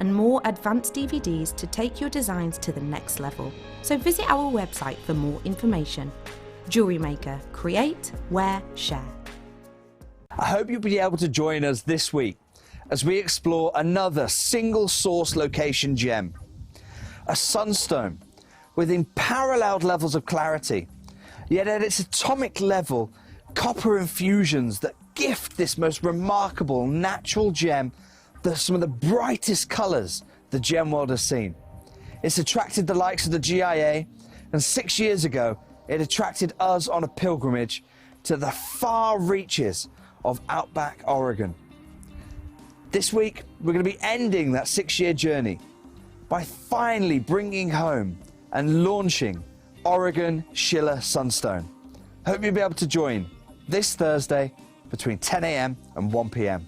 and more advanced DVDs to take your designs to the next level. So visit our website for more information. Jewellery Maker. Create, wear, share. I hope you'll be able to join us this week as we explore another single source location gem. A sunstone with unparalleled levels of clarity, yet at its atomic level, copper infusions that gift this most remarkable natural gem some of the brightest colours the gem world has seen. It's attracted the likes of the GIA, and 6 years ago it attracted us on a pilgrimage to the far reaches of outback Oregon. This week we're going to be ending that 6-year journey by finally bringing home and launching Oregon Schiller Sunstone. Hope you'll be able to join this Thursday between 10 AM and 1 PM.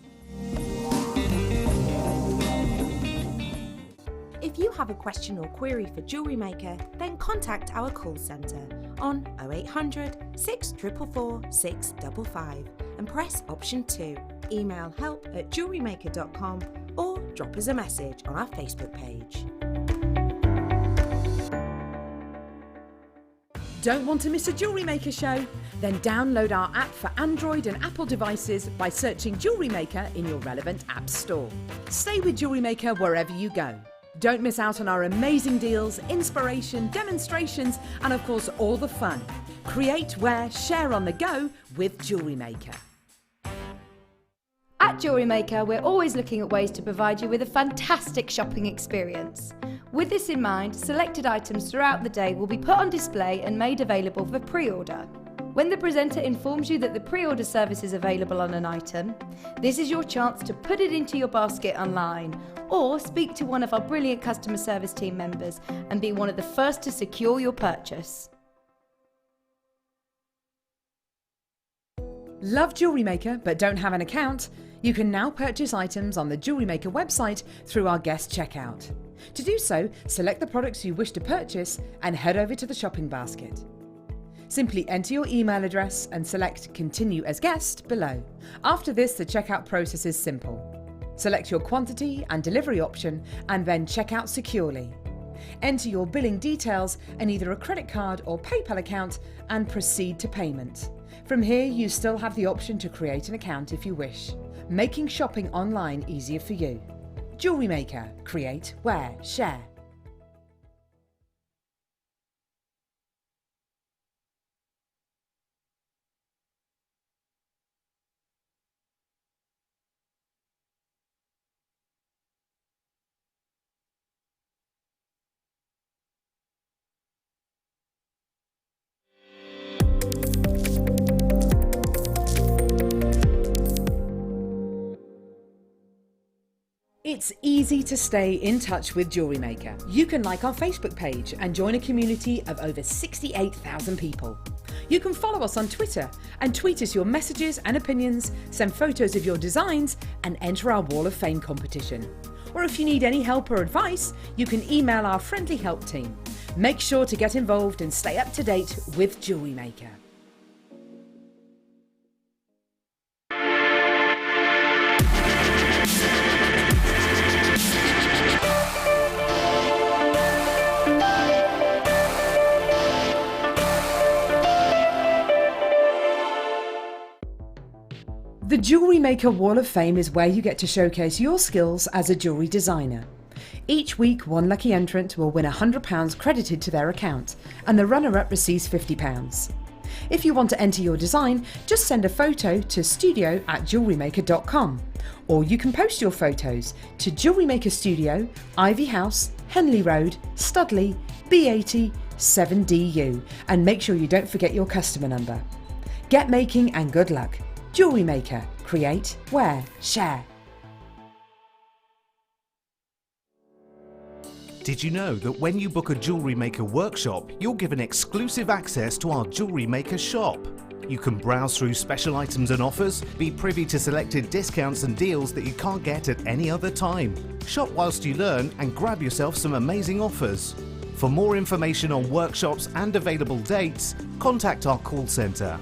If you have a question or query for Jewellery Maker, then contact our call centre on 0800 644 655 and press option 2. Email help@jewellerymaker.com or drop us a message on our Facebook page. Don't want to miss a Jewellery Maker show? Then download our app for Android and Apple devices by searching Jewellery Maker in your relevant app store. Stay with Jewellery Maker wherever you go. Don't miss out on our amazing deals, inspiration, demonstrations, and of course all the fun. Create, wear, share on the go with Jewellery Maker. At Jewellery Maker, we're always looking at ways to provide you with a fantastic shopping experience. With this in mind, selected items throughout the day will be put on display and made available for pre-order. When the presenter informs you that the pre-order service is available on an item, this is your chance to put it into your basket online or speak to one of our brilliant customer service team members and be one of the first to secure your purchase. Love Jewellery Maker but don't have an account? You can now purchase items on the Jewellery Maker website through our guest checkout. To do so, select the products you wish to purchase and head over to the shopping basket. Simply enter your email address and select Continue as Guest below. After this, the checkout process is simple. Select your quantity and delivery option and then check out securely. Enter your billing details and either a credit card or PayPal account and proceed to payment. From here, you still have the option to create an account if you wish, making shopping online easier for you. Jewellery Maker. Create, wear, share. It's easy to stay in touch with Jewellery Maker. You can like our Facebook page and join a community of over 68,000 people. You can follow us on Twitter and tweet us your messages and opinions, send photos of your designs and enter our Wall of Fame competition. Or if you need any help or advice, you can email our friendly help team. Make sure to get involved and stay up to date with Jewellery Maker. The Jewellery Maker Wall of Fame is where you get to showcase your skills as a jewellery designer. Each week, one lucky entrant will win £100 credited to their account, and the runner-up receives £50. If you want to enter your design, just send a photo to studio@jewellerymaker.com, or you can post your photos to Jewellery Maker Studio, Ivy House, Henley Road, Studley, B80 7DU, and make sure you don't forget your customer number. Get making and good luck. Jewellery Maker. Create, wear, share. Did you know that when you book a Jewellery Maker workshop, you're given exclusive access to our Jewellery Maker shop? You can browse through special items and offers, be privy to selected discounts and deals that you can't get at any other time. Shop whilst you learn and grab yourself some amazing offers. For more information on workshops and available dates, contact our call centre.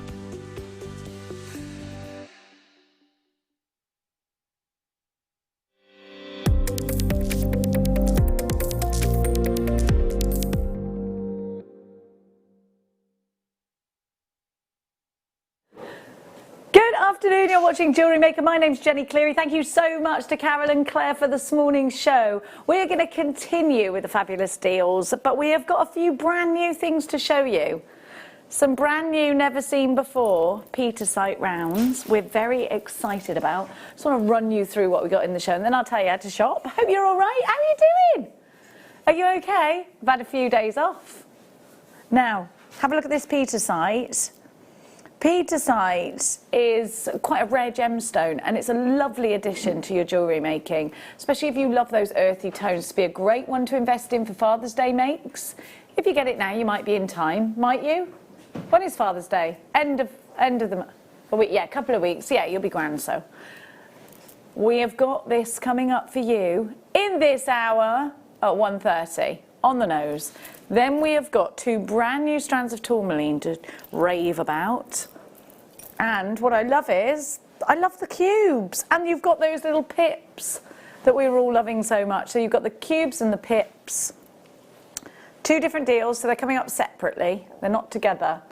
watching Jewellery Maker. My name's Jenny Cleary. Thank you so much to Carol and Claire for this morning's show. We're going to continue with the fabulous deals, but we have got a few brand new things to show you. Some brand new, never seen before Peter site rounds we're very excited about. Just want to run you through what we got in the show and then I'll tell you how to shop. Hope you're all right. How are you doing? Are you okay? I've had a few days off. Now, have a look at this Peter site. Petersite is quite a rare gemstone and it's a lovely addition to your jewellery making, especially if you love those earthy tones. It'd be a great one to invest in for Father's Day makes. If you get it now, you might be in time, might you? When is Father's Day? End of the week, yeah, a couple of weeks. Yeah, you'll be grand. So we have got this coming up for you in this hour at 1:30 on the nose. Then we have got two brand new strands of tourmaline to rave about. And what I love is, I love the cubes. And you've got those little pips that we were all loving so much. So you've got the cubes and the pips. Two different deals, so they're coming up separately. They're not together.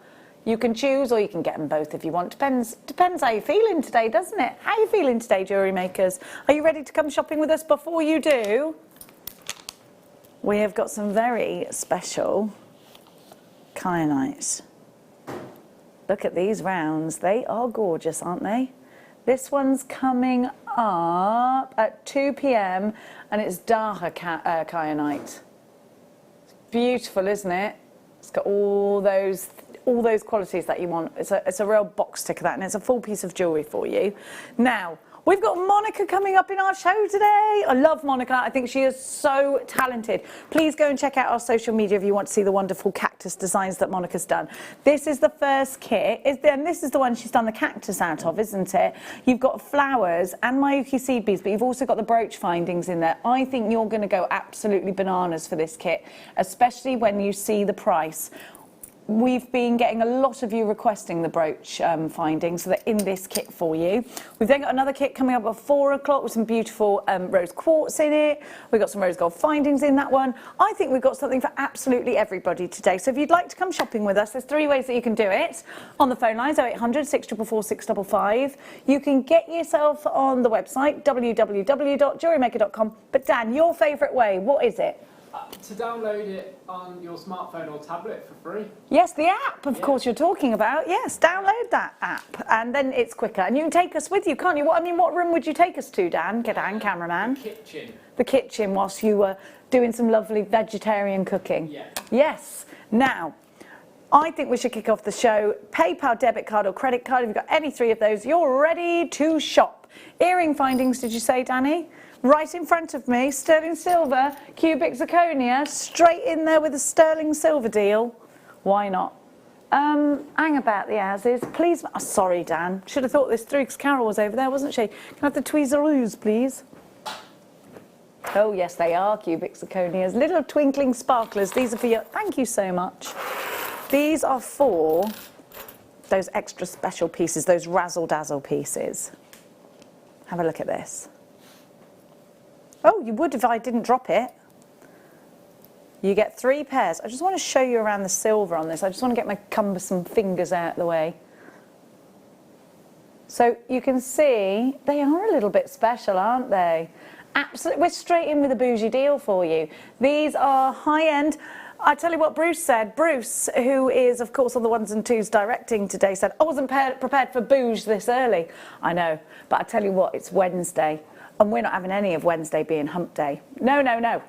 You can choose or you can get them both if you want. Depends how you're feeling today, doesn't it? How are you feeling today, jewellery makers? Are you ready to come shopping with us? Before you do, we have got some very special kyanites. Look at these rounds. They are gorgeous, aren't they? This one's coming up at 2 p.m. and it's Daha kyanite. It's beautiful, isn't it? It's got all those qualities that you want. It's a real box ticker, that, and it's a full piece of jewellery for you. Now, we've got Monica coming up in our show today. I love Monica. I think she is so talented. Please go and check out our social media if you want to see the wonderful cactus designs that Monica's done. This is the first kit, and this is the one she's done the cactus out of, isn't it? You've got flowers and Miyuki seed beads, but you've also got the brooch findings in there. I think you're going to go absolutely bananas for this kit, especially when you see the price. We've been getting a lot of you requesting the brooch findings, so they're in this kit for you. We've then got another kit coming up at 4 o'clock with some beautiful rose quartz in it. We've got some rose gold findings in that one. I think we've got something for absolutely everybody today. So if you'd like to come shopping with us, there's 3 ways that you can do it. On the phone lines, 0800 644 655. You can get yourself on the website, www.jewellerymaker.com. But Dan, your favourite way, what is it? To download it on your smartphone or tablet for free. Yes, the app, of course, you're talking about. Yes, download that app, and then it's quicker. And you can take us with you, can't you? What room would you take us to, Dan? Dan, cameraman. The kitchen. The kitchen, whilst you were doing some lovely vegetarian cooking. Yeah. Yes. Now, I think we should kick off the show. PayPal, debit card, or credit card. If you've got any 3 of those, you're ready to shop. Earring findings, did you say, Danny? Right in front of me, sterling silver, cubic zirconia, straight in there with a sterling silver deal. Why not? Hang about the houses, please. Oh, sorry, Dan. Should have thought this through because Carol was over there, wasn't she? Can I have the tweezeroos, please? Oh, yes, they are cubic zirconias. Little twinkling sparklers. These are for you. Thank you so much. These are for those extra special pieces, those razzle-dazzle pieces. Have a look at this. Oh, you would if I didn't drop it. You get 3 pairs. I just want to show you around the silver on this. I just want to get my cumbersome fingers out of the way. So you can see they are a little bit special, aren't they? Absolutely. We're straight in with a bougie deal for you. These are high-end. I tell you what Bruce said. Bruce, who is, of course, on the 1s and 2s directing today, said, I wasn't prepared for bouge this early. I know, but I tell you what, it's Wednesday. And we're not having any of Wednesday being hump day. No, no, no.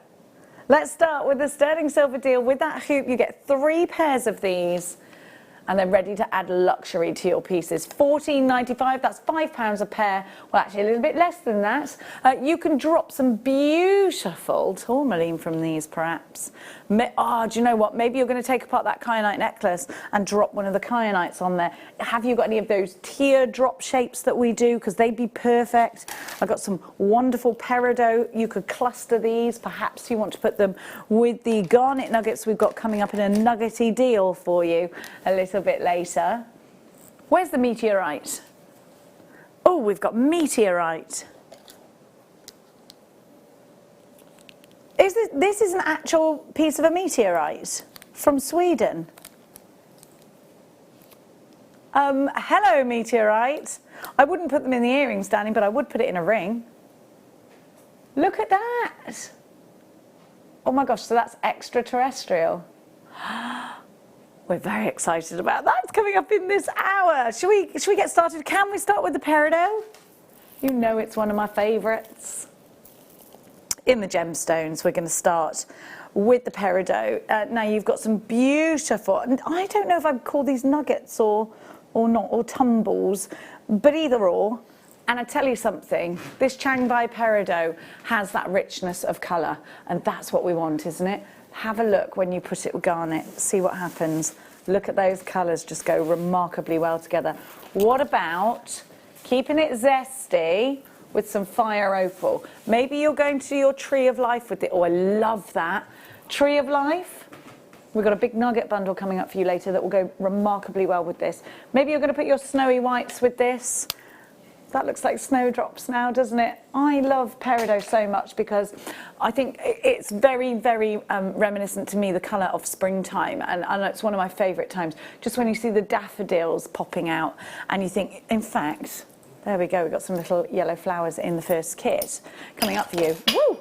Let's start with the sterling silver deal. With that hoop, you get 3 pairs of these. And they're ready to add luxury to your pieces. $14.95, that's £5 a pair. Well, actually a little bit less than that. You can drop some beautiful tourmaline from these, perhaps. Oh, do you know what? Maybe you're going to take apart that kyanite necklace and drop one of the kyanites on there. Have you got any of those teardrop shapes that we do? Because they'd be perfect. I've got some wonderful peridot. You could cluster these. Perhaps you want to put them with the garnet nuggets we've got coming up in a nuggety deal for you a little bit later. Where's the meteorite? Oh, we've got meteorite. This is an actual piece of a meteorite from Sweden. Hello, meteorite. I wouldn't put them in the earrings, Danny, but I would put it in a ring. Look at that. Oh my gosh, so that's extraterrestrial. We're very excited about that. It's coming up in this hour. Should we get started? Can we start with the peridot? You know it's one of my favourites. In the gemstones, we're going to start with the peridot. Now you've got some beautiful, and I don't know if I'd call these nuggets or not, or tumbles, but either or. And I tell you something, this Changbai peridot has that richness of colour, and that's what we want, isn't it? Have a look when you put it with garnet, see what happens. Look at those colours just go remarkably well together. What about keeping it zesty with some fire opal? Maybe you're going to do your tree of life with it. Oh, I love that. Tree of life. We've got a big nugget bundle coming up for you later that will go remarkably well with this. Maybe you're going to put your snowy whites with this. That looks like snowdrops now, doesn't it? I love peridot so much because I think it's very, very reminiscent to me, the colour of springtime. And it's one of my favourite times. Just when you see the daffodils popping out and you think, in fact, there we go. We've got some little yellow flowers in the first kit coming up for you. Woo!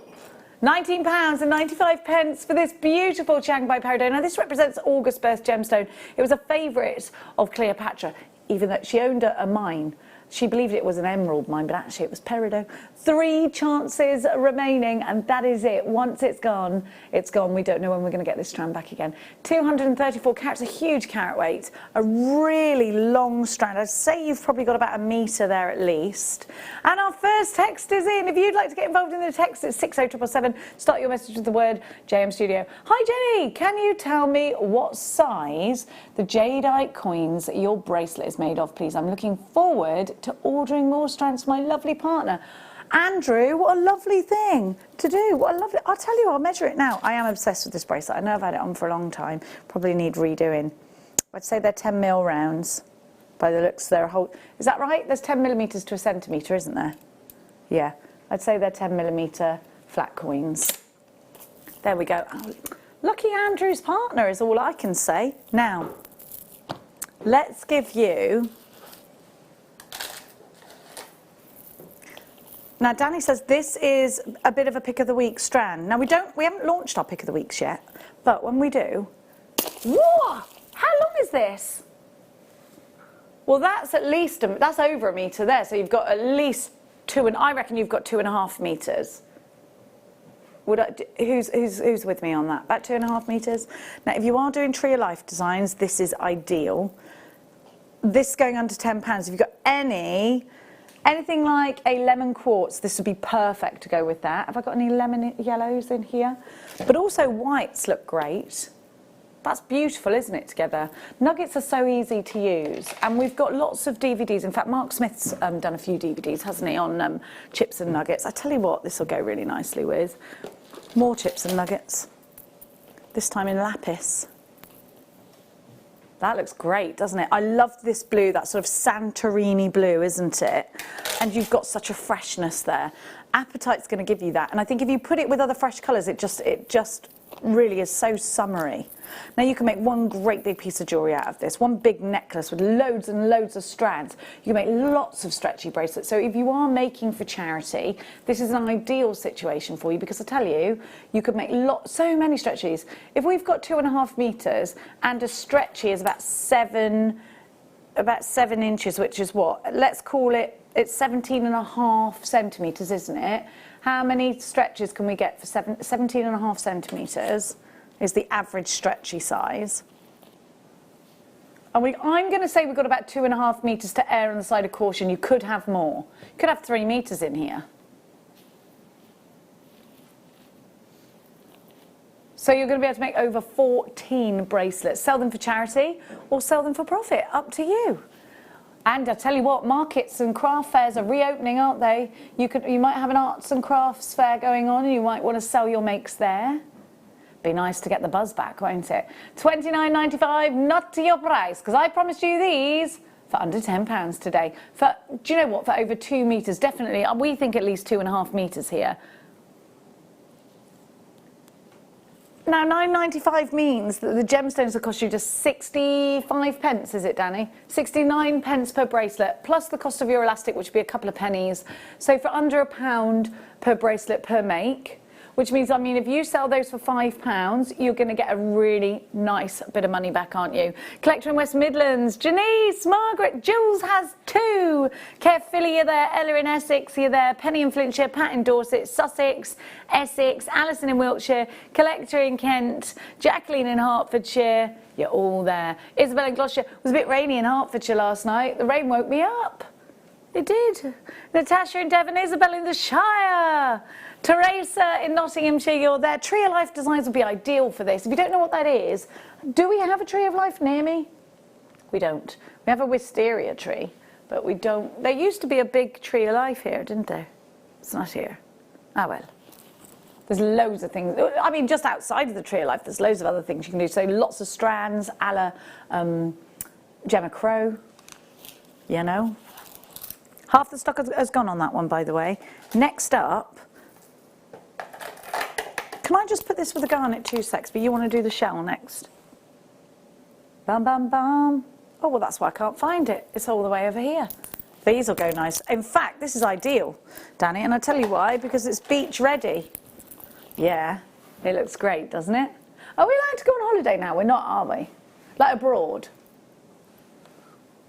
£19.95 for this beautiful Changbai peridot. Now, this represents August birth gemstone. It was a favourite of Cleopatra, even though she owned a mine. She believed it was an emerald mine, but actually it was peridot. 3 chances remaining, and that is it. Once it's gone, it's gone. We don't know when we're going to get this strand back again. 234 carats, a huge carat weight, a really long strand. I'd say you've probably got about 1 metre there at least. And our first text is in. If you'd like to get involved in the text, it's 60777. Start your message with the word JM Studio. Hi Jenny, can you tell me what size the jadeite coins your bracelet is made of, please? I'm looking forward to ordering more strands for my lovely partner. Andrew, what a lovely thing to do. What a lovely, I'll tell you, I'll measure it now. I am obsessed with this bracelet. I know I've had it on for a long time. Probably need redoing. I'd say they're 10 mil rounds by the looks. They're a whole, is that right? There's 10 millimetres to a centimetre, isn't there? Yeah, I'd say they're 10 millimetre flat coins. There we go. Oh, lucky Andrew's partner is all I can say. Now, let's give you... Now, Danny says this is a bit of a pick of the week strand. Now, we haven't launched our pick of the weeks yet, but when we do, whoa! How long is this? Well, that's at least that's over 1 metre there. So you've got at least I reckon you've got 2.5 metres. Who's with me on that? About 2.5 metres. Now, if you are doing Tree of Life designs, this is ideal. This going under £10. If you've got anything like a lemon quartz, this would be perfect to go with that. Have I got any lemon yellows in here? But also whites look great. That's beautiful, isn't it, together? Nuggets are so easy to use. And we've got lots of DVDs. In fact, Mark Smith's done a few DVDs, hasn't he, on chips and nuggets. I tell you what, this will go really nicely with. More chips and nuggets. This time in lapis. That looks great, doesn't it? I love this blue, that sort of Santorini blue, isn't it? And you've got such a freshness there. Apatite's going to give you that. And I think if you put it with other fresh colours, it just really is so summery. Now you can make one great big piece of jewellery out of this, one big necklace with loads and loads of strands. You can make lots of stretchy bracelets. So if you are making for charity, this is an ideal situation for you, because I tell you, you could make so many stretchies. If we've got 2.5 metres and a stretchy is about 7 inches, which is what? Let's call it, it's 17.5 centimetres, isn't it? How many stretches can we get for 17.5 centimetres? Is the average stretchy size. And I'm going to say we've got about 2.5 metres to err on the side of caution. You could have more. You could have 3 metres in here. So you're going to be able to make over 14 bracelets. Sell them for charity or sell them for profit. Up to you. And I tell you what, markets and craft fairs are reopening, aren't they? You might have an arts and crafts fair going on and you might want to sell your makes there. Be nice to get the buzz back, won't it? £29.95, not to your price, because I promised you these for under £10 today. Do you know what? For over 2 metres, definitely. We think at least 2.5 metres here. Now, £9.95 means that the gemstones will cost you just 65 pence, is it, Danny? 69 pence per bracelet, plus the cost of your elastic, which would be a couple of pennies. So for under £1 per bracelet per make, which means, I mean, if you sell those for £5, you're going to get a really nice bit of money back, aren't you? Collector in West Midlands, Janice, Margaret, Jules has 2. Kev, Philly, you're there. Ella in Essex, you're there. Penny in Flintshire, Pat in Dorset, Sussex, Essex, Alison in Wiltshire, Collector in Kent, Jacqueline in Hertfordshire. You're all there. Isabel in Gloucestershire. It was a bit rainy in Hertfordshire last night. The rain woke me up. It did. Natasha in Devon, Isabel in the Shire. Teresa in Nottinghamshire, you're there. Tree of Life designs would be ideal for this. If you don't know what that is, do we have a Tree of Life near me? We don't. We have a wisteria tree, but we don't. There used to be a big Tree of Life here, didn't there? It's not here. Ah, well. There's loads of things. I mean, just outside of the Tree of Life, there's loads of other things you can do. So lots of strands, a la Gemma Crow, you know. Half the stock has gone on that one, by the way. Next up, can I just put this with the garnet 2 secs, but you want to do the shell next? Bam, bam, bam. Oh, well, that's why I can't find it. It's all the way over here. These will go nice. In fact, this is ideal, Danny, and I'll tell you why, because it's beach ready. Yeah, it looks great, doesn't it? Are we allowed to go on holiday now? We're not, are we? Like abroad?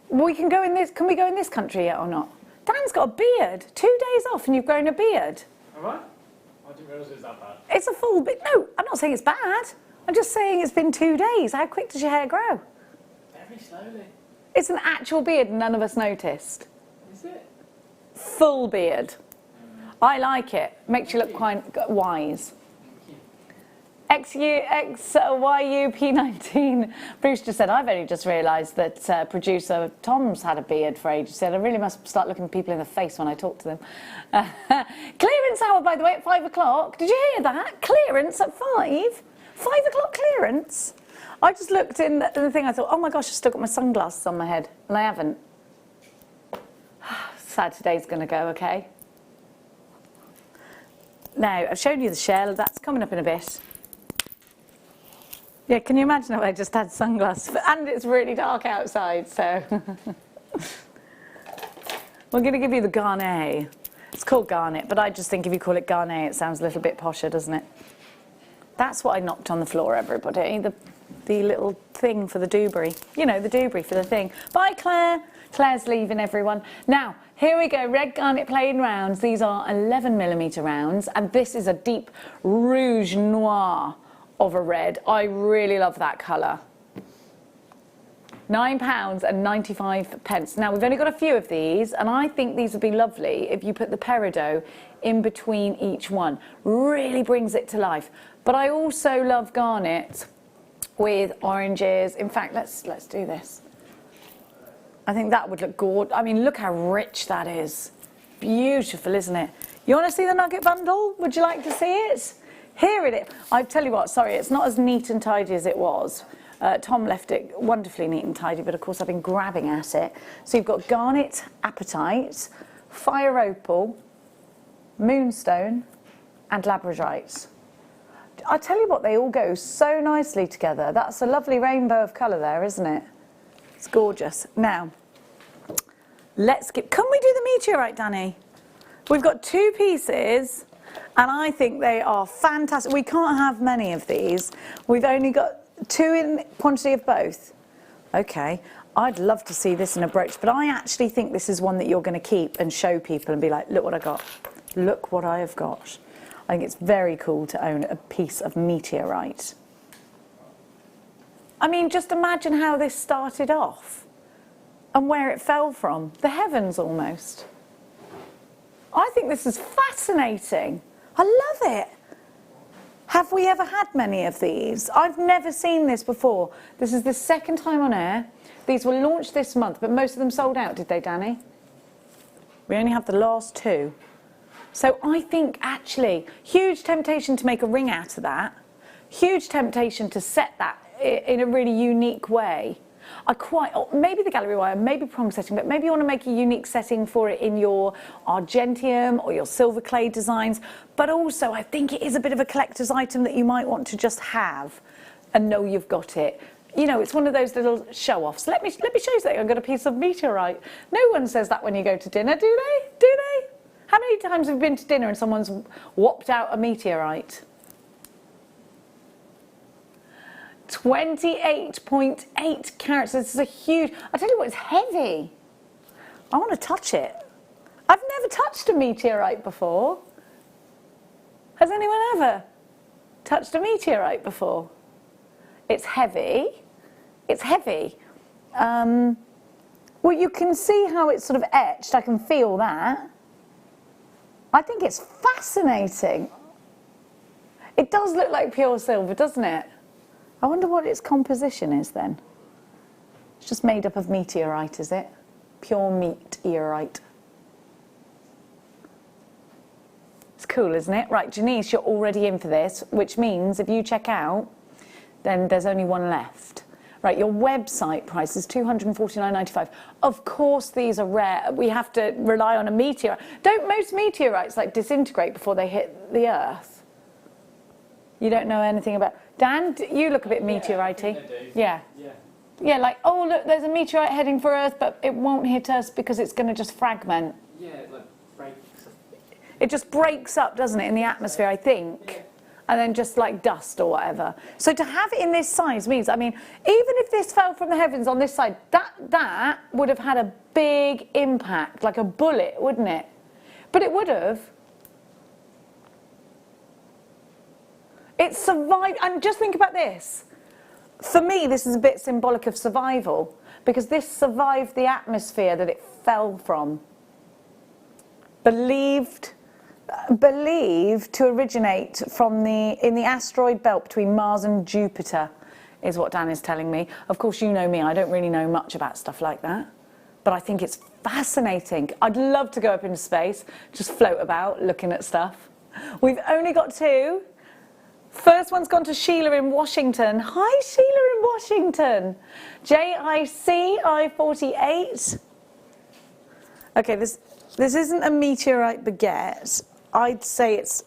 We can go in this, can we go in this country yet or not? Dan's got a beard. 2 days off and you've grown a beard. All right. I didn't realise it was that bad. It's a full bit. No, I'm not saying it's bad. I'm just saying it's been 2 days. How quick does your hair grow? Very slowly. It's an actual beard and none of us noticed. Is it? Full beard. I like it. Makes you look quite wise. XYUP19. Bruce just said, I've only just realised that producer Tom's had a beard for ages. He said, I really must start looking people in the face when I talk to them. Clearance hour, by the way, at 5 o'clock. Did you hear that? Clearance at 5? 5 o'clock clearance? I just looked in the thing, I thought, oh my gosh, I've still got my sunglasses on my head. And I haven't. Sad today's going to go, okay? Now, I've shown you the shell. That's coming up in a bit. Yeah, can you imagine if I just had sunglasses? And it's really dark outside, so. We're going to give you the garnet. It's called garnet, but I just think if you call it garnet, it sounds a little bit posher, doesn't it? That's what I knocked on the floor, everybody. The little thing for the doobry. You know, the doobry for the thing. Bye, Claire. Claire's leaving, everyone. Now, here we go. Red garnet plain rounds. These are 11mm rounds, and this is a deep rouge noir of a red. I really love that colour. £9.95. Now, we've only got a few of these, and I think these would be lovely if you put the peridot in between each one. Really brings it to life. But I also love garnet with oranges. In fact, let's do this. I think that would look gorgeous. I mean, look how rich that is. Beautiful, isn't it? You want to see the nugget bundle? Would you like to see it? Here it is. I tell you what, sorry, it's not as neat and tidy as it was. Tom left it wonderfully neat and tidy, but of course I've been grabbing at it. So you've got garnet apatite, fire opal, moonstone, and labradorite. I tell you what, they all go so nicely together. That's a lovely rainbow of colour there, isn't it? It's gorgeous. Now, let's get. Can we do the meteorite, Danny? We've got 2 pieces. And I think they are fantastic. We can't have many of these. We've only got 2 in quantity of both. Okay, I'd love to see this in a brooch, but I actually think this is one that you're going to keep and show people and be like, look what I got. Look what I have got. I think it's very cool to own a piece of meteorite. I mean, just imagine how this started off and where it fell from. The heavens almost. I think this is fascinating. I love it. Have we ever had many of these? I've never seen this before. This is the 2nd time on air. These were launched this month, but most of them sold out, did they, Danny? We only have the last 2. So I think actually, huge temptation to make a ring out of that. Huge temptation to set that in a really unique way. Maybe the gallery wire, maybe prong setting, but maybe you want to make a unique setting for it in your argentium or your silver clay designs. But also, I think it is a bit of a collector's item that you might want to just have and know you've got it. You know, it's one of those little show-offs. Let me show you something. I've got a piece of meteorite. No one says that when you go to dinner, do they? Do they? How many times have you been to dinner and someone's whopped out a meteorite? 28.8 carats. This is a huge... I tell you what, it's heavy. I want to touch it. I've never touched a meteorite before. Has anyone ever touched a meteorite before? It's heavy. It's heavy. Well, you can see how it's sort of etched. I can feel that. I think it's fascinating. It does look like pure silver, doesn't it? I wonder what its composition is then. It's just made up of meteorite, is it? Pure meteorite. It's cool, isn't it? Right, Janice, you're already in for this, which means if you check out, then there's only one left. Right, your website price is $249.95. Of course these are rare. We have to rely on a meteorite. Don't most meteorites like disintegrate before they hit the earth? You don't know anything about... Dan, you look a bit meteorite-y. Yeah. Yeah, like, oh, look, there's a meteorite heading for Earth, but it won't hit us because it's going to just fragment. Yeah, it like breaks. It just breaks up, doesn't it, in the atmosphere, I think. Yeah. And then just like dust or whatever. So to have it in this size means, I mean, even if this fell from the heavens on this side, that would have had a big impact, like a bullet, wouldn't it? But it would have. It survived, and just think about this. For me, this is a bit symbolic of survival, because this survived the atmosphere that it fell from. Believed to originate from in the asteroid belt between Mars and Jupiter, is what Dan is telling me. Of course, you know me, I don't really know much about stuff like that, but I think it's fascinating. I'd love to go up into space, just float about, looking at stuff. We've only got two. First one's gone to Sheila in Washington. Hi, Sheila in Washington. JICI48. Okay, this isn't a meteorite baguette. I'd say it's...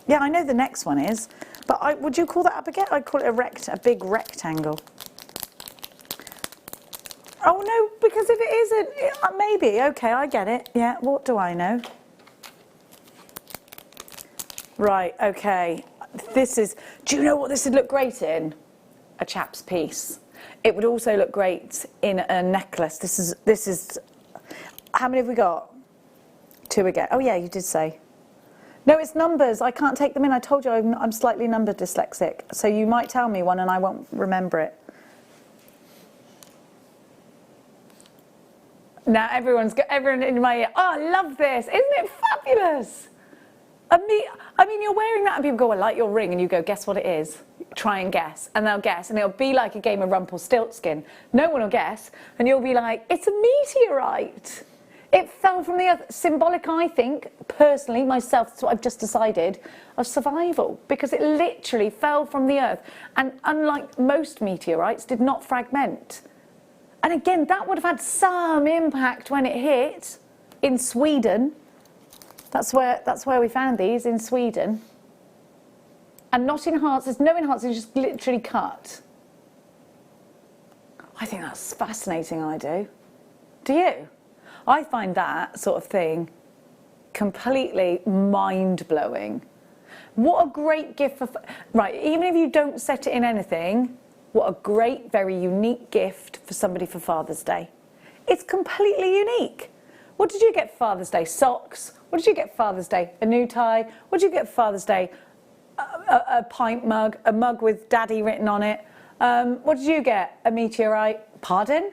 Yeah, I know the next one is. But would you call that a baguette? I'd call it a big rectangle. Oh, no, because if it isn't... maybe. Okay, I get it. Yeah, what do I know? Right, okay. This is, do you know what this would look great in? A chap's piece. It would also look great in a necklace. This is, how many have we got? Two again. Oh yeah, you did say. No, it's numbers. I can't take them in. I told you I'm slightly number dyslexic. So you might tell me one and I won't remember it. Now everyone in my ear, oh, I love this. Isn't it fabulous? I mean, you're wearing that and people go, I like your ring, and you go, guess what it is? Try and guess. And they'll guess, and it'll be like a game of Rumpelstiltskin. No one will guess, and you'll be like, it's a meteorite. It fell from the earth. Symbolic, I think, personally, myself, that's what I've just decided, of survival, because it literally fell from the earth. And unlike most meteorites, did not fragment. And again, that would have had some impact when it hit in Sweden. That's where we found these, in Sweden. And not enhanced, there's no enhanced, it's just literally cut. I think that's fascinating, I do. Do you? I find that sort of thing completely mind-blowing. What a great gift for... Right, even if you don't set it in anything, what a great, very unique gift for somebody for Father's Day. It's completely unique. What did you get for Father's Day? Socks? What did you get for Father's Day? A new tie? What did you get for Father's Day? A pint mug, a mug with Daddy written on it. What did you get? A meteorite? Pardon?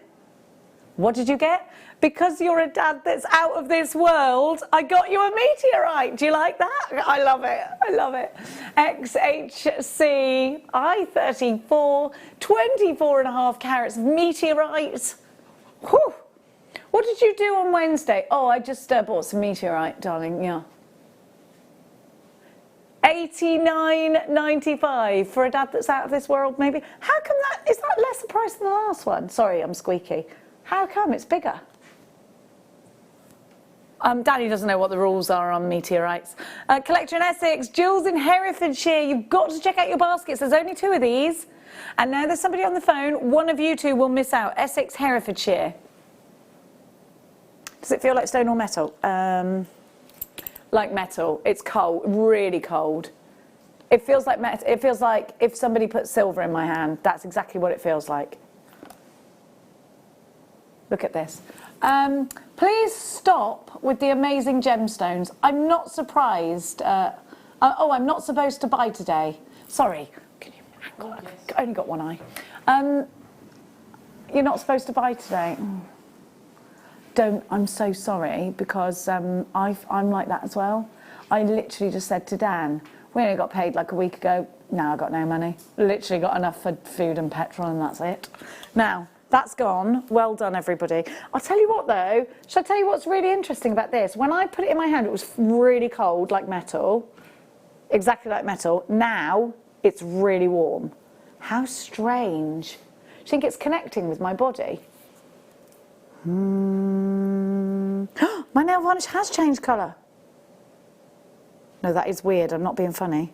What did you get? Because you're a dad that's out of this world, I got you a meteorite. Do you like that? I love it. I love it. XHC I34, 24.5 carats of meteorites. Whew. What did you do on Wednesday? Oh, I just bought some meteorite, darling, yeah. $89.95 for a dad that's out of this world, maybe. How come that, is that less price than the last one? Sorry, I'm squeaky. How come it's bigger? Danny doesn't know what the rules are on meteorites. Collector in Essex, Jules in Herefordshire, you've got to check out your baskets. There's only 2 of these. And now there's somebody on the phone. One of you 2 will miss out. Essex, Herefordshire. Does it feel like stone or metal? Like metal. It's cold, really cold. It feels like it feels like if somebody put silver in my hand. That's exactly what it feels like. Look at this. Please stop with the amazing gemstones. I'm not surprised. Oh, I'm not supposed to buy today. Sorry. Can you, hang on, I've only got one eye. You're not supposed to buy today. Don't. I'm so sorry, because I'm like that as well. I literally just said to Dan, we only got paid like a week ago. Now I've got no money. Literally got enough for food and petrol, and that's it. Now. That's gone. Well done, everybody. I'll tell you what, though. Shall I tell you what's really interesting about this? When I put it in my hand, it was really cold, like metal. Exactly like metal. Now, it's really warm. How strange. Do you think it's connecting with my body? My nail varnish has changed colour. No, that is weird. I'm not being funny.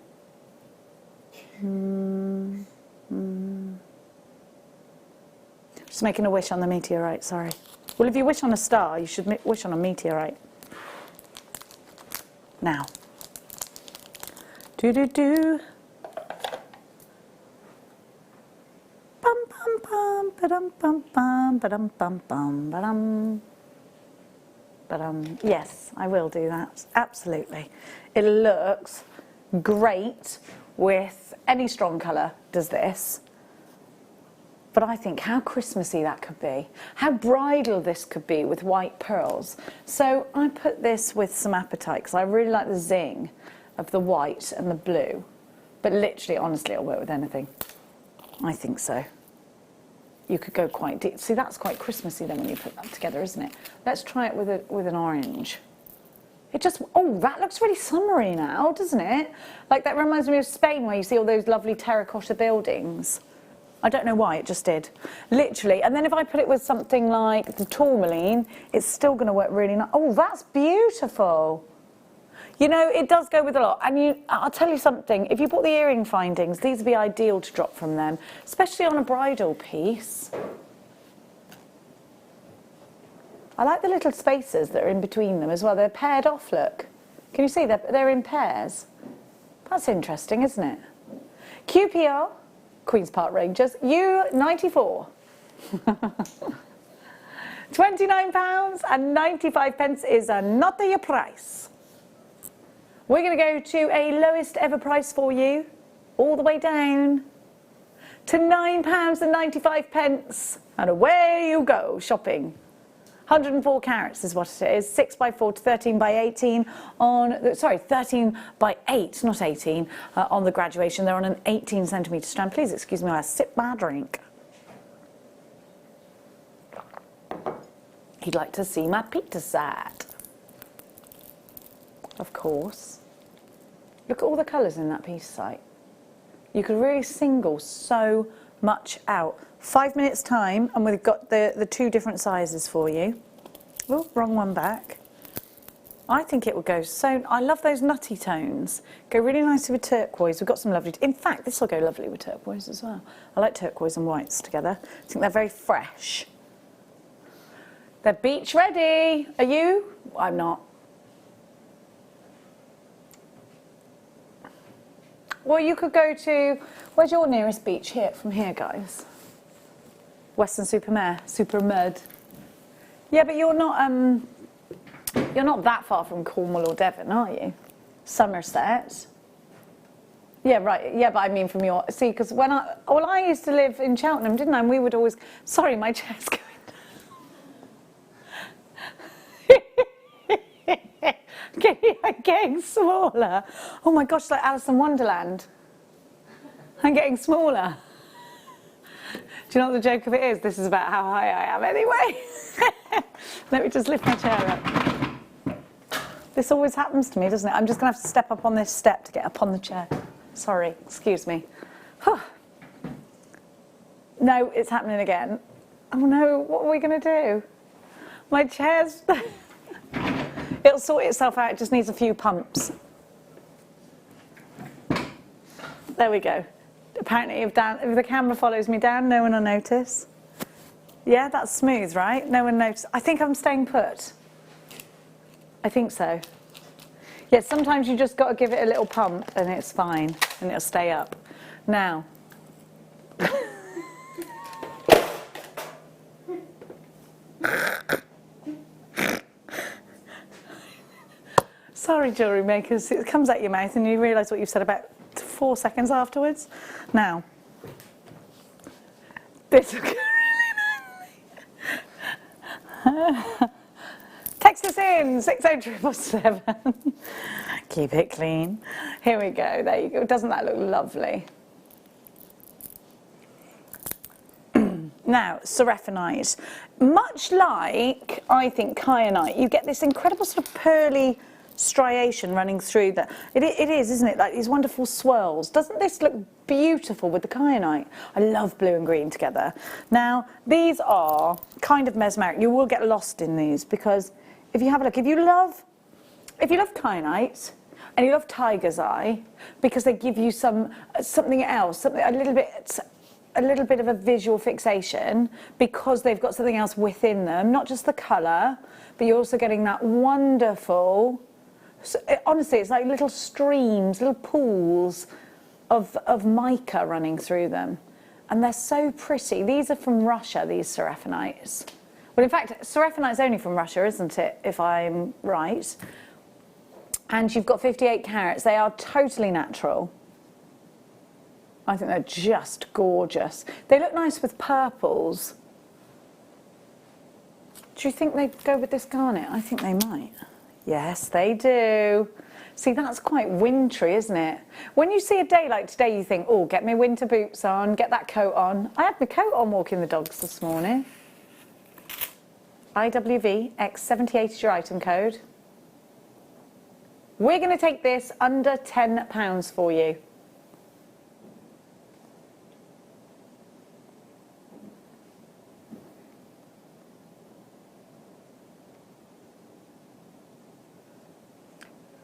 Just making a wish on the meteorite, sorry. Well, if you wish on a star, you should wish on a meteorite. Now. Do-do-do. Bum bum bum ba-dum bum bum ba-dum bum bum ba-dum. Yes, I will do that. Absolutely. It looks great with any strong colour does this. But I think how Christmassy that could be. How bridal this could be with white pearls. So I put this with some apatite because I really like the zing of the white and the blue. But literally, honestly, it'll work with anything. I think so. You could go quite deep. See, that's quite Christmassy then when you put that together, isn't it? Let's try it with an orange. It just, oh, that looks really summery now, doesn't it? Like that reminds me of Spain where you see all those lovely terracotta buildings. I don't know why, it just did. Literally. And then if I put it with something like the tourmaline, it's still going to work really nice. Oh, that's beautiful. You know, it does go with a lot. And I'll tell you something. If you bought the earring findings, these would be ideal to drop from them, especially on a bridal piece. I like the little spaces that are in between them as well. They're paired off, look. Can you see? They're in pairs. That's interesting, isn't it? QPR. Queen's Park Rangers, U94. £29.95 is not your price. We're going to go to a lowest ever price for you, all the way down to £9.95. And away you go shopping. 104 carats is what it is, 6x4 to 13x18 on, sorry, 13x8, not 18, on the graduation. They're on an 18 centimetre strand. Please excuse me while I sip my drink. He'd like to see my pizza set. Of course. Look at all the colours in that piece site. You could really single so much out. 5 minutes time, and we've got the 2 different sizes for you. Oh, wrong one back. I think it would go so... I love those nutty tones. Go really nicely with turquoise. We've got some lovely... In fact, this will go lovely with turquoise as well. I like turquoise and whites together. I think they're very fresh. They're beach ready. Are you? I'm not. Well, you could go to... Where's your nearest beach? Here, from here, guys. Western-super-Mare. Yeah, but you're not that far from Cornwall or Devon, are you? Somerset. Yeah, right. Yeah, but I mean from your... See, because when I used to live in Cheltenham, didn't I? And we would always... Sorry, my chair's going down. I'm getting smaller. Oh my gosh, like Alice in Wonderland. I'm getting smaller. Do you know what the joke of it is? This is about how high I am anyway. Let me just lift my chair up. This always happens to me, doesn't it? I'm just going to have to step up on this step to get up on the chair. Sorry, excuse me. No, it's happening again. Oh no, what are we going to do? My chair's... It'll sort itself out, it just needs a few pumps. There we go. Apparently if the camera follows me down, no one will notice. Yeah, that's smooth, right? No one notices. I think I'm staying put. I think so. Yeah, sometimes you just got to give it a little pump and it's fine and it'll stay up. Now. Sorry, jewellery makers, it comes out your mouth and you realise what you've said about 4 seconds afterwards. Now, this will go really nicely. Text us in, 60777. Keep it clean. Here we go, there you go. Doesn't that look lovely? Now, seraphinite. Much like, I think, kyanite, you get this incredible sort of pearly striation running through that. It is, isn't it? Like these wonderful swirls. Doesn't this look beautiful with the kyanite? I love blue and green together. Now, these are kind of mesmeric. You will get lost in these because if you have a look, if you love kyanite and you love tiger's eye because they give you something else, a little bit of a visual fixation because they've got something else within them, not just the colour, but you're also getting that wonderful. Honestly, it's like little streams, little pools of mica running through them. And they're so pretty. These are from Russia, these seraphinites. Well, in fact, seraphinite's only from Russia, isn't it, if I'm right? And you've got 58 carats. They are totally natural. I think they're just gorgeous. They look nice with purples. Do you think they'd go with this garnet? I think they might. Yes, they do. See, that's quite wintry, isn't it? When you see a day like today, you think, oh, get my winter boots on, get that coat on. I had my coat on walking the dogs this morning. IWV X78 is your item code. We're going to take this under £10 for you.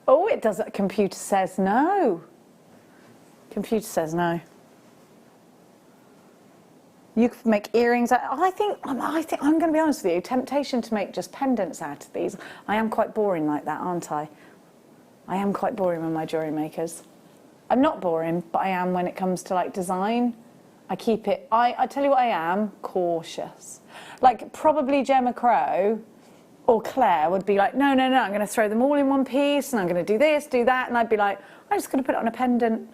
Oh, it doesn't. Computer says no. Computer says no. You could make earrings. I think I'm going to be honest with you. Temptation to make just pendants out of these. I am quite boring like that, aren't I? I am quite boring with my jewellery makers. I'm not boring, but I am when it comes to like design. I keep it. I tell you what I am, cautious. Like probably Gemma Crow or Claire would be like, no, I'm going to throw them all in one piece and I'm going to do this, do that. And I'd be like, I'm just going to put it on a pendant.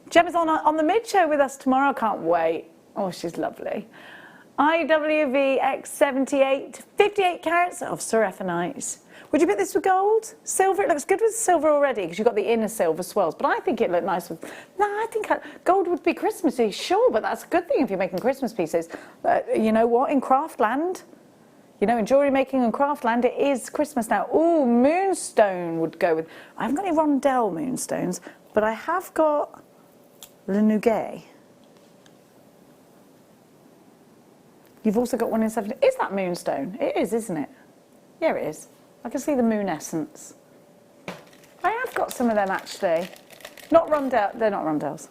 Gemma's on the mid-show with us tomorrow. I can't wait. Oh, she's lovely. IWV X78, 58 carats of seraphinite. Would you put this with gold? Silver? It looks good with silver already because you've got the inner silver swirls. But I think it looked nice with... No, I think gold would be Christmassy, sure. But that's a good thing if you're making Christmas pieces. You know what? In Craftland... You know, in jewellery making and craftland, it is Christmas now. Ooh, moonstone would go with... I haven't got any rondelle moonstones, but I have got Le Nougat. You've also got one in 70... Is that moonstone? It is, isn't it? Yeah, it is. I can see the moon essence. I have got some of them, actually. Not rondelle... They're not rondelles.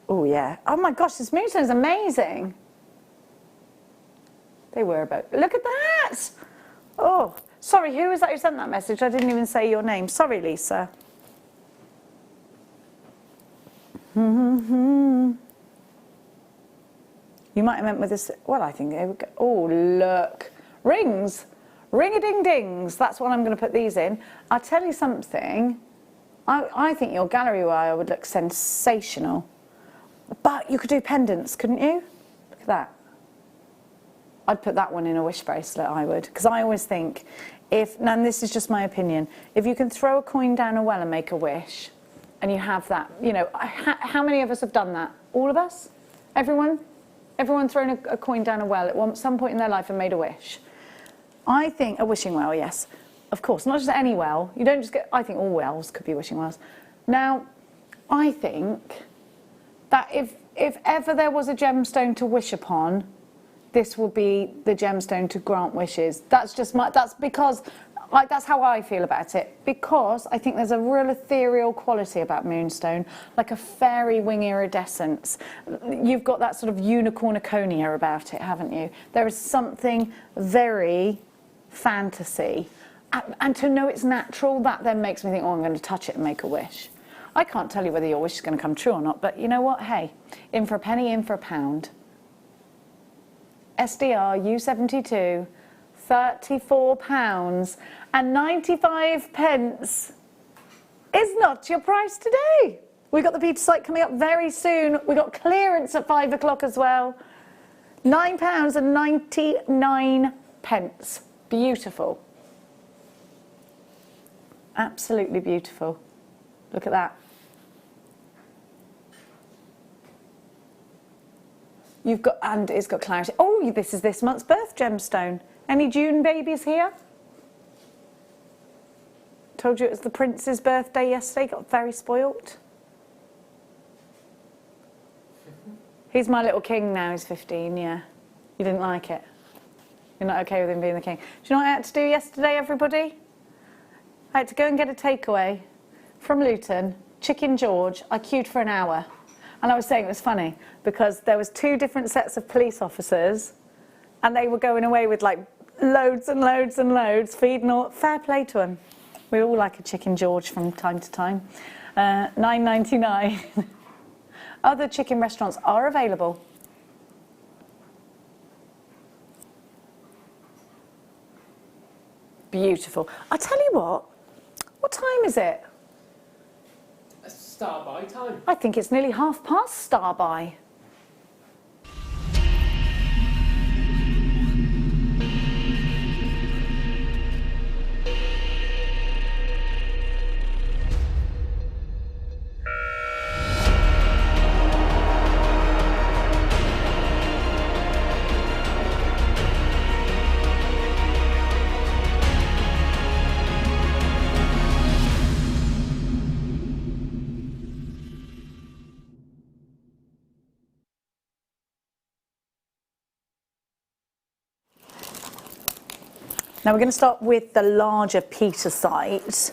Oh, yeah. Oh, my gosh, this moonstone is amazing. They were about... Look at that! Oh, sorry, who was that who sent that message? I didn't even say your name. Sorry, Lisa. You might have meant with this... Well, I think they would go... Oh, look. Rings. Ring-a-ding-dings. That's what I'm going to put these in. I'll tell you something. I think your gallery wire would look sensational. But you could do pendants, couldn't you? Look at that. I'd put that one in a wish bracelet, I would. Because I always think, and this is just my opinion, if you can throw a coin down a well and make a wish, and you have that, you know, how many of us have done that? All of us? Everyone? Everyone thrown a coin down a well at some point in their life and made a wish? I think, a wishing well, yes. of course, not just any well. You don't just get, I think all wells could be wishing wells. Now, I think that if ever there was a gemstone to wish upon, this will be the gemstone to grant wishes. That's just that's because, like, that's how I feel about it. Because I think there's a real ethereal quality about moonstone, like a fairy wing iridescence. You've got that sort of unicorniconia about it, haven't you? There is something very fantasy. And to know it's natural, that then makes me think, oh, I'm going to touch it and make a wish. I can't tell you whether your wish is going to come true or not, but you know what? Hey, in for a penny, in for a pound. SDR U72, £34.95 is not your price today. We've got the Petersite coming up very soon. We've got clearance at 5 o'clock as well. £9.99. Beautiful. Absolutely beautiful. Look at that. You've got, and it's got clarity. Oh, this is this month's birth gemstone. Any June babies here? Told you it was the prince's birthday yesterday. Got very spoilt. He's my little king now. He's 15, yeah. You didn't like it? You're not okay with him being the king? Do you know what I had to do yesterday, everybody? I had to go and get a takeaway from Luton, Chicken George. I queued for an hour. And I was saying it was funny because there was 2 different sets of police officers and they were going away with like loads and loads and loads, feeding all. Fair play to them. We all like a Chicken George from time to time. $9.99. Other chicken restaurants are available. Beautiful. I'll tell you what time is it? Star by time. I think it's nearly past star by. Now we're going to start with the larger Petersite.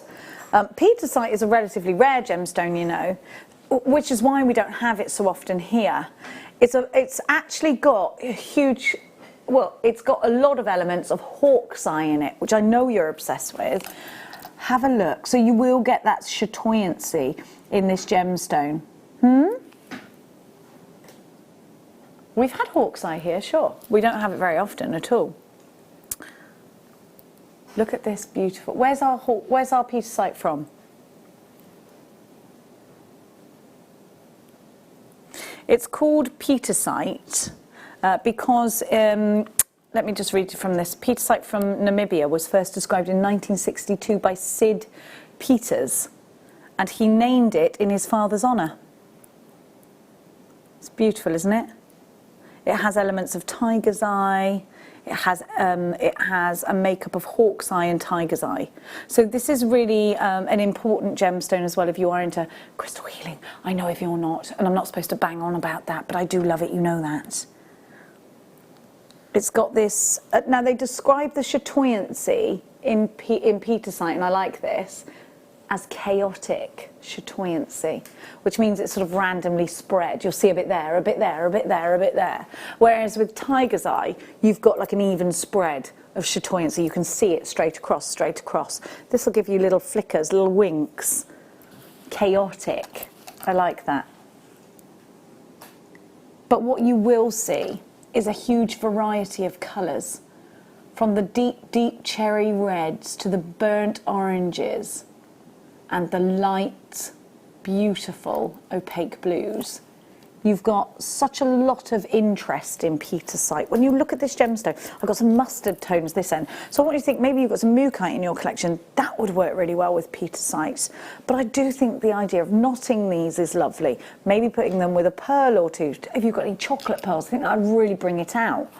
Petersite is a relatively rare gemstone, you know, which is why we don't have it so often here. It's actually got a huge, well, it's got a lot of elements of hawk's eye in it, which I know you're obsessed with. Have a look. So you will get that chatoyancy in this gemstone. We've had hawk's eye here, sure. We don't have it very often at all. Look at this beautiful. Where's our Petersite from? It's called Petersite because, let me just read it from this. Petersite from Namibia was first described in 1962 by Sid Peters, and he named it in his father's honour. It's beautiful, isn't it? It has elements of tiger's eye. It has a makeup of hawk's eye and tiger's eye. So this is really an important gemstone as well if you are into crystal healing. I know if you're not, and I'm not supposed to bang on about that, but I do love it, you know that. It's got this, now they describe the chatoyancy in Petersite, and I like this, as chaotic chatoyancy, which means it's sort of randomly spread. You'll see a bit there, a bit there, a bit there, a bit there. Whereas with tiger's eye, you've got like an even spread of chatoyancy. You can see it straight across, straight across. This will give you little flickers, little winks. Chaotic. I like that. But what you will see is a huge variety of colours, from the deep, deep cherry reds to the burnt oranges and the light, beautiful opaque blues. You've got such a lot of interest in Petersite. When you look at this gemstone, I've got some mustard tones this end. So I want you to think maybe you've got some mookaite in your collection. That would work really well with Petersite. But I do think the idea of knotting these is lovely. Maybe putting them with a pearl or two. If you've got any chocolate pearls, I think that would really bring it out.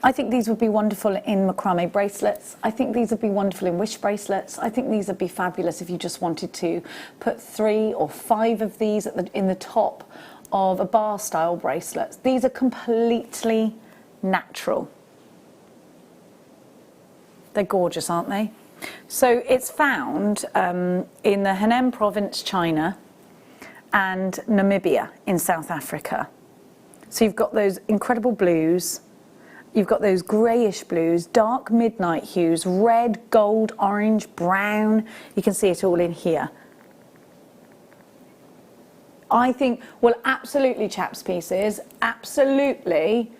I think these would be wonderful in macrame bracelets. I think these would be wonderful in wish bracelets. I think these would be fabulous if you just wanted to put 3 or 5 of these in the top of a bar style bracelet. These are completely natural. They're gorgeous, aren't they? So it's found in the Henan province, China, and Namibia in South Africa. So you've got those incredible blues. You've got those greyish blues, dark midnight hues, red, gold, orange, brown. You can see it all in here. I think, well, absolutely chaps pieces, absolutely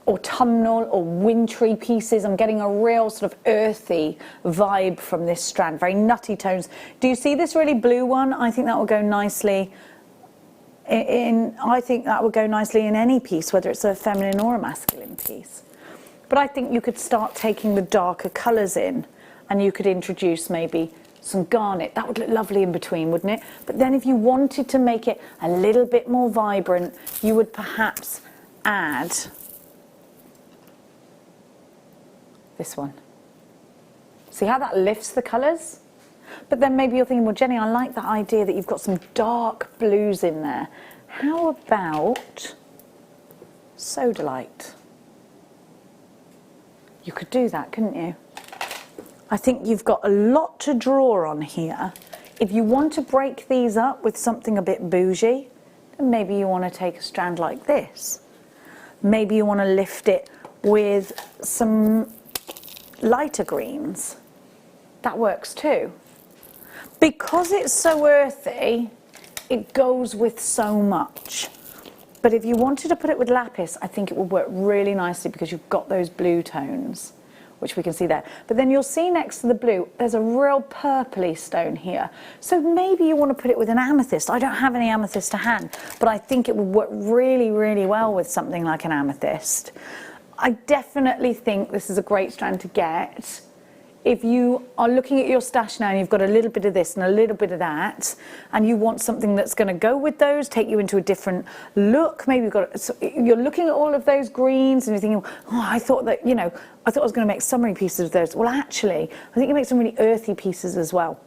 autumnal or wintry pieces. I'm getting a real sort of earthy vibe from this strand, very nutty tones. Do you see this really blue one? I think that will go nicely I think that would go nicely in any piece, whether it's a feminine or a masculine piece. But I think you could start taking the darker colours in, and you could introduce maybe some garnet. That would look lovely in between, wouldn't it? But then if you wanted to make it a little bit more vibrant, you would perhaps add this one. See how that lifts the colours? But then maybe you're thinking, well, Jenny, I like that idea that you've got some dark blues in there. How about Sodalite? You could do that, couldn't you? I think you've got a lot to draw on here. If you want to break these up with something a bit bougie, then maybe you want to take a strand like this. Maybe you want to lift it with some lighter greens. That works too. Because it's so earthy, it goes with so much. But if you wanted to put it with lapis, I think it would work really nicely because you've got those blue tones, which we can see there. But then you'll see next to the blue, there's a real purpley stone here. So maybe you want to put it with an amethyst. I don't have any amethyst to hand, but I think it would work really, really well with something like an amethyst. I definitely think this is a great strand to get. If you are looking at your stash now and you've got a little bit of this and a little bit of that, and you want something that's going to go with those, take you into a different look, maybe you're looking at all of those greens and you're thinking, oh, I thought that, you know, I thought I was going to make summery pieces of those. Well, actually, I think you make some really earthy pieces as well.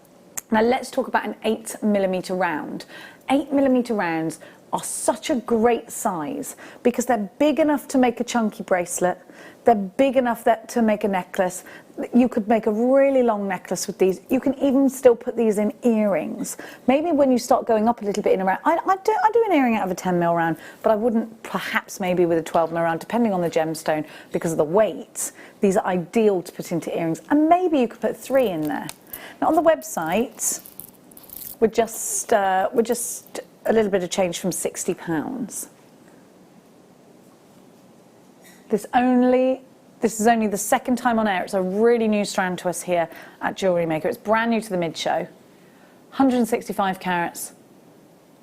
Now let's talk about an 8mm round. 8mm rounds are such a great size because they're big enough to make a chunky bracelet. They're big enough to make a necklace. You could make a really long necklace with these. You can even still put these in earrings. Maybe when you start going up a little bit in a round, I do an earring out of a 10mm round, but I wouldn't perhaps maybe with a 12mm round, depending on the gemstone, because of the weight. These are ideal to put into earrings, and maybe you could put 3 in there. Now on the website, we're just a little bit of change from £60. This is only the second time on air. It's a really new strand to us here at Jewellery Maker. It's brand new to the mid-show. 165 carats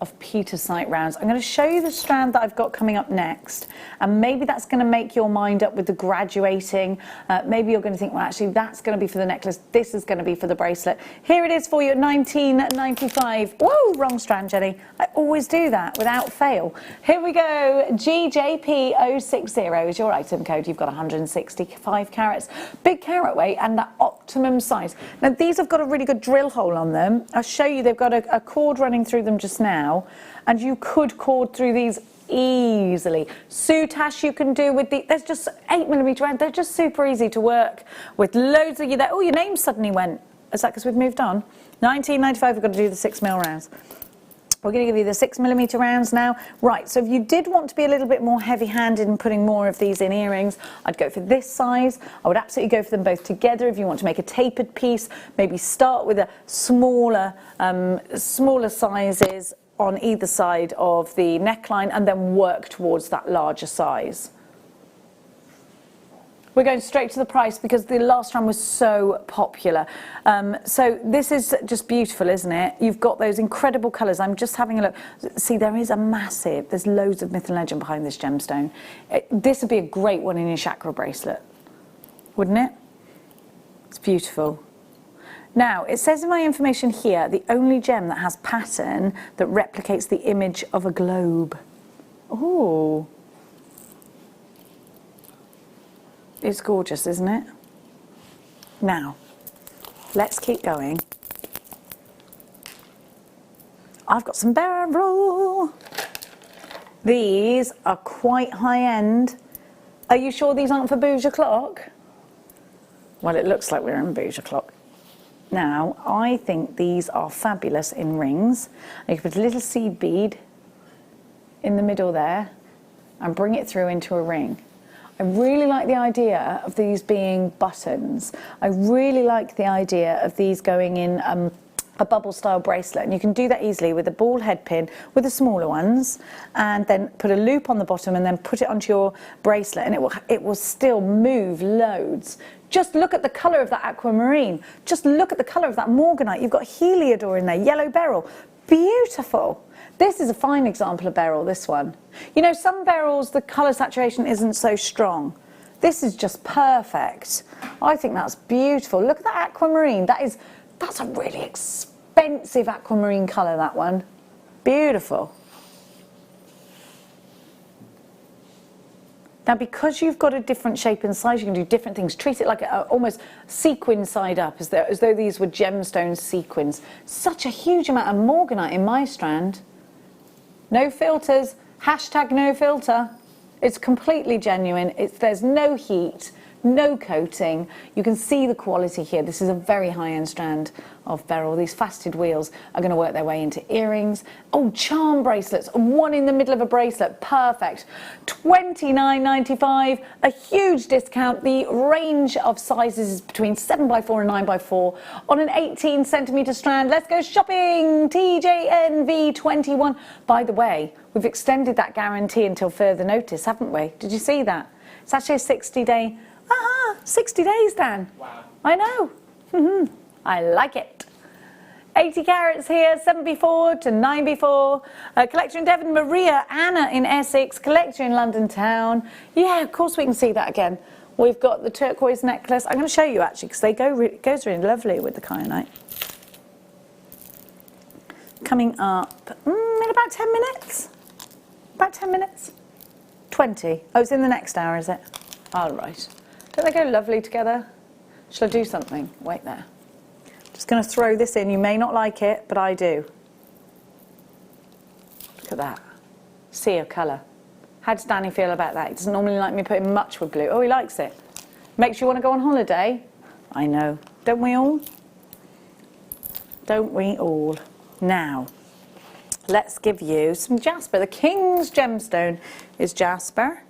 of Petersite rounds. I'm going to show you the strand that I've got coming up next, and maybe that's going to make your mind up with the graduating. Maybe you're going to think, well, actually, that's going to be for the necklace. This is going to be for the bracelet. Here it is for you at $19.95. Whoa, wrong strand, Jenny. I always do that without fail. Here we go. GJP060 is your item code. You've got 165 carats, big carat weight, and that optimum size. Now, these have got a really good drill hole on them. I'll show you. They've got a cord running through them just now. And you could cord through these easily. Soutache you can do with there's just 8mm round. They're just super easy to work with. Loads of you there. Oh, your name suddenly went. Is that because we've moved on? 1995, we've got to do the 6mm rounds. We're going to give you the 6mm rounds now. Right, so if you did want to be a little bit more heavy-handed and putting more of these in earrings, I'd go for this size. I would absolutely go for them both together. If you want to make a tapered piece, maybe start with a smaller sizes on either side of the neckline and then work towards that larger size. We're going straight to the price because the last round was so popular. So this is just beautiful, isn't it? You've got those incredible colours. I'm just having a look. See, there's loads of myth and legend behind this gemstone. This would be a great one in your chakra bracelet, wouldn't it? It's beautiful. Now, it says in my information here, the only gem that has pattern that replicates the image of a globe. Ooh. It's gorgeous, isn't it? Now, let's keep going. I've got some beryl. These are quite high-end. Are you sure these aren't for Bouge O'Clock? Well, it looks like we're in Bouge O'Clock. Now, I think these are fabulous in rings. You can put a little seed bead in the middle there and bring it through into a ring. I really like the idea of these being buttons. I really like the idea of these going in a bubble style bracelet, and you can do that easily with a ball head pin with the smaller ones, and then put a loop on the bottom and then put it onto your bracelet, and it will still move loads. Just look at the colour of that aquamarine. Just look at the colour of that morganite. You've got heliodor in there, yellow beryl. Beautiful. This is a fine example of beryl, this one. You know, some beryls, the colour saturation isn't so strong. This is just perfect. I think that's beautiful. Look at that aquamarine. That's a really expensive aquamarine colour, that one. Beautiful. Now, because you've got a different shape and size, you can do different things. Treat it like almost sequin side up, as though these were gemstone sequins. Such a huge amount of morganite in my strand. No filters. Hashtag no filter. It's completely genuine. There's no heat, no coating. You can see the quality here. This is a very high-end strand of beryl. These faceted wheels are going to work their way into earrings. Oh, charm bracelets, one in the middle of a bracelet, perfect. $29.95, a huge discount. The range of sizes is between 7x4 and 9x4 on an 18cm strand. Let's go shopping. TJNV21. By the way, we've extended that guarantee until further notice, haven't we? Did you see that? It's actually a 60-day. 60 days, Dan. Wow. I know. I like it. 80 carats here, 7B4 to 9B4. Collector in Devon, Maria, Anna in Essex, collector in London town. Yeah, of course we can see that again. We've got the turquoise necklace. I'm going to show you actually, because it goes really lovely with the kyanite. Coming up in about 10 minutes. About 10 minutes. 20. Oh, it's in the next hour, is it? All right. Don't they go lovely together? Shall I do something? Wait there. Just going to throw this in. You may not like it, but I do. Look at that. Sea of colour. How does Danny feel about that? He doesn't normally like me putting much with blue. Oh, he likes it. Makes you want to go on holiday? I know. Don't we all? Don't we all? Now, let's give you some jasper. The King's gemstone is jasper.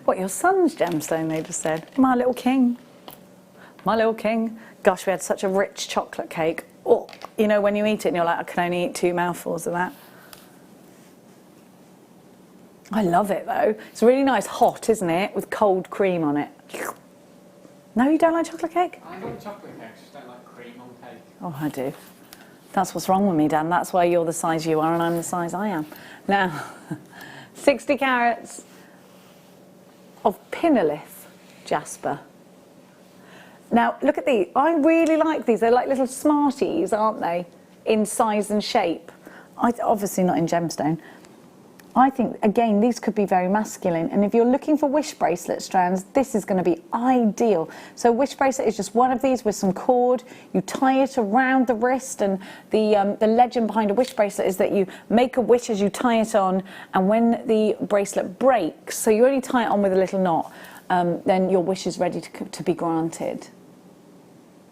What, your son's gemstone, they just said. My little king. My little king. Gosh, we had such a rich chocolate cake. Oh, you know, when you eat it and you're like, I can only eat 2 mouthfuls of that. I love it, though. It's really nice hot, isn't it? With cold cream on it. No, you don't like chocolate cake? I like chocolate cake, just don't like cream on cake. Oh, I do. That's what's wrong with me, Dan. That's why you're the size you are and I'm the size I am. Now, 60 carats of Pinolith jasper. Now, look at these. I really like these. They're like little Smarties, aren't they? In size and shape. Obviously not in gemstone. I think, again, these could be very masculine. And if you're looking for wish bracelet strands, this is going to be ideal. So wish bracelet is just one of these with some cord. You tie it around the wrist, and the legend behind a wish bracelet is that you make a wish as you tie it on, and when the bracelet breaks, so you only tie it on with a little knot, then your wish is ready to be granted.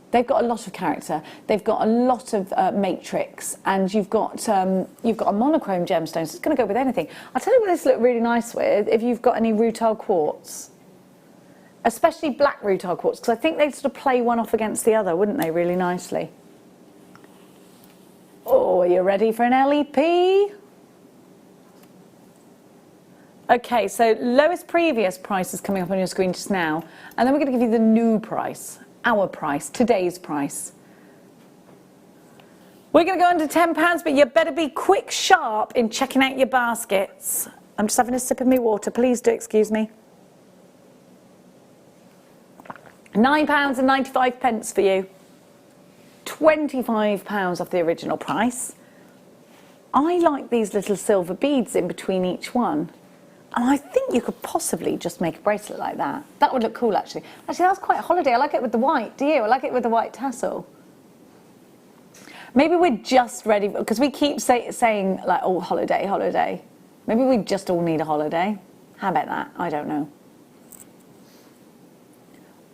They've got a lot of character. They've got a lot of matrix, and you've got a monochrome gemstone, so it's going to go with anything. I'll tell you what this look really nice with, if you've got any rutile quartz, especially black rutile quartz, because I think they'd sort of play one off against the other, wouldn't they, really nicely? Oh, are you ready for an LEP? Okay, so lowest previous price is coming up on your screen just now, and then we're going to give you the new price. Our price, today's price. We're going to go under £10, but you better be quick, sharp in checking out your baskets. I'm just having a sip of my water. Please do excuse me. £9.95 for you. £25 off the original price. I like these little silver beads in between each one. And I think you could possibly just make a bracelet like that. That would look cool, actually. Actually, that's quite holiday. I like it with the white. Do you? I like it with the white tassel. Maybe we're just ready, because we keep saying, like, oh, holiday, holiday. Maybe we just all need a holiday. How about that? I don't know.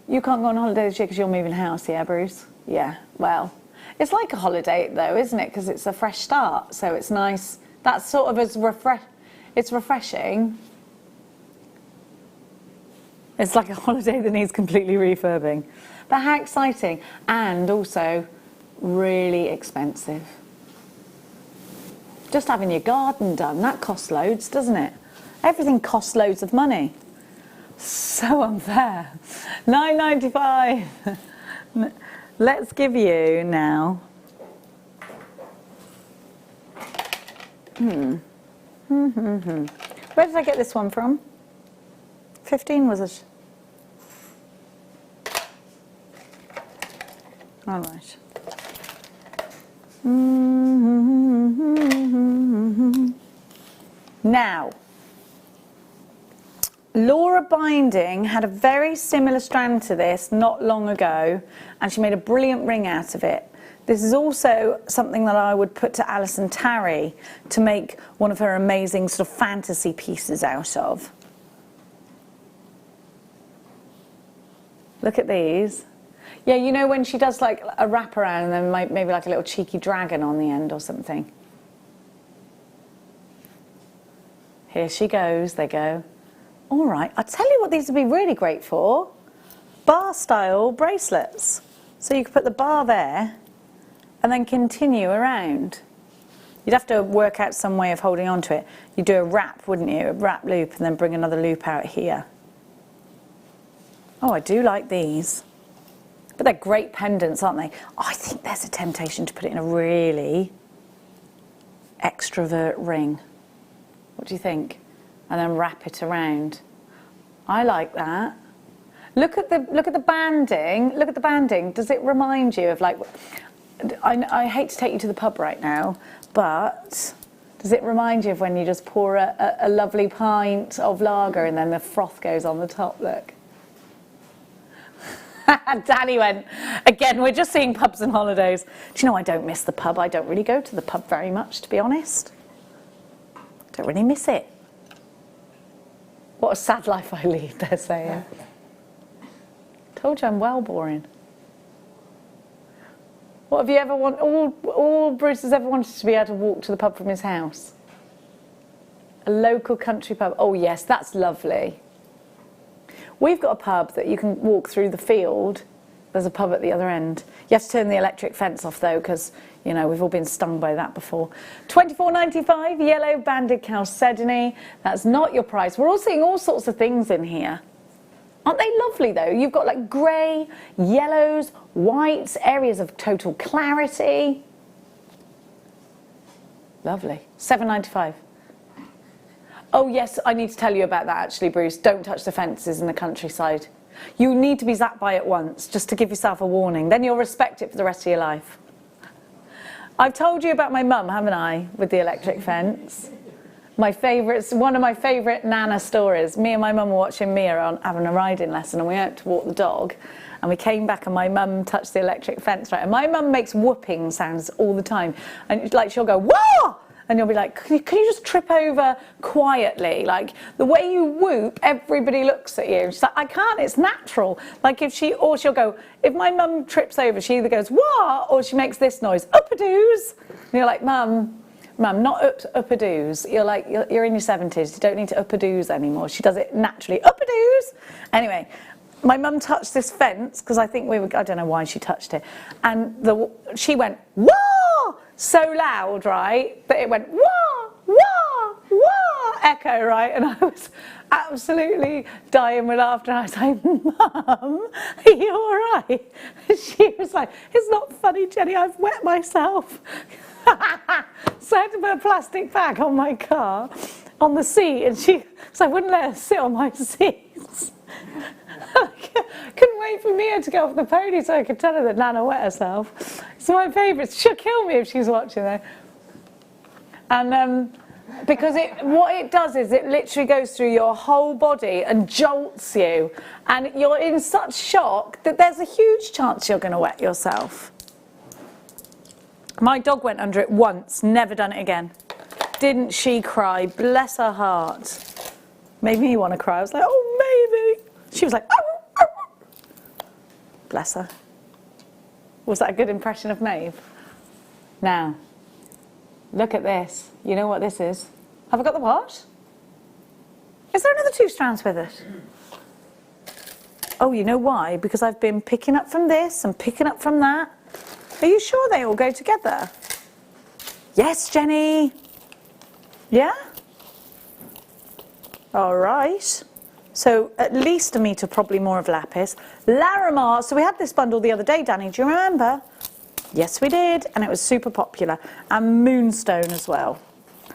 You can't go on holiday this year because you're moving house, yeah, Bruce? Yeah, well, it's like a holiday, though, isn't it? Because it's a fresh start, so it's nice. That's sort of as it's refreshing. It's like a holiday that needs completely refurbing. But how exciting. And also really expensive. Just having your garden done, that costs loads, doesn't it? Everything costs loads of money. So unfair. £9.95. Let's give you now. Where did I get this one from? 15 was it? All right. Now, Laura Binding had a very similar strand to this not long ago, and she made a brilliant ring out of it. This is also something that I would put to Alison Tarry to make one of her amazing sort of fantasy pieces out of. Look at these. Yeah, you know when she does like a wraparound and then maybe like a little cheeky dragon on the end or something. Here she goes, they go. All right, I'll tell you what these would be really great for. Bar style bracelets. So you could put the bar there and then continue around. You'd have to work out some way of holding on to it. You'd do a wrap, wouldn't you? A wrap loop and then bring another loop out here. Oh, I do like these. But they're great pendants, aren't they? Oh, I think there's a temptation to put it in a really extrovert ring. What do you think? And then wrap it around. I like that. Look at the banding. Look at the banding. Does it remind you of like? I hate to take you to the pub right now, but does it remind you of when you just pour a lovely pint of lager and then the froth goes on the top? Look. Danny went, again, we're just seeing pubs and holidays. Do you know, I don't miss the pub. I don't really go to the pub very much, to be honest. Don't really miss it. What a sad life I lead, they're saying. Told you I'm well boring. What have you ever wanted? All Bruce has ever wanted to be able to walk to the pub from his house. A local country pub. Oh yes, that's lovely. We've got a pub that you can walk through the field. There's a pub at the other end. You have to turn the electric fence off though, because you know we've all been stung by that before. £24.95, yellow banded chalcedony. That's not your price. We're all seeing all sorts of things in here. Aren't they lovely though? You've got like grey, yellows, whites, areas of total clarity. Lovely. £7.95. Oh yes, I need to tell you about that actually, Bruce. Don't touch the fences in the countryside. You need to be zapped by it once, just to give yourself a warning. Then you'll respect it for the rest of your life. I've told you about my mum, haven't I, with the electric fence? One of my favourite Nana stories. Me and my mum were watching Mia on having a riding lesson, and we went to walk the dog, and we came back and my mum touched the electric fence, right? And my mum makes whooping sounds all the time, and like she'll go, "Whoa!" And you'll be like, can you just trip over quietly? Like, the way you whoop, everybody looks at you. And she's like, I can't, it's natural. Like, or she'll go, if my mum trips over, she either goes, what? Or she makes this noise, up-a-doos. And you're like, Mum, not up-a-doos. You're like, you're in your 70s. You don't need to up-a-doos anymore. She does it naturally, up-a-doos. Anyway, my mum touched this fence, because I think I don't know why she touched it. And she went, whoa! So loud, right, that it went wah, wah, wah, echo, right? And I was absolutely dying with laughter. And I was like, Mum, are you all right? And she was like, it's not funny, Jenny, I've wet myself. So I had to put a plastic bag on my car, on the seat, and so I wouldn't let her sit on my seats. I couldn't wait for Mia to go off the pony so I could tell her that Nana wet herself. It's my favourite. She'll kill me if she's watching though. And Because what it does is it literally goes through your whole body and jolts you, and you're in such shock that there's a huge chance you're going to wet yourself. My dog went under it once, never done it again. Didn't she cry? Bless her heart. Made me want to cry. I was like, oh, maybe. She was like, oh, oh. Bless her. Was that a good impression of Maeve? Now, look at this. You know what this is? Have I got the what? Is there another 2 strands with it? Oh, you know why? Because I've been picking up from this and picking up from that. Are you sure they all go together? Yes, Jenny. Yeah? All right. So at least a metre, probably more of lapis. Larimar. So we had this bundle the other day, Danny. Do you remember? Yes, we did. And it was super popular. And moonstone as well.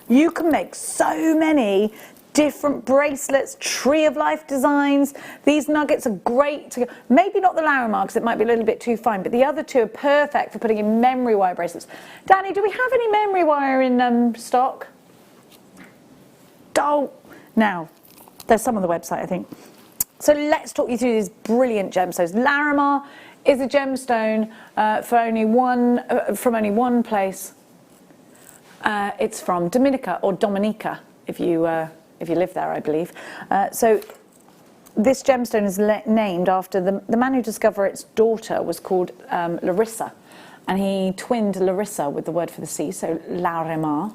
You can make so many different bracelets, tree of life designs. These nuggets are great to go. Maybe not the Larimar because it might be a little bit too fine, but the other 2 are perfect for putting in memory wire bracelets. Danny, do we have any memory wire in stock? Oh, now, there's some on the website, I think. So let's talk you through these brilliant gemstones. Larimar is a gemstone from only one place. It's from Dominica, or Dominica, if you live there, I believe. So this gemstone is named after the man who discovered its daughter was called Larissa, and he twinned Larissa with the word for the sea, so Larimar.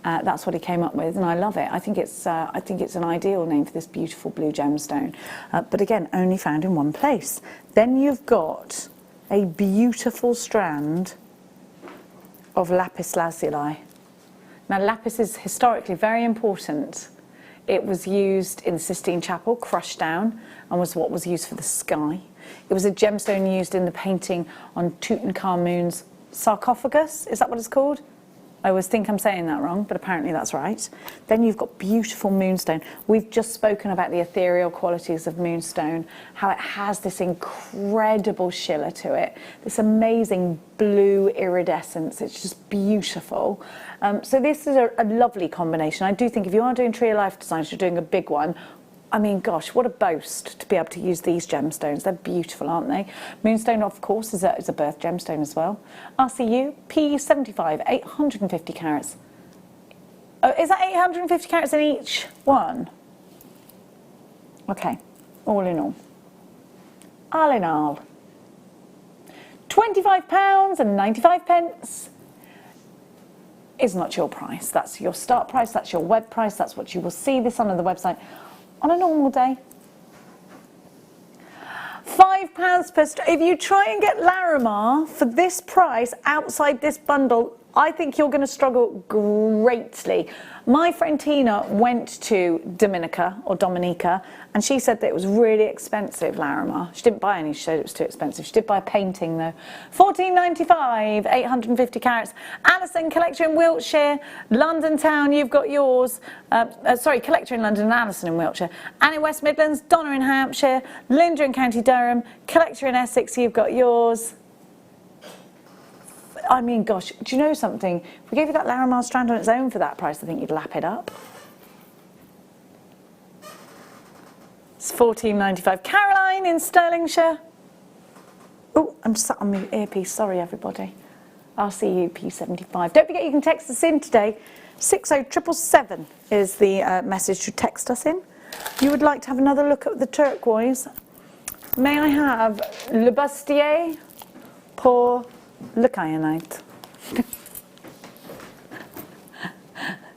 That's what he came up with, and I love it. I think it's an ideal name for this beautiful blue gemstone. But again, only found in one place. Then you've got a beautiful strand of lapis lazuli. Now, lapis is historically very important. It was used in the Sistine Chapel, crushed down, and was what was used for the sky. It was a gemstone used in the painting on Tutankhamun's sarcophagus. Is that what it's called? I always think I'm saying that wrong, but apparently that's right. Then you've got beautiful moonstone. We've just spoken about the ethereal qualities of moonstone, how it has this incredible shimmer to it, this amazing blue iridescence. It's just beautiful. So this is a lovely combination. I do think if you are doing tree of life designs, you're doing a big one. I mean, gosh, what a boast to be able to use these gemstones. They're beautiful, aren't they? Moonstone, of course, is a birth gemstone as well. RCU, P75, 850 carats. Oh, is that 850 carats in each one? Okay, all in all. All in all. £25 and 95 pence is not your price. That's your start price, that's your web price, that's what you will see this on the website. On a normal day, £5 per strand. If you try and get Larimar for this price outside this bundle, I think you're going to struggle greatly. My friend Tina went to Dominica, and she said that it was really expensive, Larimar. She didn't buy any, she said it was too expensive. She did buy a painting though. £14.95, 850 carats. Alison, collector in Wiltshire. London Town, you've got yours. Sorry, collector in London and Alison in Wiltshire. Anne in West Midlands, Donna in Hampshire, Linda in County Durham, collector in Essex, you've got yours. I mean, gosh, do you know something? If we gave you that Larimar strand on its own for that price, I think you'd lap it up. It's £14.95. Caroline in Stirlingshire. Oh, I'm sat on my earpiece. Sorry, everybody. RCU P75. Don't forget you can text us in today. 60777 is the message to text us in. You would like to have another look at the turquoise. May I have Le Bustier pour le kyanite.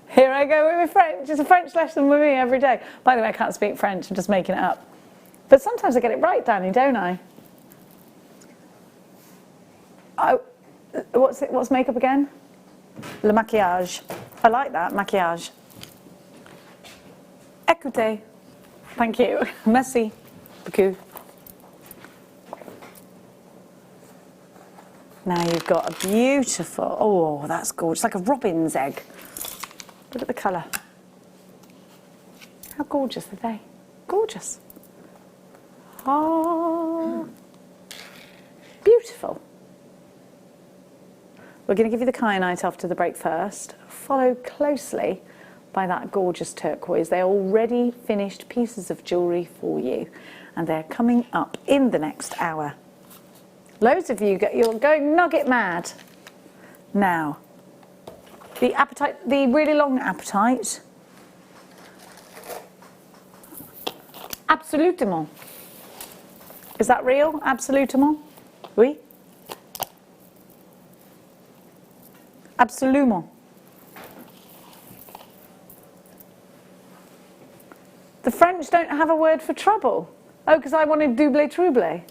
Here I go with my French. It's a French lesson with me every day. By the way, I can't speak French. I'm just making it up. But sometimes I get it right, Danny, don't I? Oh, what's makeup again? Le maquillage. I like that, maquillage. Écoutez. Thank you. Merci beaucoup. Now you've got a beautiful, oh, that's gorgeous, like a robin's egg. Look at the colour. How gorgeous are they? Gorgeous. Oh, beautiful. We're going to give you the kyanite after the break first, followed closely by that gorgeous turquoise. They're already finished pieces of jewellery for you, and they're coming up in the next hour. Loads of you, you're going nugget mad. Now, the appetite, the really long appetite. Absolutement. Is that real? Absolutement? Oui? Absolument. The French don't have a word for trouble. Oh, because I wanted double trouble.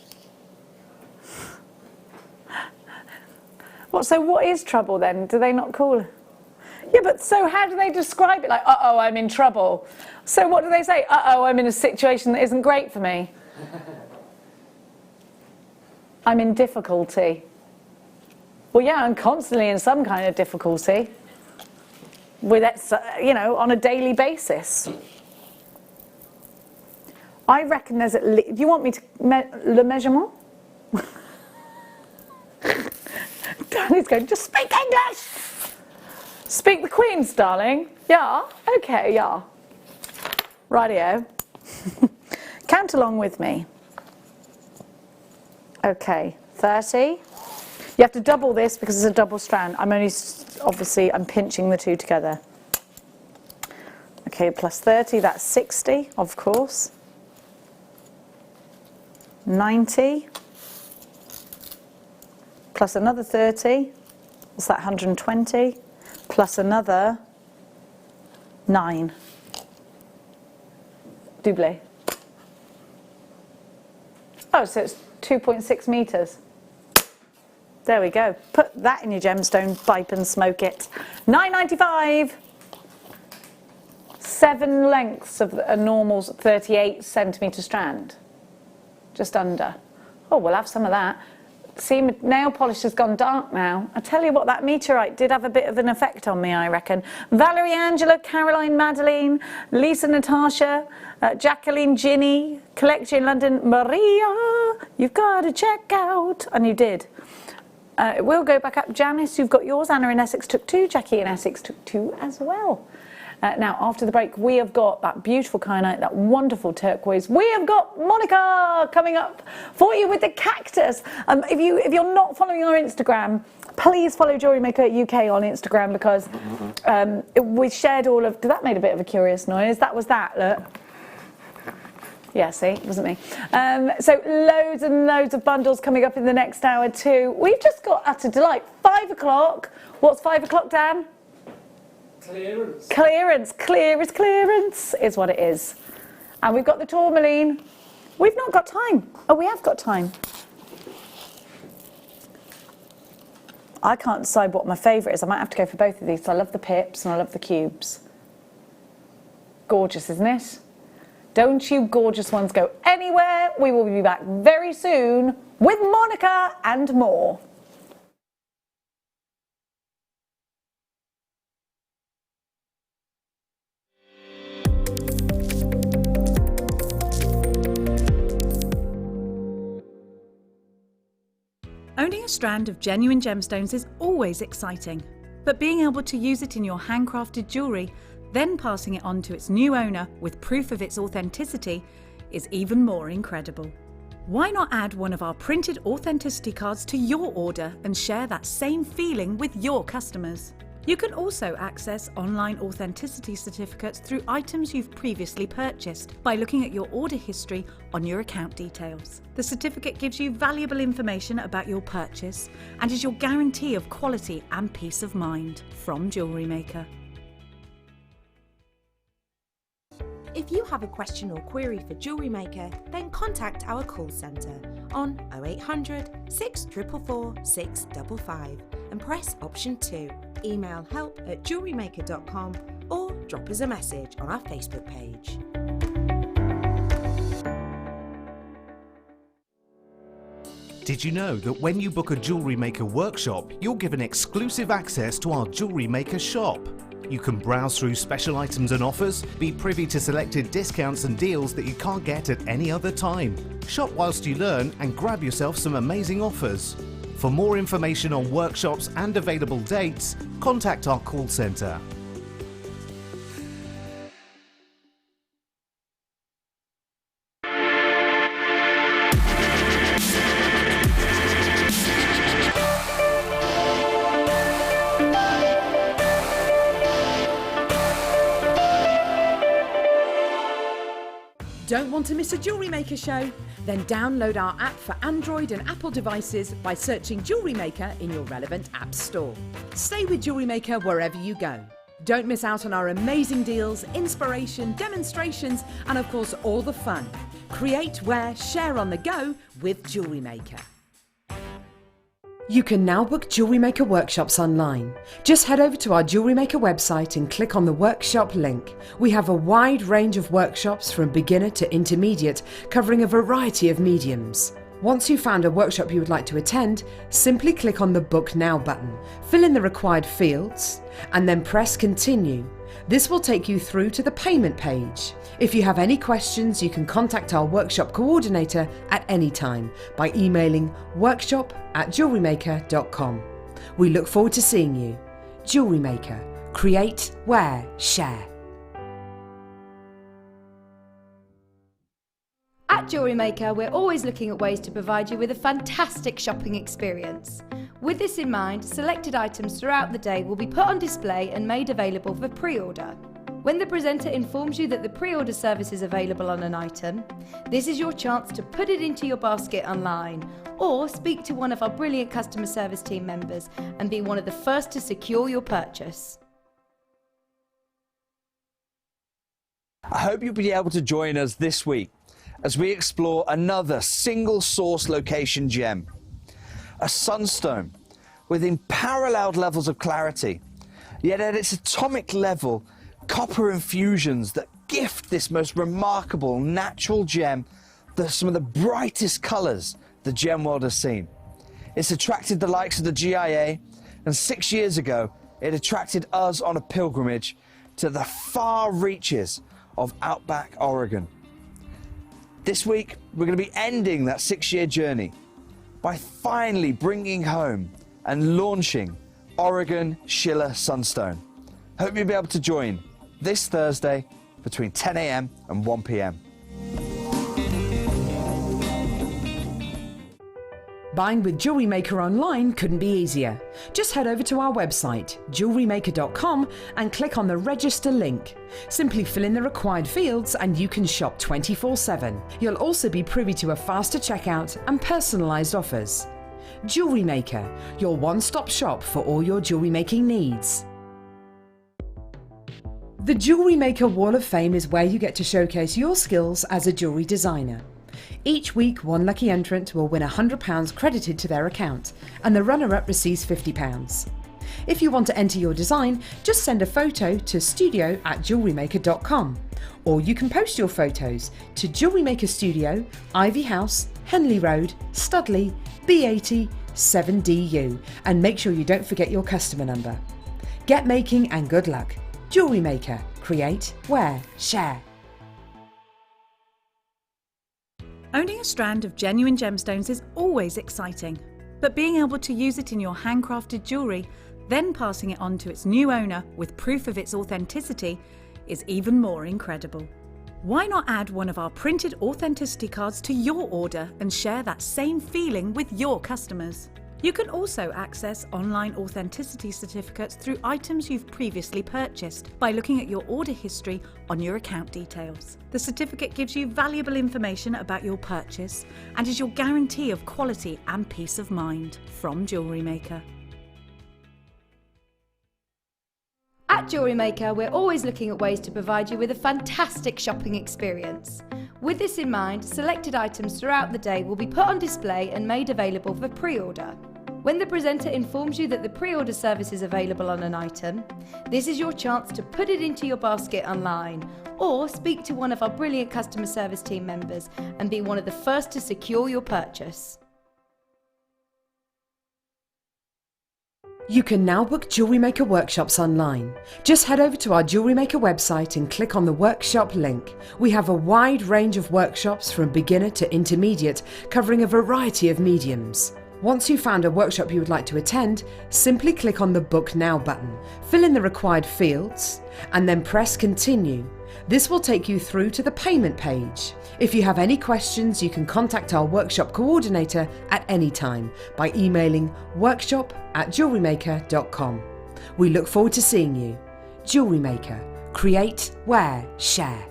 What, so what is trouble then? Do they not call it? Yeah, but so how do they describe it? Like, uh-oh, I'm in trouble. So what do they say? Uh-oh, I'm in a situation that isn't great for me. I'm in difficulty. Well, yeah, I'm constantly in some kind of difficulty. With it, you know, on a daily basis. I reckon there's at least... Do you want me to... Le measurement? Danny's going, just speak English! Speak the Queen's, darling. Yeah? Okay, yeah. Rightio. Count along with me. Okay, 30. You have to double this because it's a double strand. I'm only, obviously, I'm pinching the two together. Okay, plus 30, that's 60, of course. 90. Plus another 30. What's that, 120? Plus another 9. Double. Oh, so it's 2.6 metres. There we go. Put that in your gemstone pipe and smoke it. £9.95. 7 lengths of a normal 38 centimetre strand. Just under. Oh, we'll have some of that. See, my nail polish has gone dark now. I tell you what, that meteorite did have a bit of an effect on me, I reckon. Valerie Angela, Caroline Madeline, Lisa Natasha, Jacqueline Ginny, Collection London, Maria, you've got to check out. And you did. We'll go back up. Janice, you've got yours. Anna in Essex took 2. Jackie in Essex took 2 as well. Now, after the break, we have got that beautiful kyanite, that wonderful turquoise. We have got Monica coming up for you with the cactus. If you're not following our Instagram, please follow Jewellery Maker UK on Instagram because we shared all of... That made a bit of a curious noise. That was that, look. Yeah, see, it wasn't me. So loads and loads of bundles coming up in the next hour too. We've just got utter delight. 5 o'clock. What's 5 o'clock, Dan? Clearance. Clearance. Clear as clearance is what it is. And we've got the tourmaline. We've not got time. Oh, we have got time. I can't decide what my favourite is. I might have to go for both of these. I love the pips and I love the cubes. Gorgeous, isn't it? Don't you gorgeous ones go anywhere. We will be back very soon with Monica and more. Owning a strand of genuine gemstones is always exciting, but being able to use it in your handcrafted jewellery, then passing it on to its new owner with proof of its authenticity, is even more incredible. Why not add one of our printed authenticity cards to your order and share that same feeling with your customers? You can also access online authenticity certificates through items you've previously purchased by looking at your order history on your account details. The certificate gives you valuable information about your purchase and is your guarantee of quality and peace of mind from Jewellery Maker. If you have a question or query for Jewellery Maker, then contact our call centre on 0800 644 655 and press option 2. Email help@jewellerymaker.com or drop us a message on our Facebook page. Did you know that when you book a Jewellery Maker workshop, you'll given exclusive access to our Jewellery Maker shop? You can browse through special items and offers, be privy to selected discounts and deals that you can't get at any other time. Shop whilst you learn and grab yourself some amazing offers. For more information on workshops and available dates, contact our call centre. Don't want to miss a Jewellery Maker show? Then download our app for Android and Apple devices by searching Jewellery Maker in your relevant app store. Stay with Jewellery Maker wherever you go. Don't miss out on our amazing deals, inspiration, demonstrations, and of course all the fun. Create, wear, share on the go with Jewellery Maker. You can now book Jewellery Maker workshops online. Just head over to our Jewellery Maker website and click on the workshop link. We have a wide range of workshops from beginner to intermediate, covering a variety of mediums. Once you've found a workshop you would like to attend, simply click on the Book Now button, fill in the required fields, and then press Continue. This will take you through to the payment page. If you have any questions, you can contact our workshop coordinator at any time by emailing workshop@jewellerymaker.com. We look forward to seeing you. Jewellery Maker. Create, wear, share. At Jewellery Maker, we're always looking at ways to provide you with a fantastic shopping experience. With this in mind, selected items throughout the day will be put on display and made available for pre-order. When the presenter informs you that the pre-order service is available on an item, this is your chance to put it into your basket online or speak to one of our brilliant customer service team members and be one of the first to secure your purchase. I hope you'll be able to join us this week as we explore another single source location gem. A sunstone with unparalleled levels of clarity, yet at its atomic level, copper infusions that gift this most remarkable natural gem some of the brightest colours the gem world has seen. It's attracted the likes of the GIA, and 6 years ago it attracted us on a pilgrimage to the far reaches of outback Oregon. This week we're going to be ending that 6-year journey by finally bringing home and launching Oregon Schiller Sunstone. Hope you'll be able to join this Thursday between 10 a.m. and 1 p.m. Buying with Jewellery Maker online couldn't be easier. Just head over to our website, JewelleryMaker.com, and click on the register link. Simply fill in the required fields and you can shop 24/7. You'll also be privy to a faster checkout and personalised offers. Jewellery Maker, your one-stop shop for all your jewellery making needs. The Jewellery Maker Wall of Fame is where you get to showcase your skills as a jewellery designer. Each week, one lucky entrant will win £100 credited to their account, and the runner-up receives £50. If you want to enter your design, just send a photo to studio@jewellerymaker.com, or you can post your photos to Jewellery Maker Studio, Ivy House, Henley Road, Studley, B80 7DU, and make sure you don't forget your customer number. Get making and good luck. Jewellery Maker. Create, wear, share. Owning a strand of genuine gemstones is always exciting, but being able to use it in your handcrafted jewellery, then passing it on to its new owner with proof of its authenticity, is even more incredible. Why not add one of our printed authenticity cards to your order and share that same feeling with your customers? You can also access online authenticity certificates through items you've previously purchased by looking at your order history on your account details. The certificate gives you valuable information about your purchase and is your guarantee of quality and peace of mind from Jewellery Maker. At Jewellery Maker, we're always looking at ways to provide you with a fantastic shopping experience. With this in mind, selected items throughout the day will be put on display and made available for pre-order. When the presenter informs you that the pre-order service is available on an item, this is your chance to put it into your basket online or speak to one of our brilliant customer service team members and be one of the first to secure your purchase. You can now book Jewellery Maker workshops online. Just head over to our Jewellery Maker website and click on the workshop link. We have a wide range of workshops from beginner to intermediate, covering a variety of mediums. Once you've found a workshop you would like to attend, simply click on the Book Now button, fill in the required fields, and then press Continue. This will take you through to the payment page. If you have any questions, you can contact our workshop coordinator at any time by emailing workshop@jewellerymaker.com. We look forward to seeing you. Jewellery Maker. Create, wear, share.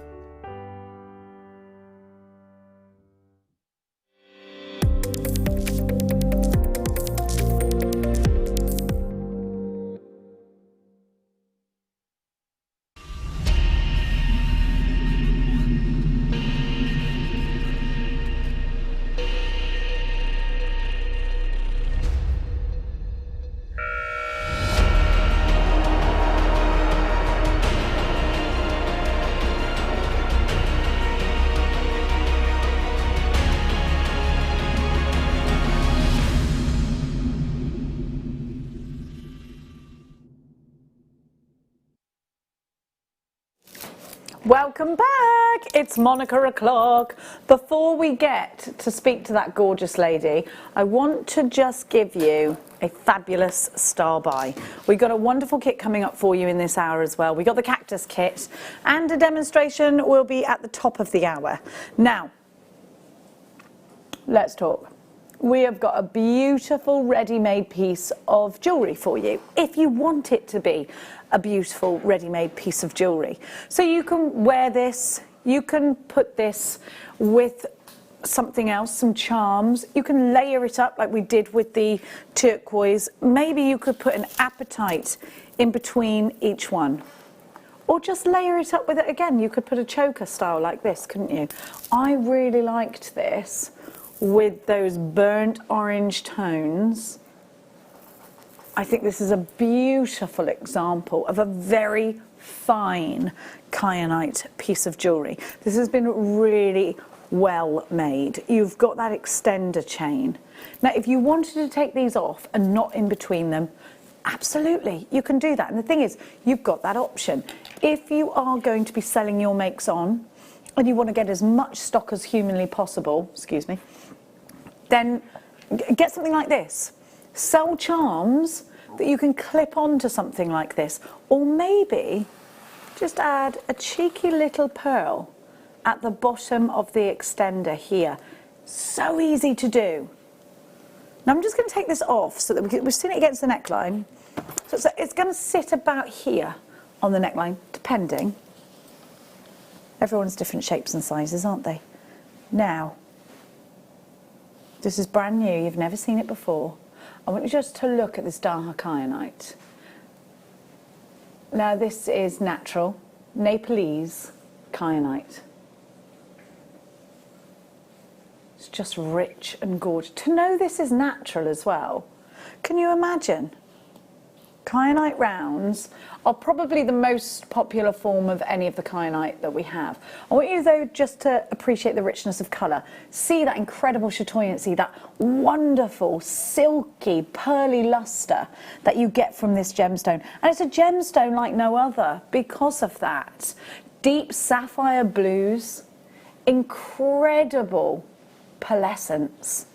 Welcome back. It's Monica o'clock. Before we get to speak to that gorgeous lady, I want to just give you a fabulous star buy. We've got a wonderful kit coming up for you in this hour as well. We got the cactus kit, and a demonstration will be at the top of the hour. Now, let's talk. We have got a beautiful ready-made piece of jewellery for you, if you want it to be a beautiful ready-made piece of jewellery. So you can wear this, you can put this with something else, some charms. You can layer it up like we did with the turquoise. Maybe you could put an apatite in between each one. Or just layer it up with it again. You could put a choker style like this, couldn't you? I really liked this with those burnt orange tones. I think this is a beautiful example of a very fine kyanite piece of jewellery. This has been really well made. You've got that extender chain. Now, if you wanted to take these off and not in between them, absolutely, you can do that. And the thing is, you've got that option. If you are going to be selling your makes on and you want to get as much stock as humanly possible, excuse me, then get something like this. Sell charms that you can clip onto something like this, or maybe just add a cheeky little pearl at the bottom of the extender here. So easy to do. Now I'm just going to take this off so that we're sitting against the neckline. So it's going to sit about here on the neckline, depending. Everyone's different shapes and sizes, aren't they? Now, this is brand new, you've never seen it before. I want you just to look at this dark kyanite. Now this is natural, Nepalese kyanite. It's just rich and gorgeous. To know this is natural as well, can you imagine? Kyanite rounds are probably the most popular form of any of the kyanite that we have. I want you though just to appreciate the richness of colour. See that incredible chatoyancy, that wonderful silky pearly lustre that you get from this gemstone. And it's a gemstone like no other because of that. Deep sapphire blues, incredible pearlescence.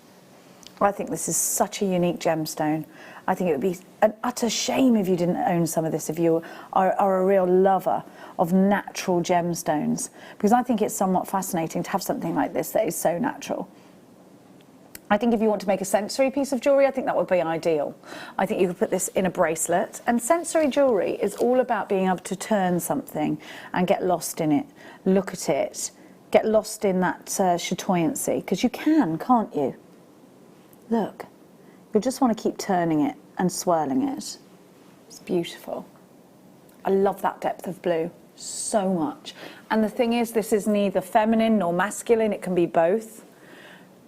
I think this is such a unique gemstone. I think it would be an utter shame if you didn't own some of this, if you are a real lover of natural gemstones, because I think it's somewhat fascinating to have something like this that is so natural. I think if you want to make a sensory piece of jewellery, I think that would be ideal. I think you could put this in a bracelet, and sensory jewellery is all about being able to turn something and get lost in it, look at it, get lost in that chatoyancy, because you can, can't you? Look. You'll just want to keep turning it and swirling it. It's beautiful. I love that depth of blue so much. And the thing is, this is neither feminine nor masculine, it can be both.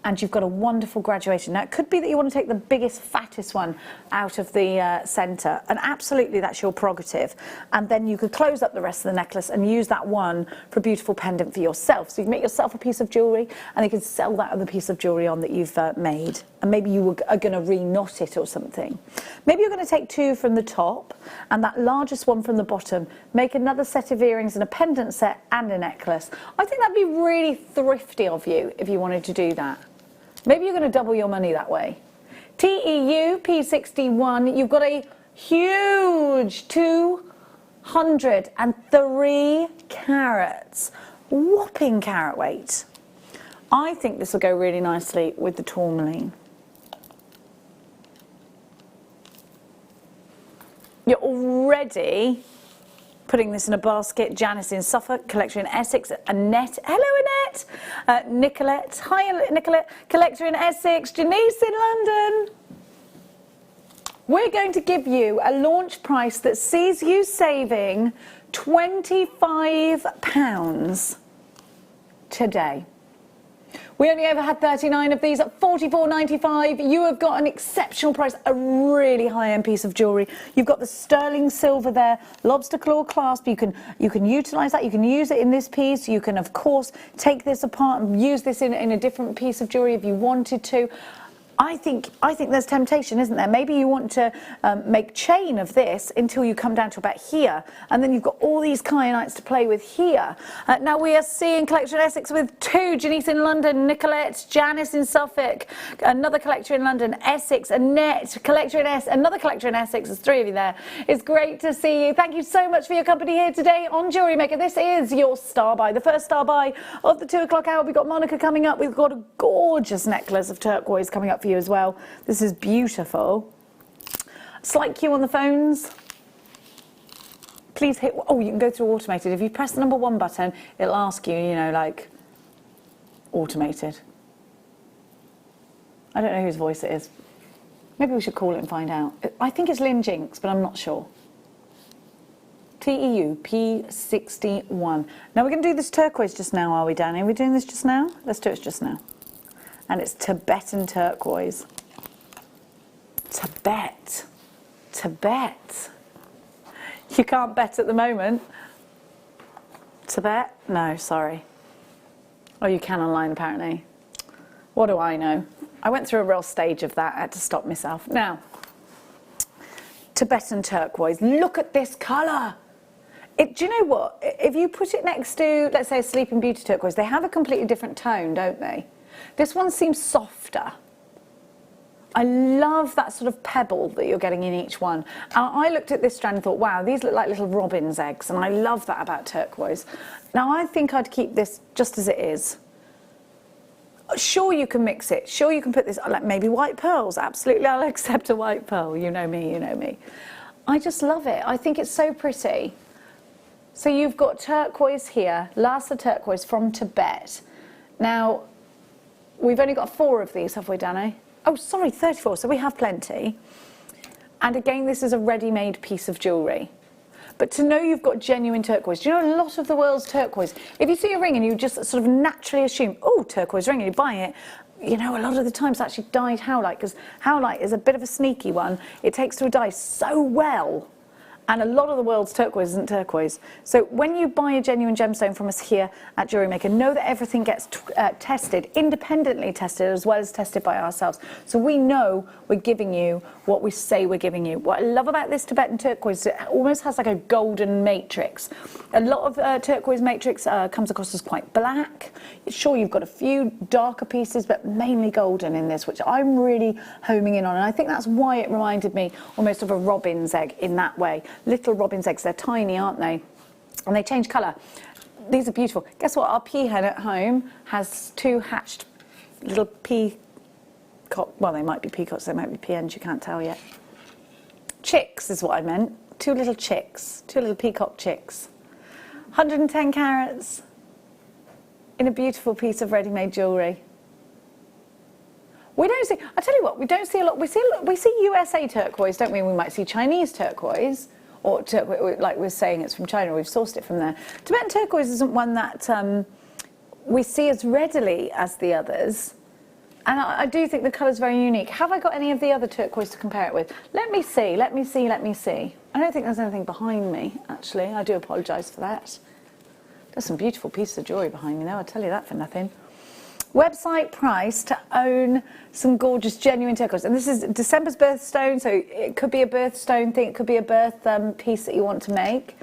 And you've got a wonderful graduation. Now, it could be that you want to take the biggest, fattest one out of the centre, and absolutely that's your prerogative. And then you could close up the rest of the necklace and use that one for a beautiful pendant for yourself. So you can make yourself a piece of jewellery, and you can sell that other piece of jewellery on that you've made. And maybe you are going to re-knot it or something. Maybe you're going to take two from the top, and that largest one from the bottom, make another set of earrings and a pendant set and a necklace. I think that'd be really thrifty of you if you wanted to do that. Maybe you're going to double your money that way. TEU P61, you've got a huge 203 carats, whopping carat weight. I think this will go really nicely with the tourmaline. You're already putting this in a basket. Janice in Suffolk, collector in Essex, Annette, hello Annette, Nicolette, hi Nicolette, collector in Essex, Janice in London. We're going to give you a launch price that sees you saving £25 today. We only ever had 39 of these at £44.95. You have got an exceptional price, a really high-end piece of jewellery. You've got the sterling silver there, lobster claw clasp. You can utilise that. You can use it in this piece. You can, of course, take this apart and use this in a different piece of jewellery if you wanted to. I think there's temptation, isn't there? Maybe you want to make chain of this until you come down to about here, and then you've got all these kyanites to play with here. Now we are seeing Collector in Essex with 2, Janice in London, Nicolette, Janice in Suffolk, another collector in London, Essex, Annette, collector in another collector in Essex. There's 3 of you there. It's great to see you. Thank you so much for your company here today on Jewellery Maker. This is your star buy, the first star buy of the 2 o'clock hour. We've got Monica coming up. We've got a gorgeous necklace of turquoise coming up for you as well. This is beautiful. Slight queue on the phones. Please hit, oh, you can go through automated. If you press the number 1 button, it'll ask you, you know, like, automated. I don't know whose voice it is. Maybe we should call it and find out. I think it's Lynn Jinks, but I'm not sure. TEU P61. Now we're going to do this turquoise just now, are we, Danny? Are we doing this just now? Let's do it just now. And it's Tibetan turquoise. Tibet. You can't bet at the moment. Tibet? No, sorry. Oh, you can online apparently. What do I know? I went through a real stage of that. I had to stop myself. Now, Tibetan turquoise. Look at this colour. Do you know what? If you put it next to, let's say, a Sleeping Beauty turquoise, they have a completely different tone, don't they? This one seems softer. I love that sort of pebble that you're getting in each one. I looked at this strand and thought, wow, these look like little robin's eggs, and I love that about turquoise. Now, I think I'd keep this just as it is. Sure, you can mix it. Sure, you can put this, like maybe white pearls. Absolutely, I'll accept a white pearl. You know me, you know me. I just love it. I think it's so pretty. So you've got turquoise here, Lhasa turquoise from Tibet. Now, we've only got 4 of these, have we, Danny? Oh, sorry, 34, so we have plenty. And again, this is a ready-made piece of jewellery. But to know you've got genuine turquoise, do you know a lot of the world's turquoise, if you see a ring and you just sort of naturally assume, oh, turquoise ring, and you buy it, you know, a lot of the times it's actually dyed howlite, because howlite is a bit of a sneaky one. It takes to a dye so well. And a lot of the world's turquoise isn't turquoise. So when you buy a genuine gemstone from us here at Jewellery Maker, know that everything gets tested, independently tested, as well as tested by ourselves. So we know we're giving you what we say we're giving you. What I love about this Tibetan turquoise, it almost has like a golden matrix. A lot of turquoise matrix comes across as quite black. Sure, you've got a few darker pieces, but mainly golden in this, which I'm really homing in on. And I think that's why it reminded me almost of a robin's egg in that way. Little robin's eggs, they're tiny, aren't they? And they change colour. These are beautiful. Guess what? Our pea hen at home has 2 hatched little peacock. Well, they might be peacocks, they might be pea hens, you can't tell yet. Chicks is what I meant. 2 little chicks, 2 little peacock chicks. 110 carats in a beautiful piece of ready-made jewellery. We don't see, I tell you what, we don't see a lot. We see USA turquoise, don't we? We might see Chinese turquoise. Or like we're saying, it's from China, we've sourced it from there. Tibetan turquoise isn't one that we see as readily as the others. And I do think the colour's very unique. Have I got any of the other turquoise to compare it with? Let me see. I don't think there's anything behind me, actually. I do apologise for that. There's some beautiful pieces of jewellery behind me, though, I'll tell you that for nothing. Website price to own some gorgeous genuine turquoise, and this is December's birthstone, so it could be a birthstone thing, it could be a birth piece that you want to make,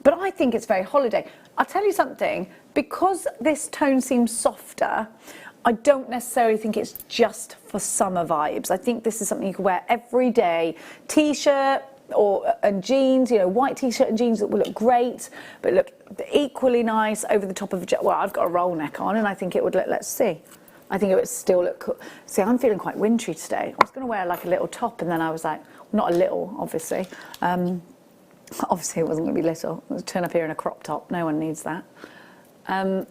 but I think it's very holiday. I'll tell you something, because this tone seems softer, I don't necessarily think it's just for summer vibes. I think this is something you can wear every day. T-shirt and jeans, you know, white t-shirt and jeans that will look great, but look equally nice over the top of a, well, I've got a roll neck on, and I think it would look, let's see. I think it would still look cool. See, I'm feeling quite wintry today. I was going to wear like a little top, and then I was like, not a little, obviously. Obviously, it wasn't going to be little. It was turn up here in a crop top. No one needs that. Danny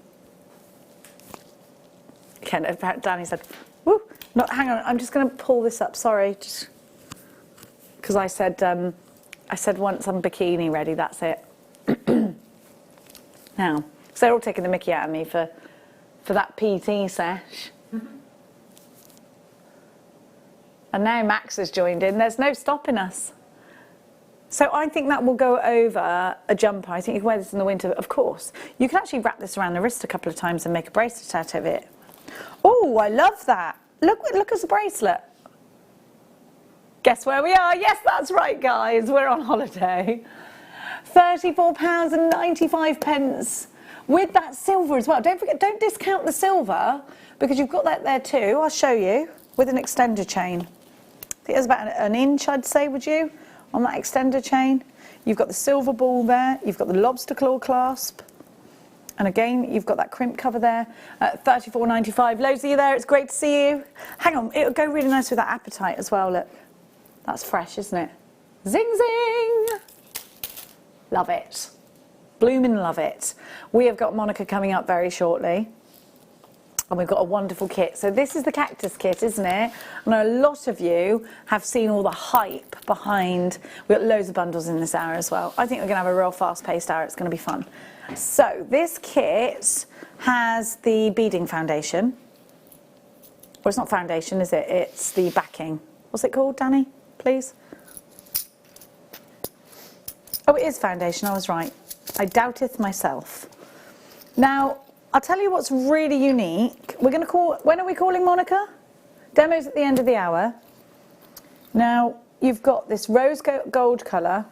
said, woo, not, hang on, I'm just going to pull this up, sorry, just because I said once I'm bikini ready, that's it. Now, because they're all taking the mickey out of me for that PT sesh. And now Max has joined in. There's no stopping us. So I think that will go over a jumper. I think you can wear this in the winter, of course. You can actually wrap this around the wrist a couple of times and make a bracelet out of it. Oh, I love that. look at the bracelet. Guess where we are? Yes, that's right, guys. We're on holiday. £34.95 with that silver as well. Don't forget, don't discount the silver because you've got that there too. I'll show you with an extender chain. I think it's about an inch, I'd say, would you, on that extender chain? You've got the silver ball there. You've got the lobster claw clasp. And again, you've got that crimp cover there at £34.95. Loads of you there. It's great to see you. Hang on, it'll go really nice with that apatite as well. Look, that's fresh, isn't it? Zing, zing. Love it. Bloomin' love it. We have got Monica coming up very shortly. And we've got a wonderful kit. So this is the cactus kit, isn't it? I know a lot of you have seen all the hype behind. We've got loads of bundles in this hour as well. I think we're going to have a real fast-paced hour. It's going to be fun. So this kit has the beading foundation. Well, it's not foundation, is it? It's the backing. What's it called, Danny? Please. Oh, it is foundation. I was right. I doubteth myself. Now, I'll tell you what's really unique. We're going to call. When are we calling Monica? Demo's at the end of the hour. Now, you've got this rose gold colour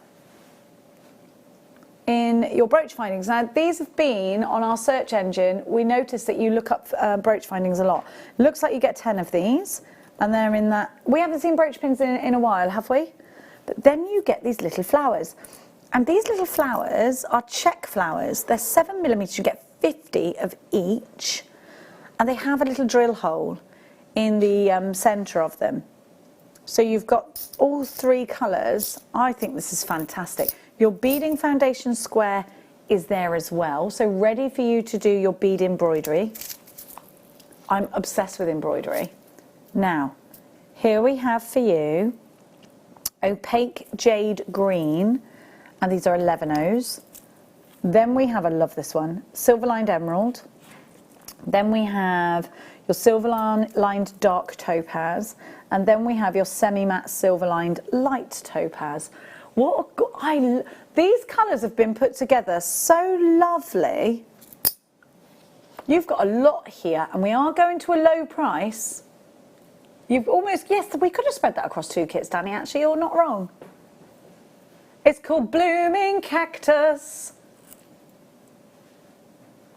in your brooch findings. Now, these have been on our search engine. We noticed that you look up brooch findings a lot. Looks like you get 10 of these, and they're in that. We haven't seen brooch pins in a while, have we? But then you get these little flowers. And these little flowers are check flowers. They're 7mm. You get 50 of each. And they have a little drill hole in the centre of them. So you've got all three colours. I think this is fantastic. Your beading foundation square is there as well. So ready for you to do your bead embroidery. I'm obsessed with embroidery. Now, here we have for you opaque jade green. And these are 11-0s. Then we have, I love this one, silver lined emerald. Then we have your silver lined dark topaz. And then we have your semi-matte silver lined light topaz. These colours have been put together so lovely. You've got a lot here, and we are going to a low price. You've almost, yes, we could have spread that across 2 kits, Danny, actually. You're not wrong. It's called Blooming Cactus.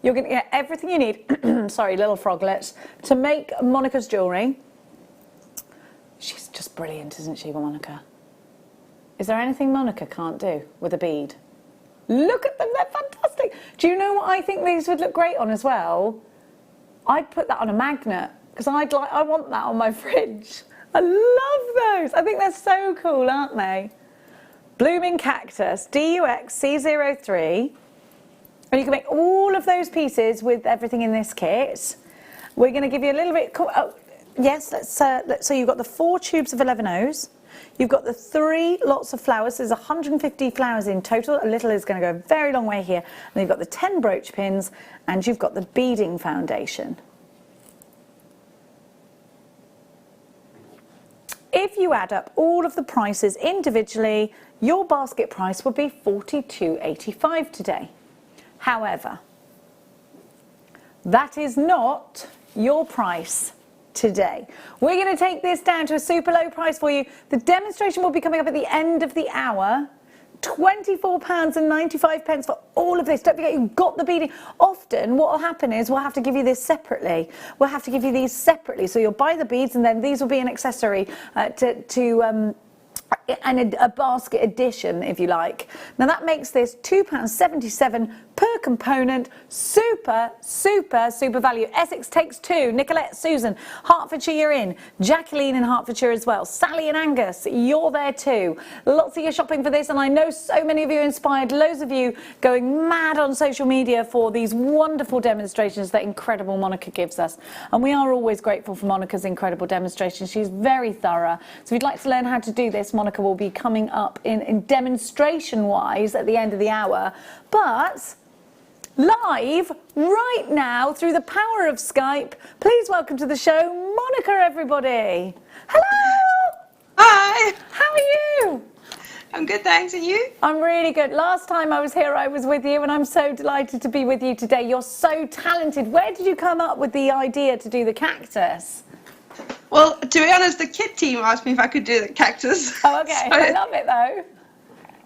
You're going to get everything you need, sorry, little froglets, to make Monica's jewellery. She's just brilliant, isn't she, Monica? Is there anything Monica can't do with a bead? Look at them, they're fantastic. Do you know what I think these would look great on as well? I'd put that on a magnet, because I want that on my fridge. I love those. I think they're so cool, aren't they? Blooming Cactus, DUX-C03. And you can make all of those pieces with everything in this kit. We're going to give you a little bit... yes, so you've got the 4 tubes of 11-0s. You've got the 3 lots of flowers. There's 150 flowers in total. A little is going to go a very long way here. And you've got the 10 brooch pins, and you've got the beading foundation. If you add up all of the prices individually, your basket price would be $42.85 today. However, that is not your price today. We're going to take this down to a super low price for you. The demonstration will be coming up at the end of the hour. £24.95 for all of this. Don't forget, you've got the beading. Often what will happen is we'll have to give you this separately. We'll have to give you these separately. So you'll buy the beads, and then these will be an accessory and a basket addition, if you like. Now that makes this £2.77 per component. Super, super, super value. Essex takes 2. Nicolette, Susan, Hertfordshire, you're in. Jacqueline in Hertfordshire as well. Sally and Angus, you're there too. Lots of you shopping for this, and I know so many of you inspired. Loads of you going mad on social media for these wonderful demonstrations that incredible Monica gives us. And we are always grateful for Monica's incredible demonstrations. She's very thorough. So if you'd like to learn how to do this, Monica will be coming up in demonstration-wise at the end of the hour. But live right now through the power of Skype, please welcome to the show Monica, everybody. Hello. Hi. How are you? I'm good, thanks. And you? I'm really good. Last time I was here, I was with you, and I'm so delighted to be with you today. You're so talented. Where did you come up with the idea to do the cactus? Well, to be honest, the kit team asked me if I could do the cactus. Oh, okay. I love it though.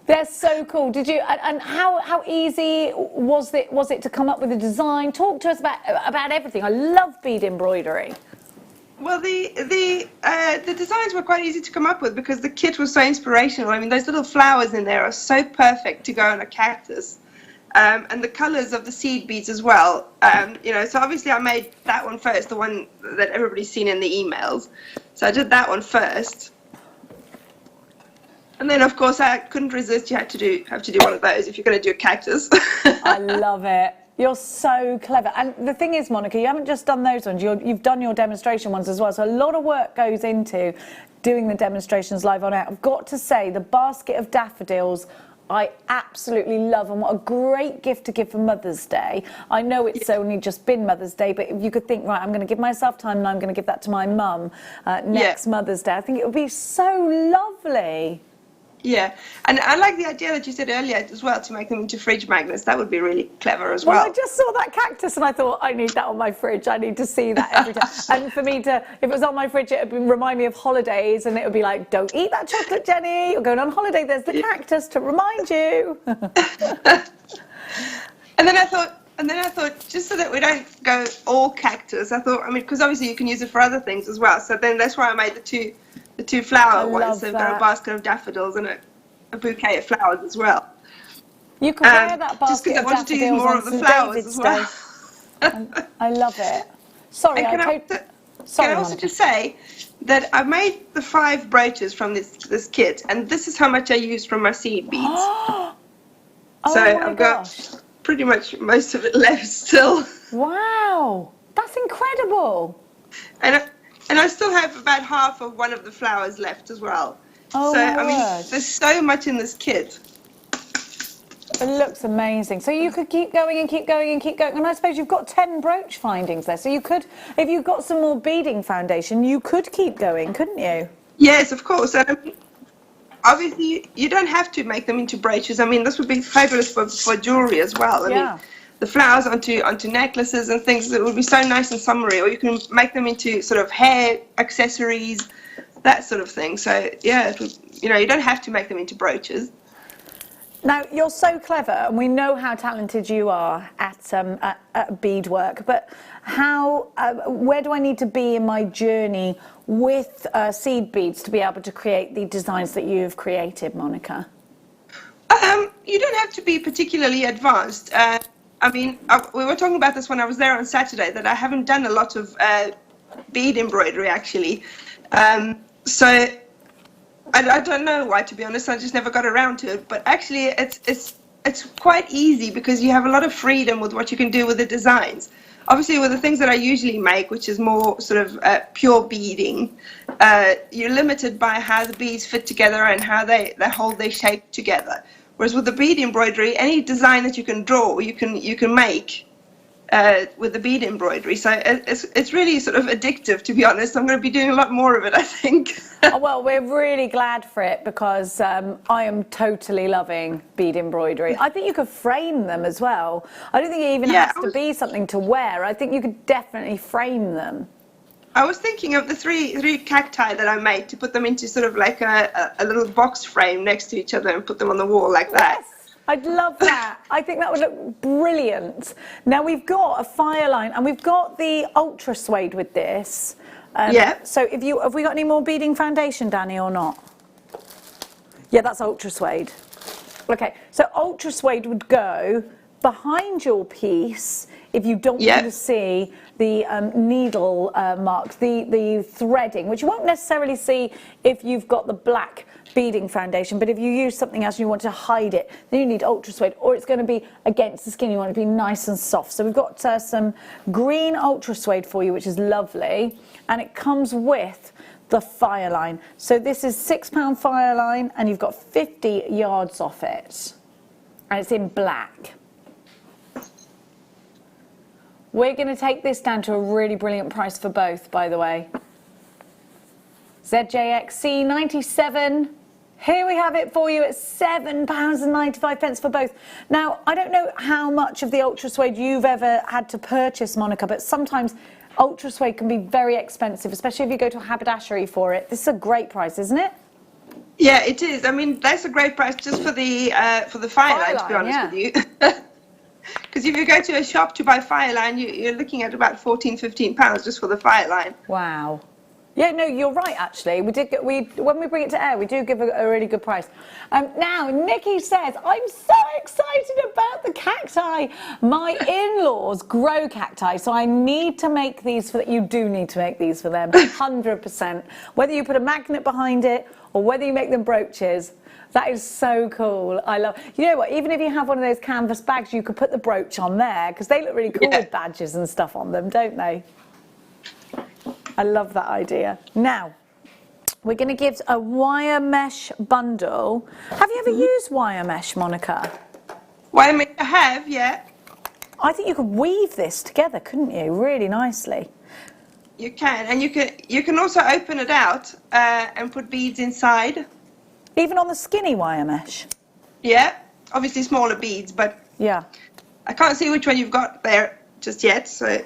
They're so cool. Did you? And how easy was it to come up with a design? Talk to us about everything. I love bead embroidery. Well, the designs were quite easy to come up with because the kit was so inspirational. I mean, those little flowers in there are so perfect to go on a cactus. And the colours of the seed beads as well. So obviously I made that one first, the one that everybody's seen in the emails. So I did that one first. And then, of course, I couldn't resist. You have to do one of those if you're going to do a cactus. I love it. You're so clever. And the thing is, Monica, you haven't just done those ones. You've done your demonstration ones as well. So a lot of work goes into doing the demonstrations live on air. I've got to say, the basket of daffodils, I absolutely love, and what a great gift to give for Mother's Day. I know it's only just been Mother's Day, but if you could think, right, I'm going to give myself time and I'm going to give that to my mum next Mother's Day, I think it would be so lovely. Yeah, and I like the idea that you said earlier as well, to make them into fridge magnets. That would be really clever as well. Well, I just saw that cactus and I thought, I need that on my fridge. I need to see that every time. And for me to, if it was on my fridge, it would remind me of holidays, and it would be like, don't eat that chocolate, Jenny. You're going on holiday. There's the cactus to remind you. And then I thought, just so that we don't go all cactus, I thought, I mean, because obviously you can use it for other things as well. So then that's why I made the two flower ones. So I've got a basket of daffodils and a bouquet of flowers as well. You can wear that basket just because I wanted to use more of the flowers as well. I love it. Sorry, can I also just say that I made the 5 brooches from this kit, and this is how much I used from my seed beads. Oh so I've got pretty much most of it left still. Wow, that's incredible. And I still have about half of one of the flowers left as well. Oh, so, I mean, there's so much in this kit. It looks amazing. So you could keep going and keep going and keep going. And I suppose you've got 10 brooch findings there. So you could, if you've got some more beading foundation, you could keep going, couldn't you? Yes, of course. Obviously, you don't have to make them into brooches. I mean, this would be fabulous for jewellery as well. I mean, the flowers onto necklaces and things, it would be so nice and summery. Or you can make them into sort of hair accessories, that sort of thing. So, yeah, it would, you don't have to make them into brooches. Now, you're so clever, and we know how talented you are at beadwork, but where do I need to be in my journey with seed beads to be able to create the designs that you've created, Monica? You don't have to be particularly advanced. I mean, we were talking about this when I was there on Saturday, that I haven't done a lot of bead embroidery, actually. So I don't know why, to be honest. I just never got around to it. But actually, it's quite easy because you have a lot of freedom with what you can do with the designs. Obviously, with the things that I usually make, which is more sort of pure beading, you're limited by how the beads fit together and how they hold their shape together. Whereas with the bead embroidery, any design that you can draw, you can make with the bead embroidery. So it's really sort of addictive, to be honest. I'm going to be doing a lot more of it, I think. Well, we're really glad for it because I am totally loving bead embroidery. I think you could frame them as well. I don't think it even has to be something to wear. I think you could definitely frame them. I was thinking of the three cacti that I made to put them into sort of like a little box frame next to each other and put them on the wall like that. Yes. I'd love that. I think that would look brilliant. Now we've got a fire line and we've got the ultra suede with this. So have we got any more beading foundation, Danny, or not? Yeah, that's ultra suede. Okay, so ultra suede would go behind your piece if you don't want to see the needle marks, the threading, which you won't necessarily see if you've got the black beading foundation, but if you use something else and you want to hide it, then you need ultra suede, or it's going to be against the skin. You want it to be nice and soft. So we've got some green ultra suede for you, which is lovely, and it comes with the fire line. So this is £6 fire line, and you've got 50 yards off it, and it's in black. We're going to take this down to a really brilliant price for both, by the way. ZJXC 97. Here we have it for you at £7.95 for both. Now, I don't know how much of the ultra suede you've ever had to purchase, Monica, but sometimes Ultra suede can be very expensive, especially if you go to a haberdashery for it. This is a great price, isn't it? Yeah, it is. I mean, that's a great price just for the fire line, to be honest with you. Because if you go to a shop to buy fire line, you're looking at about £14–15 just for the fire line. Wow. Yeah, no, you're right. Actually, when we bring it to air, we do give a really good price. Now, Nikki says, "I'm so excited about the cacti. My in-laws grow cacti, so I need to make these for. You do need to make these for them, 100%. Whether you put a magnet behind it or whether you make them brooches." That is so cool. I love. You know what? Even if you have one of those canvas bags, you could put the brooch on there because they look really cool with badges and stuff on them, don't they? I love that idea. Now, we're going to give a wire mesh bundle. Have you ever used wire mesh, Monica? Wire mesh, I have, yeah. I think you could weave this together, couldn't you? Really nicely. You can, and you can also open it out and put beads inside. Even on the skinny wire mesh? Yeah, obviously smaller beads, but yeah, I can't see which one you've got there just yet, so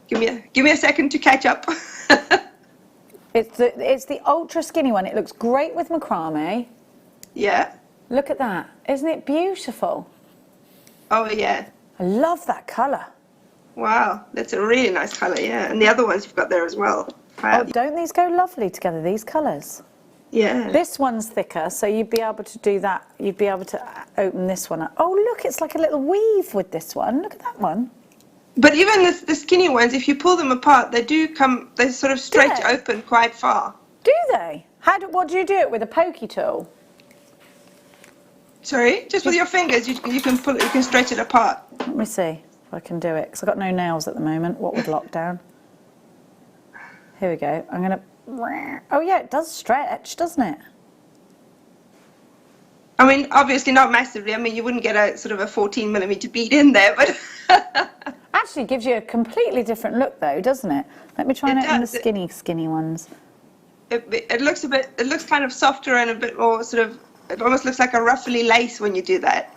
give me a second to catch up. It's the ultra skinny one. It looks great with macrame. Yeah. Look at that. Isn't it beautiful? Oh, yeah. I love that colour. Wow, that's a really nice colour, yeah. And the other ones you've got there as well. Oh, don't these go lovely together, these colours? Yeah. This one's thicker, so you'd be able to do that. You'd be able to open this one up. Oh, look, it's like a little weave with this one. Look at that one. But even the skinny ones, if you pull them apart, they sort of stretch open quite far. Do they? What do you do it with, a pokey tool? Sorry? Just with your fingers, you can pull it, you can stretch it apart. Let me see if I can do it, because I've got no nails at the moment. What would lock down? Here we go. I'm going to... Oh, yeah, it does stretch, doesn't it? I mean, obviously not massively. I mean, you wouldn't get a sort of a 14mm bead in there, but... Actually gives you a completely different look, though, doesn't it? Let me try and open the skinny ones. It looks kind of softer and a bit more sort of... It almost looks like a ruffly lace when you do that.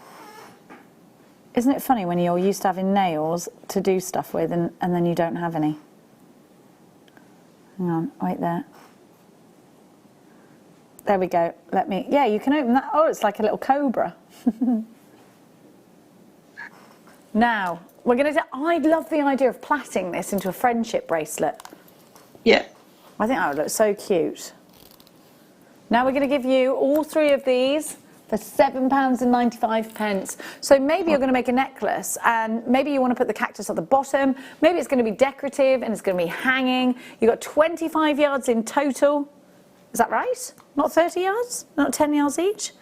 Isn't it funny when you're used to having nails to do stuff with and then you don't have any? Hang on, wait there. There we go. Yeah, you can open that. Oh, it's like a little cobra. Now, we're going to... I love the idea of plaiting this into a friendship bracelet. Yeah. I think that would look so cute. Now we're going to give you all three of these for £7.95. So maybe you're going to make a necklace and maybe you want to put the cactus at the bottom. Maybe it's going to be decorative and it's going to be hanging. You've got 25 yards in total. Is that right? Not 30 yards? Not 10 yards each?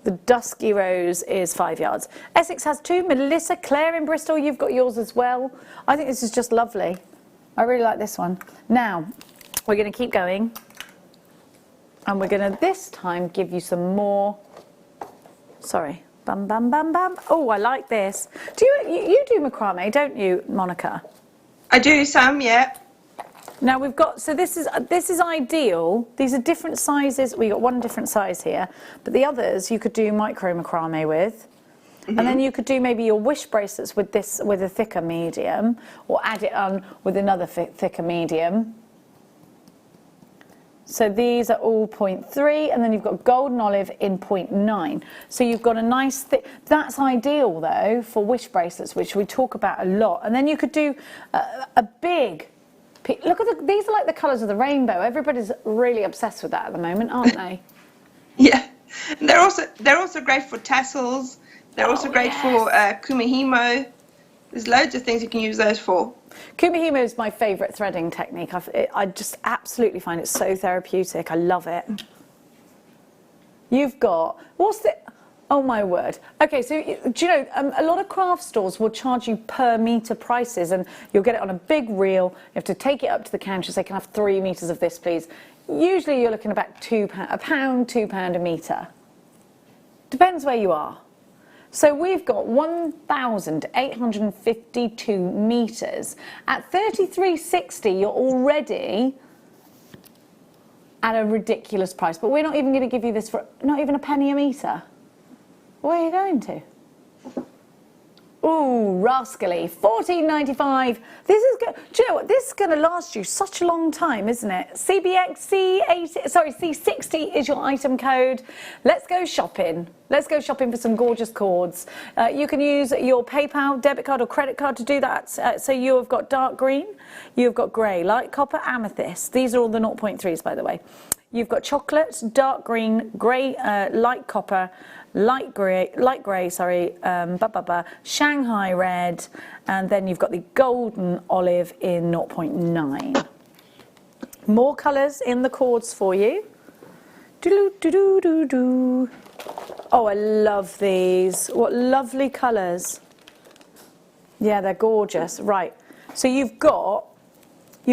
The Dusky Rose is 5 yards. Essex has two. Melissa, Claire in Bristol, you've got yours as well. I think this is just lovely. I really like this one. Now, we're going to keep going. And we're going to this time give you some more. Sorry. Bam, bam, bam, bam. Oh, I like this. Do you do macrame, don't you, Monica? I do some, yeah. Now we've got, so this is ideal. These are different sizes. We got one different size here, but the others you could do micro macrame with. And then you could do maybe your wish bracelets with this, with a thicker medium, or add it on with another thicker medium. So these are all 0.3, and then you've got golden olive in 0.9. So you've got a nice thick, that's ideal though for wish bracelets, which we talk about a lot. And then you could do a big, look at these are like the colours of the rainbow. Everybody's really obsessed with that at the moment, aren't they? Yeah, and they're also great for tassels. They're also great for kumihimo. There's loads of things you can use those for. Kumihimo is my favourite threading technique. I just absolutely find it so therapeutic. I love it. You've got, what's the, oh my word. Okay, so do you know, a lot of craft stores will charge you per metre prices and you'll get it on a big reel. You have to take it up to the counter and say, can I have 3 metres of this, please? Usually you're looking about £2 a metre. Depends where you are. So we've got 1,852 metres. At $33.60, you're already at a ridiculous price. But we're not even going to give you this for not even a penny a metre. Where are you going to? Ooh, rascally, $14.95. This is good. Do you know what? This is going to last you such a long time, isn't it? CBX C60 is your item code. Let's go shopping. Let's go shopping for some gorgeous cords. You can use your PayPal, debit card, or credit card to do that. So you've got dark green, you've got grey, light copper, amethyst. These are all the 0.3s, by the way. You've got chocolate, dark green, grey, light copper, light grey, Shanghai red, and then you've got the golden olive in 0.9. More colours in the cords for you. Do-do-do-do-do-do. Oh, I love these. What lovely colours. Yeah, they're gorgeous. Right, so you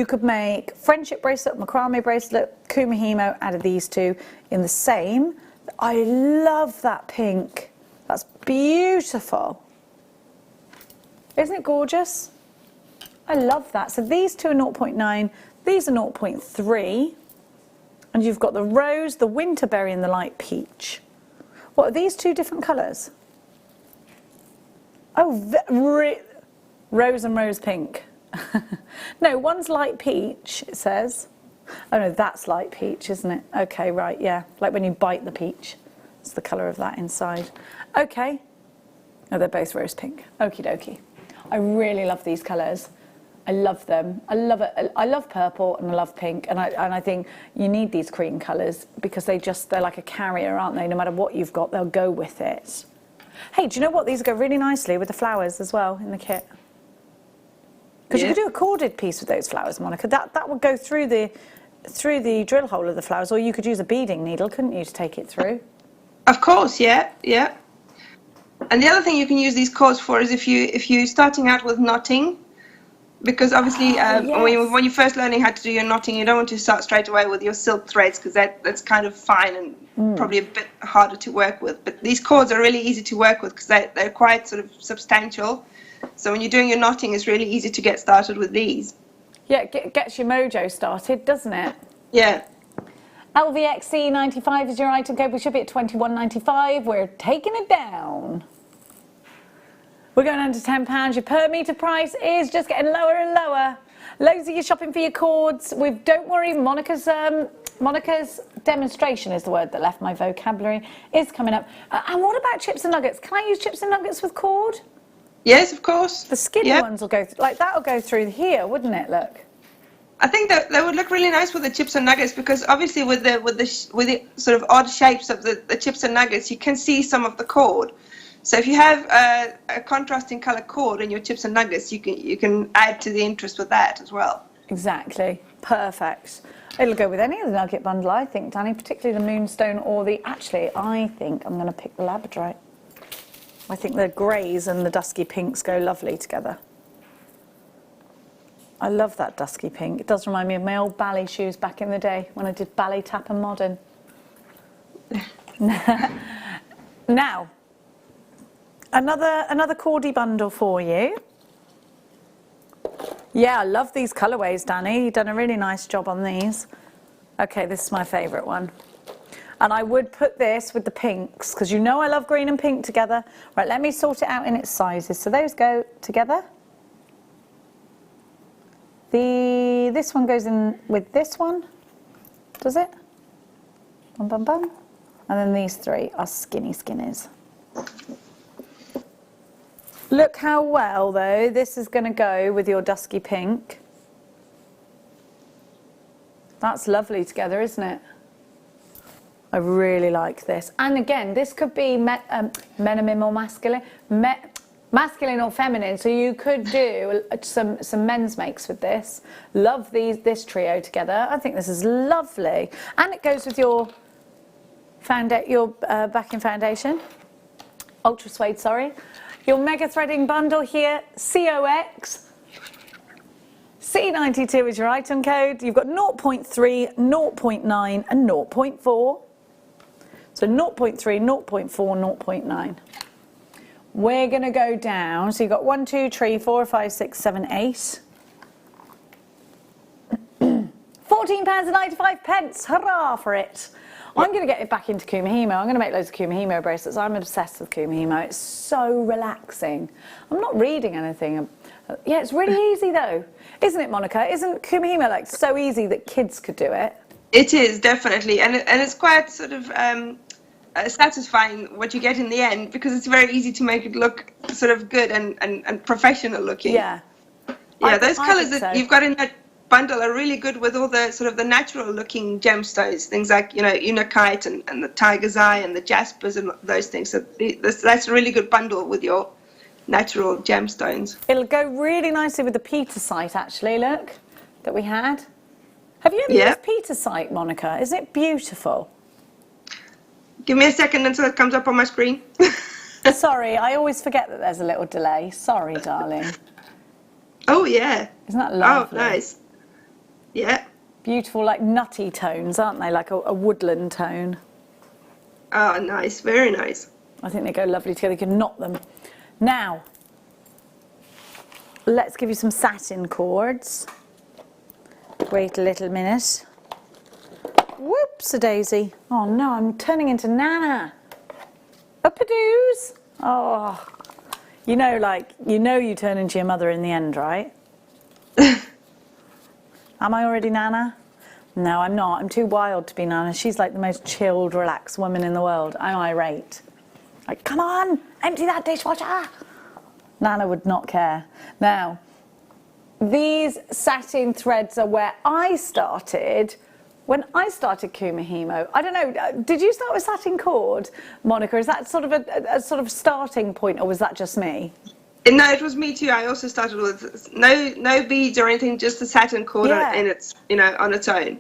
could make friendship bracelet, macrame bracelet, kumihimo out of these two in the same. I love that pink. That's beautiful. Isn't it gorgeous? I love that. So these two are 0.9, these are 0.3. And you've got the rose, the winterberry, and the light peach. What are these two different colours? Oh, rose and rose pink. No, one's light peach, it says. Oh no, that's light peach, isn't it? Okay, right, yeah. Like when you bite the peach. It's the colour of that inside. Okay. Oh, they're both rose pink. Okie dokie. I really love these colours. I love them. I love it. I love purple and I love pink. And I think you need these cream colours because they're like a carrier, aren't they? No matter what you've got, they'll go with it. Hey, do you know what? These go really nicely with the flowers as well in the kit. Because you could do a corded piece with those flowers, Monica. That would go through the drill hole of the flowers, or you could use a beading needle, couldn't you, to take it through? Of course, yeah. And the other thing you can use these cords for is if you're starting out with knotting, because obviously yes. when you're first learning how to do your knotting, you don't want to start straight away with your silk threads because that's kind of fine and probably a bit harder to work with. But these cords are really easy to work with because they're quite sort of substantial. So when you're doing your knotting, it's really easy to get started with these. Yeah, it gets your mojo started, doesn't it? Yeah. LVXC95 is your item code. We should be at $21.95. We're taking it down. We're going under £10. Your per metre price is just getting lower and lower. Loads of you shopping for your cords. Don't worry, Monica's demonstration is the word that left my vocabulary, is coming up. And what about chips and nuggets? Can I use chips and nuggets with cord? Yes, of course. The skinny ones will go like that'll go through here, wouldn't it? Look. I think that they would look really nice with the chips and nuggets because obviously with the sort of odd shapes of the chips and nuggets, you can see some of the cord. So if you have a contrasting color cord in your chips and nuggets, you can add to the interest with that as well. Exactly. Perfect. It'll go with any of the nugget bundle, I think, Danny, particularly the moonstone or actually, I think I'm going to pick the labradorite. I think the greys and the dusky pinks go lovely together. I love that dusky pink. It does remind me of my old ballet shoes back in the day when I did ballet tap and modern. Now, another cordy bundle for you. Yeah, I love these colourways, Danny. You've done a really nice job on these. Okay, this is my favourite one. And I would put this with the pinks, because you know I love green and pink together. Right, let me sort it out in its sizes. So those go together. This one goes in with this one, does it? Bum, bum, bum. And then these three are skinny skinnies. Look how well, though, this is going to go with your dusky pink. That's lovely together, isn't it? I really like this. And again, this could be menomim or masculine. Masculine or feminine, so you could do some men's makes with this. Love this trio together. I think this is lovely. And it goes with your backing foundation. Ultra suede, sorry. Your mega threading bundle here, COX. C92 is your item code. You've got 0.3, 0.9 and 0.4. So 0.3, 0.4, 0.9. We're going to go down. So you've got 1, 2, 3, 4, 5, 6, 7, 8. £14.95. Hurrah for it. I'm going to get it back into Kumihimo. I'm going to make loads of Kumihimo bracelets. I'm obsessed with Kumihimo. It's so relaxing. I'm not reading anything. Yeah, it's really easy though. Isn't it, Monica? Isn't Kumihimo like so easy that kids could do it? It is, definitely. And it's quite sort of satisfying what you get in the end, because it's very easy to make it look sort of good and professional looking. Yeah. Yeah, those colours think that so. you've got in that bundle are really good with all the sort of the natural looking gemstones, things like, you know, Unakite and the Tiger's Eye and the Jaspers and those things. So that's a really good bundle with your natural gemstones. It'll go really nicely with the Petersite, actually, look, that we had. Have you ever used Petersite, Monica? Isn't it beautiful? Give me a second until it comes up on my screen. Sorry, I always forget that there's a little delay. Sorry, darling. Oh, yeah. Isn't that lovely? Oh, nice. Yeah. Beautiful, like nutty tones, aren't they? Like a woodland tone. Oh, nice. Very nice. I think they go lovely together. You can knot them. Now, let's give you some satin cords. Wait a little minute. Whoops-a-daisy. Oh no, I'm turning into Nana. Up-a-doos. Oh, you know, like, you turn into your mother in the end, right? Am I already Nana? No, I'm not. I'm too wild to be Nana. She's like the most chilled, relaxed woman in the world. I'm irate. Like, come on, empty that dishwasher. Nana would not care. Now, these satin threads are where I started when I started Kumihimo. I don't know, did you start with satin cord, Monica? Is that sort of a sort of starting point, or was that just me? No, it was me too. I also started with no beads or anything, just the satin cord in its, you know, on its own.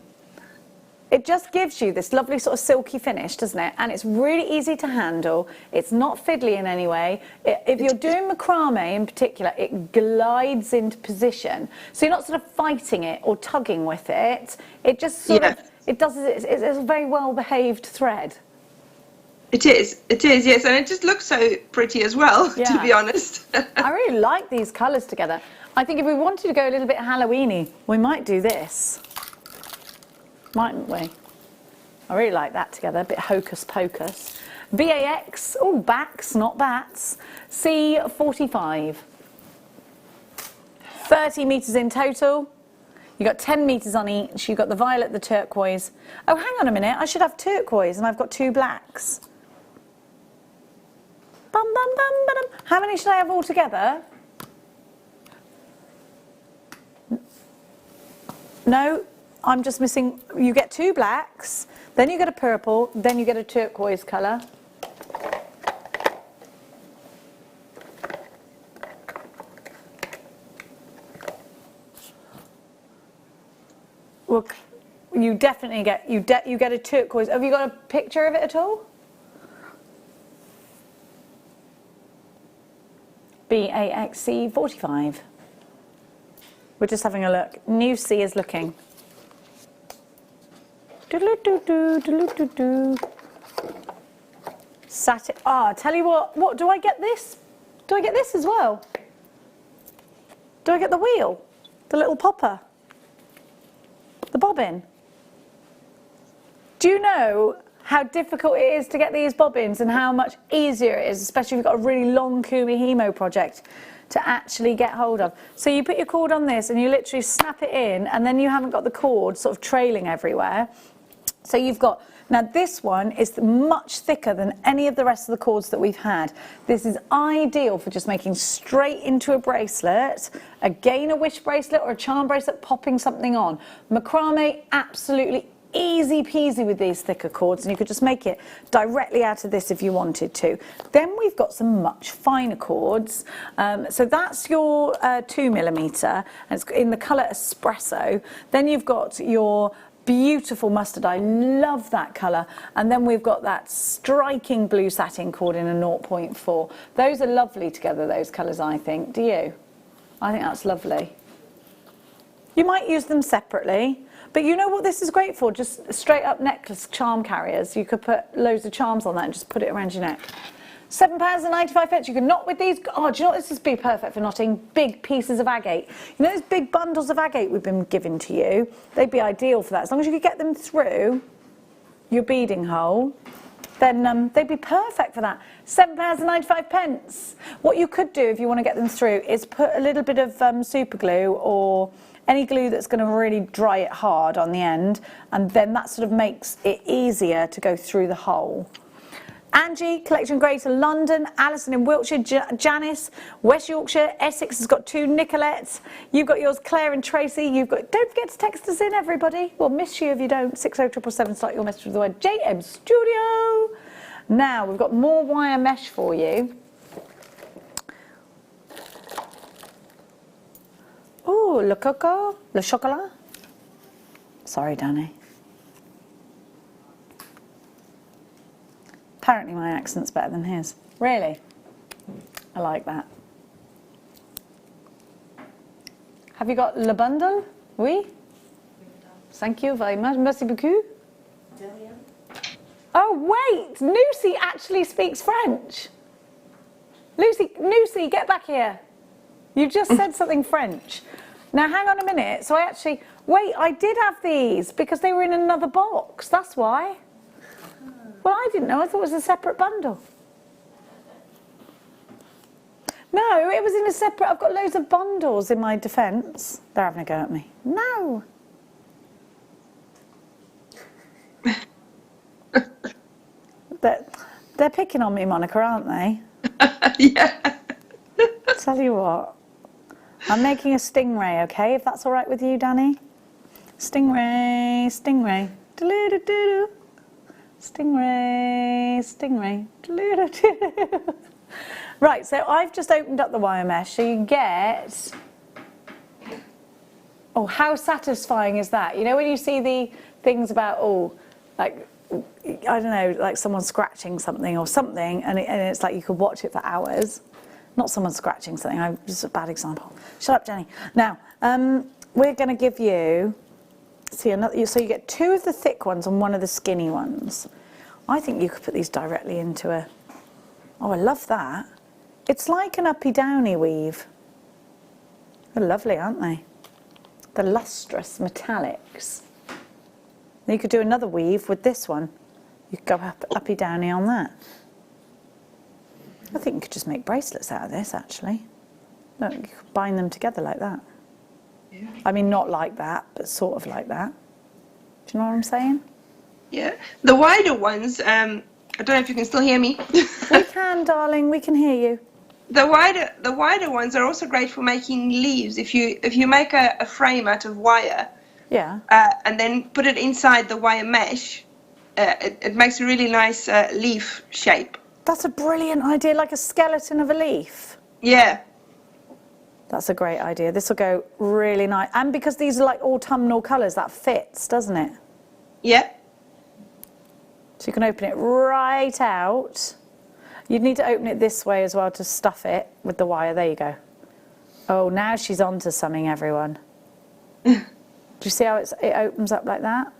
It just gives you this lovely sort of silky finish, doesn't it? And it's really easy to handle. It's not fiddly in any way. If you're doing macrame in particular, it glides into position. So you're not sort of fighting it or tugging with it. It just sort of, it does, it's a very well-behaved thread. It is, yes. And it just looks so pretty as well, to be honest. I really like these colours together. I think if we wanted to go a little bit Halloween-y, we might do this. Mightn't we? I really like that together, a bit hocus pocus. BAX, oh, backs, not bats. C45. 30 metres in total. You've got 10 metres on each. You've got the violet, the turquoise. Oh, hang on a minute, I should have turquoise and I've got 2 blacks. Bum, bum, bum, ba-dum. How many should I have altogether? No. I'm just missing, you get 2 blacks, then you get a purple, then you get a turquoise colour. Look, you definitely get, you get a turquoise. Have you got a picture of it at all? BAXC 45. We're just having a look. New C is looking. Satin. Ah, tell you what do I get this? Do I get this as well? Do I get the wheel? The little popper? The bobbin? Do you know how difficult it is to get these bobbins and how much easier it is, especially if you've got a really long Kumihimo project, to actually get hold of? So you put your cord on this and you literally snap it in, and then you haven't got the cord sort of trailing everywhere. So you've got, now this one is much thicker than any of the rest of the cords that we've had. This is ideal for just making straight into a bracelet, again a wish bracelet or a charm bracelet, popping something on. Macrame, absolutely easy peasy with these thicker cords, and you could just make it directly out of this if you wanted to. Then we've got some much finer cords. So that's your 2mm, and it's in the colour Espresso. Then you've got your beautiful mustard. I love that colour. And then we've got that striking blue satin cord in a 0.4. Those are lovely together, those colours, I think. Do you? I think that's lovely. You might use them separately, but you know what this is great for? Just straight up necklace charm carriers. You could put loads of charms on that and just put it around your neck. £7.95. You can knot with these. Oh, do you know what? This would be perfect for knotting big pieces of agate. You know those big bundles of agate we've been giving to you? They'd be ideal for that. As long as you could get them through. your beading hole, then they'd be perfect for that. £7.95. What you could do if you want to get them through is put a little bit of super glue or any glue that's going to really dry it hard on the end, and then that sort of makes it easier to go through the hole. Angie, Collection Greater London, Alison in Wiltshire, Janice, West Yorkshire, Essex has got 2, Nicolettes, you've got yours, Claire and Tracy, don't forget to text us in, everybody. We'll miss you if you don't. 60777, start your message with the word JM Studio. Now, we've got more wire mesh for you. Oh, le coco, le chocolat. Sorry, Danny. Apparently my accent's better than his. Really? I like that. Have you got le bundle? Oui? Thank you very much. Merci beaucoup. Oh, wait! Lucy actually speaks French. Lucy, get back here. You just said something French. Now, hang on a minute. So I did have these because they were in another box. That's why. Well, I didn't know. I thought it was a separate bundle. No, it was in a separate... I've got loads of bundles in my defence. They're having a go at me. No. They're picking on me, Monica, aren't they? Yeah. Tell you what. I'm making a stingray, okay? If that's all right with you, Danny? Stingray, stingray. Do-do-do-do. Stingray, stingray. Do-do-do-do. Right, so I've just opened up the wire mesh, so you get... Oh, how satisfying is that? You know when you see the things about, like, I don't know, like someone scratching something or something, and it's like you could watch it for hours. Not someone scratching something, just a bad example. Shut up, Jenny. Now, we're going to give you... See, so you get 2 of the thick ones and 1 of the skinny ones. I think you could put these directly into a... Oh, I love that. It's like an uppy-downy weave. They're lovely, aren't they? The lustrous metallics. Then you could do another weave with this one. You could go uppy-downy on that. I think you could just make bracelets out of this, actually. Look, you could bind them together like that. Yeah. I mean, not like that, but sort of like that. Do you know what I'm saying? Yeah. The wider ones, I don't know if you can still hear me. We can, darling. We can hear you. The wider ones are also great for making leaves. If you make a frame out of wire, yeah, and then put it inside the wire mesh, it makes a really nice leaf shape. That's a brilliant idea, like a skeleton of a leaf. Yeah. That's a great idea. This will go really nice. And because these are like autumnal colours, that fits, doesn't it? Yeah. So you can open it right out. You'd need to open it this way as well to stuff it with the wire. There you go. Oh, now she's on to something, everyone. Do you see how it opens up like that?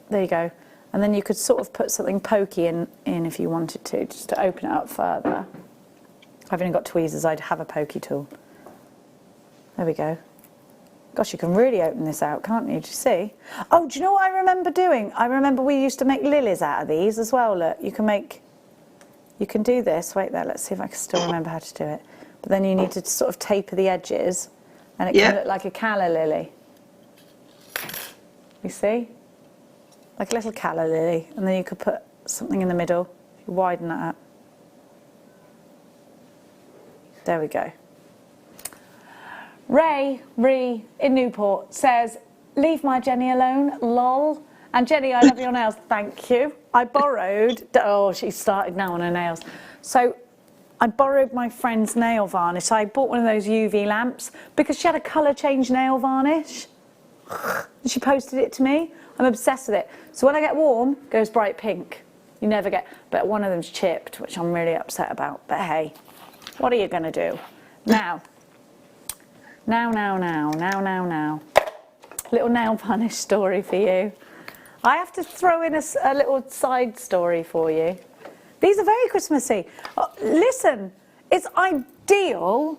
There you go. And then you could sort of put something pokey in if you wanted to, just to open it up further. I've only got tweezers, I'd have a pokey tool. There we go. Gosh, you can really open this out, can't you? Do you see? Oh, do you know what I remember doing? I remember we used to make lilies out of these as well. Look, you can do this. Wait there, let's see if I can still remember how to do it. But then you need to sort of taper the edges, and it can look like a calla lily. You see? Like a little calla lily. And then you could put something in the middle. If you widen that up. There we go. Ray in Newport says, leave my Jenny alone, lol. And Jenny, I love your nails, thank you. I borrowed, she started now on her nails. So I borrowed my friend's nail varnish. I bought one of those UV lamps because she had a colour change nail varnish. And she posted it to me. I'm obsessed with it. So when I get warm, it goes bright pink. You never get, but one of them's chipped, which I'm really upset about. But hey, what are you going to do? Now. Little nail varnish story for you. I have to throw in a little side story for you. These are very Christmassy. Listen, it's ideal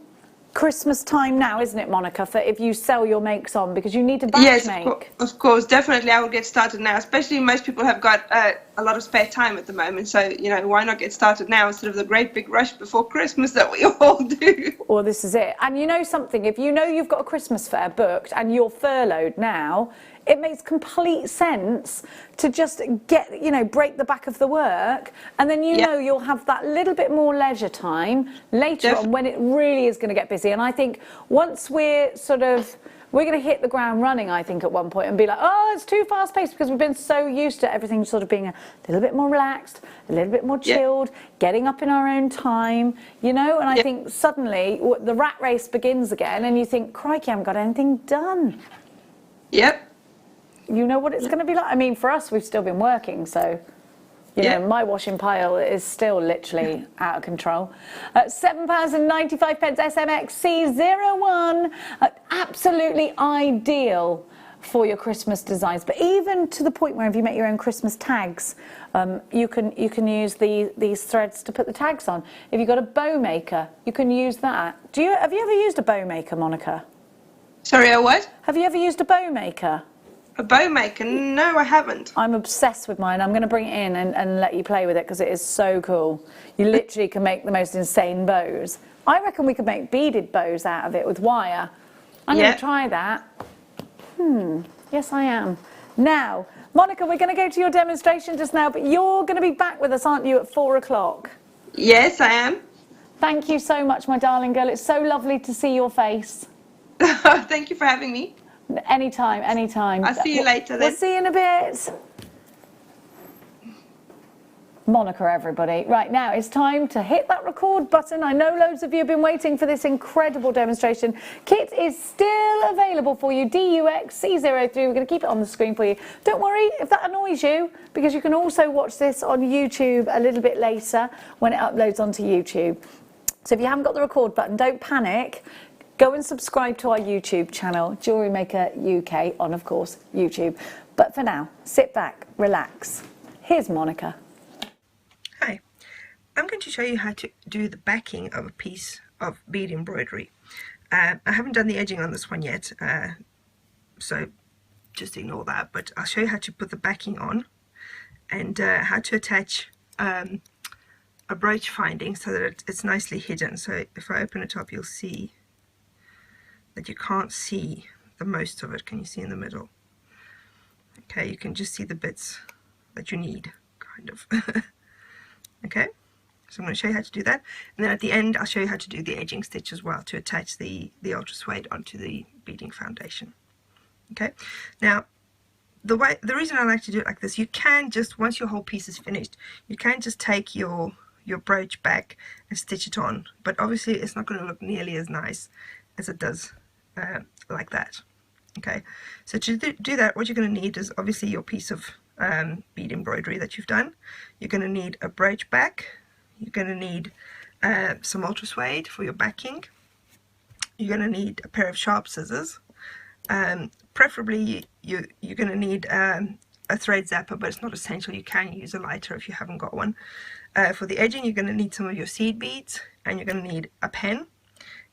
Christmas time now, isn't it, Monica, for if you sell your makes on, because you need to batch Yes, make. of course, definitely. I will get started now, especially most people have got a lot of spare time at the moment. So, you know, why not get started now instead of the great big rush before Christmas that we all do? Well, this is it. And you know something, if you know you've got a Christmas fair booked and you're furloughed now, it makes complete sense to just get, you know, break the back of the work, and then you know you'll have that little bit more leisure time later on when it really is going to get busy. And I think once we're going to hit the ground running, I think, at one point and be like, oh, it's too fast paced, because we've been so used to everything sort of being a little bit more relaxed, a little bit more chilled, getting up in our own time, you know, and I think suddenly the rat race begins again and you think, crikey, I haven't got anything done. Yep. You know what it's going to be like? I mean, for us, we've still been working, so, you know, my washing pile is still literally out of control. £7.95 SMXC01, absolutely ideal for your Christmas designs, but even to the point where if you make your own Christmas tags, you can use these threads to put the tags on. If you've got a bow maker, you can use that. Have you ever used a bow maker, Monica? Sorry, a what? Have you ever used a bow maker? A bow maker? No, I haven't. I'm obsessed with mine. I'm going to bring it in and let you play with it, because it is so cool. You literally can make the most insane bows. I reckon we could make beaded bows out of it with wire. I'm going to try that. Yes, I am. Now, Monica, we're going to go to your demonstration just now, but you're going to be back with us, aren't you, at 4 o'clock? Yes, I am. Thank you so much, my darling girl. It's so lovely to see your face. Thank you for having me. Anytime, anytime. I'll see you later then. We'll see you in a bit. Monica, everybody. Right, now it's time to hit that record button. I know loads of you have been waiting for this incredible demonstration. Kit is still available for you, DUXC03. We're going to keep it on the screen for you. Don't worry if that annoys you, because you can also watch this on YouTube a little bit later when it uploads onto YouTube. So if you haven't got the record button, don't panic. Go and subscribe to our YouTube channel, Jewellery Maker UK, on, of course, YouTube. But for now, sit back, relax. Here's Monica. Hi. I'm going to show you how to do the backing of a piece of bead embroidery. I haven't done the edging on this one yet, so just ignore that. But I'll show you how to put the backing on and how to attach a brooch finding so that it's nicely hidden. So if I open it up, you'll see that you can't see the most of it. Can you see in the middle? Okay, you can just see the bits that you need, kind of. Okay, so I'm going to show you how to do that, and then at the end I'll show you how to do the edging stitch as well to attach the ultra suede onto the beading foundation. Okay, now the reason I like to do it like this, you can just, once your whole piece is finished, you can just take your brooch back and stitch it on, but obviously it's not going to look nearly as nice as it does like that. Okay, so to do that, what you're going to need is obviously your piece of bead embroidery that you've done. You're going to need a brooch back. You're going to need some ultra suede for your backing. You're going to need a pair of sharp scissors. Preferably you're going to need a thread zapper, but it's not essential. You can use a lighter if you haven't got one. For the edging, you're going to need some of your seed beads, and you're going to need a pen,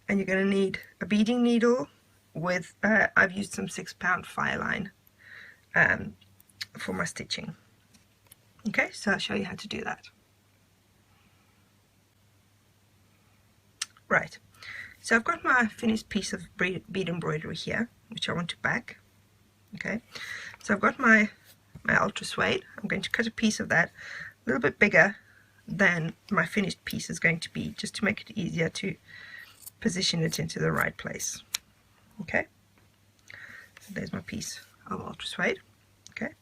and you're going to need a beading needle with, I've used some 6-pound fire line for my stitching. Okay, so I'll show you how to do that. Right, so I've got my finished piece of bead embroidery here, which I want to back. Okay, so I've got my ultra suede. I'm going to cut a piece of that a little bit bigger than my finished piece is going to be, just to make it easier to position it into the right place. Okay, so there's my piece of ultra suede. Okay,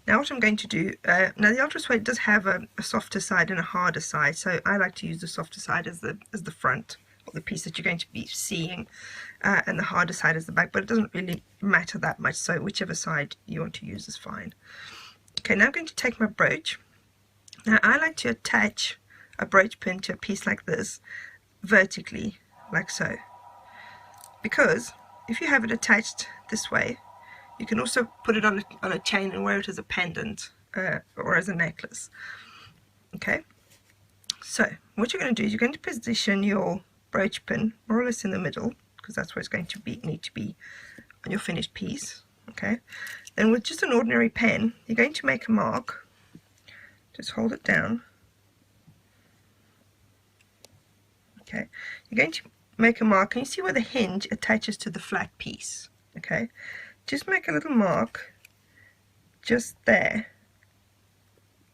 now what I'm going to do, now the ultra suede does have a softer side and a harder side, so I like to use the softer side as the front, or the piece that you're going to be seeing, and the harder side as the back, but it doesn't really matter that much, so whichever side you want to use is fine. Okay, now I'm going to take my brooch. Now I like to attach a brooch pin to a piece like this vertically, like so, because if you have it attached this way, you can also put it on a chain and wear it as a pendant or as a necklace. Okay, so what you're going to do is you're going to position your brooch pin more or less in the middle, because that's where it's going to need to be on your finished piece. Okay, then with just an ordinary pen, you're going to make a mark. Just hold it down. Okay, you're going to make a mark, and you see where the hinge attaches to the flat piece. Okay, just make a little mark just there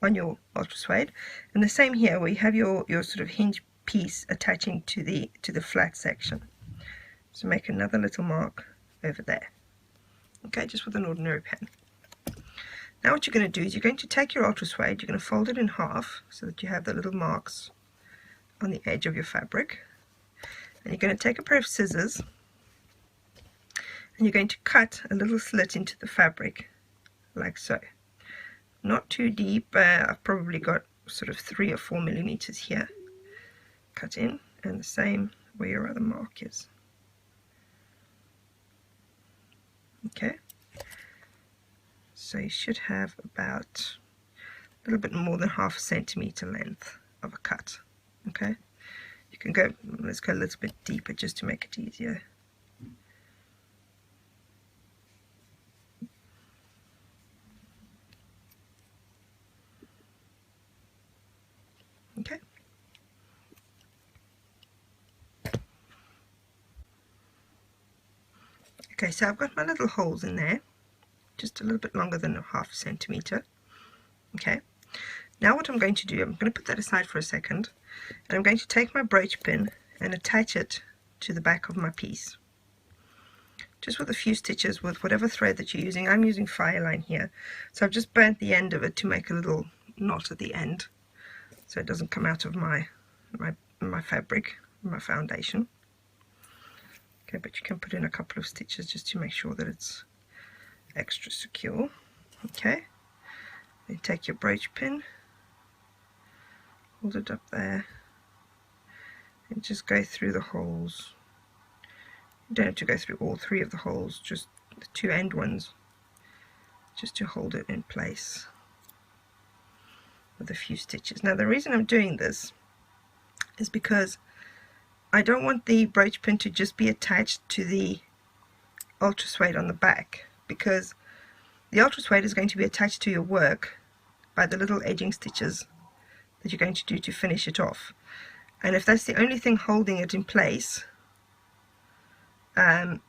on your ultra suede, and the same here where you have your sort of hinge piece attaching to the flat section. So make another little mark over there. Okay, just with an ordinary pen. Now what you're going to do is you're going to take your ultra suede, you're going to fold it in half so that you have the little marks on the edge of your fabric, and you're going to take a pair of scissors and you're going to cut a little slit into the fabric like so. Not too deep, I've probably got sort of 3 or 4 millimeters here cut in, and the same where your other mark is. Okay, so you should have about a little bit more than ½ centimeter length of a cut. Okay, you can go, let's go a little bit deeper just to make it easier. Okay. Okay, so I've got my little holes in there, just a little bit longer than ½ centimeter. Okay, now what I'm going to do, I'm going to put that aside for a second, and I'm going to take my brooch pin and attach it to the back of my piece. Just with a few stitches with whatever thread that you're using. I'm using Fireline here, so I've just burnt the end of it to make a little knot at the end, so it doesn't come out of my fabric, my foundation. Okay, but you can put in a couple of stitches just to make sure that it's extra secure. Okay, then take your brooch pin, hold it up there, and just go through the holes. You don't have to go through all 3 of the holes, just the 2 end ones, just to hold it in place with a few stitches. Now the reason I'm doing this is because I don't want the brooch pin to just be attached to the ultra suede on the back, because the ultra suede is going to be attached to your work by the little edging stitches that you're going to do to finish it off. And if that's the only thing holding it in place, and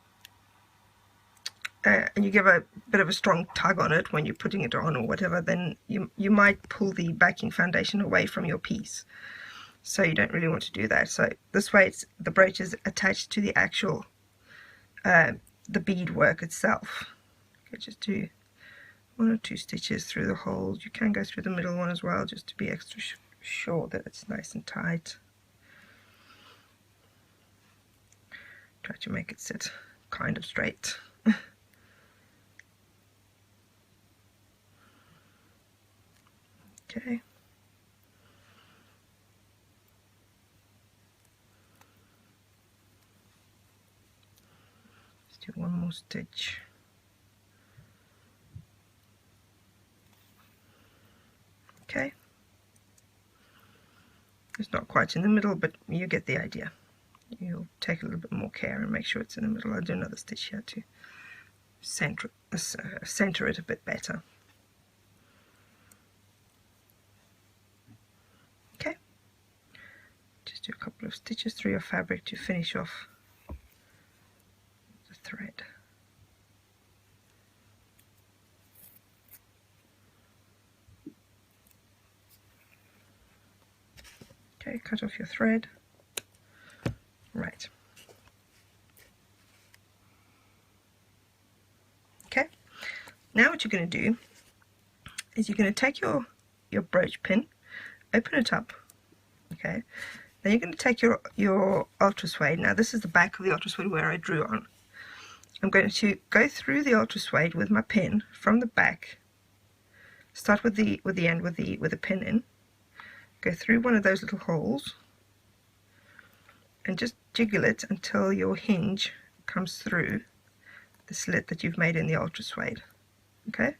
you give a bit of a strong tug on it when you're putting it on or whatever, then you might pull the backing foundation away from your piece. So you don't really want to do that. So this way the brooch is attached to the actual the bead work itself. Okay, just do 1 or 2 stitches through the holes. You can go through the middle one as well, just to be extra sure that it's nice and tight. Try to make it sit kind of straight. Okay. Let's do 1 more stitch. Okay. It's not quite in the middle, but you get the idea. You'll take a little bit more care and make sure it's in the middle. I'll do another stitch here to center it a bit better. Okay, just do a couple of stitches through your fabric to finish off the thread. Okay, cut off your thread. Right. Okay, now what you're going to do is you're going to take your brooch pin, open it up, okay, then you're going to take your ultra suede. Now this is the back of the ultra suede where I drew on. I'm going to go through the ultra suede with my pin from the back, start with the end with the pin in, go through one of those little holes, and just jiggle it until your hinge comes through the slit that you've made in the ultra suede. Okay, and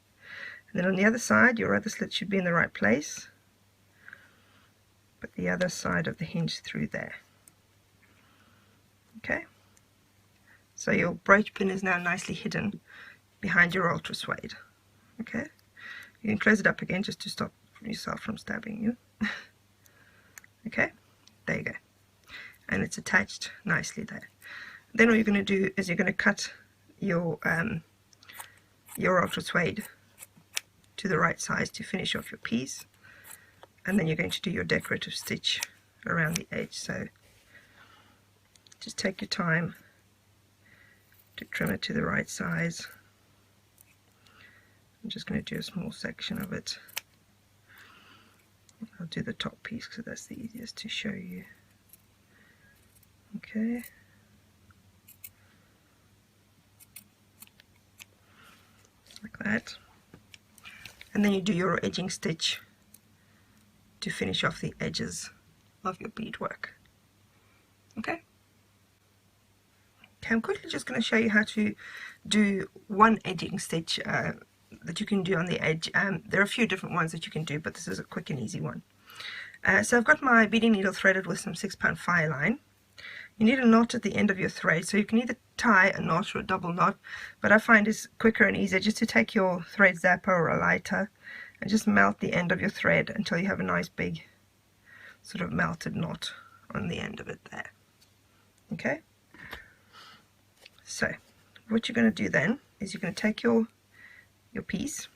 then on the other side your other slit should be in the right place, put the other side of the hinge through there. Okay, so your brooch pin is now nicely hidden behind your ultra suede. Okay, you can close it up again just to stop yourself from stabbing you. Okay, there you go, and it's attached nicely there. Then what you're going to do is you're going to cut your ultra suede to the right size to finish off your piece, and then you're going to do your decorative stitch around the edge. So just take your time to trim it to the right size. I'm just going to do a small section of it. I'll do the top piece because that's the easiest to show you. Okay. Like that. And then you do your edging stitch to finish off the edges of your beadwork. Okay. Okay, I'm quickly just going to show you how to do one edging stitch that you can do on the edge. There are a few different ones that you can do, but this is a quick and easy one. So I've got my beading needle threaded with some 6-pound fire line. You need a knot at the end of your thread, so you can either tie a knot or a double knot, but I find it's quicker and easier just to take your thread zapper or a lighter and just melt the end of your thread until you have a nice big sort of melted knot on the end of it there. Okay, so what you're going to do then is you're going to take your piece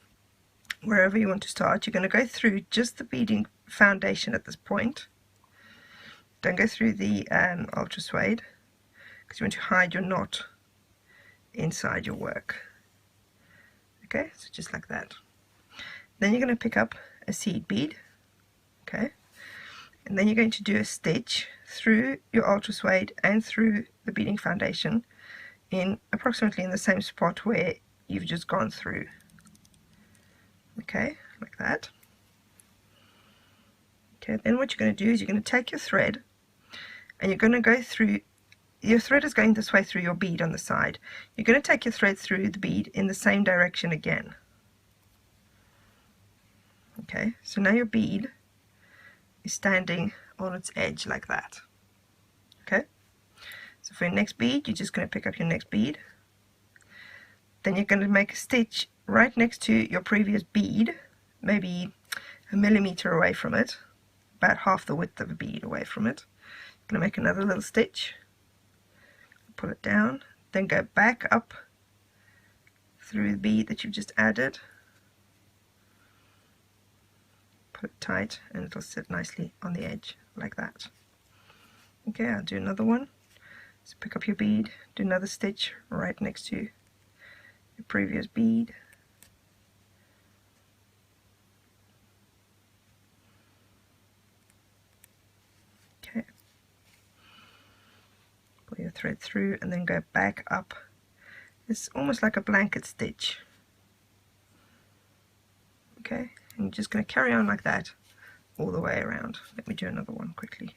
wherever you want to start. You're going to go through just the beading foundation at this point. Don't go through the ultra suede because you want to hide your knot inside your work. Okay, so just like that. Then you're going to pick up a seed bead. Okay, and then you're going to do a stitch through your ultra suede and through the beading foundation in approximately in the same spot where you've just gone through. Okay, like that. Okay, then what you're going to do is you're going to take your thread and you're going to go through, your thread is going this way through your bead on the side. You're going to take your thread through the bead in the same direction again. Okay, so now your bead is standing on its edge like that. Okay, so for your next bead, you're just going to pick up your next bead. Then you're going to make a stitch right next to your previous bead, maybe a millimeter away from it, about half the width of a bead away from it. You're going to make another little stitch, pull it down, then go back up through the bead that you've just added, put it tight, and it'll sit nicely on the edge like that. Okay, I'll do another one. So pick up your bead, do another stitch right next to your previous bead. Okay, pull your thread through and then go back up. It's almost like a blanket stitch. Okay, and you're just going to carry on like that all the way around. Let me do another one quickly.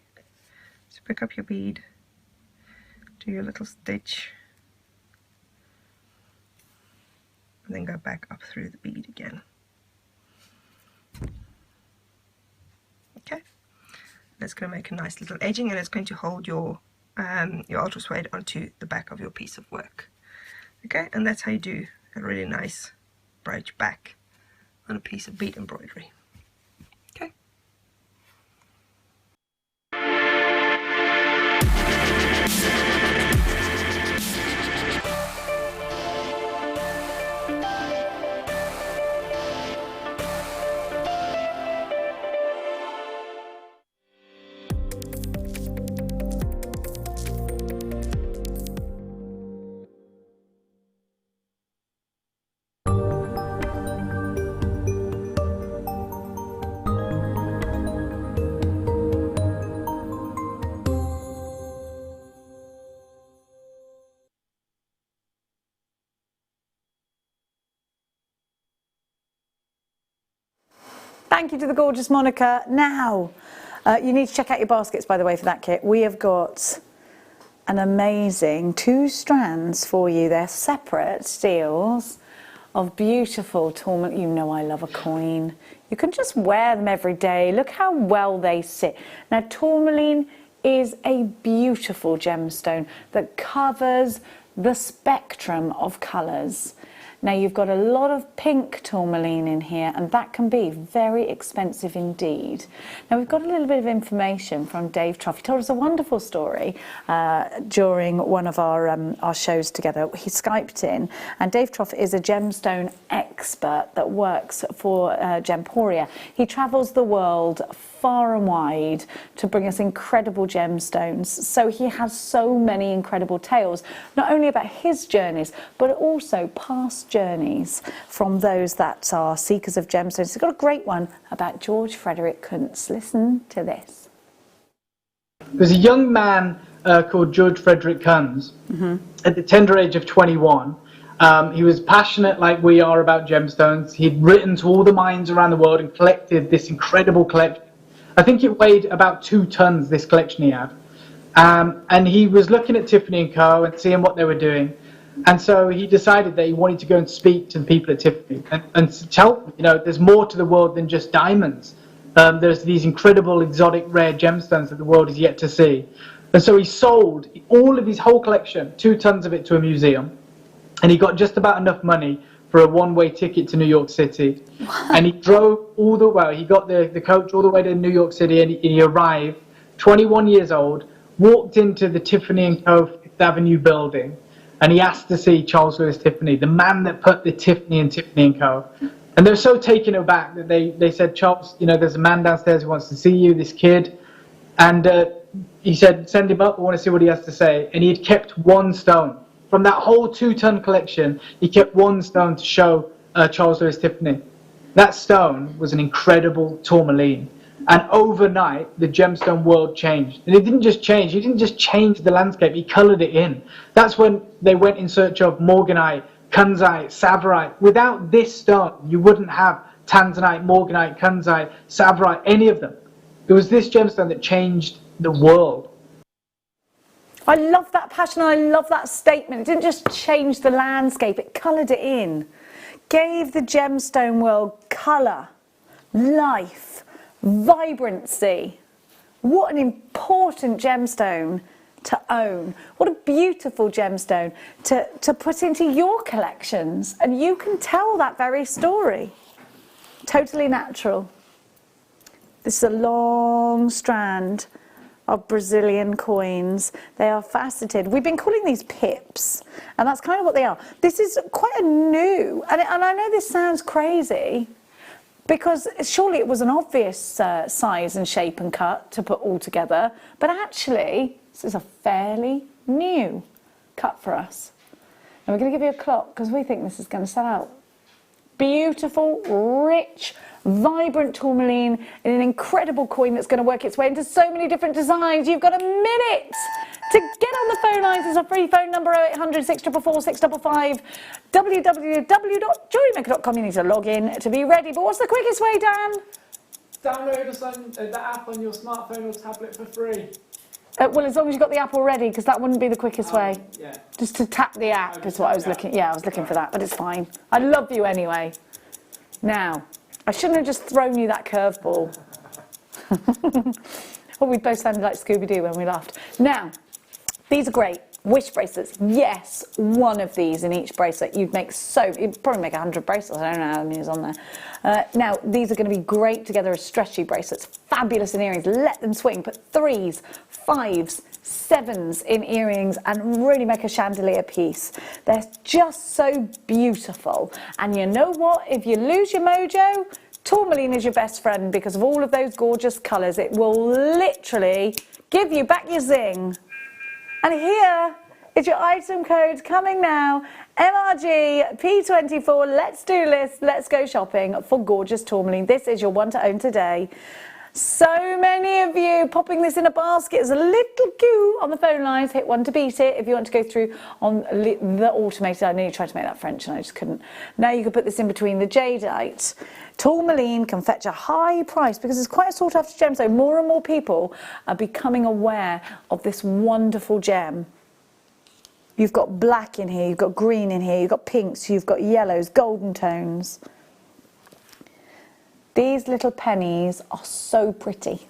So pick up your bead, do your little stitch, and then go back up through the bead again. Okay, that's going to make a nice little edging, and it's going to hold your ultra suede onto the back of your piece of work. Okay, and that's how you do a really nice brooch back on a piece of bead embroidery. Okay. Thank you to the gorgeous Monica. Now, you need to check out your baskets, by the way, for that kit. We have got an amazing 2 strands for you. They're separate steels of beautiful tourmaline. You know I love a coin. You can just wear them every day. Look how well they sit. Now, tourmaline is a beautiful gemstone that covers the spectrum of colours. Now you've got a lot of pink tourmaline in here, and that can be very expensive indeed. Now we've got a little bit of information from Dave Trough. He told us a wonderful story during one of our shows together. He Skyped in, and Dave Trough is a gemstone expert that works for Gemporia. He travels the world far and wide to bring us incredible gemstones. So he has so many incredible tales, not only about his journeys, but also past journeys from those that are seekers of gemstones. He's got a great one about George Frederick Kuntz. Listen to this. There's a young man called George Frederick Kuntz. At the tender age of 21. He was passionate like we are about gemstones. He'd written to all the mines around the world and collected this incredible collection. I think it weighed about 2 tons, this collection he had. And he was looking at Tiffany & Co. and seeing what they were doing. And so he decided that he wanted to go and speak to the people at Tiffany and to tell them, you know, there's more to the world than just diamonds. There's these incredible, exotic, rare gemstones that the world is yet to see. And so he sold all of his whole collection, 2 tons of it, to a museum. And he got just about enough money for a one-way ticket to New York City. And he drove all the way, he got the coach all the way to New York City, and he arrived, 21 years old, walked into the Tiffany & Co. Fifth Avenue building, and he asked to see Charles Lewis Tiffany, the man that put the Tiffany in Tiffany & Co. And they were so taken aback that they said, Charles, you know, there's a man downstairs who wants to see you, this kid. And he said, send him up, I want to see what he has to say. And he had kept 1 stone. From that whole 2-ton collection, he kept 1 stone to show Charles Lewis Tiffany. That stone was an incredible tourmaline. And overnight, the gemstone world changed. And it didn't just change. He didn't just change the landscape. He coloured it in. That's when they went in search of morganite, kunzite, tsavorite. Without this stone, you wouldn't have tanzanite, morganite, kunzite, tsavorite, any of them. It was this gemstone that changed the world. I love that passion. I love that statement. It didn't just change the landscape, it coloured it in. Gave the gemstone world colour, life, vibrancy. What an important gemstone to own. What a beautiful gemstone to put into your collections. And you can tell that very story. Totally natural. This is a long strand of Brazilian coins. They are faceted. We've been calling these pips, and that's kind of what they are. This is quite a new, and I know this sounds crazy, because surely it was an obvious size and shape and cut to put all together, but actually this is a fairly new cut for us. And we're going to give you a clock because we think this is going to sell out. Beautiful, rich, vibrant tourmaline in an incredible coin that's going to work its way into so many different designs. You've got a minute to get on the phone lines. It's a free phone number, 0800 644 655, www.jewellerymaker.com. You need to log in to be ready. But what's the quickest way, Dan? Download the app on your smartphone or tablet for free. Well, as long as you've got the app already, because that wouldn't be the quickest way. Yeah. Just to tap the app is what I was looking. Yeah, I was looking for that, but it's fine. I love you anyway. Now, I shouldn't have just thrown you that curveball. Well, we both sounded like Scooby-Doo when we laughed. Now, these are great. Wish bracelets. Yes, one of these in each bracelet. You'd probably make 100 bracelets. I don't know how many is on there. Now, these are going to be great together as stretchy bracelets. Fabulous in earrings. Let them swing. Put 3s, 5s, 7s in earrings and really make a chandelier piece. They're just so beautiful. And you know what? If you lose your mojo, tourmaline is your best friend because of all of those gorgeous colours. It will literally give you back your zing. And here is your item code coming now, MRG P24. Let's do this. Let's go shopping for gorgeous tourmaline. This is your one to own today. So many of you popping this in a basket. There's a little queue on the phone lines. Hit 1 to beat it if you want to go through on the automated. I know you tried to make that French and I just couldn't. Now you can put this in between the jadeite. Tourmaline can fetch a high price because it's quite a sought after gem. So more and more people are becoming aware of this wonderful gem. You've got black in here, you've got green in here, you've got pinks, you've got yellows, golden tones. These little pennies are so pretty.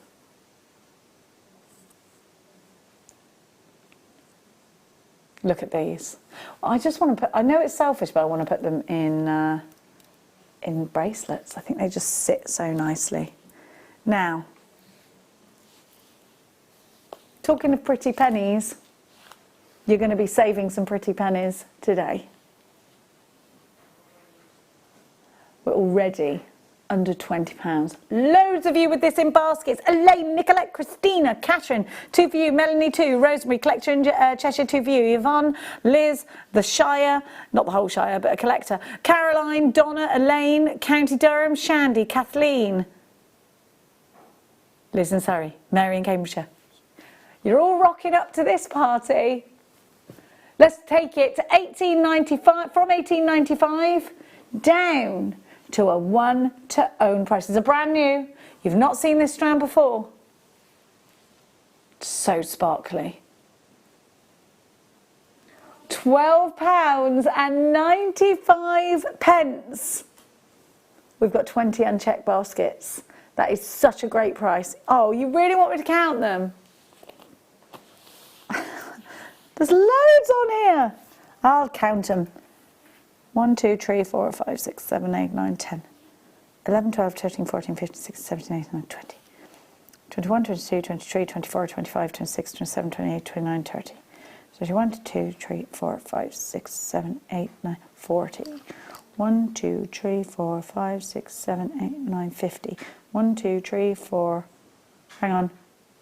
Look at these. I just want to put, I know it's selfish, but I want to put them in bracelets. I think they just sit so nicely. Now, talking of pretty pennies, you're going to be saving some pretty pennies today. We're already under £20. Loads of you with this in baskets. Elaine, Nicolette, Christina, Catherine, 2 for you. Melanie, 2. Rosemary, collector in Cheshire, 2 for you. Yvonne, Liz, the Shire, not the whole Shire, but a collector. Caroline, Donna, Elaine, County Durham, Shandy, Kathleen, Liz in Surrey, Mary in Cambridgeshire. You're all rocking up to this party. Let's take it to 1895, from 1895 down to a 1 to own price. It's a brand new. You've not seen this strand before. So sparkly. £12.95. We've got 20 unchecked baskets. That is such a great price. Oh, you really want me to count them? There's loads on here. I'll count them. 1, 2, 3, 4, 5, 6, 7, 8, 9, 10, 11, 12, 13, 14, 15, 16, 17, 18, 19, 20, 21, 22, 23, 24, 25, 26, 27, 28, 29, 30, 31, 2, 3, 4, 5, 6, 7, 8, 9, 40. 1, 2, 3, 4, 5, 6, 7, 8, 9, 50. 1, 2, 3, 4. Hang on,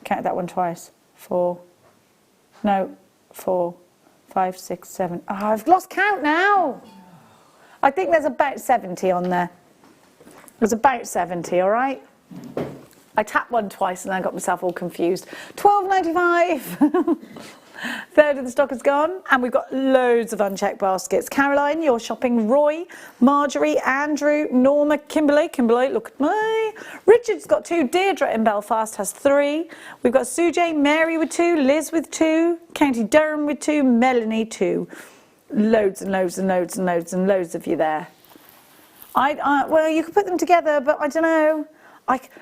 count that one twice. 4. No, 4, 5, 6, 7. Oh, I've lost count now. I think there's about 70 on there. There's about 70, all right? I tapped one twice and I got myself all confused. £12.95. Third of the stock is gone, and we've got loads of unchecked baskets. Caroline, you're shopping. Roy, Marjorie, Andrew, Norma, Kimberly, look at me. Richard's got 2. Deirdre in Belfast has 3. We've got Sujay, Mary with 2, Liz with 2, County Durham with 2, Melanie 2. Loads and loads and loads and loads and loads of you there. Well, you could put them together, but I don't know.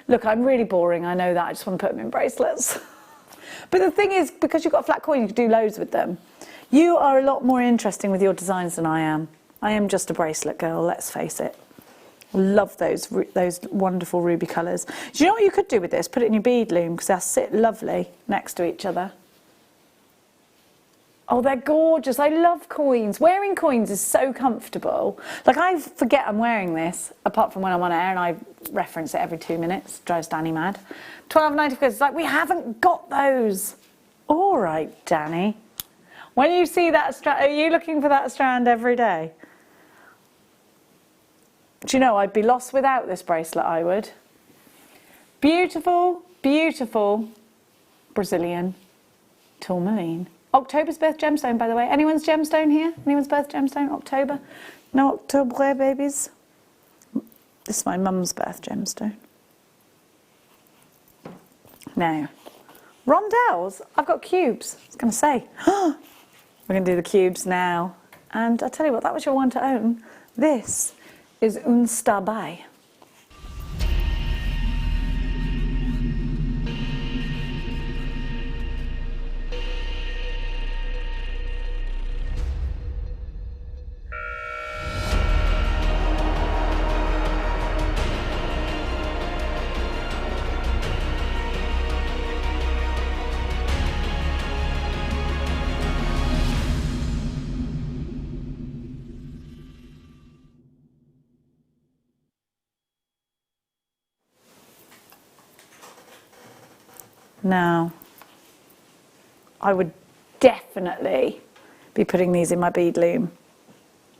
Look, I'm really boring, I know that. I just want to put them in bracelets. But the thing is, because you've got a flat coin, you can do loads with them. You are a lot more interesting with your designs than I am. I am just a bracelet girl, let's face it. Love those wonderful ruby colours. Do you know what you could do with this? Put it in your bead loom, because they'll sit lovely next to each other. Oh, they're gorgeous. I love coins. Wearing coins is so comfortable. Like, I forget I'm wearing this, apart from when I'm on air, and I reference it every 2 minutes. Drives Danny mad. £12.95. It's like, we haven't got those. All right, Danny. When you see that strand, are you looking for that strand every day? Do you know, I'd be lost without this bracelet, I would. Beautiful, beautiful Brazilian tourmaline. October's birth gemstone, by the way. Anyone's gemstone here? Anyone's birth gemstone? October? No October, babies? This is my mum's birth gemstone. Now, rondelles. I've got cubes. I was going to say. We're going to do the cubes now. And I'll tell you what, that was your one to own. This is un stabile. Now, I would definitely be putting these in my bead loom.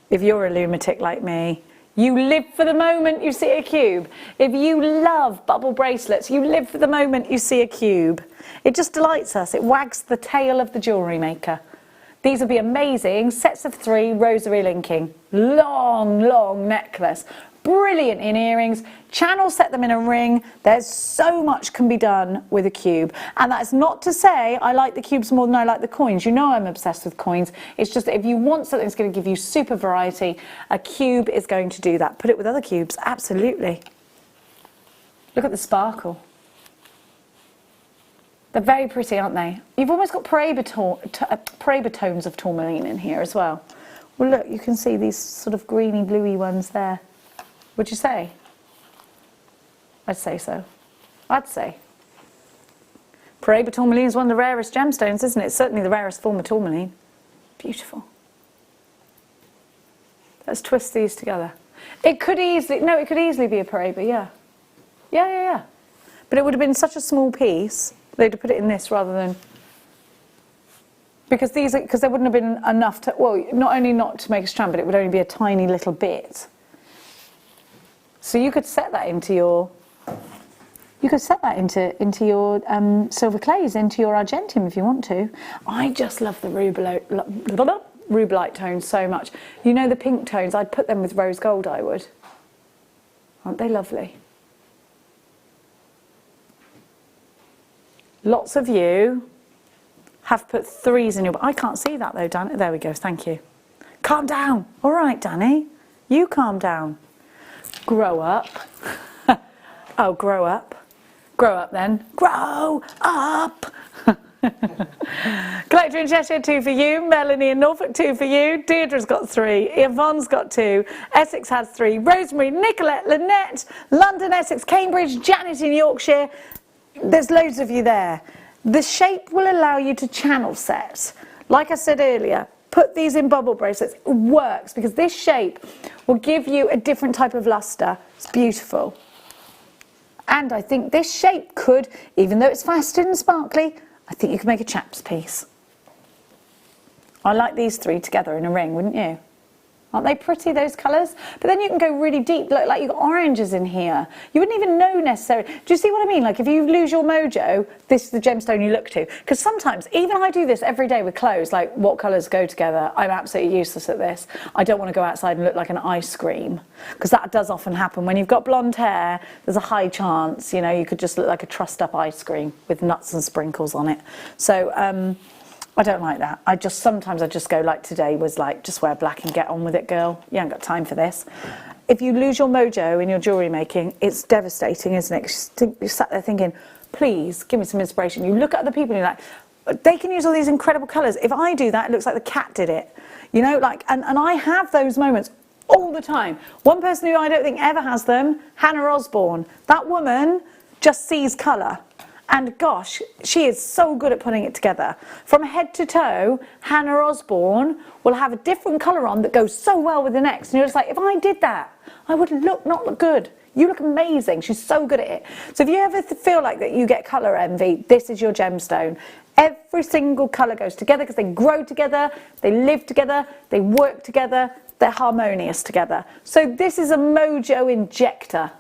If you're a lunatic like me, you live for the moment you see a cube. If you love bubble bracelets, you live for the moment you see a cube. It just delights us. It wags the tail of the jewellery maker. These will be amazing. Sets of 3, rosary linking. Long, long necklace. Brilliant in earrings. Channel set them in a ring. There's so much can be done with a cube. And that's not to say I like the cubes more than I like the coins. You know I'm obsessed with coins. It's just that if you want something that's going to give you super variety, a cube is going to do that. Put it with other cubes. Absolutely. Look at the sparkle. They're very pretty, aren't they? You've almost got Paraiba tones of tourmaline in here as well. Well, look, you can see these sort of greeny, bluey ones there. Would you say? I'd say so. I'd say. Paraiba tourmaline is one of the rarest gemstones, isn't it? It's certainly the rarest form of tourmaline. Beautiful. Let's twist these together. It could easily be a Paraiba, yeah. Yeah. But it would have been such a small piece, they'd have put it in this rather than... Because there wouldn't have been enough to... Well, not only not to make a strand, but it would only be a tiny little bit. So you could set that into your... You could set that into your silver clays, into your argentum if you want to. I just love the rubellite tones so much. You know the pink tones, I'd put them with rose gold, I would. Aren't they lovely? Lots of you have put 3s in your... I can't see that though, Danny. There we go, thank you. Calm down. All right, Danny. You calm down. Grow up. Oh, grow up. Grow up then. Grow up! Collector in Cheshire, 2 for you. Melanie in Norfolk, 2 for you. Deirdre's got 3. Yvonne's got 2. Essex has 3. Rosemary, Nicolette, Lynette, London, Essex, Cambridge, Janet in Yorkshire. There's loads of you there. The shape will allow you to channel set. Like I said earlier, put these in bubble bracelets. It works because this shape will give you a different type of luster. It's beautiful. And I think this shape could, even though it's faceted and sparkly, I think you could make a chap's piece. I like these 3 together in a ring, wouldn't you? Aren't they pretty, those colours? But then you can go really deep, look, like you've got oranges in here. You wouldn't even know necessarily. Do you see what I mean? Like if you lose your mojo, this is the gemstone you look to. Because sometimes, even I do this every day with clothes, like what colours go together. I'm absolutely useless at this. I don't want to go outside and look like an ice cream. Because that does often happen. When you've got blonde hair, there's a high chance, you know, you could just look like a trussed up ice cream with nuts and sprinkles on it. So, I don't like that. Sometimes I just go like today was like, just wear black and get on with it, girl. You ain't got time for this. If you lose your mojo in your jewellery making, it's devastating, isn't it? You sat there thinking, please give me some inspiration. You look at other people and you're like, they can use all these incredible colours. If I do that, it looks like the cat did it. You know, like, and I have those moments all the time. One person who I don't think ever has them, Hannah Osborne. That woman just sees colour. And gosh, she is so good at putting it together. From head to toe, Hannah Osborne will have a different colour on that goes so well with the next. And you're just like, if I did that, I would not look good. You look amazing. She's so good at it. So if you ever feel like that you get colour envy, this is your gemstone. Every single colour goes together because they grow together, they live together, they work together, they're harmonious together. So this is a mojo injector.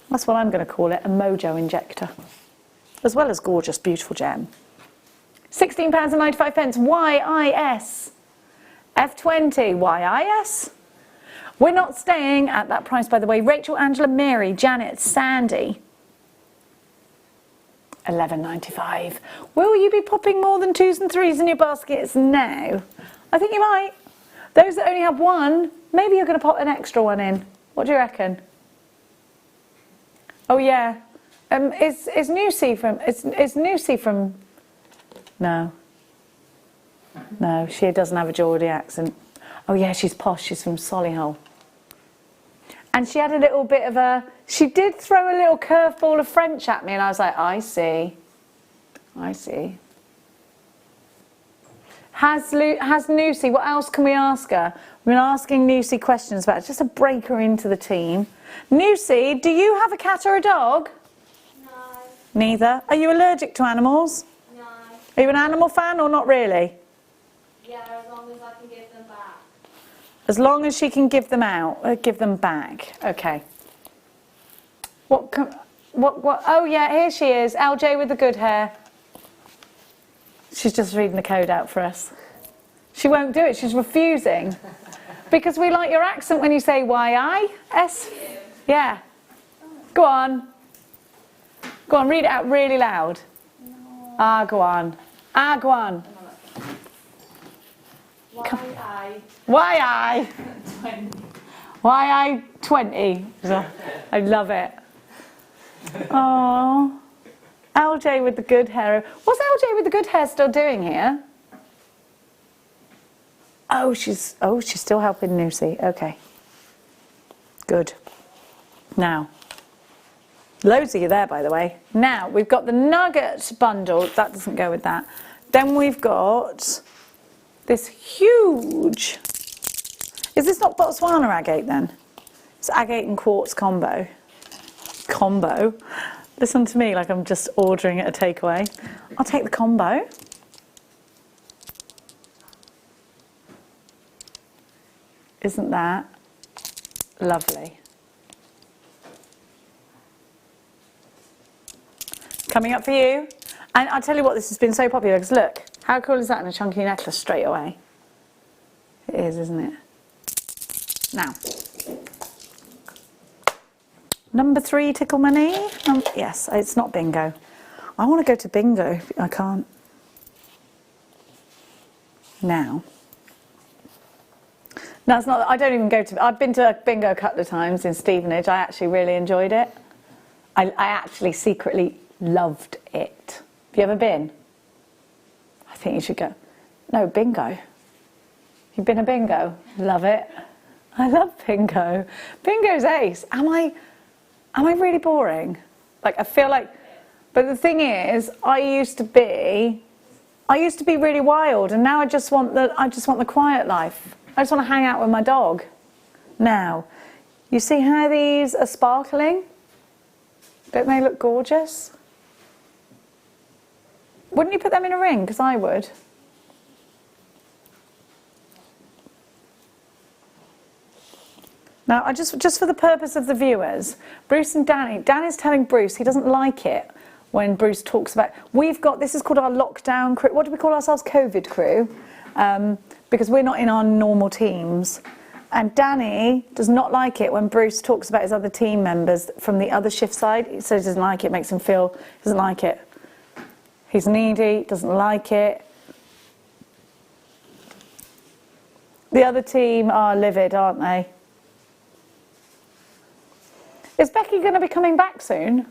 That's what I'm going to call it, a mojo injector. As well as gorgeous, beautiful gem. £16.95, YIS. F20, YIS. We're not staying at that price, by the way. Rachel, Angela, Mary, Janet, Sandy. £11.95. Will you be popping more than 2s and 3s in your baskets now? I think you might. Those that only have 1, maybe you're going to pop an extra one in. What do you reckon? Oh yeah. Is Nusi from... Is Nusi from... No. No, she doesn't have a Geordie accent. Oh yeah, she's posh. She's from Solihull. And she had a little bit of a... She did throw a little curveball of French at me, and I was like, I see. I see. Has Nusi... What else can we ask her? We've been asking Nusi questions about it, just to break her into the team. Nusi, do you have a cat or a dog? No. Neither. Are you allergic to animals? No. Are you an animal fan or not really? Yeah, as long as I can give them back. As long as she can give them out, give them back. Okay. What? Oh yeah, here she is, LJ with the good hair. She's just reading the code out for us. She won't do it. She's refusing because we like your accent when you say Y-I-S. Yeah. Go on. Go on. Read it out really loud. No. Ah, go on. Ah, go on. Y-I. Y-I. 20. Y-I 20. I love it. Oh. LJ with the good hair. What's LJ with the good hair still doing here? Oh, she's still helping Lucy. Okay. Good. Now, loads of you there, by the way. Now, we've got the nugget bundle. That doesn't go with that. Then we've got this huge... Is this not Botswana agate then? It's agate and quartz combo. Combo? Listen to me like I'm just ordering at a takeaway. I'll take the combo. Isn't that lovely? Coming up for you. And I'll tell you what, this has been so popular because look, how cool is that in a chunky necklace straight away? It is, isn't it? Now, number 3, tickle my knee. Yes, it's not bingo. I want to go to bingo. I can't. Now. No, it's not. I don't even go to. I've been to bingo a couple of times in Stevenage. I actually really enjoyed it. I actually secretly loved it. Have you ever been? I think you should go. No, bingo. You've been to bingo? Love it. I love bingo. Bingo's ace. Am I really boring? Like, I feel like, but the thing is, I used to be really wild, and now I just want the quiet life. I just want to hang out with my dog. Now, you see how these are sparkling? Don't they look gorgeous? Wouldn't you put them in a ring? Because I would. Now, just for the purpose of the viewers, Bruce and Danny's telling Bruce he doesn't like it when Bruce talks about, this is called our lockdown crew. What do we call ourselves? COVID crew. Because we're not in our normal teams. And Danny does not like it when Bruce talks about his other team members from the other shift side. He says he doesn't like it, makes him feel, he doesn't like it. He's needy, doesn't like it. The other team are livid, aren't they? Is Becky going to be coming back soon?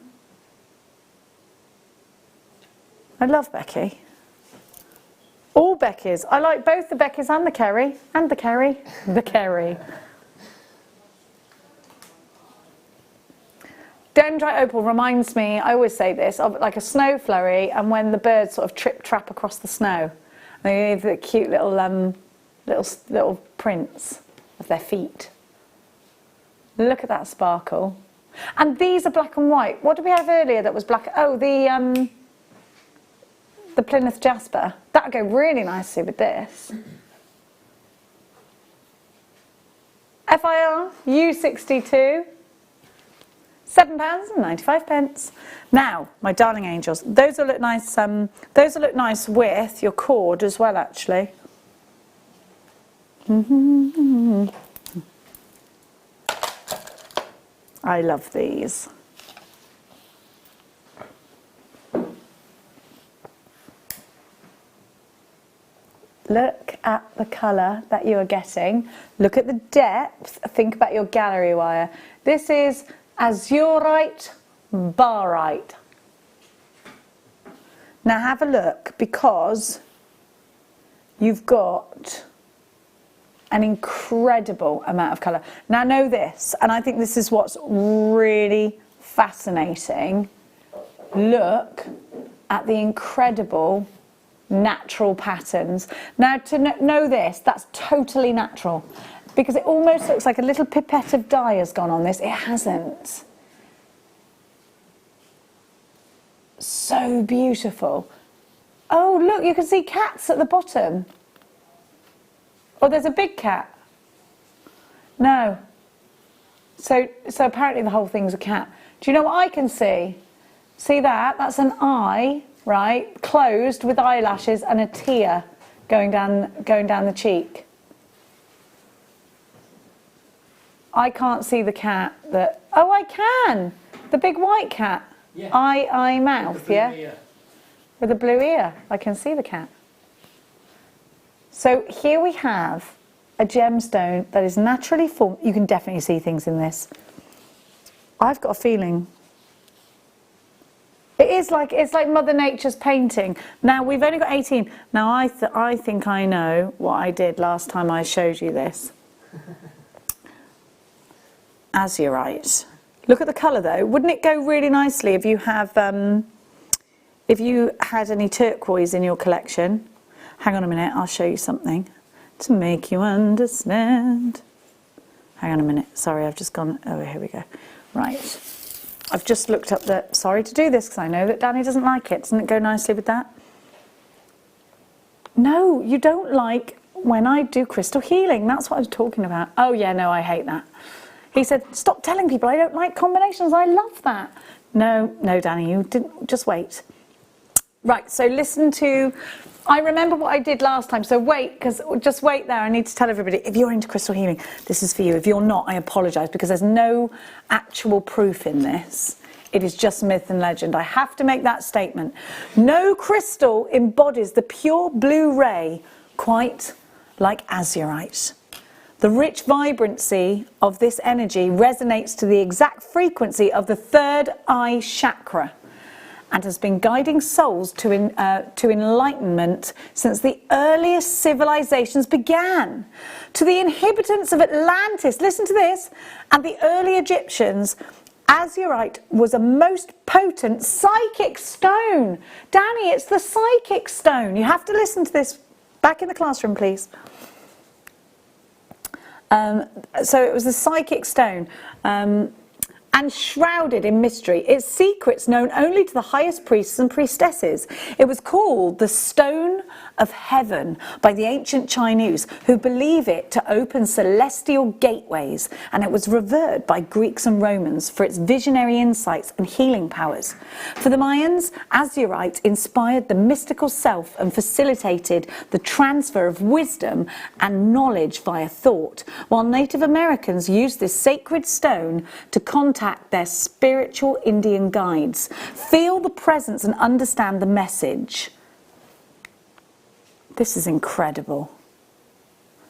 I love Becky. All Beckys. I like both the Beckys and the Kerry. And the Kerry. The Kerry. Dendrite opal reminds me, I always say this, of like a snow flurry and when the birds sort of trap across the snow. And they have the cute little prints of their feet. Look at that sparkle. And these are black and white. What did we have earlier that was black? Oh, the Plymouth Jasper. That would go really nicely with this. FIR U62. £7.95. Now, my darling angels, those will look nice. Those will look nice with your cord as well, actually. I love these. Look at the colour that you are getting. Look at the depth. Think about your gallery wire. This is azurite, barite. Now have a look, because you've got an incredible amount of colour. Now know this, and I think this is what's really fascinating. Look at the incredible natural patterns. Now to know this, that's totally natural, because it almost looks like a little pipette of dye has gone on this. It hasn't. So beautiful. Oh, look, you can see cats at the bottom. Oh, there's a big cat. No. So apparently the whole thing's a cat. Do you know what I can see? See that? That's an eye, right? Closed with eyelashes and a tear going down the cheek. I can't see the cat that... Oh, I can! The big white cat. Yeah. Eye, mouth, yeah? Ear. With a blue ear. I can see the cat. So here we have a gemstone that is naturally formed. You can definitely see things in this. I've got a feeling. It is like, it's like Mother Nature's painting. Now, we've only got 18. Now, I think I know what I did last time I showed you this. Azurite. Look at the colour though. Wouldn't it go really nicely if you have, if you had any turquoise in your collection? Hang on a minute, I'll show you something to make you understand. Hang on a minute. Sorry, I've just gone. Oh, here we go. Right. I've just looked up the. Sorry to do this because I know that Danny doesn't like it. Doesn't it go nicely with that? No, you don't like when I do crystal healing. That's what I was talking about. Oh, yeah, no, I hate that. He said, stop telling people I don't like combinations. I love that. No, no, Danny, you didn't. Just wait. Right, so listen to. I remember what I did last time, so wait, because just wait there. I need to tell everybody, if you're into crystal healing, this is for you. If you're not, I apologise, because there's no actual proof in this. It is just myth and legend. I have to make that statement. No crystal embodies the pure blue ray quite like azurite. The rich vibrancy of this energy resonates to the exact frequency of the third eye chakra and has been guiding souls to enlightenment since the earliest civilizations began. To the inhabitants of Atlantis, listen to this, and the early Egyptians, azurite was a most potent psychic stone. Danny, it's the psychic stone. You have to listen to this. Back in the classroom, please. So it was the psychic stone, and shrouded in mystery. Its secrets known only to the highest priests and priestesses. It was called the Stone of Heaven by the ancient Chinese, who believe it to open celestial gateways, and it was revered by Greeks and Romans for its visionary insights and healing powers. For the Mayans, azurite inspired the mystical self and facilitated the transfer of wisdom and knowledge via thought, while Native Americans used this sacred stone to contact their spiritual Indian guides, feel the presence and understand the message. This is incredible.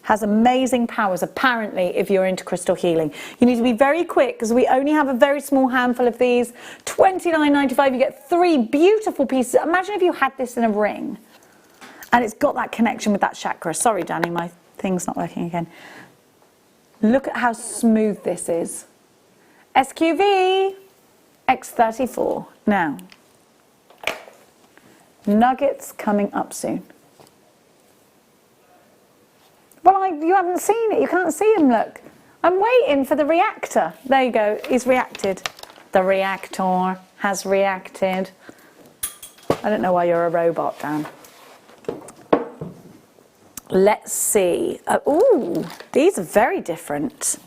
Has amazing powers, apparently, if you're into crystal healing. You need to be very quick because we only have a very small handful of these. $29.95, you get 3 beautiful pieces. Imagine if you had this in a ring and it's got that connection with that chakra. Sorry, Danny, my thing's not working again. Look at how smooth this is. SQV X34. Now, nuggets coming up soon. Well, you haven't seen it. You can't see him, look. I'm waiting for the reactor. There you go. He's reacted. The reactor has reacted. I don't know why you're a robot, Dan. Let's see. Ooh, these are very different.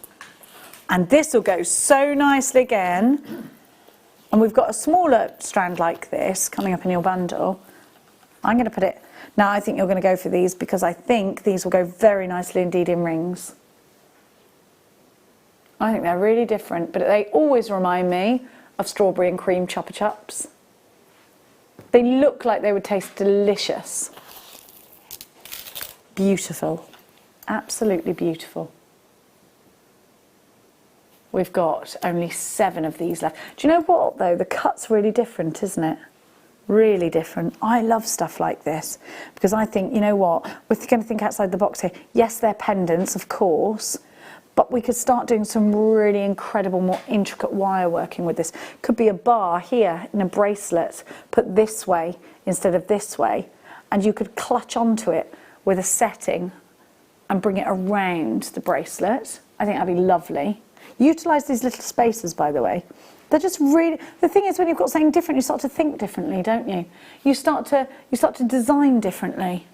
And this will go so nicely again. And we've got a smaller strand like this coming up in your bundle. I'm going to put it... Now I think you're going to go for these because I think these will go very nicely indeed in rings. I think they're really different, but they always remind me of strawberry and cream Chupa Chups. They look like they would taste delicious. Beautiful. Absolutely beautiful. We've got only 7 of these left. Do you know what though? The cut's really different, isn't it? Really different. I love stuff like this because I think, you know what, we're going to think outside the box here. Yes, they're pendants, of course, but we could start doing some really incredible, more intricate wire working with this. Could be a bar here in a bracelet, put this way instead of this way, and you could clutch onto it with a setting and bring it around the bracelet. I think that'd be lovely. Utilise these little spaces, by the way. They're just really, the thing is when you've got something different, you start to think differently, don't you? You start to design differently.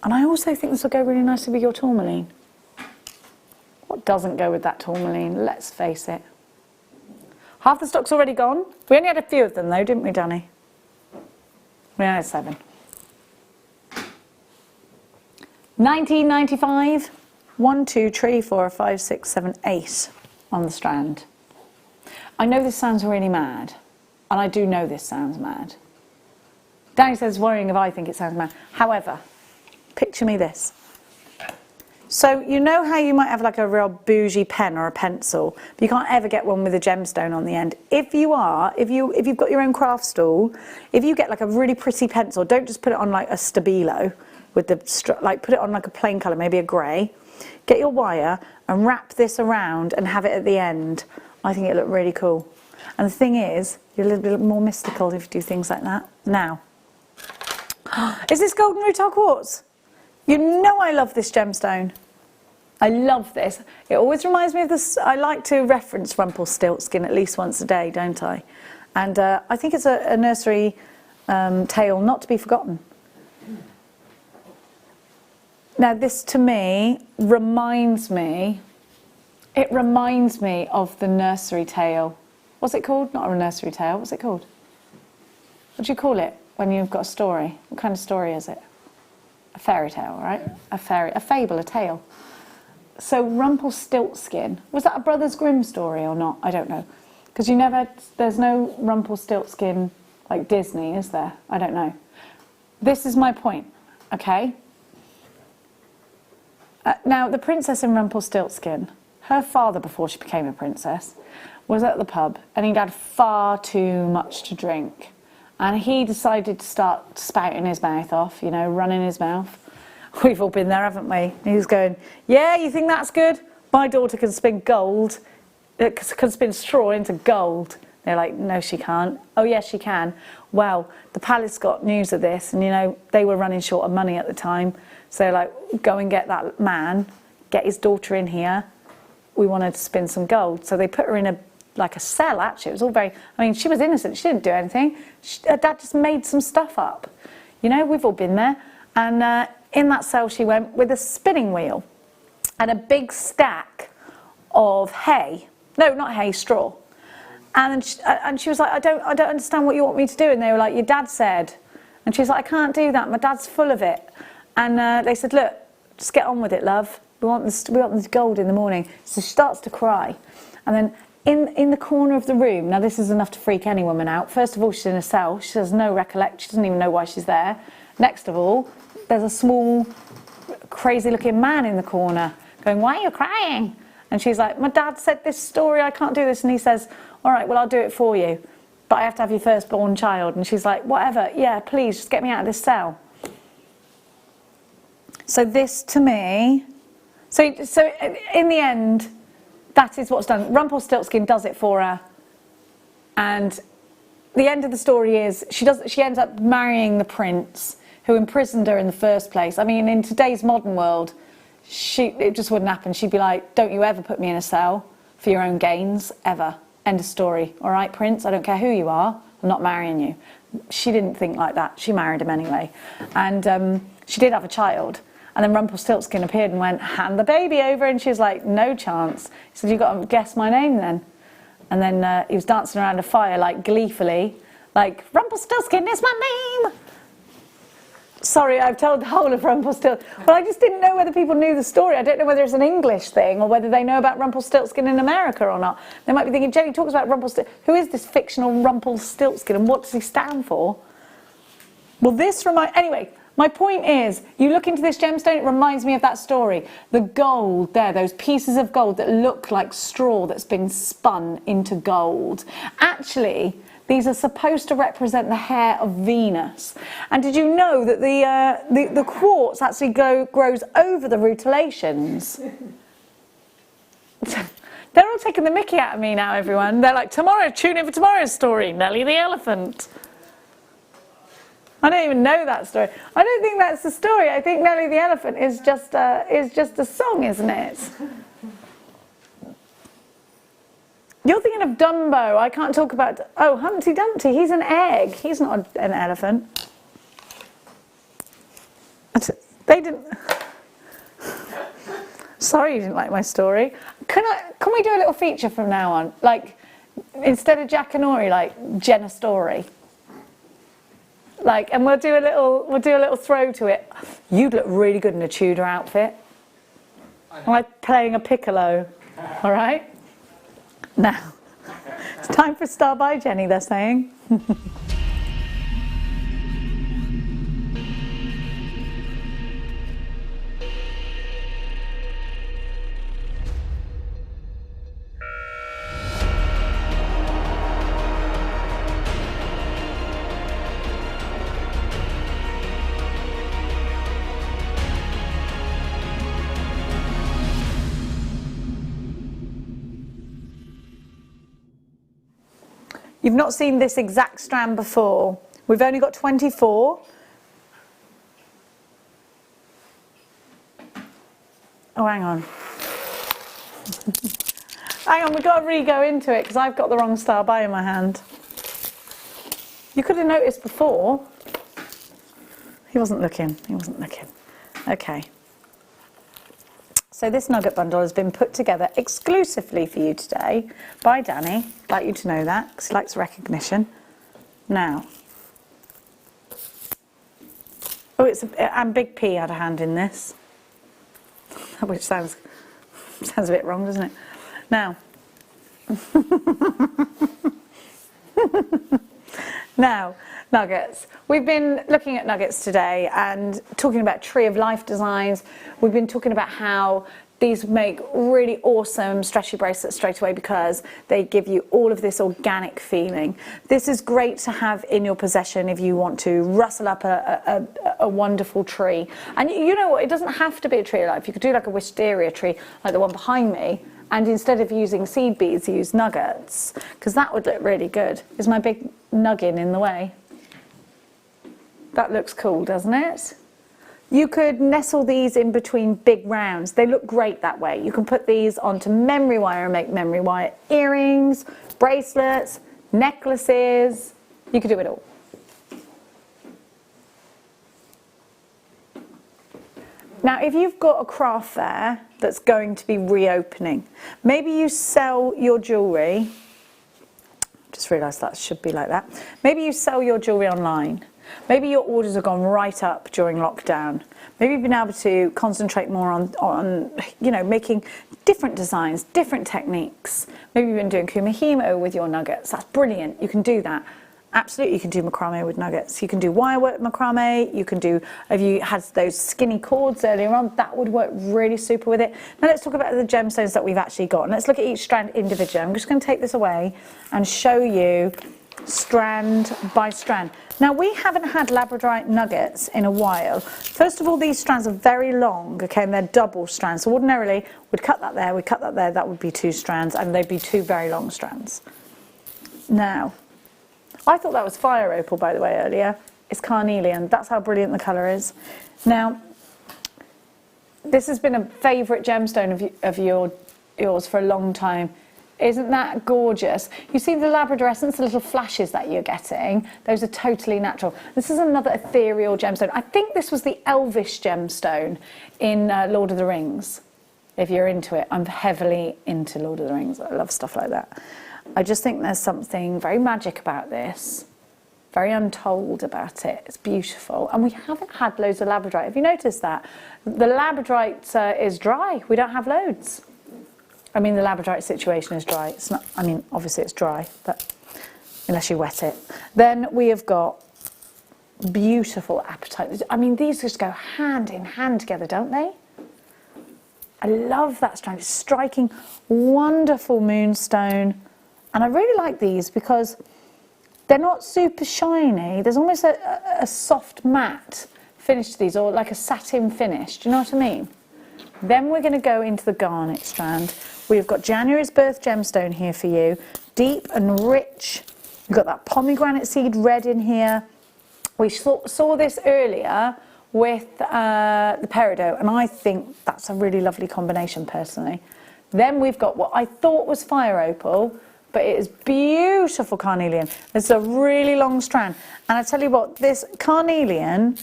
And I also think this will go really nicely with your tourmaline. What doesn't go with that tourmaline? Let's face it. Half the stock's already gone. We only had a few of them though, didn't we, Danny? We only had 7. $19.95. 1, 2, 3, 4, 5, 6, 7, 8 on the strand. I know this sounds really mad, and I do know this sounds mad. Danny says, worrying if I think it sounds mad. However, picture me this. So you know how you might have like a real bougie pen or a pencil, but you can't ever get one with a gemstone on the end. If you've got your own craft stool, if you get like a really pretty pencil, don't just put it on like a stabilo with the like put it on like a plain colour, maybe a grey. Get your wire and wrap this around and have it at the end. I think it looked really cool. And the thing is, you're a little bit more mystical if you do things like that. Now, is this golden rutile quartz? You know I love this gemstone. I love this. It always reminds me of this. I like to reference Rumpelstiltskin at least once a day, don't I? And I think it's a nursery tale not to be forgotten. Now this to me reminds me, it reminds me of the nursery tale. What's it called? Not a nursery tale, what's it called? What do you call it when you've got a story? What kind of story is it? A fairy tale, right? A fable, a tale. So Rumpelstiltskin, was that a Brothers Grimm story or not? I don't know. Because there's no Rumpelstiltskin like Disney, is there? I don't know. This is my point, okay? Now, the princess in Rumpelstiltskin, her father, before she became a princess, was at the pub and he'd had far too much to drink. And he decided to start spouting his mouth off, you know, running his mouth. We've all been there, haven't we? He was going, yeah, you think that's good? My daughter can spin gold, can spin straw into gold. They're like, no, she can't. Oh, yes, she can. Well, the palace got news of this and, you know, they were running short of money at the time. So they're like, go and get that man, get his daughter in here. We wanted to spin some gold. So they put her in a cell, actually. It was all very, I mean, she was innocent. She didn't do anything. Her dad just made some stuff up. You know, we've all been there. And in that cell she went with a spinning wheel and a big stack of hay. No, not hay, straw. And she was like, I don't understand what you want me to do. And they were like, your dad said. And she was like, I can't do that. My dad's full of it. And they said, look, just get on with it, love. We want this gold in the morning. So she starts to cry. And then in the corner of the room, now this is enough to freak any woman out. First of all, she's in a cell. She has no recollection. She doesn't even know why she's there. Next of all, there's a small, crazy-looking man in the corner going, why are you crying? And she's like, my dad said this story, I can't do this. And he says, all right, well, I'll do it for you. But I have to have your firstborn child. And she's like, whatever, yeah, please, just get me out of this cell. So this, to me, so in the end, that is what's done. Rumpelstiltskin does it for her. And the end of the story is she ends up marrying the prince who imprisoned her in the first place. I mean, in today's modern world, it just wouldn't happen. She'd be like, don't you ever put me in a cell for your own gains, ever. End of story. All right, prince, I don't care who you are, I'm not marrying you. She didn't think like that. She married him anyway. And she did have a child. And then Rumpelstiltskin appeared and went, hand the baby over. And she was like, no chance. He said, you've got to guess my name then. And then he was dancing around a fire, like gleefully, like, Rumpelstiltskin is my name. Sorry, I've told the whole of Rumpelstiltskin. Well, I just didn't know whether people knew the story. I don't know whether it's an English thing or whether they know about Rumpelstiltskin in America or not. They might be thinking, Jenny talks about Rumpelstiltskin. Who is this fictional Rumpelstiltskin and what does he stand for? Well, anyway, my point is, you look into this gemstone, it reminds me of that story. The gold there, those pieces of gold that look like straw that's been spun into gold. Actually, these are supposed to represent the hair of Venus. And did you know that the quartz actually grows over the rutilations? They're all taking the mickey out of me now, everyone. They're like, tune in for tomorrow's story, Nelly the elephant. I don't even know that story. I don't think that's the story. I think Nelly the elephant is just a song, isn't it? You're thinking of Dumbo. I can't talk about... Oh, Humpty Dumpty. He's an egg. He's not an elephant. They didn't... Sorry you didn't like my story. Can we do a little feature from now on? Like, instead of Jack and Ori, like, Jenna Story. Like, and we'll do a little throw to it. You'd look really good in a Tudor outfit. Like playing a piccolo. All right? Now, it's time for Star by Jenny, they're saying. You've not seen this exact strand before. We've only got 24. Oh, hang on. Hang on, we've got to re-go into it because I've got the wrong star by in my hand. You could have noticed before. He wasn't looking. Okay. So this nugget bundle has been put together exclusively for you today by Danny. I'd like you to know that because he likes recognition. Now. Oh, and Big P had a hand in this. Which sounds a bit wrong, doesn't it? Now, nuggets. We've been looking at nuggets today and talking about tree of life designs. We've been talking about how these make really awesome stretchy bracelets straight away because they give you all of this organic feeling. This is great to have in your possession if you want to rustle up a wonderful tree. And you know what, it doesn't have to be a tree of life. You could do like a wisteria tree like the one behind me, and instead of using seed beads, use nuggets, because that would look really good. Is my big nuggin in the way? That looks cool, doesn't it? You could nestle these in between big rounds. They look great that way. You can put these onto memory wire and make memory wire earrings, bracelets, necklaces. You could do it all. Now, if you've got a craft fair that's going to be reopening, maybe you sell your jewellery. Just realised that should be like that. Maybe you sell your jewellery online. Maybe your orders have gone right up during lockdown. Maybe you've been able to concentrate more on making different designs, different techniques. Maybe you've been doing kumihimo with your nuggets. That's brilliant. You can do that. Absolutely, you can do macrame with nuggets. You can do wire work macrame. You can do, if you had those skinny cords earlier on, that would work really super with it. Now let's talk about the gemstones that we've actually got. And let's look at each strand individually. I'm just going to take this away and show you strand by strand. Now, we haven't had labradorite nuggets in a while. First of all, these strands are very long, okay, and they're double strands. So ordinarily, we'd cut that there, that would be 2 strands, and they'd be 2 very long strands. Now, I thought that was fire opal, by the way, earlier. It's carnelian. That's how brilliant the colour is. Now, this has been a favourite gemstone of yours for a long time. Isn't that gorgeous? You see the labradorescence, the little flashes that you're getting? Those are totally natural. This is another ethereal gemstone. I think this was the Elvish gemstone in Lord of the Rings. If you're into it, I'm heavily into Lord of the Rings. I love stuff like that. I just think there's something very magic about this, very untold about it. It's beautiful. And we haven't had loads of labradorite. Have you noticed that? The labradorite is dry. We don't have loads. I mean, the labradorite situation is dry. It's not, I mean, obviously it's dry, but unless you wet it. Then we have got beautiful apatite. I mean, these just go hand in hand together, don't they? I love that strand. It's striking, wonderful moonstone. And I really like these because they're not super shiny. There's almost a soft matte finish to these, or like a satin finish. Do you know what I mean? Then we're going to go into the garnet strand. We've got January's birth gemstone here for you. Deep and rich. You've got that pomegranate seed red in here. We saw this earlier with the peridot, and I think that's a really lovely combination personally. Then we've got what I thought was fire opal, but it is beautiful carnelian. It's a really long strand. And I tell you what, this carnelian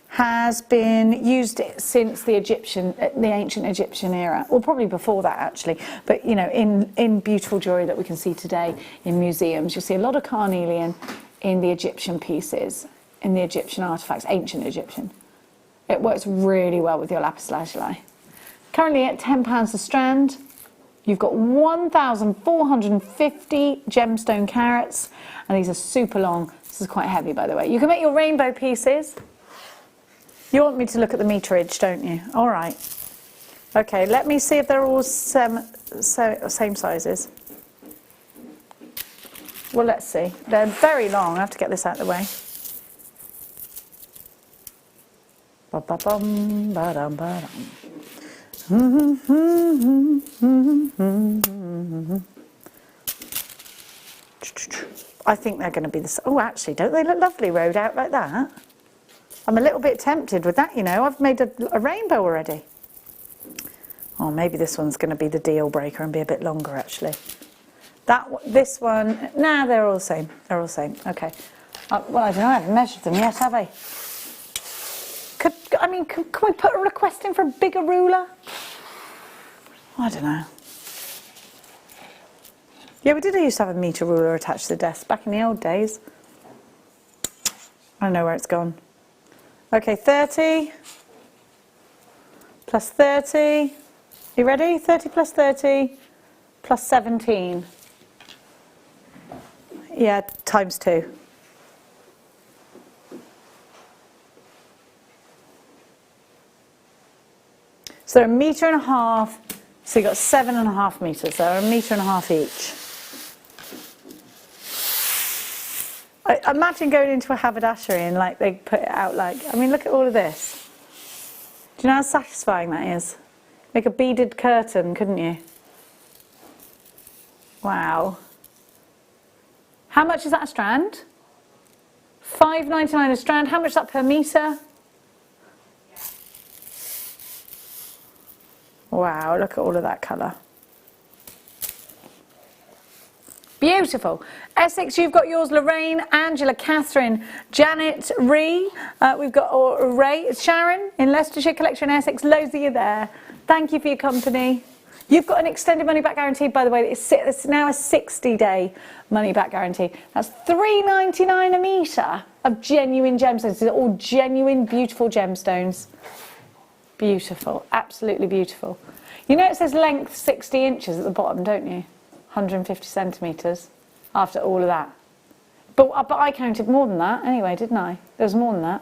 has been used since the ancient Egyptian era, or probably before that actually, but you know, in beautiful jewellery that we can see today in museums, you'll see a lot of carnelian in the Egyptian pieces, in the Egyptian artefacts, ancient Egyptian. It works really well with your lapis lazuli. Currently at £10 a strand, you've got 1,450 gemstone carats, and these are super long. This is quite heavy, by the way. You can make your rainbow pieces. You want me to look at the meterage, don't you? All right. Okay, let me see if they're all same sizes. Well, let's see. They're very long. I have to get this out of the way. Ba-ba-bum, ba-dum, ba-dum. I think they're going to be the... Oh, actually, don't they look lovely rode out like that? I'm a little bit tempted with that, you know. I've made a rainbow already. Oh, maybe this one's going to be the deal breaker and be a bit longer, actually. This one... Nah, they're all the same. They're all the same. Okay. Well, I don't know. I haven't measured them yet, have I? Can we put a request in for a bigger ruler? I don't know. Yeah, we did used to have a metre ruler attached to the desk back in the old days. I don't know where it's gone. Okay, 30 plus 30. You ready? 30 plus 30 plus 17. Yeah, times 2. So they're 1.5 metres. So you've got 7.5 metres. So 1.5 metres each. I imagine going into a haberdashery and like they put it out like, I mean, look at all of this. Do you know how satisfying that is? Make a beaded curtain, couldn't you? Wow. How much is that a strand? £5.99 a strand. How much is that per metre? Wow, look at all of that colour. Beautiful. Essex, you've got yours. Lorraine, Angela, Catherine, Janet, Ree. We've got Ray, Sharon in Leicestershire Collection, Essex. Loads of you there. Thank you for your company. You've got an extended money back guarantee, by the way. It's now a 60-day money back guarantee. That's £3.99 a metre of genuine gemstones. These are all genuine, beautiful gemstones. Beautiful. Absolutely beautiful. You know it says length 60 inches at the bottom, don't you? 150 centimetres after all of that. But I counted more than that anyway, didn't I? There was more than that.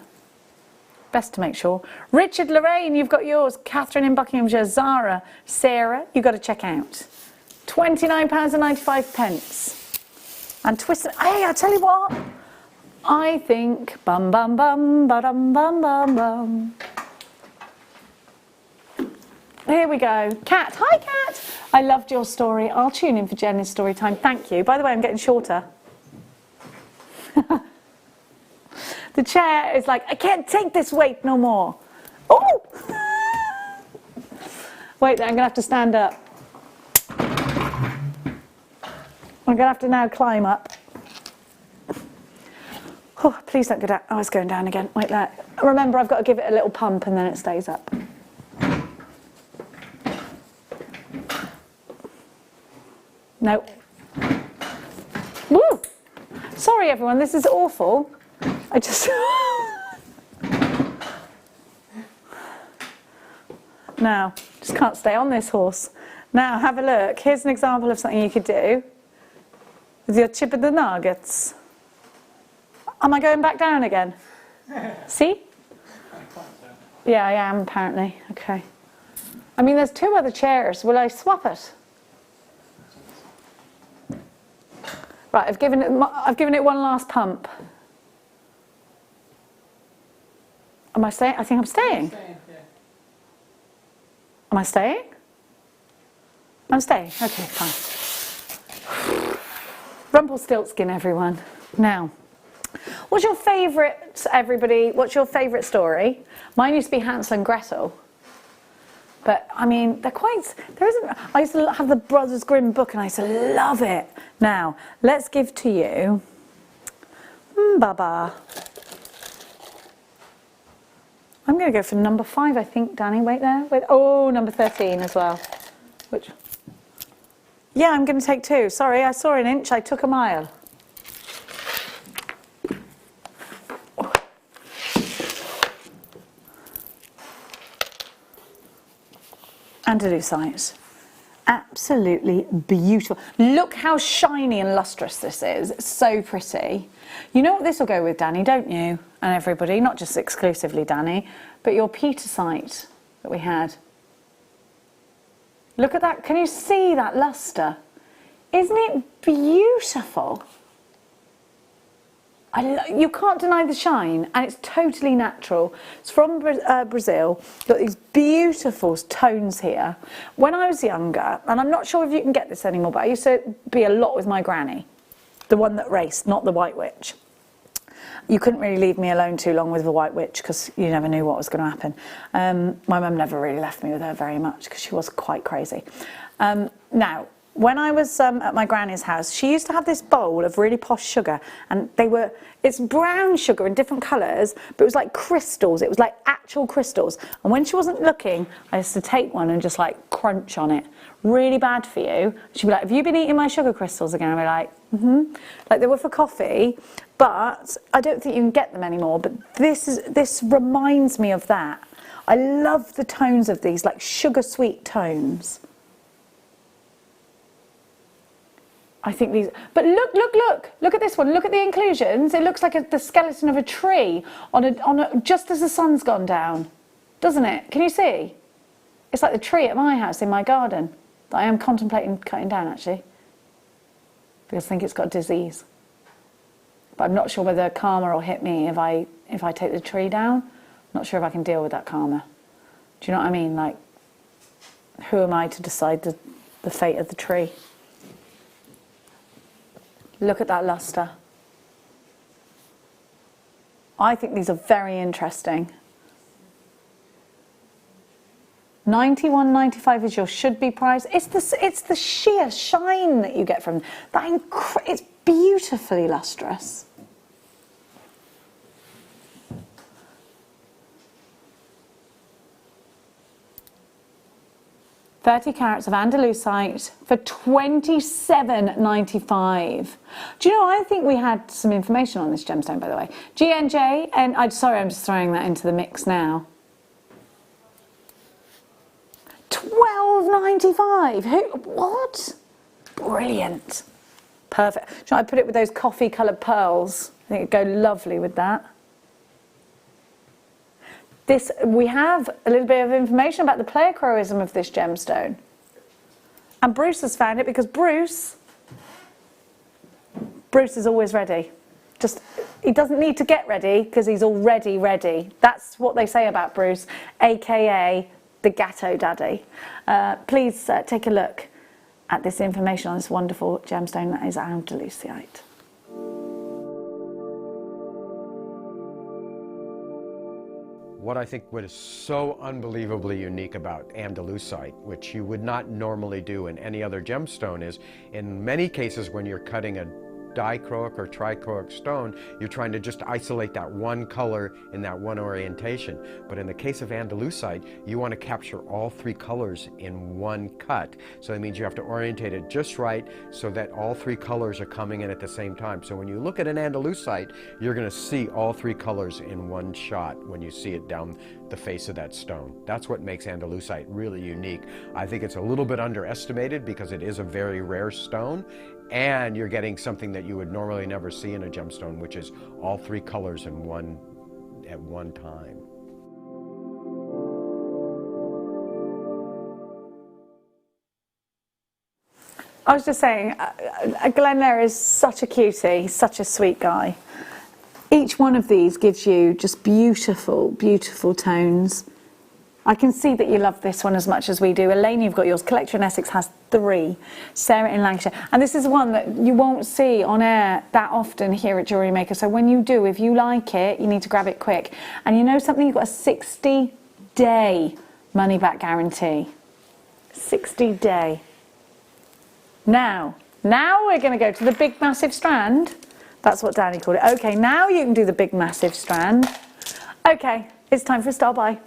Best to make sure. Richard, Lorraine, you've got yours. Catherine in Buckinghamshire, Zara, Sarah, you've got to check out. £29.95. And twist. Hey, I tell you what. I think bum bum bum ba-dum bum bum bum. Here we go. Kat. Hi, Kat. I loved your story. I'll tune in for Jenny's story time. Thank you. By the way, I'm getting shorter. The chair is like, I can't take this weight no more. Oh! Wait, I'm going to have to stand up. I'm going to have to now climb up. Oh, please don't go down. Oh, it's going down again. Wait there. Remember, I've got to give it a little pump and then it stays up. No. Woo! Sorry, everyone. This is awful. I just... Now, just can't stay on this horse. Now, have a look. Here's an example of something you could do with your chip of the nuggets. Am I going back down again? See? Yeah, I am, apparently. Okay. I mean, there's 2 other chairs. Will I swap it? Right, I've given it one last pump. Am I staying? I think I'm staying. Am I staying? I'm staying. Okay, fine. Rumpelstiltskin, everyone. Now, what's your favourite, everybody? What's your favourite story? Mine used to be Hansel and Gretel. But, I mean, they're quite... I used to have the Brothers Grimm book and I used to love it. Now, let's give to you... Baba. I'm going to go for number 5, I think, Danny. Wait there. Wait. Oh, number 13 as well. Which... Yeah, I'm going to take 2. Sorry, I saw an inch. I took a mile. Andalusite. Absolutely beautiful. Look how shiny and lustrous this is. It's so pretty. You know what this will go with, Danny, don't you? And everybody, not just exclusively Danny, but your Petersite that we had. Look at that. Can you see that luster? Isn't it beautiful? You can't deny the shine, and it's totally natural. It's from Brazil. Got these beautiful tones here. When I was younger, and I'm not sure if you can get this anymore, but I used to be a lot with my granny. The one that raced, not the White Witch. You couldn't really leave me alone too long with the White Witch because you never knew what was going to happen. My mum never really left me with her very much because she was quite crazy. Now, when I was at my granny's house, she used to have this bowl of really posh sugar, and it's brown sugar in different colours, but it was like crystals. It was like actual crystals. And when she wasn't looking, I used to take one and just like crunch on it. Really bad for you. She'd be like, have you been eating my sugar crystals again? I'd be like, mm-hmm. Like they were for coffee, but I don't think you can get them anymore. But this reminds me of that. I love the tones of these, like sugar sweet tones. I think these, but look at this one. Look at the inclusions. It looks like the skeleton of a tree just as the sun's gone down, doesn't it? Can you see? It's like the tree at my house in my garden that I am contemplating cutting down actually, because I think it's got disease. But I'm not sure whether karma will hit me if I take the tree down. I'm not sure if I can deal with that karma. Do you know what I mean? Like, who am I to decide the fate of the tree? Look at that lustre. I think these are very interesting. £91.95 is your should-be price. It's the sheer shine that you get from that. It's beautifully lustrous. £30 carats of Andalusite for £27.95. Do you know, I think we had some information on this gemstone, by the way. GNJ, and I'm just throwing that into the mix now. £12.95. What? Brilliant. Perfect. Should I put it with those coffee coloured pearls? I think it'd go lovely with that. We have a little bit of information about the pleochroism of this gemstone. And Bruce has found it because Bruce is always ready. He doesn't need to get ready because he's already ready. That's what they say about Bruce, aka the Gatto Daddy. Please take a look at this information on this wonderful gemstone that is Andalusite. What I think what is so unbelievably unique about Andalusite, which you would not normally do in any other gemstone, is in many cases when you're cutting a dichroic or trichroic stone, you're trying to just isolate that one color in that one orientation. But in the case of Andalusite, you want to capture all three colors in one cut. So that means you have to orientate it just right so that all three colors are coming in at the same time. So when you look at an Andalusite, you're going to see all three colors in one shot when you see it down the face of that stone. That's what makes Andalusite really unique. I think it's a little bit underestimated because it is a very rare stone, and you're getting something that you would normally never see in a gemstone, which is all three colors in at one time. I was just saying, Glenn there is such a cutie, such a sweet guy. Each one of these gives you just beautiful, beautiful tones. I can see that you love this one as much as we do. Elaine, you've got yours. Collector in Essex has 3. Sarah in Lancashire. And this is one that you won't see on air that often here at Jewellery Maker. So when you do, if you like it, you need to grab it quick. And you know something? You've got a 60-day money-back guarantee. 60-day. Now we're going to go to the big, massive strand. That's what Danny called it. Okay, now you can do the big, massive strand. Okay, it's time for a style buy.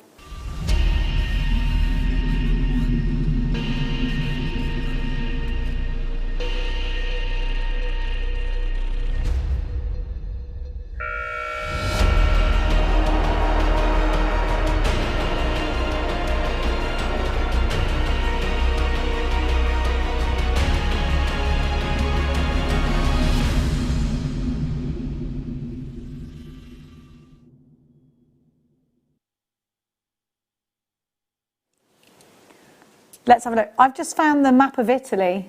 Let's have a look. I've just found the map of Italy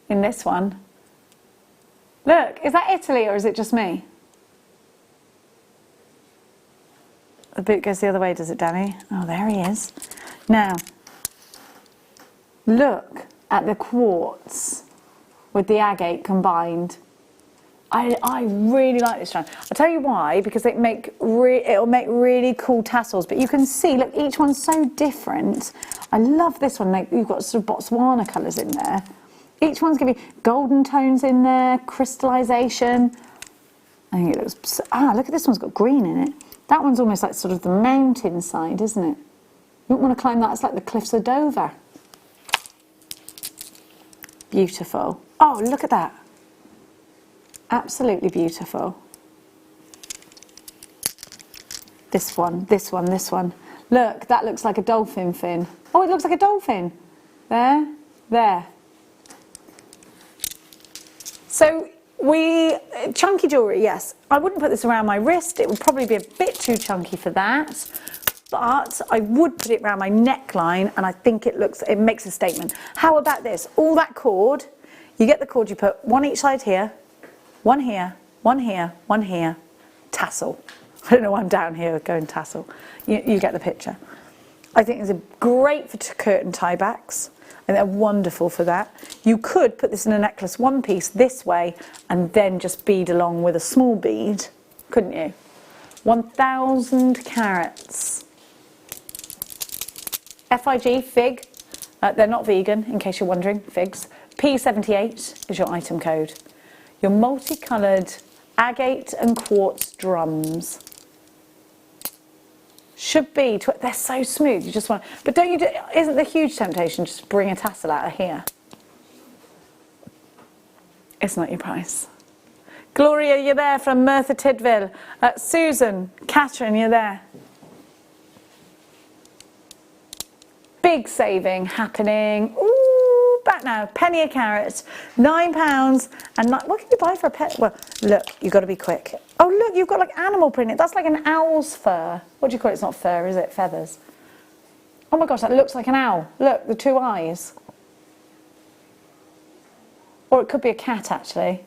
in this one. Look, is that Italy or is it just me? The boot goes the other way, does it, Danny? Oh, there he is. Now, look at the quartz with the agate combined. I really like this strand. I'll tell you why, because it'll make really cool tassels. But you can see, look, each one's so different. I love this one. Like, you've got sort of Botswana colours in there. Each one's giving golden tones in there, crystallization. I think it looks, look at this one's got green in it. That one's almost like sort of the mountain side, isn't it? You don't want to climb that, it's like the cliffs of Dover. Beautiful. Oh, look at that. Absolutely beautiful. This one, this one, this one. Look, that looks like a dolphin fin. Oh, it looks like a dolphin. There, there. So chunky jewellery, yes. I wouldn't put this around my wrist. It would probably be a bit too chunky for that. But I would put it around my neckline, and I think it makes a statement. How about this? All that cord, you get the cord, you put one each side here, one here, one here, one here, tassel. I don't know why I'm down here going tassel. You get the picture. I think it's great for curtain tie backs, and they're wonderful for that. You could put this in a necklace one piece this way and then just bead along with a small bead, couldn't you? 1,000 carats. FIG, fig, they're not vegan, in case you're wondering, figs. P78 is your item code. Your multicoloured agate and quartz drums. Should be, they're so smooth, you just want, but isn't the huge temptation just bring a tassel out of here? It's not your price. Gloria, you're there from Merthyr Tydfil. Susan, Catherine, you're there. Big saving happening. Ooh, back now. Penny a carat, £9 and what can you buy for a pet? Well, look, you've got to be quick. Oh, look, you've got like animal print. That's like an owl's fur. What do you call it? It's not fur, is it? Feathers. Oh my gosh, that looks like an owl. Look, the two eyes. Or it could be a cat, actually.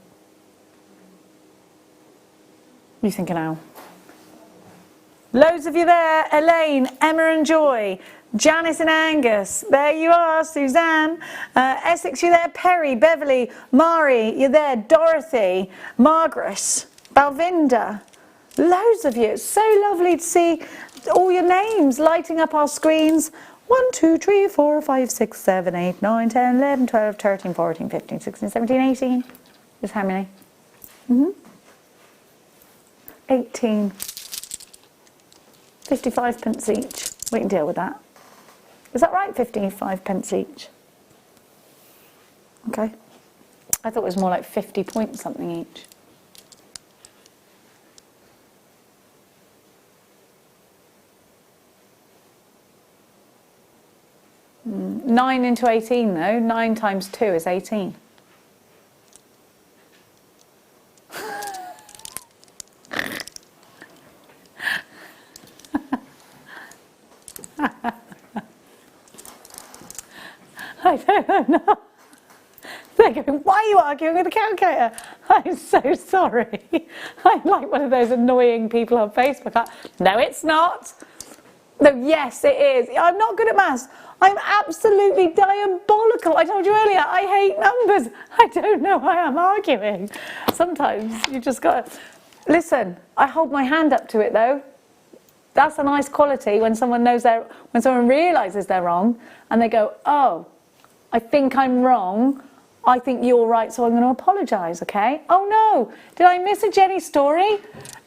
You think an owl. Loads of you there. Elaine, Emma and Joy. Janice and Angus, there you are. Suzanne, Essex, you're there. Perry, Beverly, Mari, you're there. Dorothy, Margaret, Balvinda, loads of you. It's so lovely to see all your names lighting up our screens. 1, 2, 3, 4, 5, 6, 7, 8, 9, 10, 11, 12, 13, 14, 15, 16, 17, 18. Is how many? 18. 55 pence each. We can deal with that. Is that right? 55 pence each. Okay. I thought it was more like 50 point something each. Mm. 9 into 18 though. 9 times 2 is 18. I don't know. They're going, why are you arguing with a calculator? I'm so sorry. I'm like one of those annoying people on Facebook. No, it's not. No, yes, it is. I'm not good at maths. I'm absolutely diabolical. I told you earlier, I hate numbers. I don't know why I'm arguing. Sometimes you just got to... Listen, I hold my hand up to it, though. That's a nice quality when someone when someone realises they're wrong and they go, oh, I think I'm wrong. I think you're right, so I'm going to apologise, okay? Oh no, did I miss a Jenny story?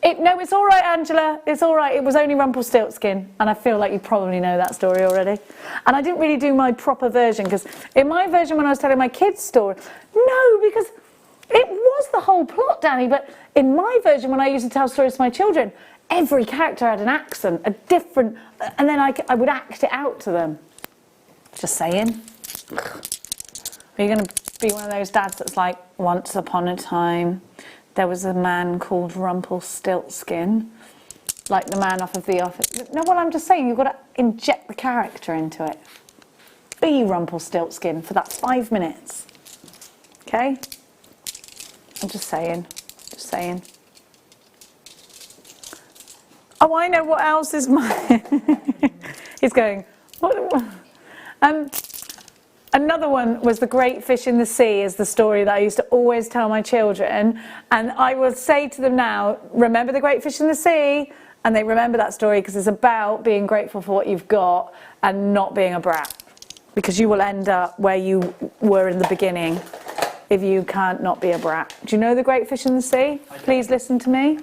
No, it's all right, Angela. It's all right. It was only Rumpelstiltskin, and I feel like you probably know that story already. And I didn't really do my proper version, because in my version when I was telling my kids' story, no, because it was the whole plot, Danny, but in my version when I used to tell stories to my children, every character had an accent, a different, and then I would act it out to them. Just saying. Are you going to be one of those dads that's like, once upon a time, there was a man called Rumpelstiltskin, like the man off of The Office? No, well, I'm just saying, you've got to inject the character into it. Be Rumpelstiltskin for that 5 minutes. Okay? I'm just saying. Just saying. Oh, I know what else is mine. He's going, what? Another one was The Great Fish in the Sea, is the story that I used to always tell my children. And I will say to them now, remember the great fish in the sea? And they remember that story because it's about being grateful for what you've got and not being a brat. Because you will end up where you were in the beginning if you can't not be a brat. Do you know The Great Fish in the Sea? Please listen to me.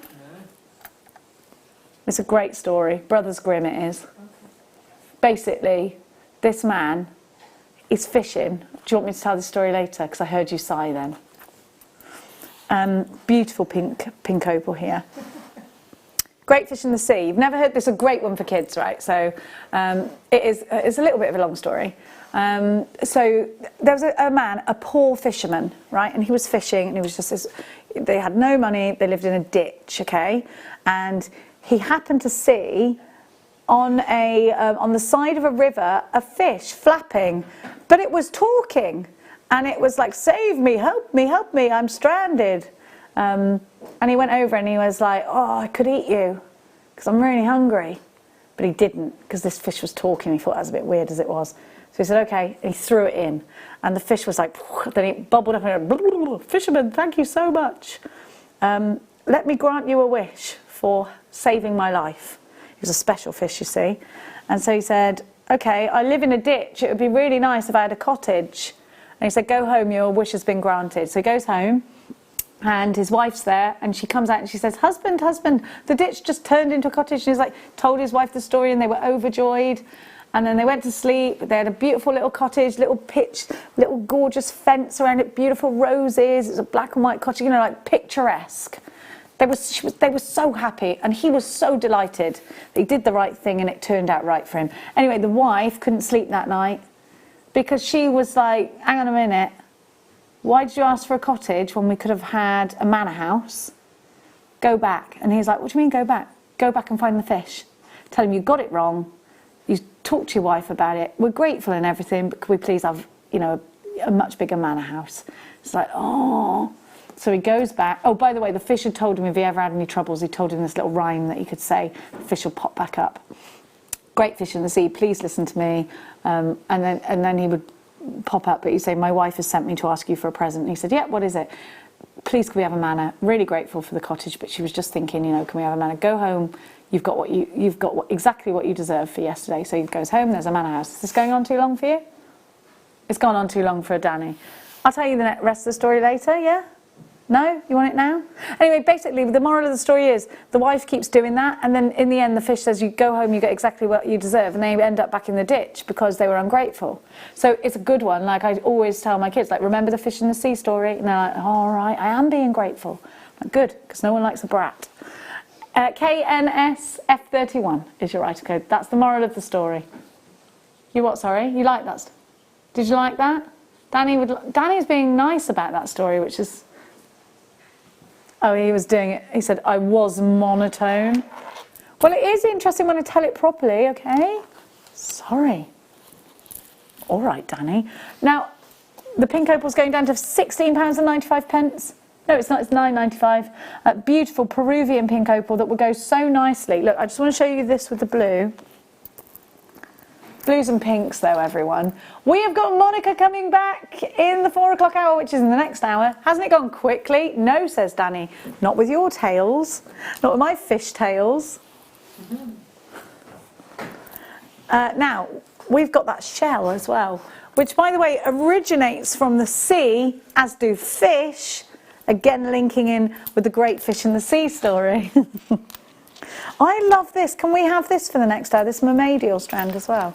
It's a great story. Brothers Grimm it is. Basically, this man is fishing. Do you want me to tell this story later? Because I heard you sigh then. Beautiful pink opal here. Great Fish in the Sea. You've never heard this? A great one for kids, right? So it's a little bit of a long story. So there was a man, a poor fisherman, right? And he was fishing, and he was just they had no money. They lived in a ditch, okay? And he happened to see on the side of a river a fish flapping, but it was talking, and it was like, "Save me, help me, help me, I'm stranded." And he went over and he was like, "Oh, I could eat you because I'm really hungry," but he didn't, because this fish was talking. He thought that was a bit weird as it was, so he said okay, and he threw it in, and the fish was like, then it bubbled up and went, "Fisherman, thank you so much. Let me grant you a wish for saving my life." He was a special fish, you see. And so he said, "Okay, I live in a ditch. It would be really nice if I had a cottage." And he said, "Go home, your wish has been granted." So he goes home, and his wife's there, and she comes out and she says, "Husband, husband, the ditch just turned into a cottage." And he's like, told his wife the story, and they were overjoyed. And then they went to sleep. They had a beautiful little cottage, little pitch, little gorgeous fence around it, beautiful roses. It's a black and white cottage, you know, like picturesque. They were so happy, and he was so delighted that he did the right thing and it turned out right for him. Anyway, the wife couldn't sleep that night because she was like, "Hang on a minute, why did you ask for a cottage when we could have had a manor house? Go back." And he's like, "What do you mean go back?" "Go back and find the fish. Tell him you got it wrong. You talk to your wife about it. We're grateful and everything, but could we please have, you know, a much bigger manor house?" It's like, oh. So he goes back. Oh, by the way, the fish had told him if he ever had any troubles, he told him this little rhyme that he could say. The fish will pop back up. "Great fish in the sea, please listen to me." And then he would pop up, but he'd say, "My wife has sent me to ask you for a present." And he said, "Yeah, what is it?" "Please, can we have a manor? Really grateful for the cottage, but she was just thinking, you know, can we have a manor? Go home. You've got exactly what you deserve for yesterday." So he goes home. There's a manor house. Is this going on too long for you? It's gone on too long for Danny. I'll tell you the rest of the story later. Yeah. No? You want it now? Anyway, basically, the moral of the story is the wife keeps doing that, and then in the end, the fish says, "You go home, you get exactly what you deserve," and they end up back in the ditch because they were ungrateful. So it's a good one. Like I always tell my kids, like, remember the fish in the sea story? And they're like, "Oh, all right, I am being grateful." I'm like, good, because no one likes a brat. KNSF31 is your writer code. That's the moral of the story. You what, sorry? You like that? Did you like that? Danny's being nice about that story, which is... Oh, he was doing it. He said, "I was monotone." Well, it is interesting when I tell it properly, okay? Sorry. All right, Danny. Now, the pink opal's going down to £16.95. No, it's not. It's £9.95. Beautiful Peruvian pink opal that will go so nicely. Look, I just want to show you this with the blue. Blues and pinks, though, everyone. We have got Monica coming back in the 4 o'clock hour, which is in the next hour. Hasn't it gone quickly? No, says Danny. Not with your tails. Not with my fish tails. Now, we've got that shell as well, which, by the way, originates from the sea, as do fish. Again, linking in with the great fish in the sea story. I love this. Can we have this for the next hour? This mermaidial strand as well.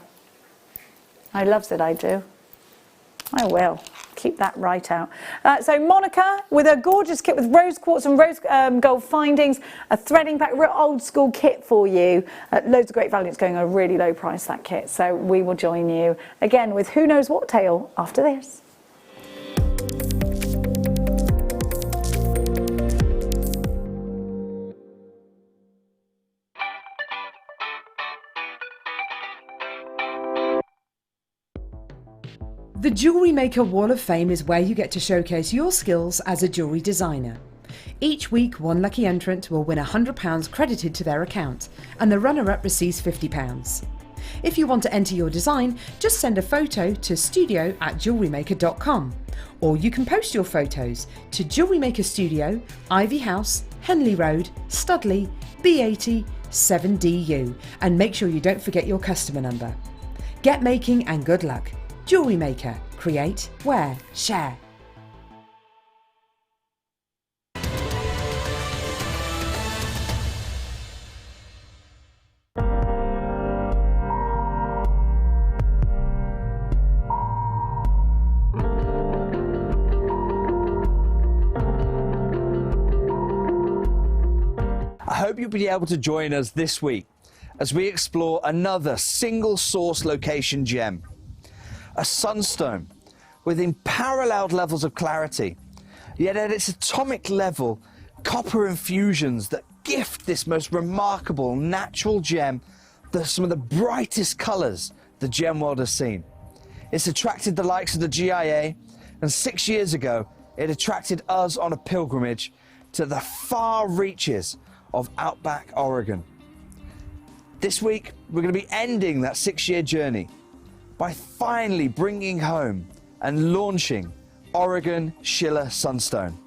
I loves it, I do. I will. Keep that right out. So Monica, with a gorgeous kit with rose quartz and rose gold findings, a threading pack, real old school kit for you. Loads of great value. It's going at a really low price, that kit. So we will join you again with who knows what tale after this. The Jewellery Maker Wall of Fame is where you get to showcase your skills as a jewellery designer. Each week, one lucky entrant will win £100 credited to their account, and the runner-up receives £50. If you want to enter your design, just send a photo to studio@JewelleryMaker.com, or you can post your photos to Jewellery Maker Studio, Ivy House, Henley Road, Studley, B80 7DU, and make sure you don't forget your customer number. Get making and good luck. Jewellery Maker. Create, wear, share. I hope you'll be able to join us this week as we explore another single source location gem. A sunstone with unparalleled levels of clarity, yet at its atomic level, copper infusions that gift this most remarkable natural gem some of the brightest colours the gem world has seen. It's attracted the likes of the GIA, and 6 years ago, it attracted us on a pilgrimage to the far reaches of outback Oregon. This week, we're going to be ending that 6-year journey by finally bringing home and launching Oregon Schiller Sunstone.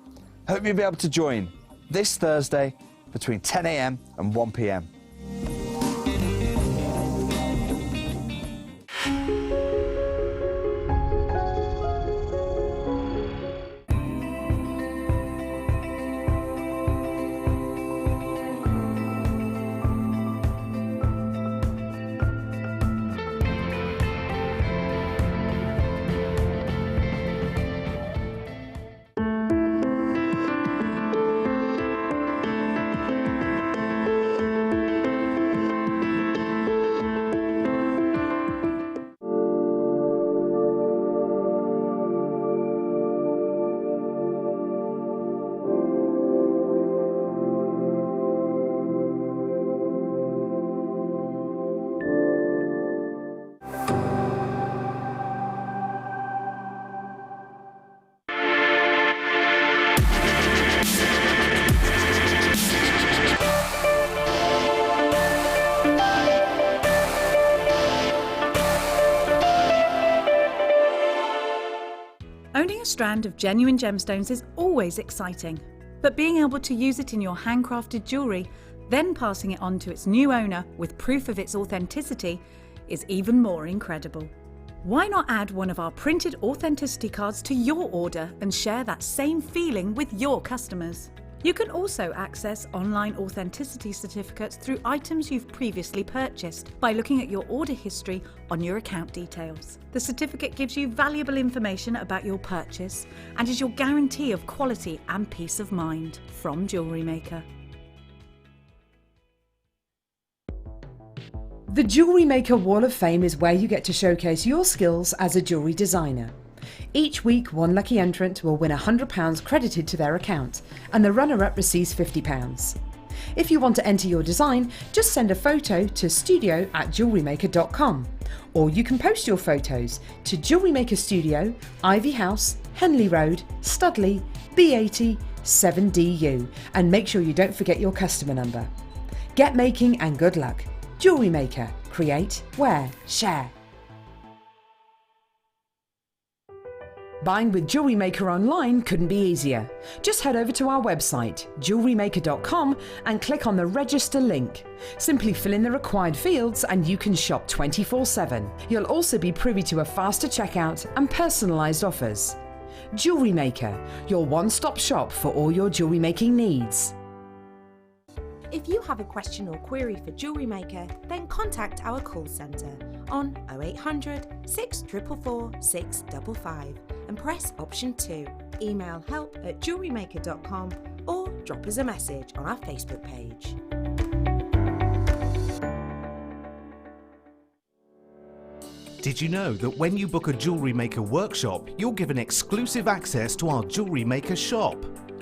Hope you'll be able to join this Thursday between 10 a.m. and 1 p.m. Owning a strand of genuine gemstones is always exciting, but being able to use it in your handcrafted jewellery, then passing it on to its new owner with proof of its authenticity, is even more incredible. Why not add one of our printed authenticity cards to your order and share that same feeling with your customers? You can also access online authenticity certificates through items you've previously purchased by looking at your order history on your account details. The certificate gives you valuable information about your purchase and is your guarantee of quality and peace of mind from Jewellery Maker. The Jewellery Maker Wall of Fame is where you get to showcase your skills as a jewellery designer. Each week, one lucky entrant will win £100 credited to their account, and the runner-up receives £50. If you want to enter your design, just send a photo to studio@JewelleryMaker.com, or you can post your photos to Jewellery Maker Studio, Ivy House, Henley Road, Studley, B80 7DU, and make sure you don't forget your customer number. Get making and good luck. Jewellery Maker. Create, wear, share. Buying with Jewellery Maker online couldn't be easier. Just head over to our website, JewelleryMaker.com, and click on the register link. Simply fill in the required fields and you can shop 24/7. You'll also be privy to a faster checkout and personalised offers. Jewellery Maker, your one-stop shop for all your jewellery making needs. If you have a question or query for Jewellery Maker, then contact our call centre on 0800 644 655 and press option 2. Email help@jewellerymaker.com or drop us a message on our Facebook page. Did you know that when you book a Jewellery Maker workshop, you're given exclusive access to our Jewellery Maker shop?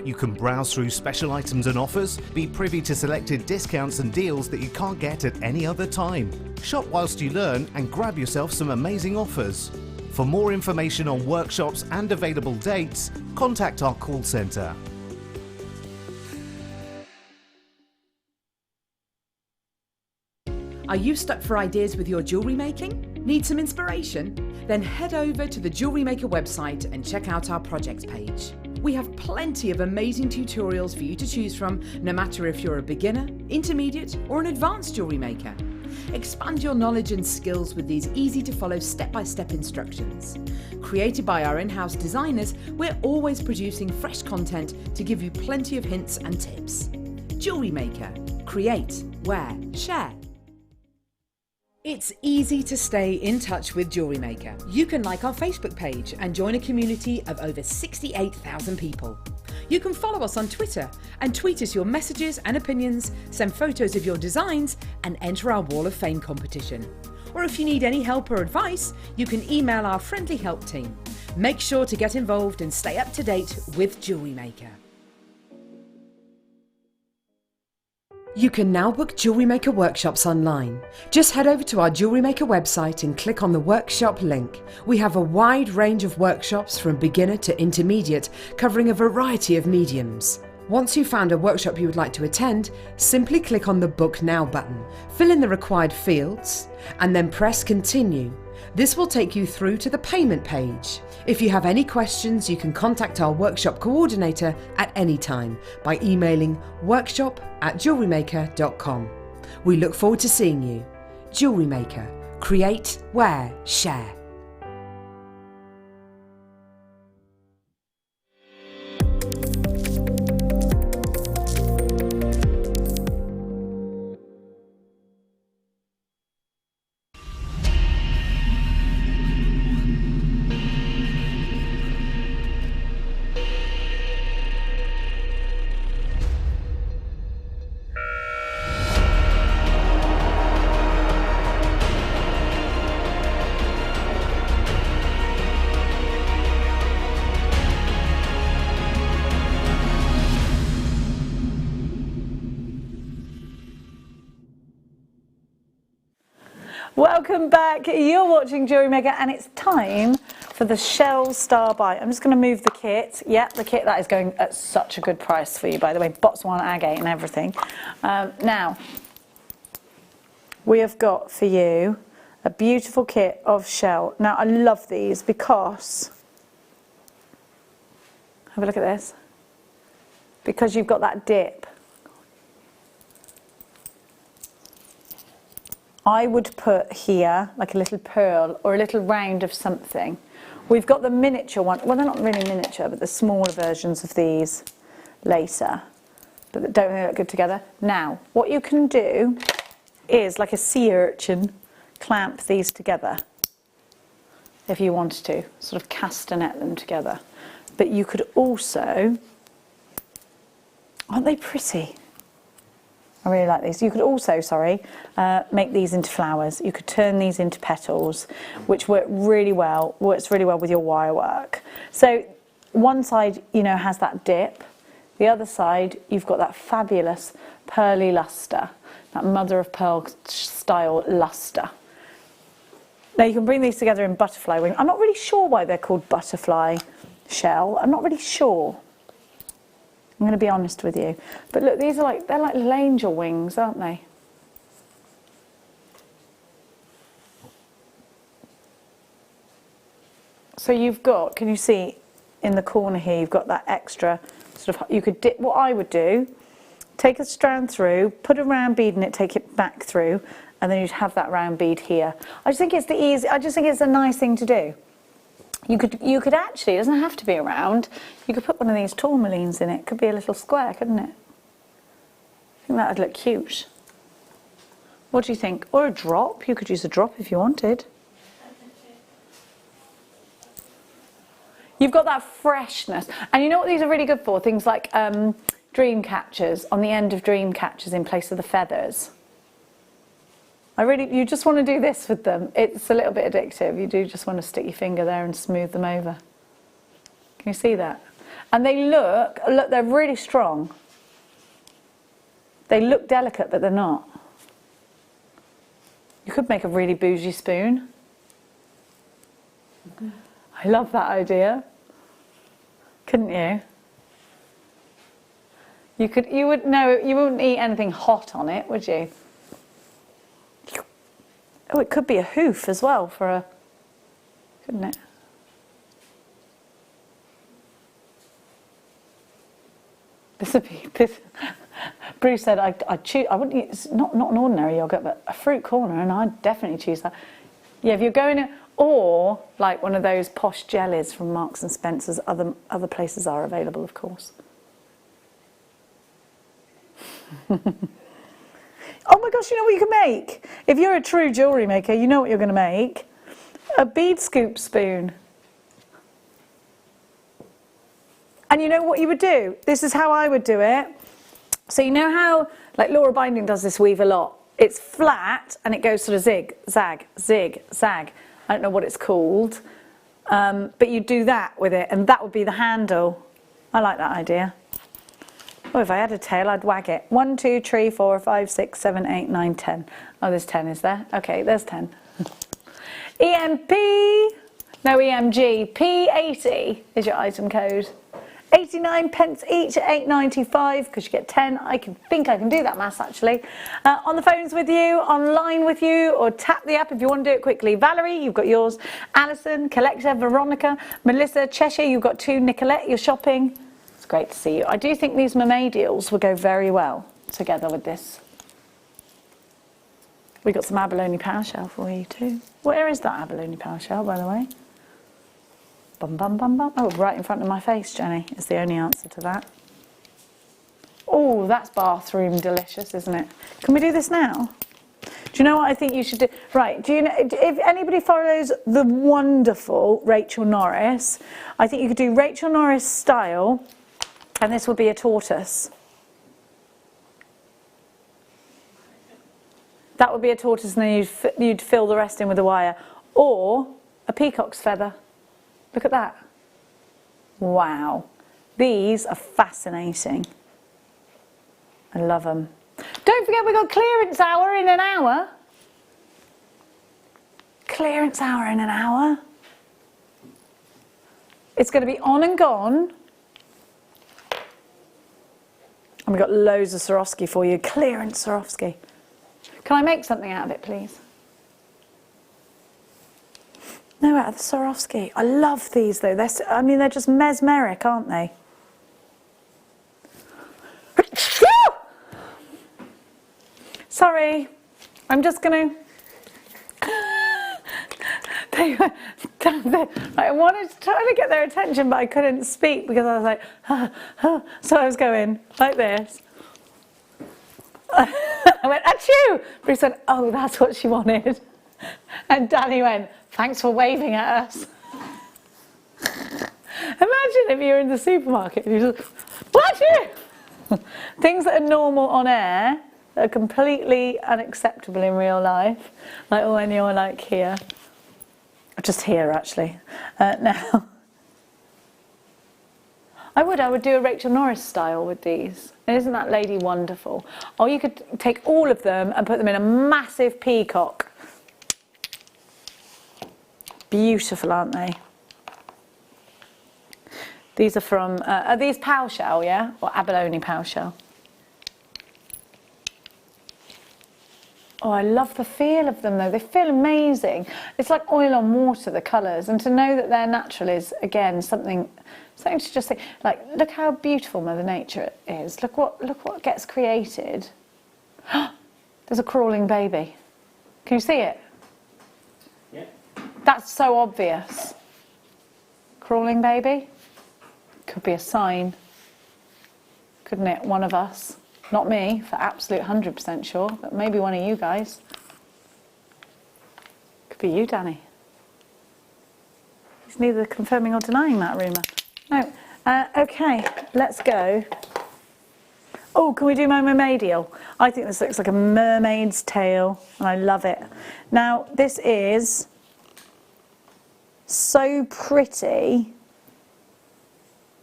You can browse through special items and offers, be privy to selected discounts and deals that you can't get at any other time. Shop whilst you learn and grab yourself some amazing offers. For more information on workshops and available dates, contact our call centre. Are you stuck for ideas with your jewellery making? Need some inspiration? Then head over to the Jewellery Maker website and check out our projects page. We have plenty of amazing tutorials for you to choose from, no matter if you're a beginner, intermediate, or an advanced jewellery maker. Expand your knowledge and skills with these easy-to-follow step-by-step instructions. Created by our in-house designers, we're always producing fresh content to give you plenty of hints and tips. Jewellery Maker. Create, wear, share. It's easy to stay in touch with Jewellery Maker. You can like our Facebook page and join a community of over 68,000 people. You can follow us on Twitter and tweet us your messages and opinions, send photos of your designs, and enter our Wall of Fame competition. Or if you need any help or advice, you can email our friendly help team. Make sure to get involved and stay up to date with Jewellery Maker. You can now book Jewellery Maker workshops online. Just head over to our Jewellery Maker website and click on the workshop link. We have a wide range of workshops from beginner to intermediate, covering a variety of mediums. Once you've found a workshop you would like to attend, simply click on the Book Now button, fill in the required fields, and then press Continue. This will take you through to the payment page. If you have any questions, you can contact our workshop coordinator at any time by emailing workshop@jewellerymaker.com. We look forward to seeing you. Jewellery Maker. Create, wear, share. Welcome back. You're watching Jewellery Maker and it's time for the Shell Star Buy. I'm just going to move the kit. Yeah, the kit that is going at such a good price for you, by the way. Botswana agate and everything. Now, we have got for you a beautiful kit of Shell. Now, I love these because, have a look at this, because you've got that dip. I would put here like a little pearl or a little round of something. We've got the miniature one. Well, they're not really miniature, but the smaller versions of these later. But don't they look good together? Now, what you can do is, like a sea urchin, clamp these together if you wanted to, sort of castanet them together. But you could also, aren't they pretty? I really like these. You could also, make these into flowers. You could turn these into petals, which works really well with your wire work. So one side, has that dip. The other side, you've got that fabulous pearly luster, that mother of pearl style luster. Now you can bring these together in butterfly wing. I'm not really sure why they're called butterfly shell. I'm not really sure. I'm going to be honest with you. But look, they're like little angel wings, aren't they? So you've got, can you see in the corner here, you've got that extra sort of, you could dip, what I would do, take a strand through, put a round bead in it, take it back through, and then you'd have that round bead here. I just think it's a nice thing to do. You could actually, it doesn't have to be a round, you could put one of these tourmalines in it. It could be a little square, couldn't it? I think that would look cute. What do you think? Or a drop, you could use a drop if you wanted. You've got that freshness. And you know what these are really good for? Things like dream catchers, on the end of dream catchers in place of the feathers. You just want to do this with them. It's a little bit addictive. You do just want to stick your finger there and smooth them over. Can you see that? And they look, they're really strong. They look delicate, but they're not. You could make a really bougie spoon. I love that idea. Couldn't you? You wouldn't eat anything hot on it, would you? Oh, it could be a hoof as well for a, couldn't it? This would be, this, Bruce said I'd choose, I wouldn't use, not an ordinary yoghurt, but a fruit corner, and I'd definitely choose that. Yeah, if you're going, or like one of those posh jellies from Marks and Spencer's, other places are available, of course. Oh my gosh, you know what you can make? If you're a true jewellery maker, you know what you're going to make. A bead scoop spoon. And you know what you would do? This is how I would do it. So you know how, like Laura Binding does this weave a lot. It's flat and it goes sort of zig, zag, zig, zag. I don't know what it's called. But you do that with it and that would be the handle. I like that idea. Oh, if I had a tail, I'd wag it. 1, 2, 3, 4, 5, 6, 7, 8, 9, 10. Oh, there's 10, is there? Okay, there's 10. EMP, no EMG, P80 is your item code. 89 pence each at £8.95 because you get 10. I think I can do that maths actually. On the phones with you, online with you, or tap the app if you want to do it quickly. Valerie, you've got yours. Alison, Collector, Veronica, Melissa, Cheshire, you've got 2. Nicolette, you're shopping. It's great to see you. I do think these mermaidials will go very well together with this. We got some abalone power shell for you too. Where is that abalone power shell, by the way? Bum, bum, bum, bum. Oh, right in front of my face, Jenny, is the only answer to that. Oh, that's bathroom delicious, isn't it? Can we do this now? Do you know what I think you should do? Right, do you know, if anybody follows the wonderful Rachel Norris, I think you could do Rachel Norris style, and this would be a tortoise. That would be a tortoise, and then you'd fill the rest in with a wire. Or a peacock's feather. Look at that. Wow. These are fascinating. I love them. Don't forget we've got clearance hour in an hour. Clearance hour in an hour. It's going to be on and gone. And we've got loads of Swarovski for you. Clearance Swarovski. Can I make something out of it, please? No, out of the Swarovski. I love these, though. They're just mesmeric, aren't they? Sorry. I'm just going to... I wanted to try to get their attention, but I couldn't speak because I was like, so I was going like this. I went, achoo! Bruce went, oh, that's what she wanted. And Danny went, thanks for waving at us. Imagine if you were in the supermarket and you just, achoo! Things that are normal on air that are completely unacceptable in real life, like when you're like here. Just here, actually. Now, I would do a Rachel Norris style with these. And isn't that lady wonderful? Or you could take all of them and put them in a massive peacock. Beautiful, aren't they? These are from, are these pow shell, yeah? Or abalone pow shell? Oh, I love the feel of them though. They feel amazing. It's like oil on water, the colours. And to know that they're natural is, again, something to just think. Like, look how beautiful Mother Nature is. Look what gets created. There's a crawling baby. Can you see it? Yeah. That's so obvious. Crawling baby? Could be a sign. Couldn't it? One of us. Not me, for absolute 100% sure, but maybe one of you guys. Could be you, Danny. He's neither confirming or denying that rumour. No. Okay, let's go. Oh, can we do my mermaidial? I think this looks like a mermaid's tail, and I love it. Now, this is so pretty.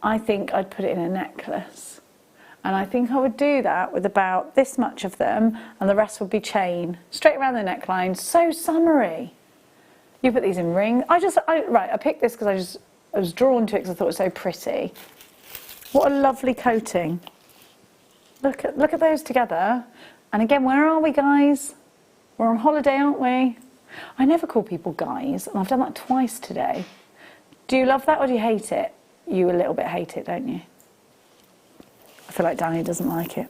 I think I'd put it in a necklace. And I think I would do that with about this much of them, and the rest would be chain. Straight around the neckline, so summery. You put these in ring. I picked this because I was drawn to it because I thought it was so pretty. What a lovely coating. Look at those together. And again, where are we, guys? We're on holiday, aren't we? I never call people guys, and I've done that twice today. Do you love that or do you hate it? You a little bit hate it, don't you? I feel like Danny doesn't like it.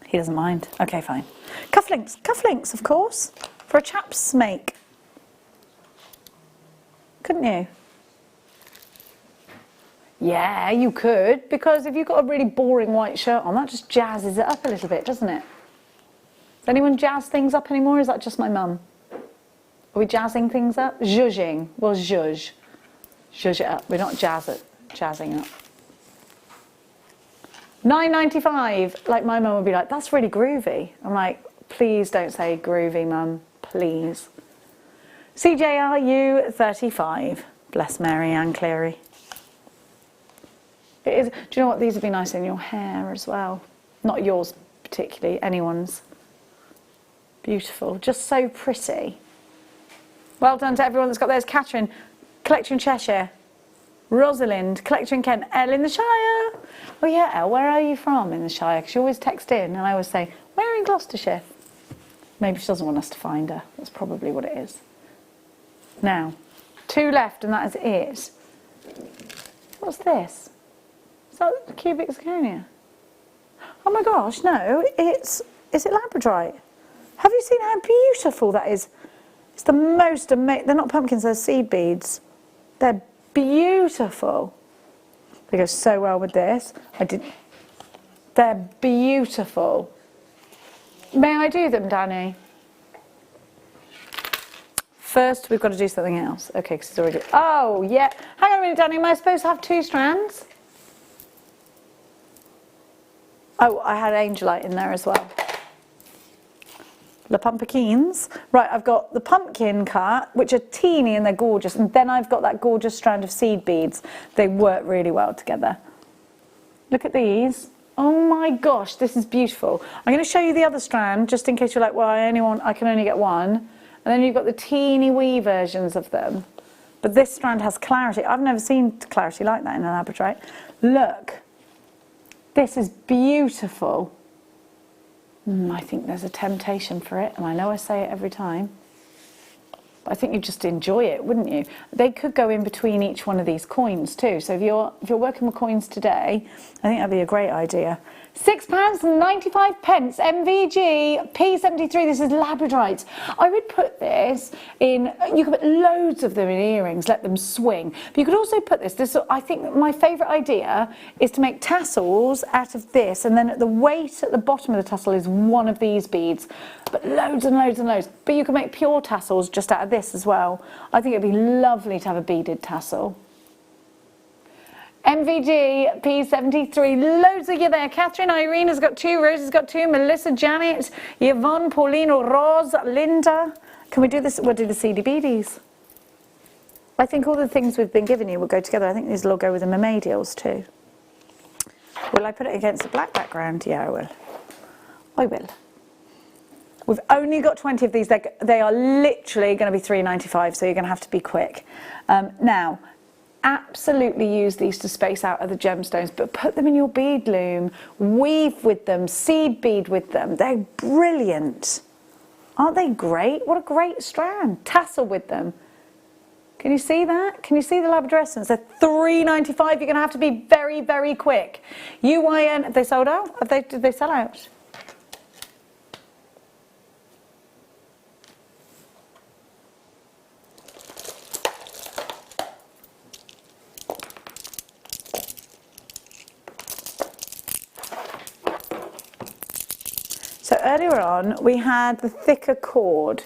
He doesn't mind. Okay, fine. Cufflinks, of course, for a chap's make. Couldn't you? Yeah, you could, because if you've got a really boring white shirt on, that just jazzes it up a little bit, doesn't it? Does anyone jazz things up anymore, or is that just my mum? Are we jazzing things up? Zhuzhing. Well, zhuzh. Zhuzh it up. We're not jazzing up. $9.95. Like my mum would be like, that's really groovy. I'm like, please don't say groovy, mum. Please. CJRU 35. Bless Mary Ann Cleary. It is. Do you know what? These would be nice in your hair as well. Not yours particularly, anyone's. Beautiful. Just so pretty. Well done to everyone that's got those. Catherine, Collector in Cheshire. Rosalind, Collector in Kent. Elle in the Shire. Oh yeah, Elle, where are you from in the Shire? Because she always texts in and I always say, where in Gloucestershire? Maybe she doesn't want us to find her. That's probably what it is. Now, 2 left and that is it. What's this? Is that cubic zirconia? Oh my gosh, no, is it labradorite? Have you seen how beautiful that is? It's the most amazing. They're not pumpkins, they're seed beads. They're beautiful. They go so well with this. They're beautiful. May I do them, Danny? First, we've got to do something else. Okay, because it's already... Oh, yeah. Hang on a minute, Danny. Am I supposed to have 2 strands? Oh, I had angelite in there as well. The pumpkins. Right, I've got the pumpkin cut, which are teeny and they're gorgeous. And then I've got that gorgeous strand of seed beads. They work really well together. Look at these. Oh my gosh, this is beautiful. I'm going to show you the other strand, just in case you're like, well, I can only get one. And then you've got the teeny wee versions of them. But this strand has clarity. I've never seen clarity like that in an labradorite. Look. This is beautiful. I think there's a temptation for it, and I know I say it every time. But I think you'd just enjoy it, wouldn't you? They could go in between each one of these coins too. So if you're working with coins today, I think that'd be a great idea. £6.95 MVG P73. This is labradorite. I would put this in. You could put loads of them in earrings, let them swing. But you could also put this. I think my favourite idea is to make tassels out of this, and then at the weight at the bottom of the tassel is one of these beads. But loads and loads and loads. But you can make pure tassels just out of this as well. I think it'd be lovely to have a beaded tassel. MVG P73, loads of you there. Catherine, Irene has got 2, Rose has got 2, Melissa, Janet, Yvonne, Pauline, Rose, Linda. Can we do this? We'll do the CDBDs. I think all the things we've been giving you will go together. I think these will all go with the mermaidials too. Will I put it against a black background? Yeah, I will. I will. We've only got 20 of these. They are literally going to be £3.95, so you're going to have to be quick. Now, absolutely use these to space out other gemstones, but put them in your bead loom, weave with them, seed bead with them. They're brilliant. Aren't they great? What a great strand. Tassel with them. Can you see that? Can you see the labradorescence? They're £3.95. You're going to have to be very, very quick. UYN, have they sold out? Did they sell out? So earlier on, we had the thicker cord.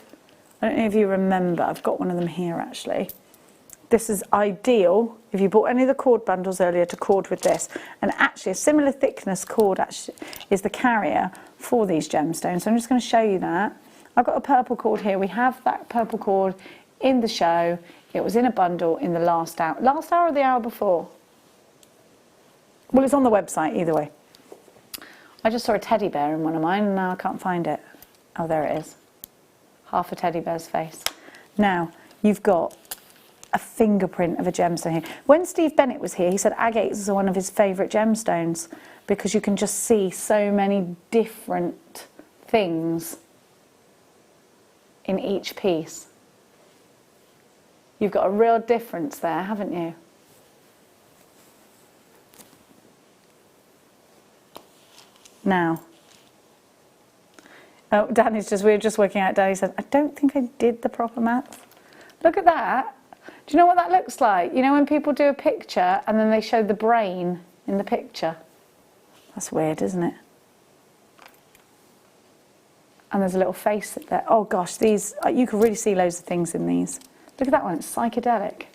I don't know if you remember. I've got one of them here, actually. This is ideal if you bought any of the cord bundles earlier to cord with this. And actually, a similar thickness cord actually is the carrier for these gemstones. So I'm just going to show you that. I've got a purple cord here. We have that purple cord in the show. It was in a bundle in the last hour. Last hour or the hour before? Well, it's on the website either way. I just saw a teddy bear in one of mine and now I can't find it. Oh, there it is. Half a teddy bear's face. Now, you've got a fingerprint of a gemstone here. When Steve Bennett was here, he said agates are one of his favourite gemstones because you can just see so many different things in each piece. You've got a real difference there, haven't you? Now. Oh, Danny's just, we were just working out, Danny said, I don't think I did the proper maths. Look at that. Do you know what that looks like? You know when people do a picture and then they show the brain in the picture? That's weird, isn't it? And there's a little face there. Oh gosh, these, you can really see loads of things in these. Look at that one, it's psychedelic.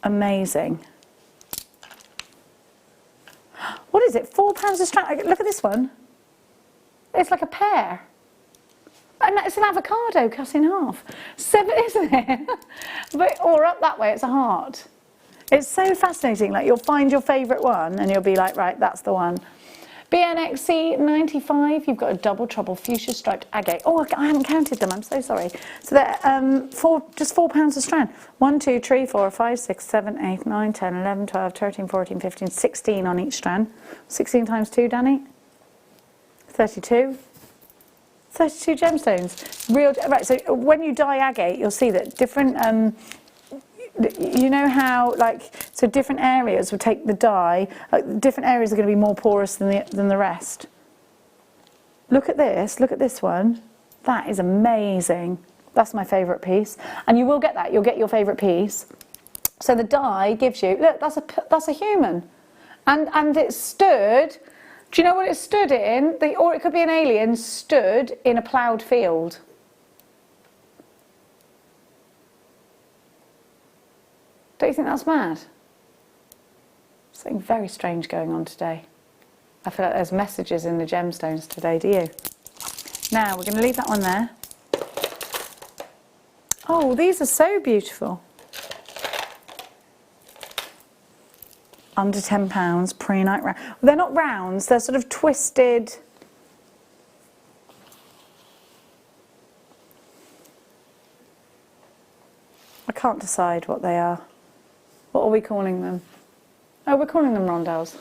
Amazing. What is it, £4 a strand? Look at this one. It's like a pear. And it's an avocado cut in half. Seven, isn't it? But, or up that way, it's a heart. It's so fascinating. Like, you'll find your favourite one and you'll be like, right, that's the one. BNXC 95, you've got a double trouble fuchsia striped agate. Oh, I haven't counted them, I'm so sorry. So they're just £4 a strand. 1, 2, 3, 4, 5, 6, 7, 8, 9, 10, 11, 12, 13, 14, 15, 16 on each strand. 16 times 2, Danny? 32. 32 gemstones. Real, right, so when you dye agate, you'll see that different, you know how, like, so different areas will take the dye, different areas are going to be more porous than the rest. Look at this one. That is amazing. That's my favourite piece. And you will get that, you'll get your favourite piece. So the dye gives you, look, that's a human. And it stood, do you know what it stood in? Or it could be an alien, stood in a ploughed field. Don't you think that's mad? Something very strange going on today. I feel like there's messages in the gemstones today, do you? Now, we're going to leave that one there. Oh, these are so beautiful. Under £10, pre-night round. Well, they're not rounds, they're sort of twisted. I can't decide what they are. What are we calling them? Oh, we're calling them rondelles.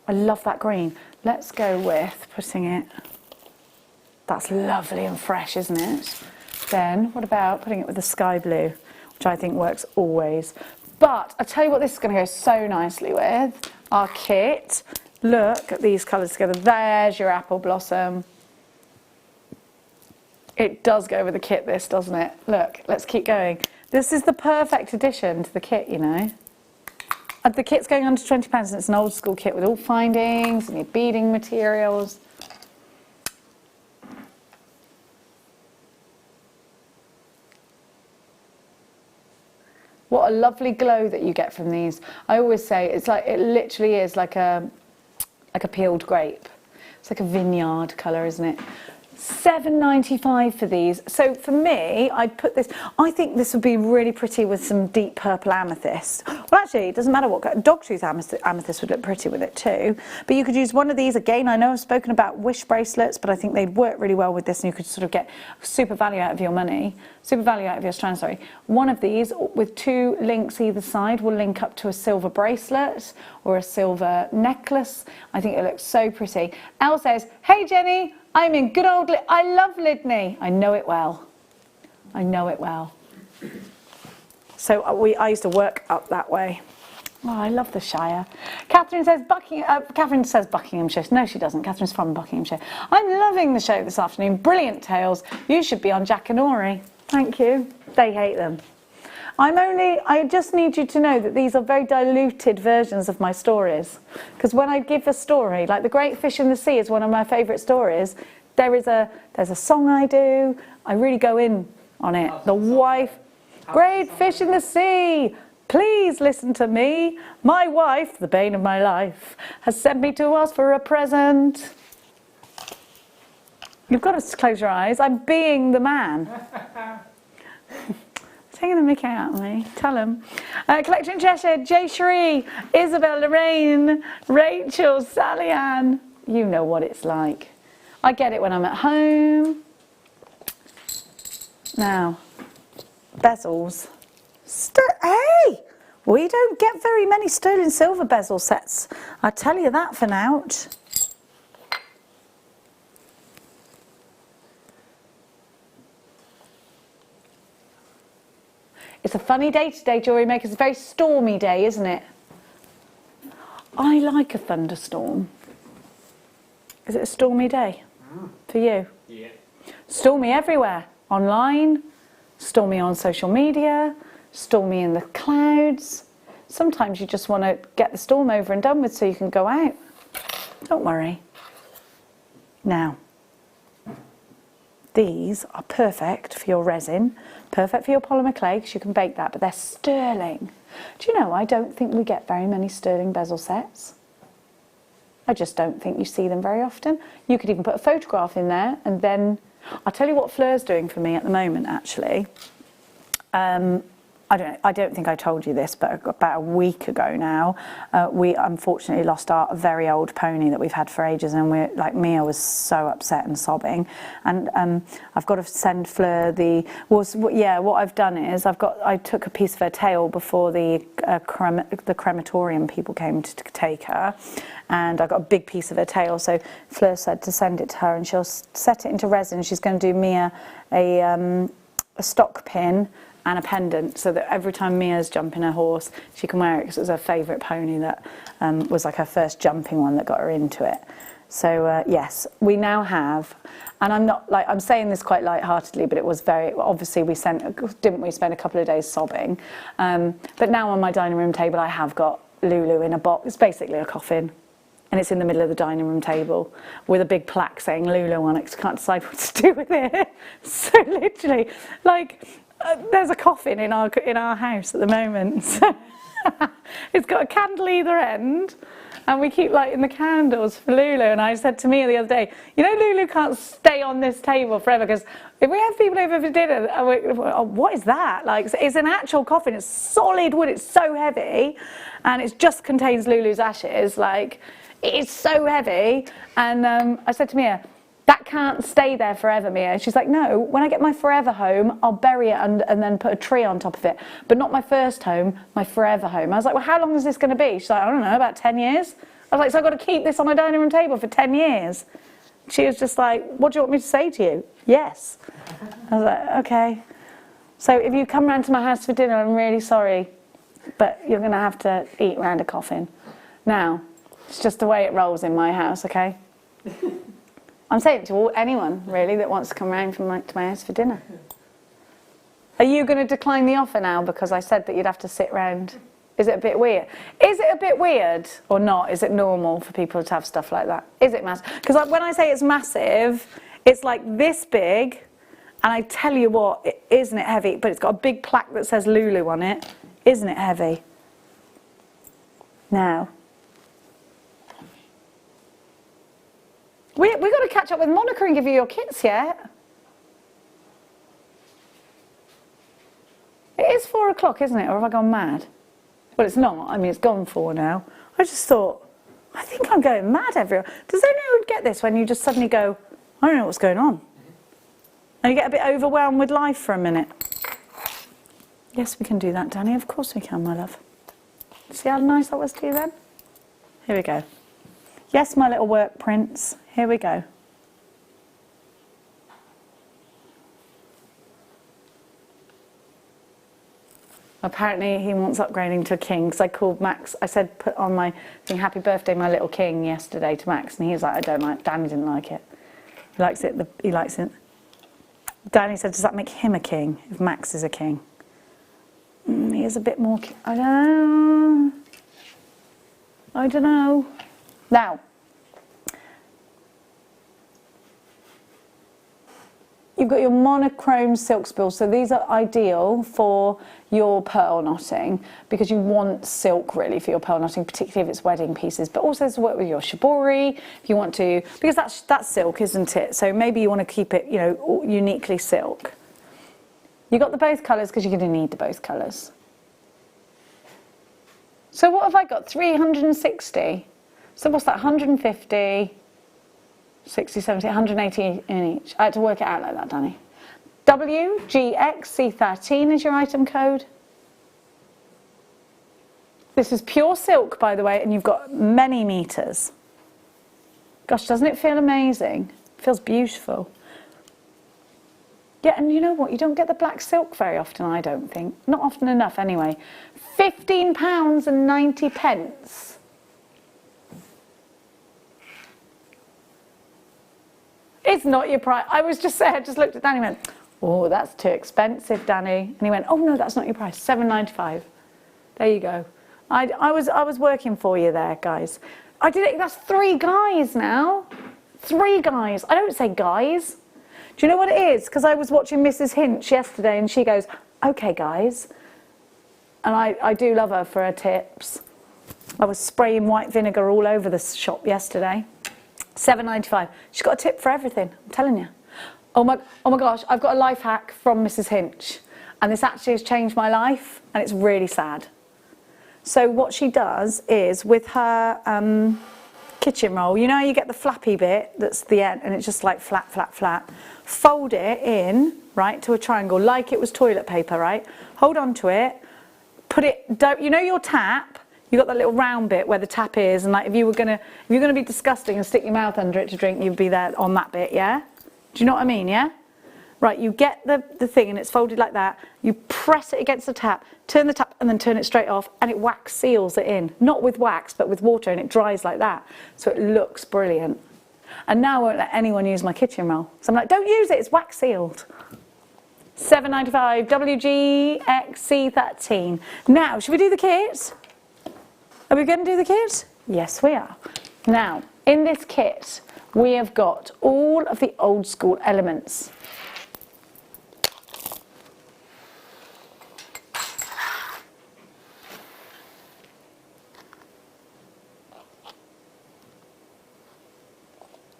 I love that green. Let's go with putting it... That's lovely and fresh, isn't it? Then, what about putting it with the sky blue, which I think works always. But I'll tell you what this is going to go so nicely with. Our kit. Look at these colours together. There's your apple blossom. It does go with the kit, this, doesn't it? Look, let's keep going. This is the perfect addition to the kit, you know. And the kit's going under £20 and it's an old school kit with all findings and your beading materials. What a lovely glow that you get from these. I always say it's like, it literally is like a peeled grape. It's like a vineyard colour, isn't it? £7.95 for these. So for me, I'd put this, I think this would be really pretty with some deep purple amethyst. Well, actually, it doesn't matter what, dogtooth amethyst would look pretty with it too. But you could use one of these. Again, I know I've spoken about wish bracelets, but I think they'd work really well with this and you could sort of get super value out of your money, super value out of your strand, sorry. One of these with 2 links either side will link up to a silver bracelet or a silver necklace. I think it looks so pretty. Elle says, hey Jenny, I'm in good old, I love Lydney. I know it well. I know it well. So I used to work up that way. Oh, I love the Shire. Catherine says Buckinghamshire. No, she doesn't. Catherine's from Buckinghamshire. I'm loving the show this afternoon. Brilliant tales. You should be on Jack and Ori. Thank you. They hate them. I just need you to know that these are very diluted versions of my stories. Because when I give a story, like The Great Fish in the Sea is one of my favourite stories, there's a song I do, I really go in on it. The wife, great fish in the sea, please listen to me. My wife, the bane of my life, has sent me to ask for a present. You've got to close your eyes. I'm being the man. Taking the mickey out of me. Tell him. Collection Cheshire, Jay Cherie, Isabel, Lorraine, Rachel, Sally Ann. You know what it's like. I get it when I'm at home. Now, bezels. Hey! We don't get very many sterling silver bezel sets. I tell you that for now. It's a funny day today, Jewellery Maker. It's a very stormy day, isn't it? I like a thunderstorm. Is it a stormy day for you? Yeah. Stormy everywhere. Online, stormy on social media, stormy in the clouds. Sometimes you just want to get the storm over and done with so you can go out. Don't worry. Now, these are perfect for your resin, perfect for your polymer clay because you can bake that, but they're sterling. Do you know, I don't think we get very many sterling bezel sets. I just don't think you see them very often. You could even put a photograph in there, and then I'll tell you what Fleur's doing for me at the moment, actually. I don't think I told you this, but about a week ago now, we unfortunately lost our very old pony that we've had for ages, and Mia was so upset and sobbing. And I've got to send Fleur what I've done is I took a piece of her tail before the crematorium people came to take her, and I got a big piece of her tail. So Fleur said to send it to her, and she'll set it into resin. She's going to do Mia a stock pin and a pendant, so that every time Mia's jumping her horse, she can wear it, because it was her favourite pony that was like her first jumping one that got her into it. So yes, we now have, and I'm saying this quite lightheartedly, but it was very, obviously didn't we spend a couple of days sobbing, but now on my dining room table I have got Lulu in a box. It's basically a coffin, and it's in the middle of the dining room table with a big plaque saying Lulu on it, because I can't decide what to do with it. So literally, there's a coffin in our house at the moment. So it's got a candle either end, and we keep lighting the candles for Lulu. And I said to Mia the other day, you know, Lulu can't stay on this table forever, because if we have people over for dinner, what is that? It's an actual coffin. It's solid wood. It's so heavy, and it just contains Lulu's ashes. It's so heavy. And I said to Mia, that can't stay there forever, Mia. She's like, no, when I get my forever home, I'll bury it and then put a tree on top of it. But not my first home, my forever home. I was like, well, how long is this going to be? She's like, I don't know, about 10 years. I was like, so I've got to keep this on my dining room table for 10 years. She was just like, what do you want me to say to you? Yes. I was like, okay. So if you come round to my house for dinner, I'm really sorry, but you're going to have to eat round a coffin. Now, it's just the way it rolls in my house, okay? I'm saying it to anyone, really, that wants to come round to my house for dinner. Are you going to decline the offer now because I said that you'd have to sit round? Is it a bit weird? Is it a bit weird or not? Is it normal for people to have stuff like that? Is it massive? Because when I say it's massive, it's like this big, and I tell you what, isn't it heavy? But it's got a big plaque that says Lulu on it. Isn't it heavy? Now, We've got to catch up with Monica and give you your kits yet. It is 4 o'clock, isn't it? Or have I gone mad? Well, it's not. I mean, it's gone 4 now. I just thought, I think I'm going mad everywhere. Does anyone get this when you just suddenly go, I don't know what's going on? And you get a bit overwhelmed with life for a minute. Yes, we can do that, Danny. Of course we can, my love. See how nice that was to you then? Here we go. Yes, my little work prince. Here we go. Apparently he wants upgrading to a king, because I called Max. I said, put on my thing, happy birthday, my little king, yesterday to Max, and he was like, I don't like it. Danny didn't like it. He likes it. He likes it. Danny said, does that make him a king if Max is a king? He is a bit more. I don't know. I don't know. Now, you've got your monochrome silk spools, so these are ideal for your pearl knotting, because you want silk really for your pearl knotting, particularly if it's wedding pieces, but also to work with your shibori if you want to, because that's silk, isn't it? So maybe you want to keep it, you know, uniquely silk. You got the both colours because you're going to need the both colours. So what have I got? 360. So what's that? 150, 60, 70, 180 in each. I had to work it out like that, Danny. WGXC13 is your item code. This is pure silk, by the way, and you've got many meters. Gosh, doesn't it feel amazing? It feels beautiful. Yeah, and you know what? You don't get the black silk very often, I don't think. Not often enough, anyway. £15.90. It's not your price. I was just saying, I just looked at Danny and went, oh, that's too expensive, Danny. And he went, oh, no, that's not your price. £7.95. There you go. I was working for you there, guys. I did it. That's 3 guys now. 3 guys. I don't say guys. Do you know what it is? Because I was watching Mrs. Hinch yesterday and she goes, okay, guys. And I do love her for her tips. I was spraying white vinegar all over the shop yesterday. £7.95. She's got a tip for everything, I'm telling you. Oh my gosh, I've got a life hack from Mrs. Hinch. And this actually has changed my life and it's really sad. So what she does is with her kitchen roll, you know how you get the flappy bit that's the end and it's just like flat, flat, flat. Fold it in, right, to a triangle like it was toilet paper, right? Hold on to it, put it, you know your tap? You got that little round bit where the tap is, and like if you're gonna be disgusting and stick your mouth under it to drink, you'd be there on that bit, yeah? Do you know what I mean, yeah? Right, you get the thing and it's folded like that, you press it against the tap, turn the tap and then turn it straight off, and it wax seals it in. Not with wax, but with water, and it dries like that. So it looks brilliant. And now I won't let anyone use my kitchen roll. So I'm like, don't use it, it's wax sealed. £7.95, WGXC13. Now, should we do the kit? Are we going to do the kit? Yes, we are. Now, in this kit, we have got all of the old school elements.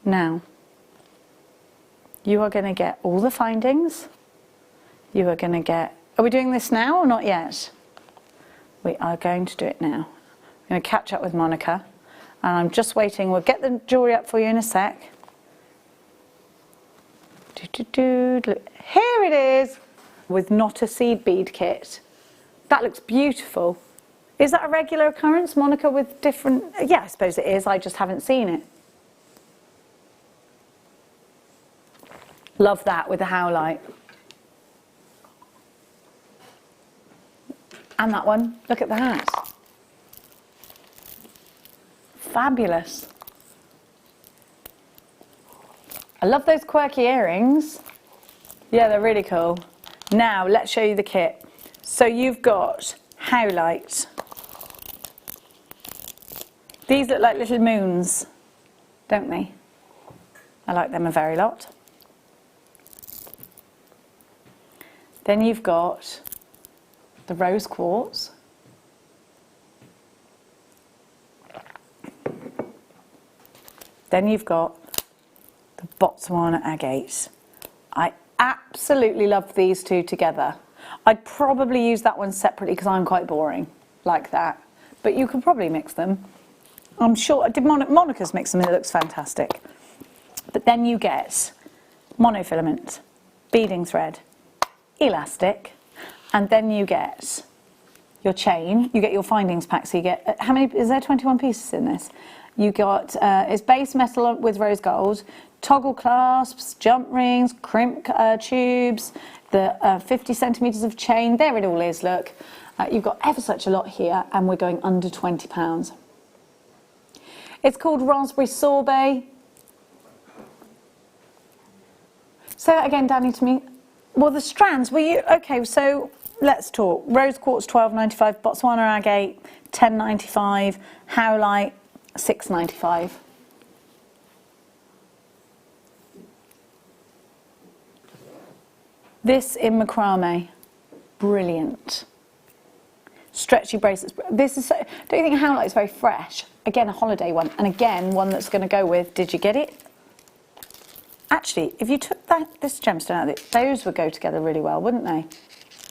Now, you are going to get all the findings. You are going to get... Are we doing this now or not yet? We are going to do it now. I'm going to catch up with Monica. And I'm just waiting. We'll get the jewellery up for you in a sec. Here it is. With not a seed bead kit. That looks beautiful. Is that a regular occurrence, Monica, with different... Yeah, I suppose it is. I just haven't seen it. Love that with the howlite. And that one, look at that. Fabulous. I love those quirky earrings. Yeah, they're really cool. Now, let's show you the kit. So you've got howlite. These look like little moons, don't they? I like them a very lot. Then you've got the rose quartz. Then you've got the Botswana agate. I absolutely love these two together. I'd probably use that one separately because I'm quite boring like that. But you could probably mix them. I'm sure, Monica's mixed them and it looks fantastic. But then you get monofilament, beading thread, elastic, and then you get your chain, you get your findings pack. So you get, how many, is there 21 pieces in this? You got, it's base metal with rose gold, toggle clasps, jump rings, crimp tubes, the 50 centimetres of chain. There it all is, look. You've got ever such a lot here, and we're going under £20. It's called raspberry sorbet. Say that again, Danny, to me. Well, the strands, were you... Okay, so let's talk. Rose quartz, £12.95. Botswana agate, £10.95. Howlite, £6.95. This in macrame, brilliant. Stretchy bracelets. This is so... Don't you think howlite is very fresh? Again, a holiday one. And again, one that's going to go with... Did you get it? Actually, if you took this gemstone out of it, those would go together really well, wouldn't they?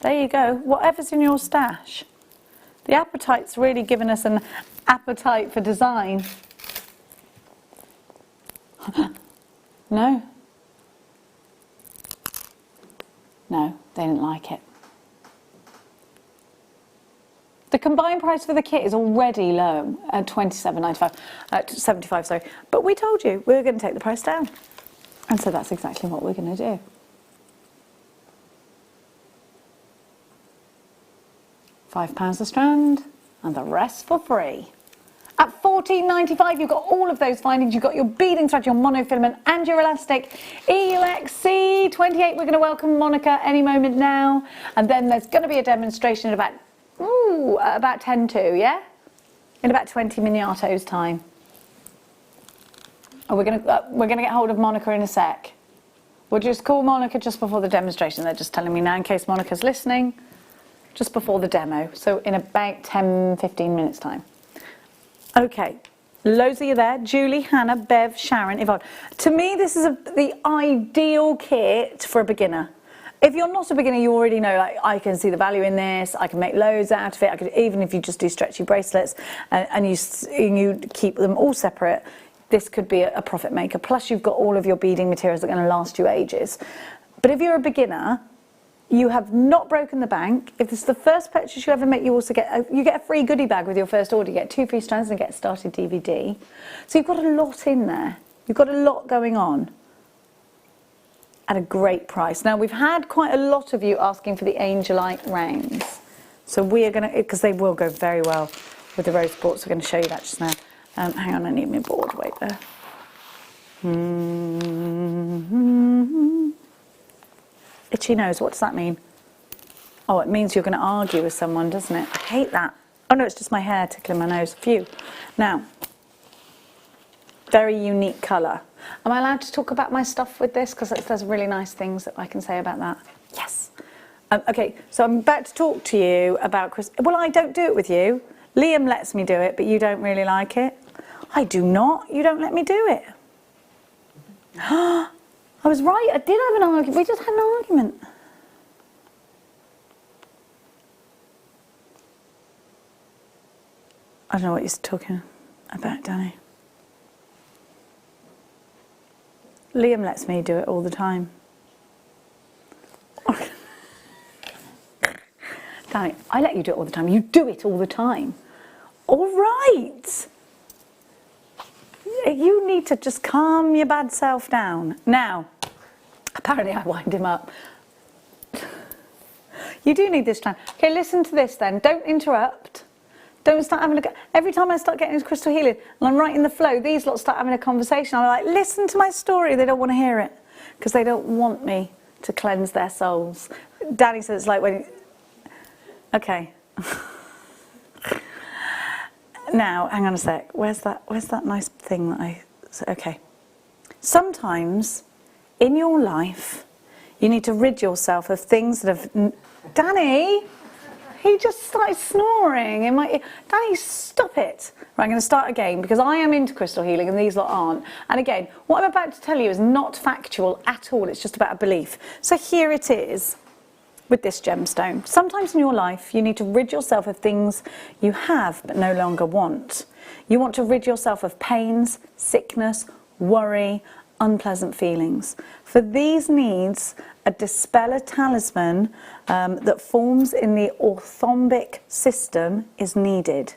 There you go. Whatever's in your stash. The appetite's really given us an appetite for design. No. No, they didn't like it. The combined price for the kit is already low at £27.95, £75, sorry. But we told you we were going to take the price down. And so that's exactly what we're going to do. £5 a strand, and the rest for free. At $14.95, you've got all of those findings. You've got your beading thread, your monofilament, and your elastic. EUXC28, we're going to welcome Monica any moment now. And then there's going to be a demonstration at about 10 to, yeah? In about 20 miniatos time. Oh, we're going to get hold of Monica in a sec. We'll just call Monica just before the demonstration. They're just telling me now in case Monica's listening. Just before the demo. So in about 10, 15 minutes time. Okay, loads of you there. Julie, Hannah, Bev, Sharon, Yvonne. To me, this is the ideal kit for a beginner. If you're not a beginner, you already know, like, I can see the value in this. I can make loads out of it. I could, even if you just do stretchy bracelets and you keep them all separate, this could be a profit maker. Plus, you've got all of your beading materials that are going to last you ages. But if you're a beginner, you have not broken the bank. If this is the first purchase you ever make, you also get a free goodie bag with your first order. You get 2 free strands and get started DVD. So you've got a lot in there. You've got a lot going on at a great price. Now, we've had quite a lot of you asking for the Angelite rounds. So we are going to, because they will go very well with the rose quartz. We're going to show you that just now. Hang on, I need my board. Wait there. Itchy nose, what does that mean? Oh, it means you're going to argue with someone, doesn't it? I hate that. Oh no, it's just my hair tickling my nose. Phew. Now, very unique colour. Am I allowed to talk about my stuff with this? Because there's really nice things that I can say about that. Yes. Okay, so I'm about to talk to you about well, I don't do it with you. Liam lets me do it, but you don't really like it. I do not. You don't let me do it. I was right. I did have an argument. We just had an argument. I don't know what you're talking about, Danny. Liam lets me do it all the time. Danny, I let you do it all the time. You do it all the time. All right. You need to just calm your bad self down. Now, apparently I wind him up. You do need this time. Okay, listen to this then. Don't interrupt. Don't start having a go. Every time I start getting into crystal healing and I'm right in the flow, these lot start having a conversation. I'm like, listen to my story. They don't want to hear it because they don't want me to cleanse their souls. Danny says it's like when... Okay. Now, hang on a sec. Where's that nice thing that I... Okay. Sometimes in your life, you need to rid yourself of things that have... Danny! He just started snoring in my ear. Danny, stop it. Right, I'm going to start again because I am into crystal healing and these lot aren't. And again, what I'm about to tell you is not factual at all. It's just about a belief. So here it is with this gemstone. Sometimes in your life, you need to rid yourself of things you have but no longer want. You want to rid yourself of pains, sickness, worry, unpleasant feelings. For these needs, a dispeller talisman that forms in the orthombic system is needed.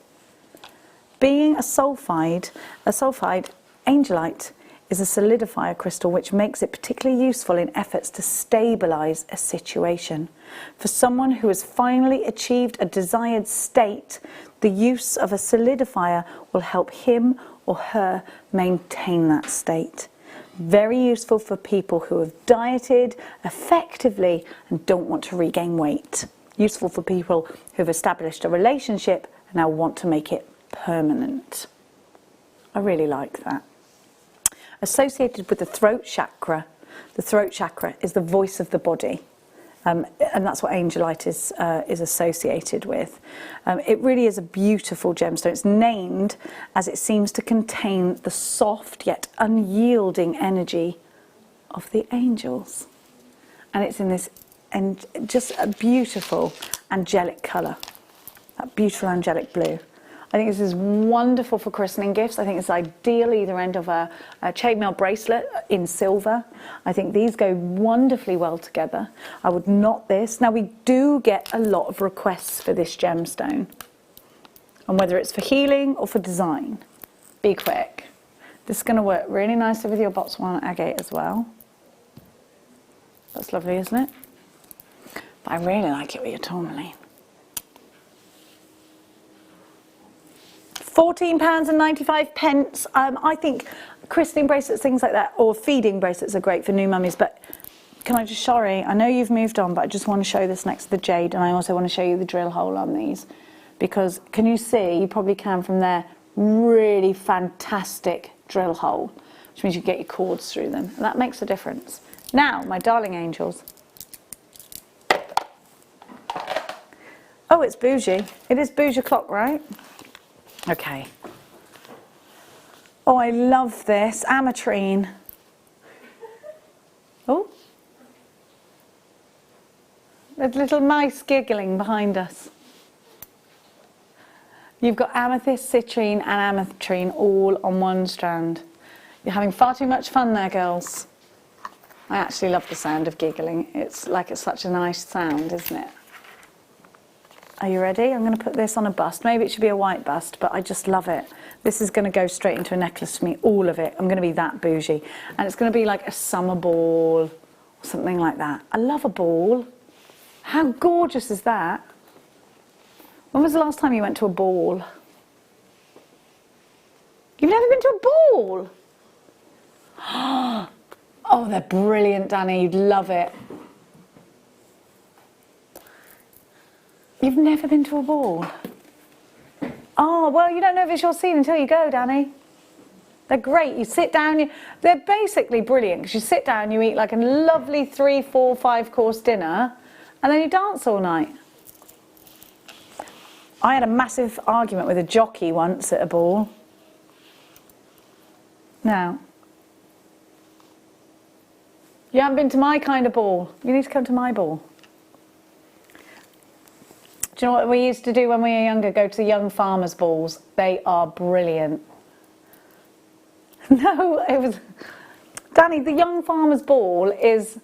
Being a sulfide angelite is a solidifier crystal which makes it particularly useful in efforts to stabilize a situation. For someone who has finally achieved a desired state, the use of a solidifier will help him or her maintain that state. Very useful for people who have dieted effectively and don't want to regain weight. Useful for people who have established a relationship and now want to make it permanent. I really like that. Associated with the throat chakra is the voice of the body. And that's what angelite is associated with. It really is a beautiful gemstone. It's named as it seems to contain the soft yet unyielding energy of the angels. And it's in this, and just a beautiful angelic colour, that beautiful angelic blue. I think this is wonderful for christening gifts. I think it's ideal either end of a chainmail bracelet in silver. I think these go wonderfully well together. I would knot this. Now we do get a lot of requests for this gemstone. And whether it's for healing or for design, be quick. This is going to work really nicely with your Botswana agate as well. That's lovely, isn't it? But I really like it with your tourmaline. £14.95. I think christening bracelets, things like that, or feeding bracelets are great for new mummies. But can I just, sorry, I know you've moved on, but I just want to show this next to the jade, and I also want to show you the drill hole on these. Because, can you see, you probably can from there, really fantastic drill hole, which means you get your cords through them. And that makes a difference. Now, my darling angels. Oh, it's bougie. It is bougie clock, right? Okay. Oh, I love this. Ametrine. Oh. There's little mice giggling behind us. You've got amethyst, citrine and ametrine all on one strand. You're having far too much fun there, girls. I actually love the sound of giggling. It's such a nice sound, isn't it? Are you ready? I'm going to put this on a bust. Maybe it should be a white bust, but I just love it. This is going to go straight into a necklace for me, all of it. I'm going to be that bougie. And it's going to be like a summer ball or something like that. I love a ball. How gorgeous is that? When was the last time you went to a ball? You've never been to a ball? Oh, they're brilliant, Danny. You'd love it. You've never been to a ball? Oh, well, you don't know if it's your scene until you go, Danny. They're great. You sit down. They're basically brilliant because you sit down, you eat like a lovely 3, 4, 5 course dinner, and then you dance all night. I had a massive argument with a jockey once at a ball. Now, you haven't been to my kind of ball. You need to come to my ball. Do you know what we used to do when we were younger? Go to the young farmers' balls. They are brilliant. No, it was... Danny, the young farmers' ball is...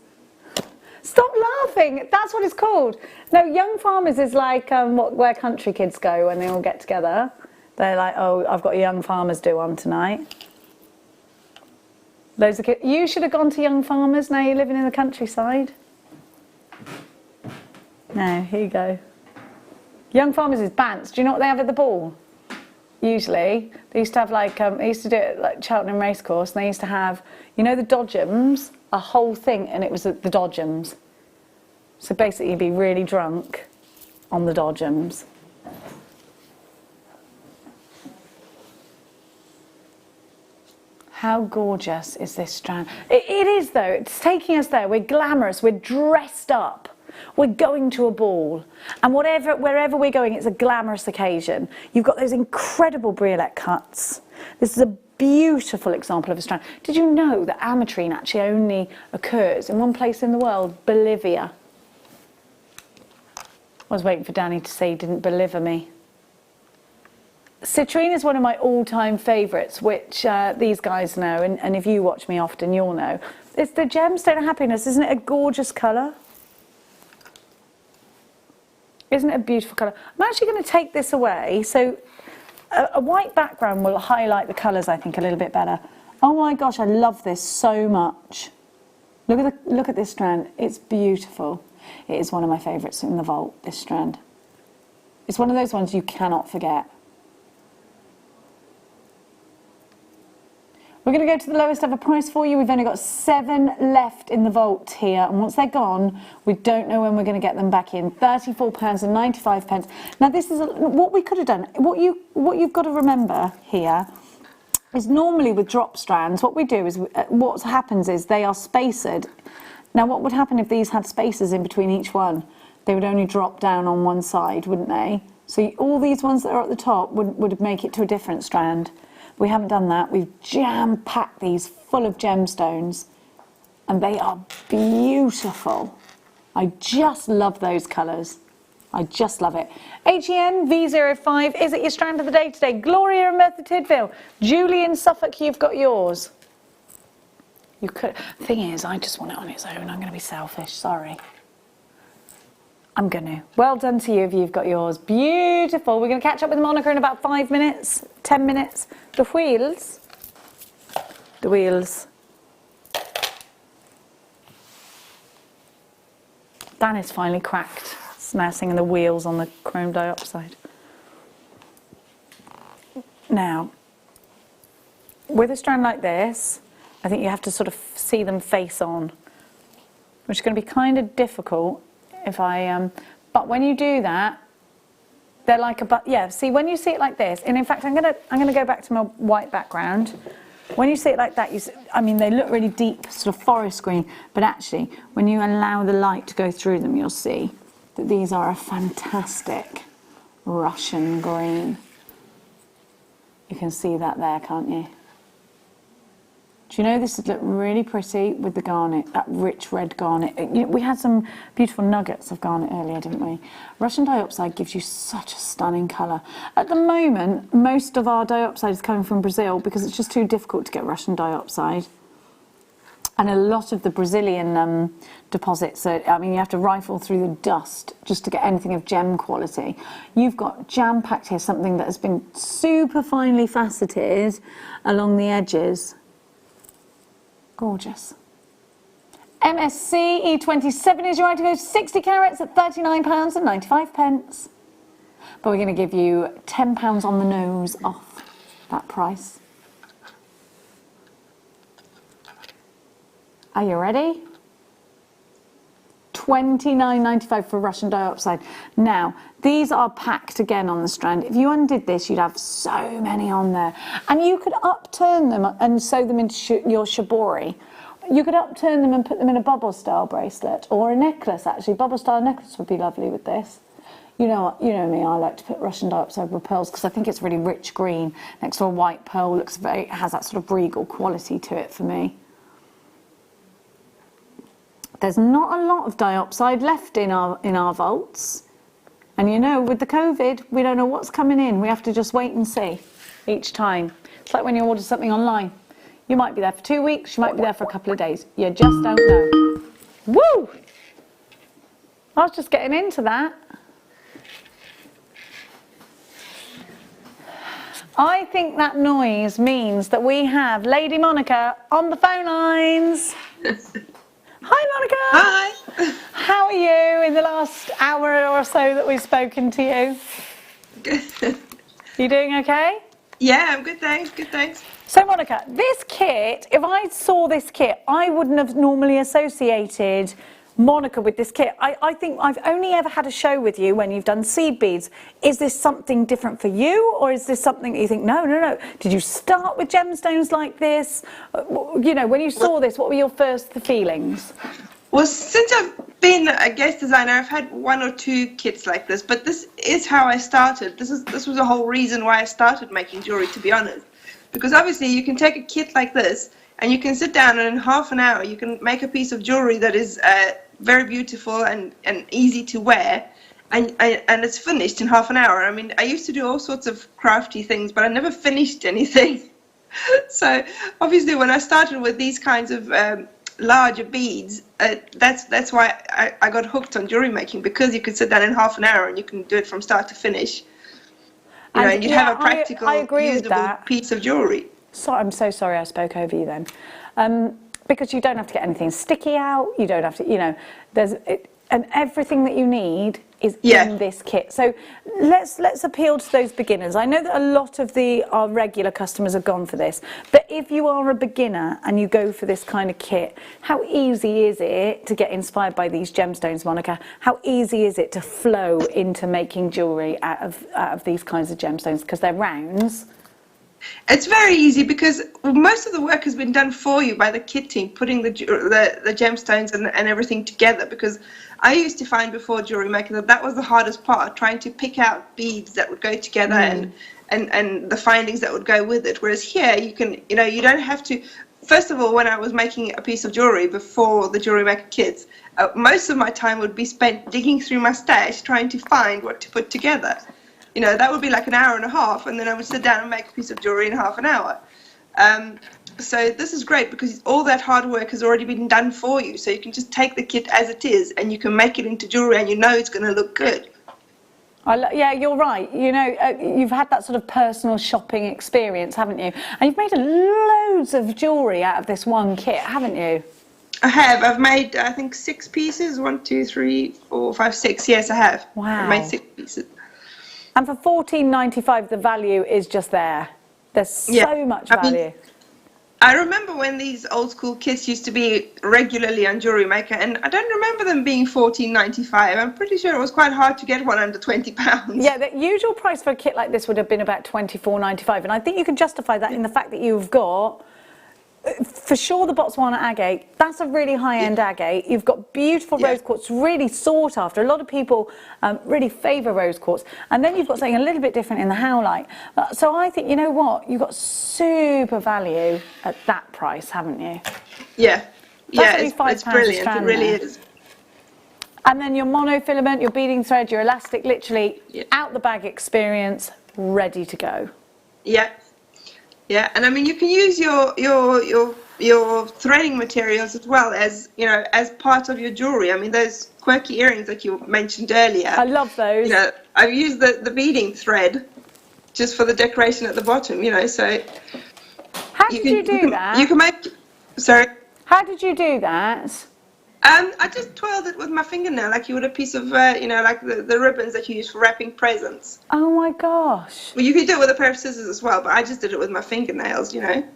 Stop laughing! That's what it's called. No, young farmers is like where country kids go when they all get together. They're like, oh, I've got a young farmers do on tonight. Loads of kids. You should have gone to young farmers. Now you're living in the countryside. No, here you go. Young farmers is bants. Do you know what they have at the ball? Usually, they used to have like, they used to do it like Cheltenham Racecourse, and they used to have, you know the dodgems? A whole thing, and it was the dodgems. So basically you'd be really drunk on the dodgems. How gorgeous is this strand? It is though, it's taking us there. We're glamorous, we're dressed up. We're going to a ball, and wherever we're going, it's a glamorous occasion. You've got those incredible briolette cuts. This is a beautiful example of a strand. Did you know that ametrine actually only occurs in one place in the world, Bolivia? I was waiting for Danny to say he didn't believer me. Citrine is one of my all-time favourites, which these guys know, and if you watch me often, you'll know. It's the gemstone of happiness. Isn't it a gorgeous colour? Isn't it a beautiful colour? I'm actually going to take this away. So a white background will highlight the colours, I think, a little bit better. Oh my gosh, I love this so much. Look at this strand. It's beautiful. It is one of my favourites in the vault, this strand. It's one of those ones you cannot forget. We're going to go to the lowest ever price for you. We've only got 7 left in the vault here, and once they're gone, we don't know when we're going to get them back in. £34.95. Now, this is what we could have done. What you've got to remember here is normally with drop strands, what we do is what happens is they are spaced. Now, what would happen if these had spaces in between each one? They would only drop down on one side, wouldn't they? So all these ones that are at the top would make it to a different strand. We haven't done that. We've jam-packed these full of gemstones, and they are beautiful. I just love those colours. I just love it. HEN V05, is it your strand of the day today? Gloria in Merthyr Tydfil. Julie in Suffolk, you've got yours. You could. Thing is, I just want it on its own. I'm going to be selfish, sorry. I'm going to. Well done to you if you've got yours. Beautiful. We're going to catch up with Monica in about 5 minutes, 10 minutes. The wheels. The wheels. Dan is finally cracked. It's now singing the wheels on the chrome dioxide. Now, with a strand like this, I think you have to sort of see them face on, which is going to be kind of difficult if but when you do that, they're like see, when you see it like this, and in fact, I'm gonna go back to my white background. When you see it like that, they look really deep, sort of forest green, but actually, when you allow the light to go through them, you'll see that these are a fantastic Russian green. You can see that there, can't you? Do you know this would look really pretty with the garnet, that rich red garnet? We had some beautiful nuggets of garnet earlier, didn't we? Russian diopside gives you such a stunning colour. At the moment, most of our diopside is coming from Brazil because it's just too difficult to get Russian diopside. And a lot of the Brazilian deposits, you have to rifle through the dust just to get anything of gem quality. You've got jam-packed here something that has been super finely faceted along the edges. Gorgeous. MSC E27 is your item, goes 60 carats at £39.95. But we're going to give you £10 on the nose off that price. Are you ready? £29.95 for Russian diopside. Now, these are packed again on the strand. If you undid this, you'd have so many on there. And you could upturn them and sew them into your shibori. You could upturn them and put them in a bubble style bracelet or a necklace, actually. Bubble style necklace would be lovely with this. You know me, I like to put Russian diopside with pearls because I think it's really rich green next to a white pearl. It has that sort of regal quality to it for me. There's not a lot of diopside left in our vaults. And with the COVID, we don't know what's coming in. We have to just wait and see each time. It's like when you order something online. You might be there for 2 weeks, you might be there for a couple of days. You just don't know. Woo! I was just getting into that. I think that noise means that we have Lady Monica on the phone lines. Hi, Monica. Hi. How are you in the last hour or so that we've spoken to you? Good. You doing okay? Yeah, I'm good, thanks. Good, thanks. So, Monica, this kit, if I saw this kit, I wouldn't have normally associated Monica with this kit. I think I've only ever had a show with you when you've done seed beads. Is this something different for you, or is this something that you think, no, did you start with gemstones like this? When you saw this, what were your first feelings? Well, since I've been a guest designer, I've had 1 or 2 kits like this, but this is how I started. This was the whole reason why I started making jewelry, to be honest. Because obviously you can take a kit like this and you can sit down and in half an hour you can make a piece of jewelry that is very beautiful and easy to wear, and it's finished in half an hour. I mean, I used to do all sorts of crafty things, but I never finished anything. So obviously when I started with these kinds of larger beads, that's why I got hooked on jewelry making, because you could sit down in half an hour and you can do it from start to finish. And you'd have a practical, usable piece of jewelry. So I'm so sorry I spoke over you then. Because you don't have to get anything sticky out, you don't have to, and everything that you need is in this kit. So let's appeal to those beginners. I know that a lot of our regular customers have gone for this, but if you are a beginner and you go for this kind of kit, how easy is it to get inspired by these gemstones, Monica? How easy is it to flow into making jewellery out of these kinds of gemstones, because they're rounds? It's very easy because most of the work has been done for you by the kit team, putting the gemstones and everything together. Because I used to find before Jewellery Maker that was the hardest part, trying to pick out beads that would go together and the findings that would go with it. Whereas here you can, you don't have to. First of all, when I was making a piece of jewellery before the Jewellery Maker kits, most of my time would be spent digging through my stash trying to find what to put together. That would be like an hour and a half, and then I would sit down and make a piece of jewellery in half an hour. So this is great because all that hard work has already been done for you. So you can just take the kit as it is and you can make it into jewellery, and it's going to look good. Yeah, you're right. You've had that sort of personal shopping experience, haven't you? And you've made loads of jewellery out of this one kit, haven't you? I have. I've made, I think, 6 pieces. 1, 2, 3, 4, 5, 6. Yes, I have. Wow. I've made 6 pieces. And for £14.95, the value is just there. There's so much value. I remember when these old school kits used to be regularly on Jewellery Maker, and I don't remember them being $14.95. I'm pretty sure it was quite hard to get one under £20. Yeah, the usual price for a kit like this would have been about $24.95, and I think you can justify that in the fact that you've got, for sure, the Botswana agate. That's a really high-end agate. You've got beautiful rose quartz, really sought after. A lot of people really favour rose quartz. And then you've got something a little bit different in the howlite. So I think, you know what, you've got super value at that price, haven't you? Yeah, That's only it's brilliant. It really is. And then your monofilament, your beading thread, your elastic, literally out the bag experience, ready to go. Yeah. Yeah, and I mean, you can use your threading materials as well as, you know, as part of your jewelry. I mean, those quirky earrings that you mentioned earlier. I love those. You know, I've used the beading thread just for the decoration at the bottom, you know, so. How did you do that? You can make, sorry? How did you do that? I just twirled it with my fingernail like you would a piece of, you know, like the ribbons that you use for wrapping presents. Oh my gosh. Well, you could do it with a pair of scissors as well, but I just did it with my fingernails, you know.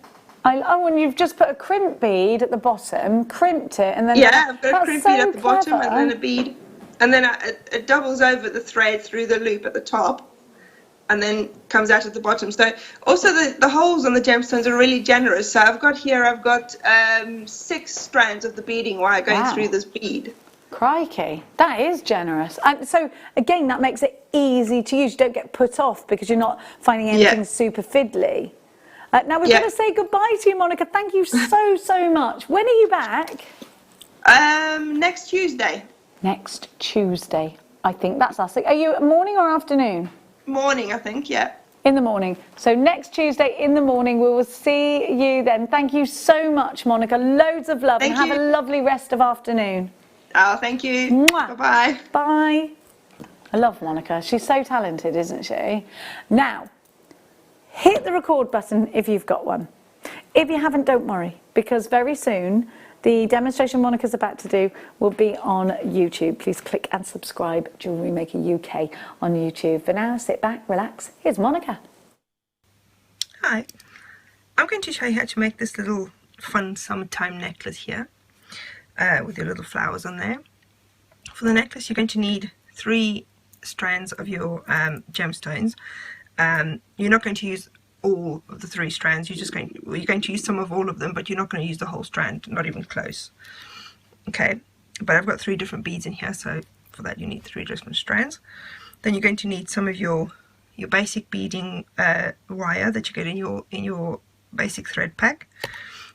Oh, and you've just put a crimp bead at the bottom, crimped it, and then... Yeah, I've got a crimp bead at the bottom and then a bead. And then it doubles over the thread through the loop at the top and then comes out at the bottom. So also the holes on the gemstones are really generous. So I've got 6 strands of the beading wire going through this bead. Crikey, that is generous. And so again, that makes it easy to use. You don't get put off because you're not finding anything super fiddly. Now we're going to say goodbye to you, Monica. Thank you so much. When are you back? Next Tuesday. Next Tuesday. I think that's us. Are you morning or afternoon? Morning, I think, yeah. In the morning. So next Tuesday in the morning, we will see you then. Thank you so much, Monica. Loads of love. Thank and you. Have a lovely rest of afternoon. Oh, thank you. Bye-bye. Bye. I love Monica. She's so talented, isn't she? Now, hit the record button if you've got one. If you haven't, don't worry, because very soon the demonstration Monica's about to do will be on YouTube. Please click and subscribe, Jewellery Maker UK on YouTube. For now, sit back, relax. Here's Monica. Hi. I'm going to show you how to make this little fun summertime necklace here with your little flowers on there. For the necklace, you're going to need 3 strands of your gemstones. You're not going to use all of the 3 strands. You're going to use some of all of them, but you're not going to use the whole strand, not even close. Okay, but I've got 3 different beads in here, so for that you need 3 different strands. Then you're going to need some of your basic beading wire that you get in your basic thread pack.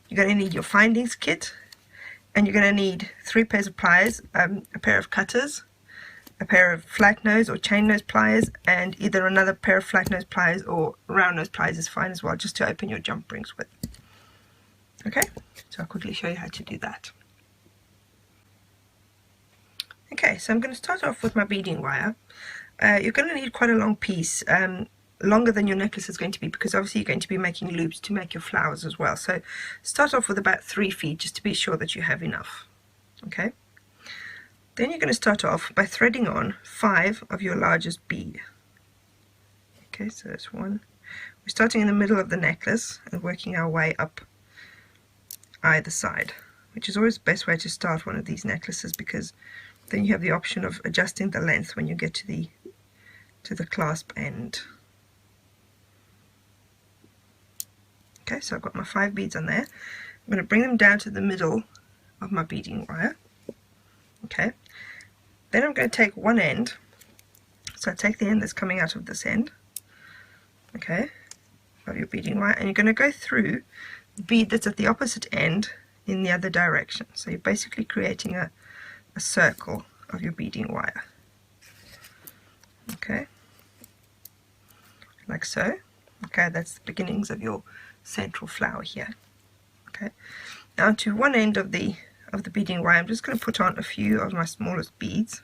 You're going to need your findings kit, and you're going to need 3 pairs of pliers, a pair of cutters, a pair of flat nose or chain nose pliers, and either another pair of flat nose pliers or round nose pliers is fine as well, just to open your jump rings with. Okay, so I'll quickly show you how to do that. Okay, so I'm going to start off with my beading wire. You're going to need quite a long piece, longer than your necklace is going to be, because obviously you're going to be making loops to make your flowers as well. So start off with about 3 feet just to be sure that you have enough. Okay. Then you're going to start off by threading on 5 of your largest bead. Okay, so that's 1. We're starting in the middle of the necklace and working our way up either side, which is always the best way to start one of these necklaces, because then you have the option of adjusting the length when you get to the clasp end. Okay, so I've got my 5 beads on there. I'm going to bring them down to the middle of my beading wire. Okay, then I'm going to take one end, so I take the end that's coming out of this end, okay, of your beading wire, and you're going to go through the bead that's at the opposite end in the other direction. So you're basically creating a circle of your beading wire. Okay, like so. Okay, that's the beginnings of your central flower here. Okay, now to one end of the beading wire, I'm just going to put on a few of my smallest beads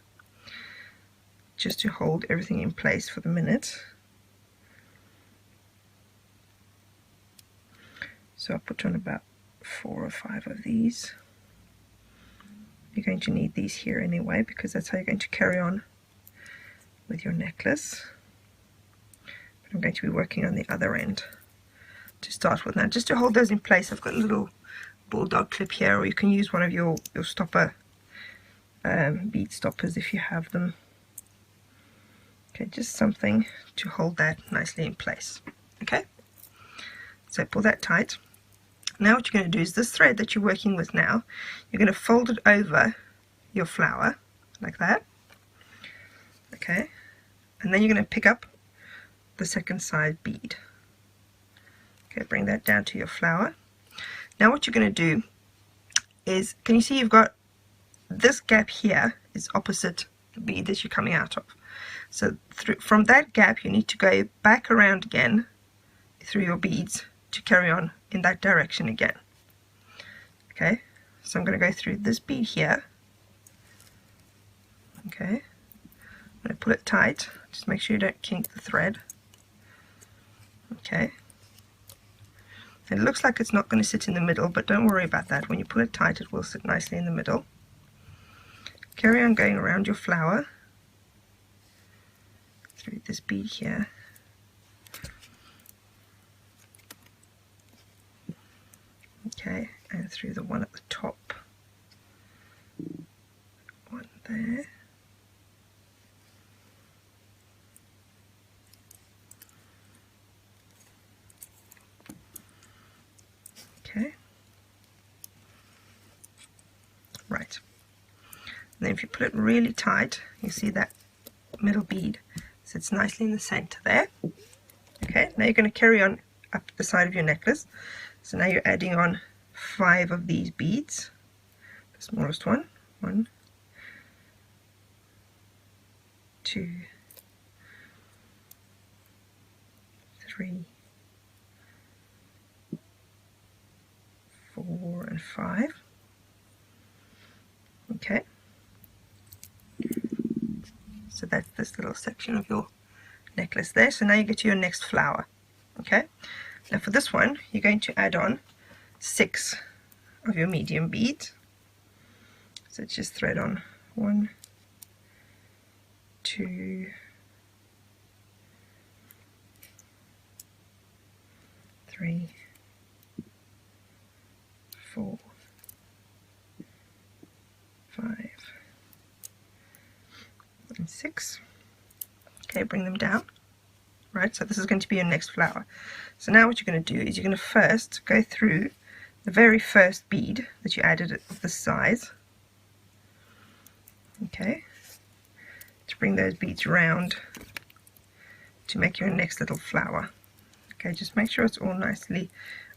just to hold everything in place for the minute. So I'll put on about 4 or 5 of these. You're going to need these here anyway, because that's how you're going to carry on with your necklace. But I'm going to be working on the other end to start with. Now just to hold those in place, I've got a little bulldog clip here, or you can use one of your stopper bead stoppers if you have them. Okay, just something to hold that nicely in place. Okay, so pull that tight. Now what you're going to do is this thread that you're working with now, you're going to fold it over your flower like that. Okay, and then you're going to pick up the second side bead. Okay, bring that down to your flower. Now what you're going to do is, can you see you've got this gap here is opposite the bead that you're coming out of. So from that gap you need to go back around again through your beads to carry on in that direction again. Okay, so I'm going to go through this bead here. Okay, I'm going to pull it tight, just make sure you don't kink the thread. Okay, it looks like it's not going to sit in the middle, but don't worry about that. When you pull it tight it will sit nicely in the middle. Carry on going around your flower through this bead here. Okay, and through the one at the top. One there. Okay. Right. And then if you put it really tight, you see that middle bead sits nicely in the center there. Okay, now you're going to carry on up the side of your necklace. So now you're adding on 5 of these beads, the smallest one. 1, 2, 3, 4, and 5. Okay. So that's this little section of your necklace there. So now you get to your next flower. Okay, now for this one you're going to add on 6 of your medium beads. So just thread on 1, 2, 3, 4, 5, and 6. Okay, bring them down. Right, so this is going to be your next flower. So now what you're going to do is you're going to first go through the very first bead that you added of this size. Okay, to bring those beads round to make your next little flower. Okay, just make sure it's all nicely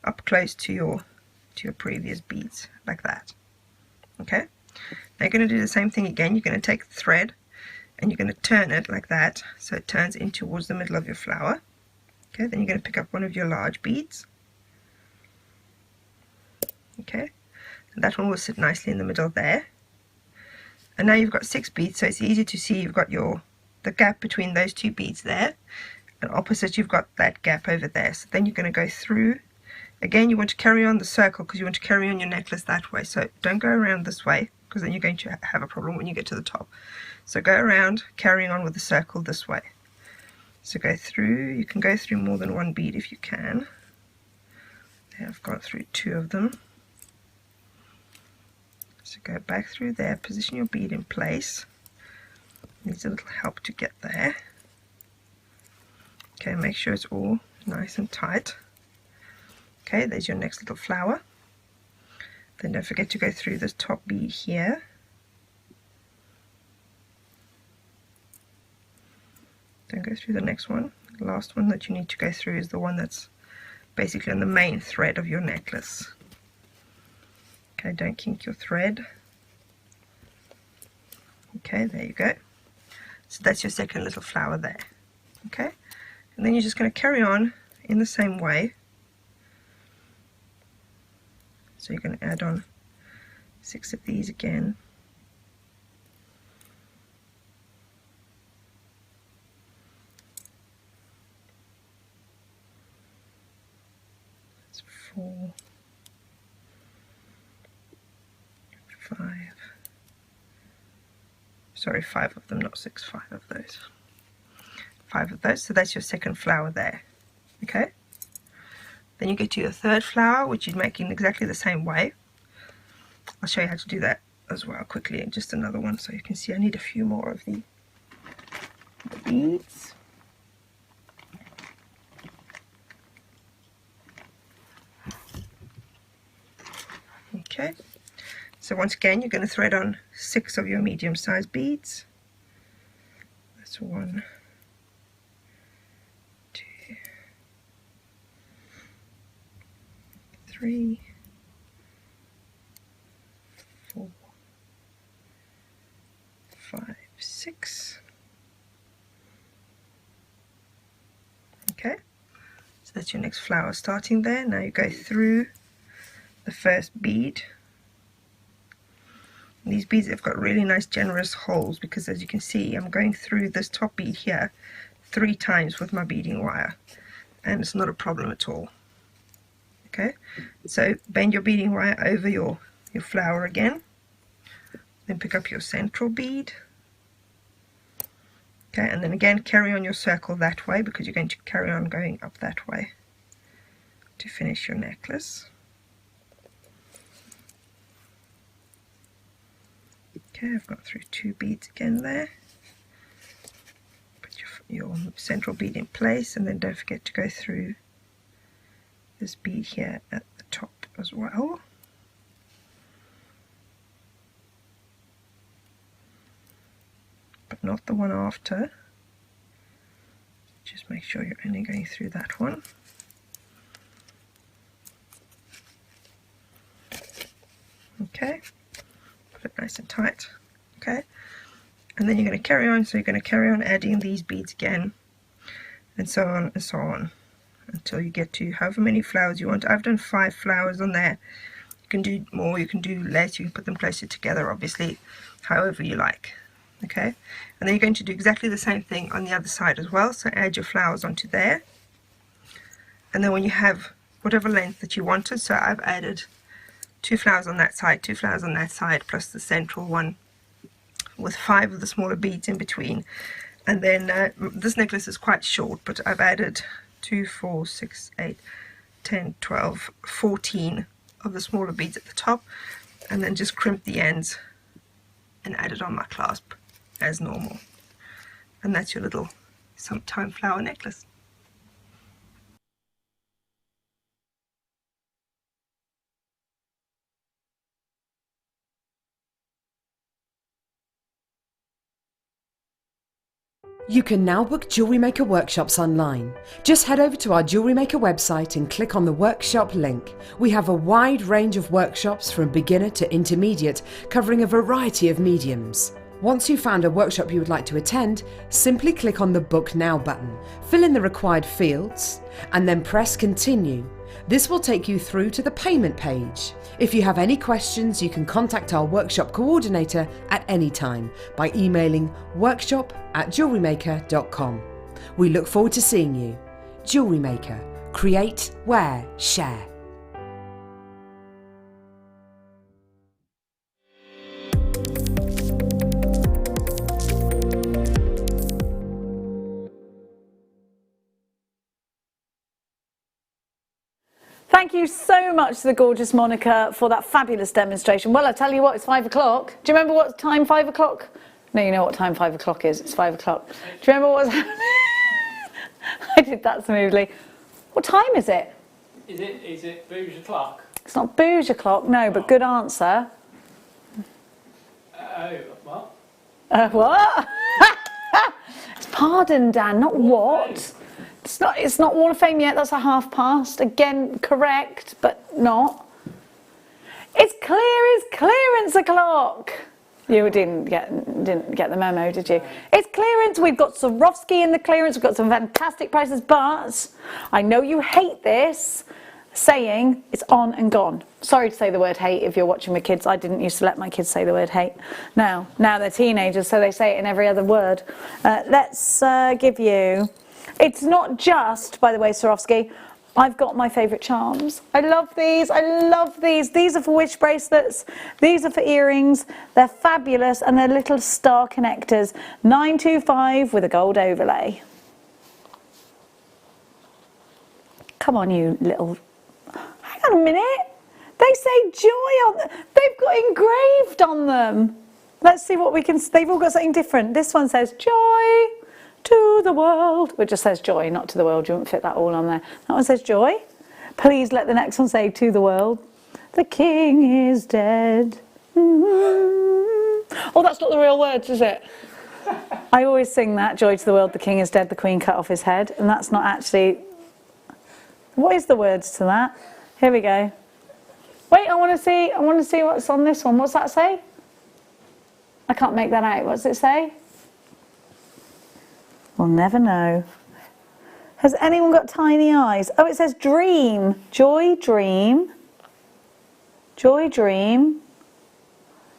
up close to your previous beads like that. Okay, now you're going to do the same thing again. You're going to take the thread and you're going to turn it like that so it turns in towards the middle of your flower. Okay, then you're going to pick up one of your large beads. Okay, and that one will sit nicely in the middle there. And now you've got 6 beads, so it's easy to see you've got the gap between those 2 beads there, and opposite you've got that gap over there. So then you're going to go through. Again, you want to carry on the circle because you want to carry on your necklace that way. So don't go around this way because then you're going to have a problem when you get to the top. So go around, carrying on with the circle this way. So go through, you can go through more than 1 bead if you can. There, I've gone through 2 of them. So go back through there, position your bead in place. Needs a little help to get there. Okay, make sure it's all nice and tight. Okay, there's your next little flower. Then don't forget to go through this top bead here. Don't go through the next one. The last one that you need to go through is the one that's basically on the main thread of your necklace. Okay, don't kink your thread. Okay, there you go. So that's your second little flower there. Okay, and then you're just going to carry on in the same way. So you're going to add on 6 of these again. That's 4, 5. Sorry, 5 of them, not 6, 5 of those. 5 of those, so that's your second flower there. Okay, Then you get to your third flower, which you'd make in exactly the same way. I'll show you how to do that as well quickly, and just another one so you can see I need a few more of the beads. Okay, so once again you're going to thread on 6 of your medium-sized beads. That's 1, 2, 3, 4, 5, 6. Okay, so that's your next flower starting there. Now you go through the first bead. And these beads have got really nice generous holes, because as you can see I'm going through this top bead here 3 times with my beading wire, and it's not a problem at all. Okay, so bend your beading wire over your flower again, then pick up your central bead. Okay, and then again carry on your circle that way, because you're going to carry on going up that way to finish your necklace. Okay, I've got through 2 beads again there. Put your central bead in place, and then don't forget to go through this bead here at the top as well. But not the one after. Just make sure you're only going through that one. Okay, put it nice and tight. Okay, and then you're going to carry on, so you're going to carry on adding these beads again, and so on and so on, until you get to however many flowers you want. I've done 5 flowers on there. You can do more, you can do less, you can put them closer together, obviously, however you like. Okay, and then you're going to do exactly the same thing on the other side as well. So add your flowers onto there, and then when you have whatever length that you wanted, so I've added 2 flowers on that side, 2 flowers on that side, plus the central one with 5 of the smaller beads in between. And then this necklace is quite short, but I've added 2, 4, 6, 8, 10, 12, 14 of the smaller beads at the top, and then just crimp the ends and add it on my clasp as normal. And that's your little sometime flower necklace. You can now book Jewellery Maker workshops online. Just head over to our Jewellery Maker website and click on the workshop link. We have a wide range of workshops from beginner to intermediate, covering a variety of mediums. Once you've found a workshop you would like to attend, simply click on the Book Now button, fill in the required fields, and then press Continue. This will take you through to the payment page. If you have any questions, you can contact our workshop coordinator at any time by emailing workshop@jewellerymaker.com. We look forward to seeing you. Jewellery Maker. Create, wear, share. Thank you so much to the gorgeous Monica for that fabulous demonstration. Well, I tell you what, it's 5 o'clock. Do you remember what time 5 o'clock? No, you know what time 5 o'clock is. It's 5 o'clock. Do you remember what was happening? I did that smoothly. What time is it? Is it booze o'clock? It's not booze o'clock, no, but good answer. What? What? It's pardon, Dan, not what. It's not Wall of Fame yet, that's a 1/2 Again, correct, but not. It's clear as clearance o'clock. You didn't get the memo, did you? It's clearance. We've got Swarovski in the clearance. We've got some fantastic prices, but I know you hate this saying it's on and gone. Sorry to say the word hate if you're watching with kids. I didn't used to let my kids say the word hate. Now they're teenagers, so they say it in every other word. Let's give you... It's not just, by the way, Swarovski. I've got my favourite charms. I love these. I love these. These are for wish bracelets. These are for earrings. They're fabulous, and they're little star connectors. 925 with a gold overlay. Come on, you little on a minute. They say joy on them. They've got engraved on them. Let's see what we can... They've all got something different. This one says joy to the world. It just says joy, not to the world. You wouldn't fit that all on there. That one says joy. Please let the next one say to the world. The king is dead. Oh, that's not the real words, is it? I always sing that, joy to the world, the king is dead, the queen cut off his head. And that's not actually... What is the words to that? Here we go. Wait, I want to see what's on this one. What's that say? I can't make that out. What does it say? We'll never know. Has anyone got tiny eyes? Oh, it says dream. Joy, dream. Joy, dream.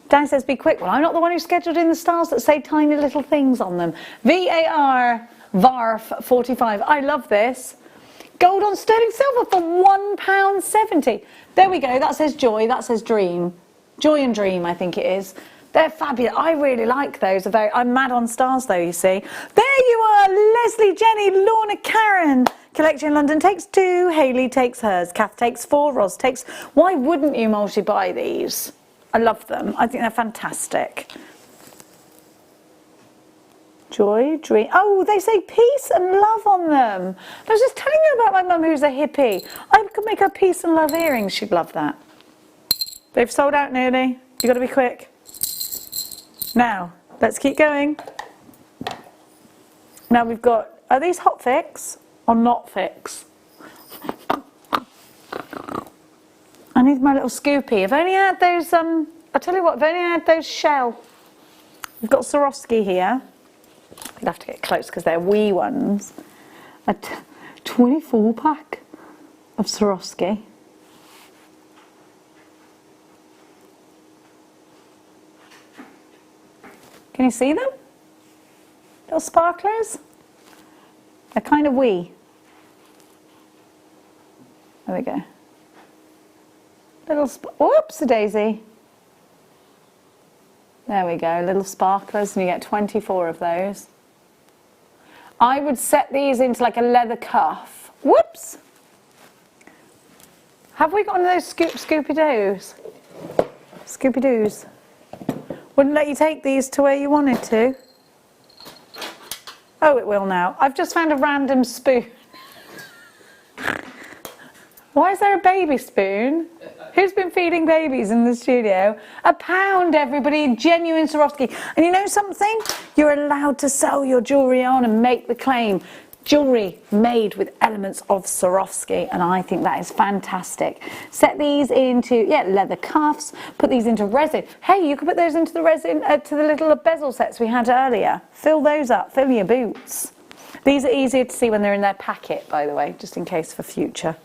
Dan says be quick. Well, I'm not the one who scheduled in the stars that say tiny little things on them. VAR, VARF 45. I love this. Gold on sterling silver for £1.70. There we go. That says joy. That says dream. Joy and dream, I think it is. They're fabulous. I really like those. I'm mad on stars, though, you see. There you are. Leslie, Jenny, Lorna, Karen. Collection London takes 2. Hayley takes hers. Kath takes 4. Ros takes... Why wouldn't you multi-buy these? I love them. I think they're fantastic. Joy, dream. Oh, they say peace and love on them. I was just telling you about my mum who's a hippie. I could make her peace and love earrings. She'd love that. They've sold out nearly. You've got to be quick. Now, let's keep going. Now we've got, are these hot fix or not fix? I need my little scoopy. I've only had those, I'll tell you what, I've only had those shell. We've got Swarovski here. You'll have to get close because they're wee ones. A 24 pack of Swarovski. Can you see them? Little sparklers? They're kind of wee. There we go. Little, whoops-a-daisy. There we go, little sparklers, and you get 24 of those. I would set these into like a leather cuff. Whoops! Have we got one of those Scooby-Doos? Scooby-Doos. Wouldn't let you take these to where you wanted to. Oh, it will now. I've just found a random spoon. Why is there a baby spoon? Who's been feeding babies in the studio? £1, everybody, genuine Swarovski. And you know something? You're allowed to sell your jewellery on and make the claim. Jewellery made with elements of Swarovski, and I think that is fantastic. Set these into, leather cuffs, put these into resin. Hey, you could put those into the resin, to the little bezel sets we had earlier. Fill those up, fill your boots. These are easier to see when they're in their packet, by the way, just in case for future.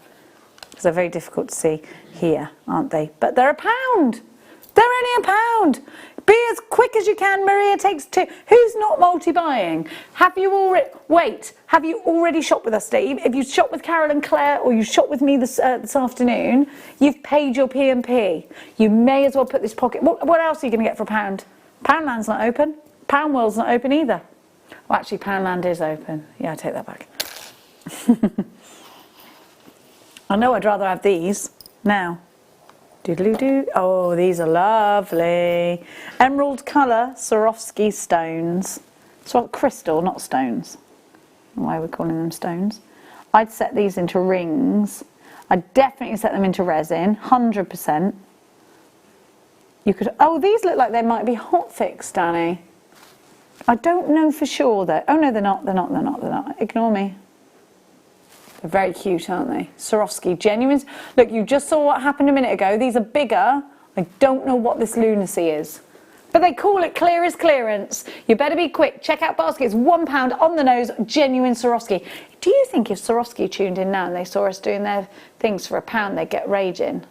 Because they're very difficult to see here, aren't they? But they're £1. They're only £1. Be as quick as you can. Maria takes 2. Who's not multi-buying? Have you already shopped with us today? If you shopped with Carol and Claire, or you shopped with me this afternoon, you've paid your P&P. You may as well put this pocket. What else are you going to get for £1? Poundland's not open. Poundworld's not open either. Well, actually, Poundland is open. Yeah, I take that back. I know I'd rather have these now. Doodly-doo. Oh, these are lovely. Emerald colour Swarovski stones. So crystal, not stones. Why are we calling them stones? I'd set these into rings. I'd definitely set them into resin, 100%. You could. Oh, these look like they might be hot fix, Danny. I don't know for sure though. Oh no, they're not. They're not. Ignore me. They're very cute, aren't they? Swarovski genuines. Look, you just saw what happened a minute ago. These are bigger. I don't know what this lunacy is. But they call it clear as clearance. You better be quick. Check out baskets. £1 on the nose, genuine Swarovski. Do you think if Swarovski tuned in now and they saw us doing their things for £1, they'd get raging?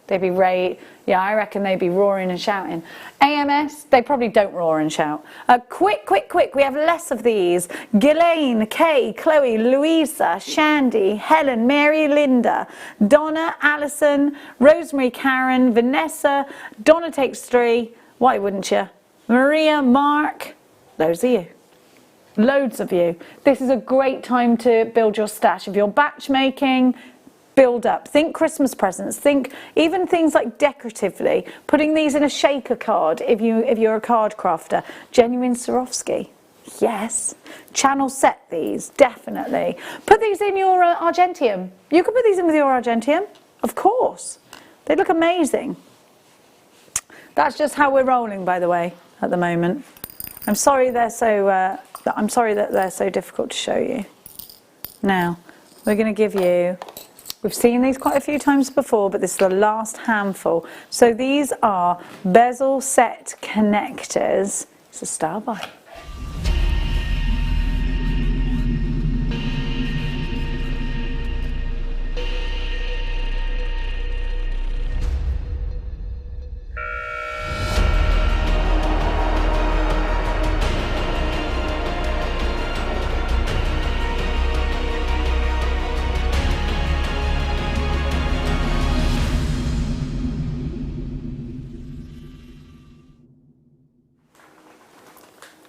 They'd be yeah, I reckon they'd be roaring and shouting. AMS, they probably don't roar and shout. Quick, we have less of these. Ghislaine, Kay, Chloe, Louisa, Shandy, Helen, Mary, Linda, Donna, Alison, Rosemary, Karen, Vanessa, Donna takes 3. Why wouldn't you? Maria, Mark, those are you. Loads of you. This is a great time to build your stash. If you're batch making, build up. Think Christmas presents. Think even things like decoratively. Putting these in a shaker card if you're a card crafter. Genuine Swarovski. Yes. Channel set these, definitely. Put these in your Argentium. You can put these in with your Argentium, of course. They look amazing. That's just how we're rolling, by the way, at the moment. I'm sorry they're so. I'm sorry that they're so difficult to show you. Now, we're going to give you. We've seen these quite a few times before, but this is the last handful. So these are bezel set connectors. It's a style buy.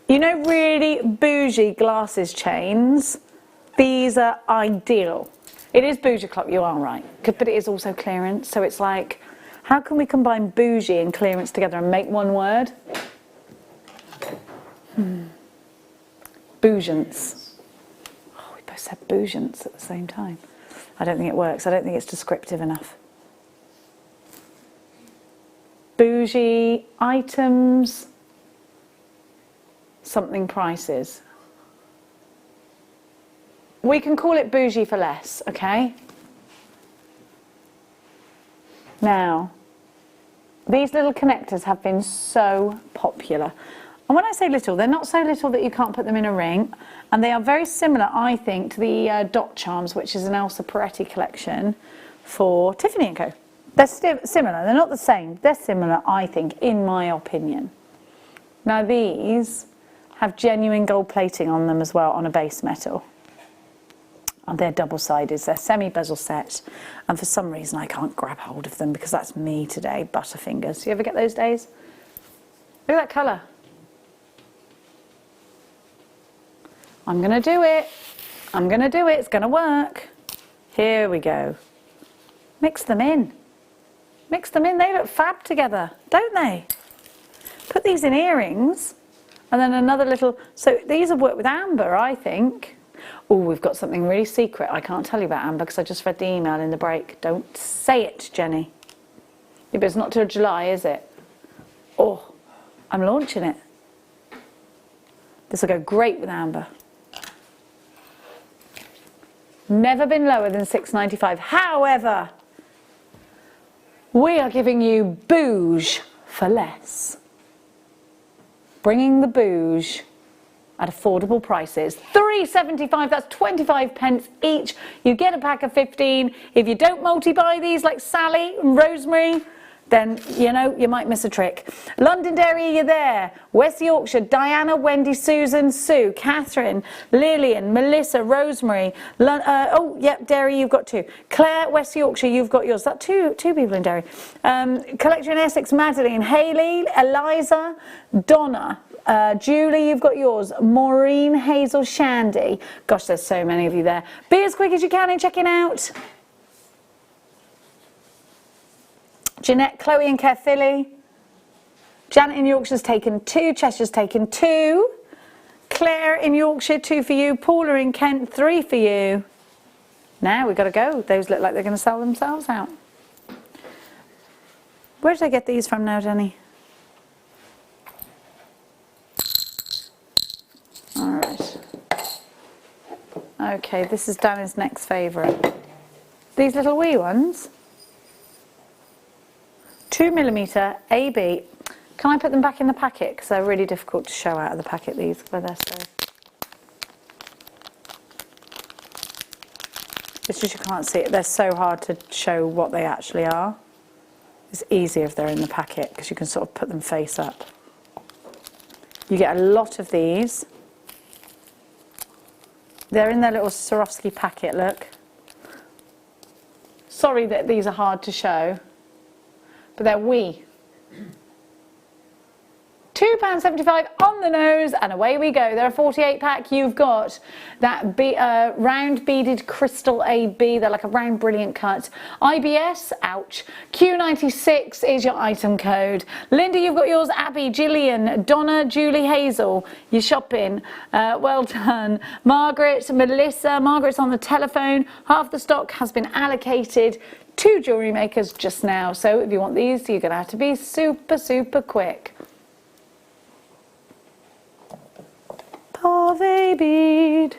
You know, really bougie glasses chains, these are ideal. It is bougie clock, you are right, but it is also clearance. So it's like, how can we combine bougie and clearance together and make one word? Bougeance. Oh, we both said bougeance at the same time. I don't think it works. I don't think it's descriptive enough. Bougie items. Something prices. We can call it bougie for less, okay? Now, these little connectors have been so popular. And when I say little, they're not so little that you can't put them in a ring. And they are very similar, I think, to the dot charms, which is an Elsa Peretti collection for Tiffany & Co. They're similar. They're not the same. They're similar, I think, in my opinion. Now, these have genuine gold plating on them as well, on a base metal. And they're double-sided, they're semi-bezel set, and for some reason I can't grab hold of them because that's me today, butterfingers. You ever get those days? Look at that colour. I'm going to do it. I'm going to do it. It's going to work. Here we go. Mix them in. Mix them in. They look fab together, don't they? Put these in earrings. And then another little, so these have worked with amber, I think. Oh, we've got something really secret. I can't tell you about amber because I just read the email in the break. Don't say it, Jenny. Yeah, but it's not till July, is it? Oh, I'm launching it. This will go great with amber. Never been lower than £6.95. However, we are giving you bouge for less. Bringing the bouge at affordable prices. £3.75, that's 25 pence each. You get a pack of 15. If you don't multi-buy these like Sally and Rosemary, then, you know, you might miss a trick. Londonderry, you're there. West Yorkshire, Diana, Wendy, Susan, Sue, Catherine, Lillian, Melissa, Rosemary. Oh, yep, Derry, you've got two. Claire, West Yorkshire, you've got yours. That's two people in Derry. Collection Essex, Madeline, Hayley, Eliza, Donna. Julie, you've got yours. Maureen, Hazel, Shandy. Gosh, there's so many of you there. Be as quick as you can in checking out. Jeanette, Chloe and Care Philly. Janet in Yorkshire's taken 2. Cheshire's taken 2. Claire in Yorkshire, 2 for you. Paula in Kent, 3 for you. Now we've got to go. Those look like they're going to sell themselves out. Where did I get these from now, Jenny? All right. Okay, this is Danny's next favourite. These little wee ones. 2mm AB. Can I put them back in the packet? Because they're really difficult to show out of the packet, these, where they're so. It's just you can't see it. They're so hard to show what they actually are. It's easier if they're in the packet because you can sort of put them face up. You get a lot of these. They're in their little Swarovski packet, look. Sorry that these are hard to show. But they're wee. £2 £2.75 on the nose, and away we go. They're a 48 pack. You've got that round beaded crystal AB. They're like a round brilliant cut. IBS, ouch. Q96 is your item code. Linda, you've got yours. Abby, Gillian, Donna, Julie, Hazel. You're shopping. Well done. Margaret, Melissa. Margaret's on the telephone. Half the stock has been allocated to Jewellery Makers just now. So if you want these, you're going to have to be super, super quick. Pave bead.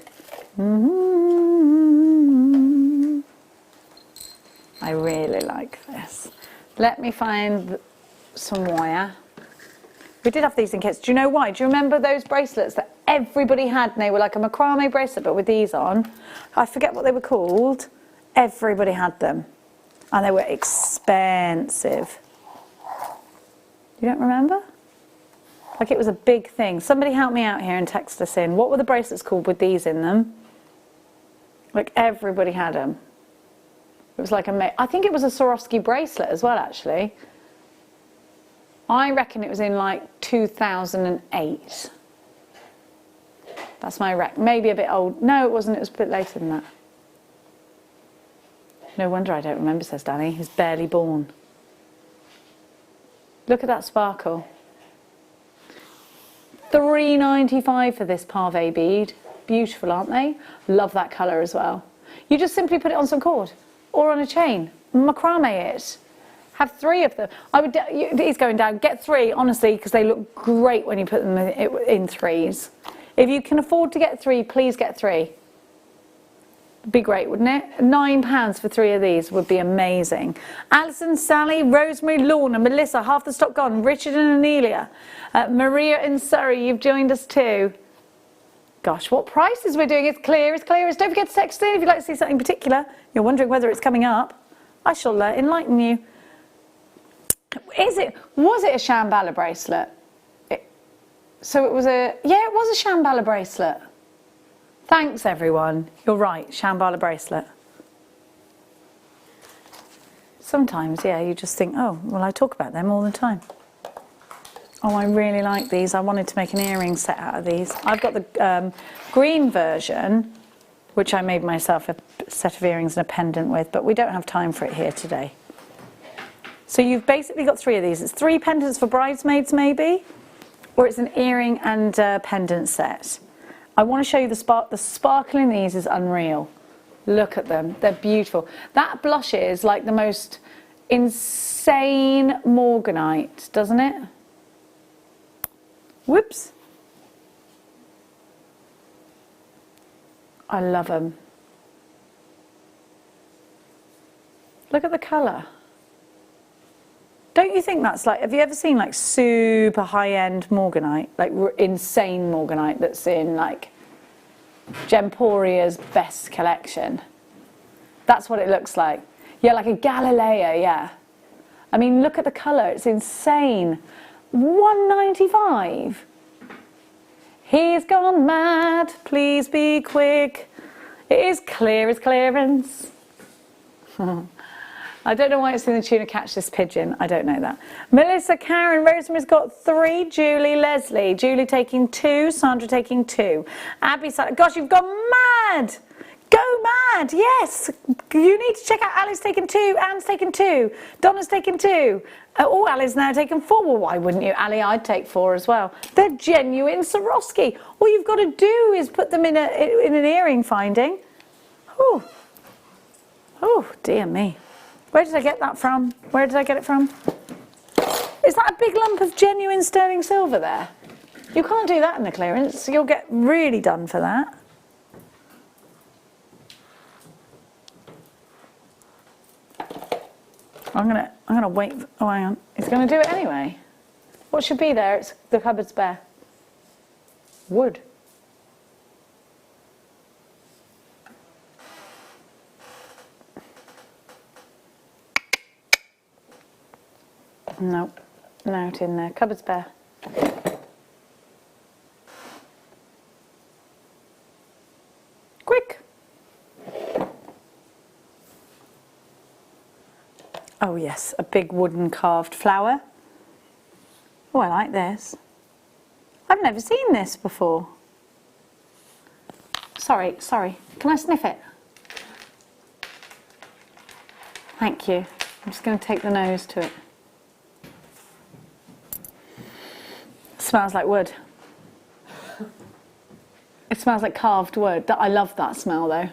I really like this. Let me find some wire. We did have these in kits. Do you know why? Do you remember those bracelets that everybody had, and they were like a macrame bracelet but with these on? I forget what they were called. Everybody had them. And they were expensive. You don't remember? Like it was a big thing. Somebody help me out here and text us in. What were the bracelets called with these in them? Like everybody had them. It was like I think it was a Swarovski bracelet as well, actually. I reckon it was in like 2008. That's my maybe a bit old. No, it wasn't. It was a bit later than that. No wonder I don't remember, says Danny. He's barely born. Look at that sparkle. $3.95 for this pave bead. Beautiful, aren't they? Love that colour as well. You just simply put it on some cord or on a chain. Macrame it. Have 3 of them. He's going down. Get 3, honestly, because they look great when you put them in 3s. If you can afford to get 3, please get 3. Be great, wouldn't it? £9 for 3 of these would be amazing. Alison, Sally, Rosemary, Lorna, Melissa, half the stock gone. Richard and Anelia. Maria in Surrey, you've joined us too. Gosh, what prices we're doing. It's clear, it's clear. Don't forget to text in if you'd like to see something particular. You're wondering whether it's coming up. I shall enlighten you. Was it a Shambhala bracelet? Yeah, it was a Shambhala bracelet. Thanks, everyone. You're right, Shambhala bracelet. Sometimes, yeah, you just think, oh, well, I talk about them all the time. Oh, I really like these. I wanted to make an earring set out of these. I've got the green version, which I made myself a set of earrings and a pendant with, but we don't have time for it here today. So you've basically got 3 of these. It's 3 pendants for bridesmaids, maybe, or it's an earring and pendant set. I want to show you the sparkle in these is unreal. Look at them. They're beautiful. That blushes like the most insane morganite, doesn't it? Whoops. I love them. Look at the colour. Don't you think that's like, have you ever seen like super high-end morganite, like insane morganite that's in like Gemporia's best collection? That's what it looks like. Yeah, like a Galileo, yeah. I mean, look at the colour, it's insane. $1.95. He's gone mad, please be quick. It is clear as clearance. I don't know why it's in the tuna catch this pigeon. I don't know that. Melissa, Karen, Rosemary's got 3. Julie, Leslie. Julie taking 2. Sandra taking 2. Abby, gosh, you've gone mad. Go mad. Yes. You need to check out Ali's taken 2. Anne's taken 2. Donna's taken 2. Oh, Ali's now taken 4. Well, why wouldn't you? Ali, I'd take 4 as well. They're genuine Swarovski. All you've got to do is put them in an earring finding. Oh, dear me. Where did I get that from? Where did I get it from? Is that a big lump of genuine sterling silver there? You can't do that in the clearance. You'll get really done for that. I'm gonna wait. Oh, hang on. It's gonna do it anyway. What should be there? It's the cupboard's bare. Wood. Nope, not in there. Cupboard's bare. Quick. Oh yes, a big wooden carved flower. Oh, I like this. I've never seen this before. Sorry, can I sniff it? Thank you. I'm just going to take the nose to it. Smells like wood. It smells like carved wood. I love that smell though.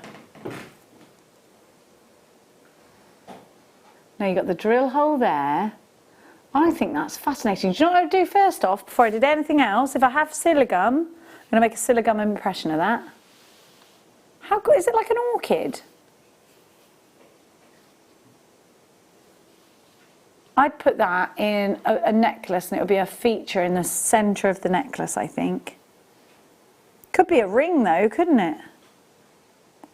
Now you've got the drill hole there. I think that's fascinating. Do you know what I'd do first off, before I did anything else? If I have Siligum, I'm going to make a Siligum impression of that. How good, is it like an orchid? I'd put that in a necklace and it would be a feature in the centre of the necklace, I think. Could be a ring though, couldn't it?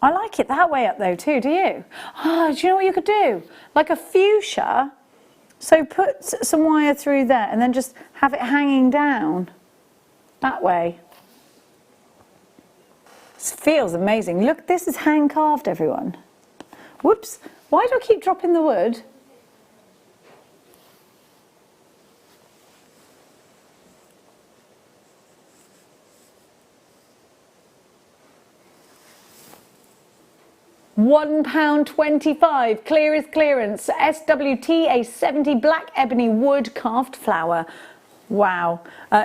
I like it that way up though too, do you? Oh, do you know what you could do? Like a fuchsia. So put some wire through there and then just have it hanging down that way. This feels amazing. Look, this is hand carved, everyone. Whoops, why do I keep dropping the wood? £1.25, clear is clearance. SWT a 70 black ebony wood carved flower. Wow,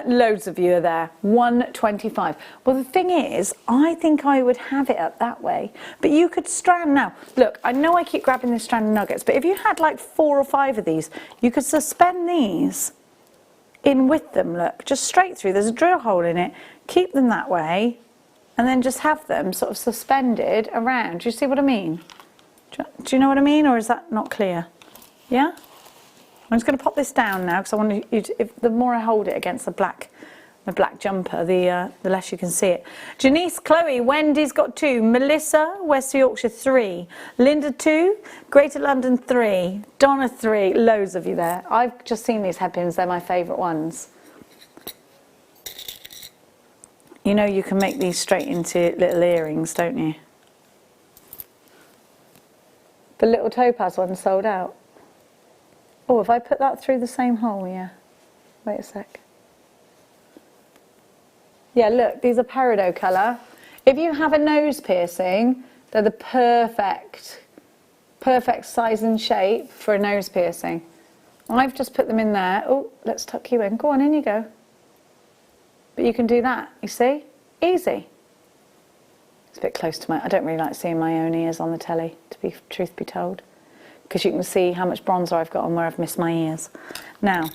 loads of you are there. £1.25. Well, the thing is, I think I would have it up that way. But you could strand now. Look, I know I keep grabbing this strand of nuggets, but if you had like 4 or 5 of these, you could suspend these in with them. Look, just straight through. There's a drill hole in it. Keep them that way. And then just have them sort of suspended around. Do you see what I mean? Do you know what I mean, or is that not clear? Yeah? I'm just going to pop this down now because I want you to, the more I hold it against the black jumper, the less you can see it. Janice, Chloe, Wendy's got 2. Melissa, West Yorkshire 3. Linda 2. Greater London 3. Donna 3. Loads of you there. I've just seen these headpins. They're my favourite ones. You know you can make these straight into little earrings, don't you? The little topaz one sold out. Oh, have I put that through the same hole? Yeah. Wait a sec. Yeah, look, these are peridot colour. If you have a nose piercing, they're the perfect size and shape for a nose piercing. I've just put them in there. Oh, let's tuck you in. Go on, in you go. But you can do that, you see? Easy. It's a bit close to I don't really like seeing my own ears on the telly, truth be told. Because you can see how much bronzer I've got on where I've missed my ears. Now,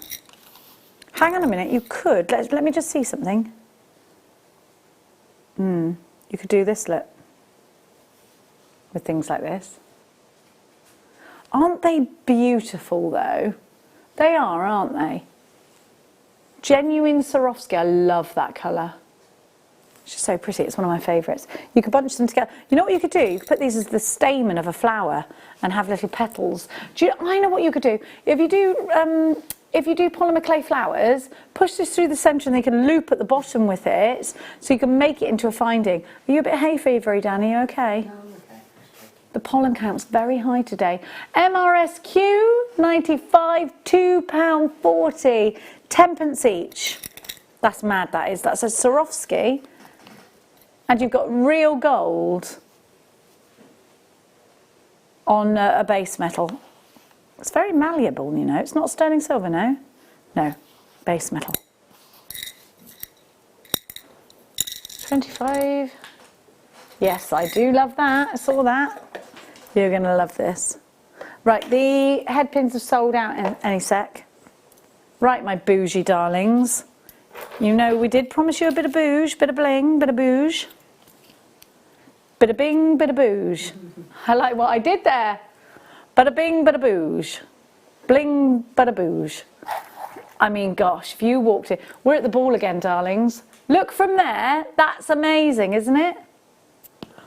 hang on a minute, you could, let me just see something. You could do this, look. With things like this. Aren't they beautiful though? They are, aren't they? Genuine Swarovski, I love that colour. It's just so pretty, it's one of my favourites. You could bunch them together. You know what you could do? You could put these as the stamen of a flower and have little petals. I know what you could do. If you do polymer clay flowers, push this through the centre and they can loop at the bottom with it, so you can make it into a finding. Are you a bit hay fevery, Danny? Are you okay? No, I'm okay. The pollen count's very high today. MRSQ 95, £2.40. 10pence each. That's mad, that is. That's a Swarovski. And you've got real gold on a base metal. It's very malleable, you know. It's not sterling silver, no? No, base metal. 25. Yes, I do love that. I saw that. You're going to love this. Right, the headpins have sold out in any sec. Right, my bougie darlings. You know we did promise you a bit of bouge, bit of bling, bit of bouge. Bit of bing, bit of bouge. I like what I did there. Bada bing, bada bouge. Bling, bada bouge. I mean, gosh, if you walked in... We're at the ball again, darlings. Look from there. That's amazing, isn't it?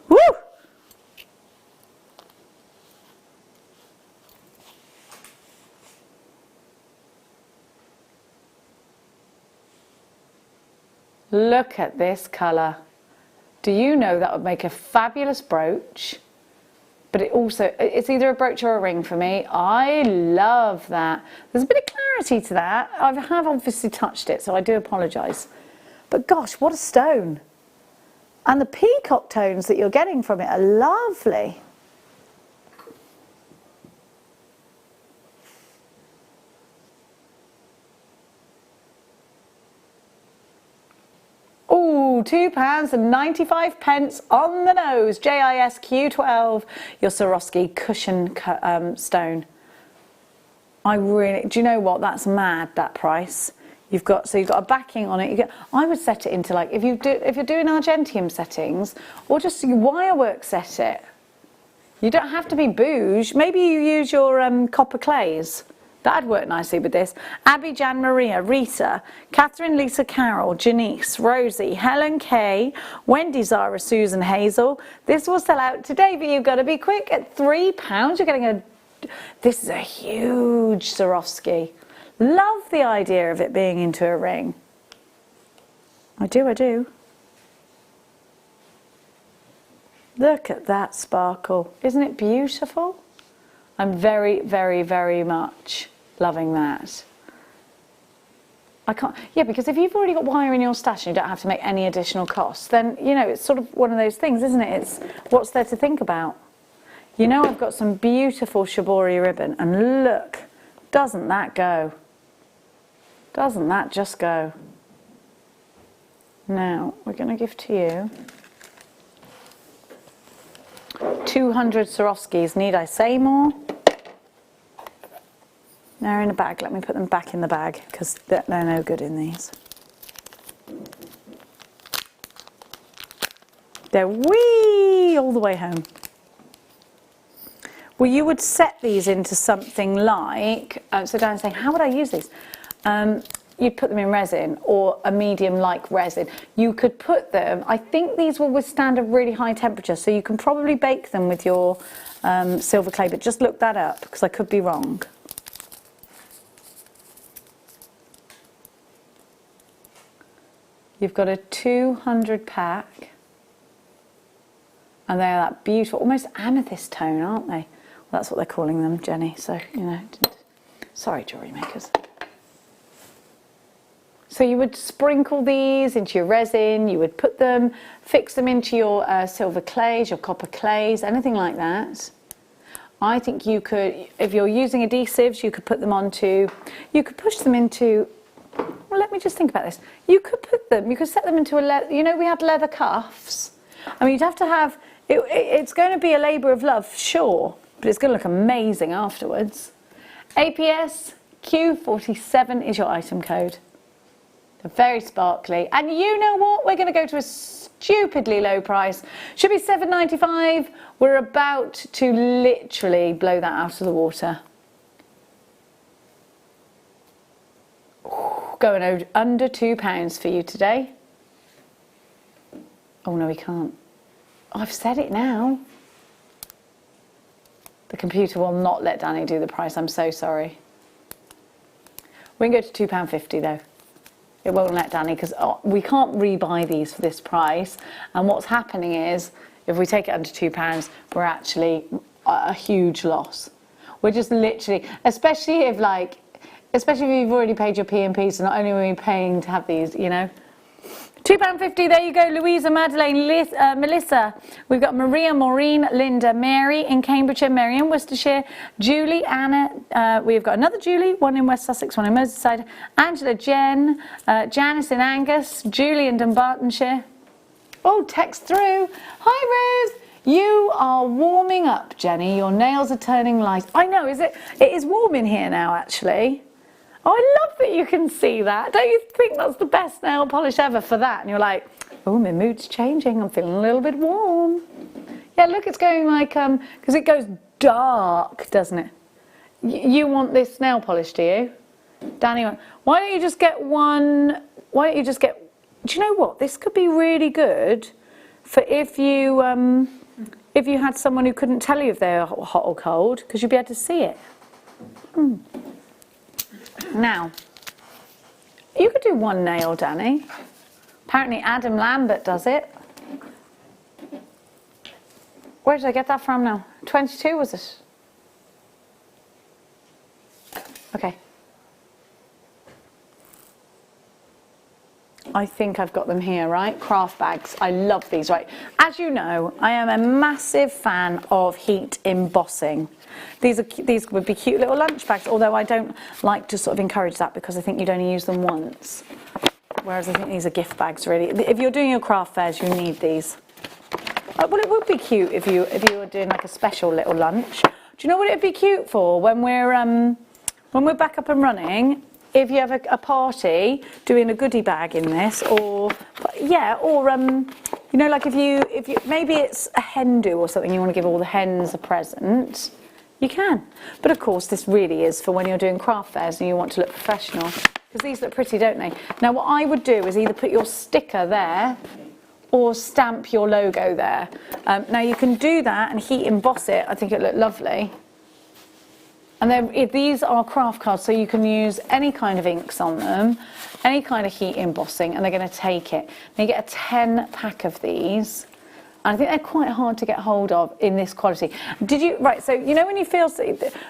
Woo! Look at this colour. Do you know that would make a fabulous brooch? But it's either a brooch or a ring for me. I love that. There's a bit of clarity to that. I have obviously touched it, so I do apologise. But gosh, what a stone. And the peacock tones that you're getting from it are lovely. Ooh, £2.95 on the nose. JISQ12, your Swarovski cushion stone. Do you know what? That's mad, that price. You've got a backing on it. I would set it into, like, if you're doing Argentium settings, or just wire work set it. You don't have to be bouge. Maybe you use your copper clays. That'd work nicely with this. Abby, Jan, Maria, Rita, Catherine, Lisa, Carol, Janice, Rosie, Helen, Kay, Wendy, Zara, Susan, Hazel. This will sell out today, but you've got to be quick. At £3, you're getting this is a huge Swarovski. Love the idea of it being into a ring. I do. Look at that sparkle. Isn't it beautiful? I'm very, very, very much loving that. I can't, yeah, because if you've already got wire in your stash and you don't have to make any additional costs, then, you know, it's sort of one of those things, isn't it? It's what's there to think about. You know, I've got some beautiful shibori ribbon, and look, doesn't that go? Doesn't that just go? Now, we're going to give to you 200 Swarovskis. Need I say more? They're in a bag. Let me put them back in the bag, because they're no good in these. They're wee all the way home. Well, you would set these into something like, so Dan's saying, how would I use these? You'd put them in resin, or a medium-like resin. You could put them, I think these will withstand a really high temperature, so you can probably bake them with your silver clay, but just look that up, because I could be wrong. You've got a 200 pack, and they are that beautiful, almost amethyst tone, aren't they? Well, that's what they're calling them, Jenny, so, you know, sorry, jewellery makers. So you would sprinkle these into your resin, you would put them, fix them into your silver clays, your copper clays, anything like that. I think you could, if you're using adhesives, you could put them onto, you could push them into, well, let me just think about this. You could put them, you could set them into a, you know, we had leather cuffs. I mean, you'd have to have, it's going to be a labour of love, sure, but it's going to look amazing afterwards. APS Q47 is your item code. They're very sparkly, and you know what? We're going to go to a stupidly low price. Should be £7.95. We're about to literally blow that out of the water. Going under £2 for you today. Oh no, we can't. I've said it now. The computer will not let Danny do the price. I'm so sorry. We can go to £2.50 though. It won't let Danny, because we can't rebuy these for this price. And what's happening is, if we take it under £2, we're actually a huge loss. We're just literally, especially if you've already paid your P&P, so not only are we paying to have these, you know. £2.50, there you go, Louisa, Madeleine, Melissa. We've got Maria, Maureen, Linda, Mary in Cambridgeshire, Mary in Worcestershire, Julie, Anna, we've got another Julie, one in West Sussex, one in Merseyside, Angela, Jen, Janice in Angus, Julie in Dunbartonshire. Oh, text through. Hi, Ruth. You are warming up, Jenny. Your nails are turning light. I know, it is warm in here now, actually. Oh, I love that you can see that. Don't you think that's the best nail polish ever for that? And you're like, oh, my mood's changing. I'm feeling a little bit warm. Yeah, look, it's going like, because it goes dark, doesn't it? You want this nail polish, do you? Danny, why don't you just get one, do you know what? This could be really good for if you had someone who couldn't tell you if they're hot or cold, because you'd be able to see it. Now, you could do one nail, Danny. Apparently Adam Lambert does it. Where did I get that from now? 22, was it? Okay. I think I've got them here, right? Craft bags. I love these, right? As you know, I am a massive fan of heat embossing. These would be cute little lunch bags, although I don't like to sort of encourage that because I think you'd only use them once. Whereas I think these are gift bags, really. If you're doing your craft fairs, you need these. Well, it would be cute if you were doing like a special little lunch. Do you know what it'd be cute for when we're back up and running? If you have a party, doing a goodie bag in this, or you know, like if you maybe it's a hen do or something, you want to give all the hens a present, you can. But of course, this really is for when you're doing craft fairs and you want to look professional, because these look pretty, don't they? Now, what I would do is either put your sticker there or stamp your logo there. Now, you can do that and heat emboss it. I think it looked lovely. And then these are craft cards, so you can use any kind of inks on them, any kind of heat embossing, and they're going to take it. Now you get a 10 pack of these. And I think they're quite hard to get hold of in this quality. Right, so you know when you feel,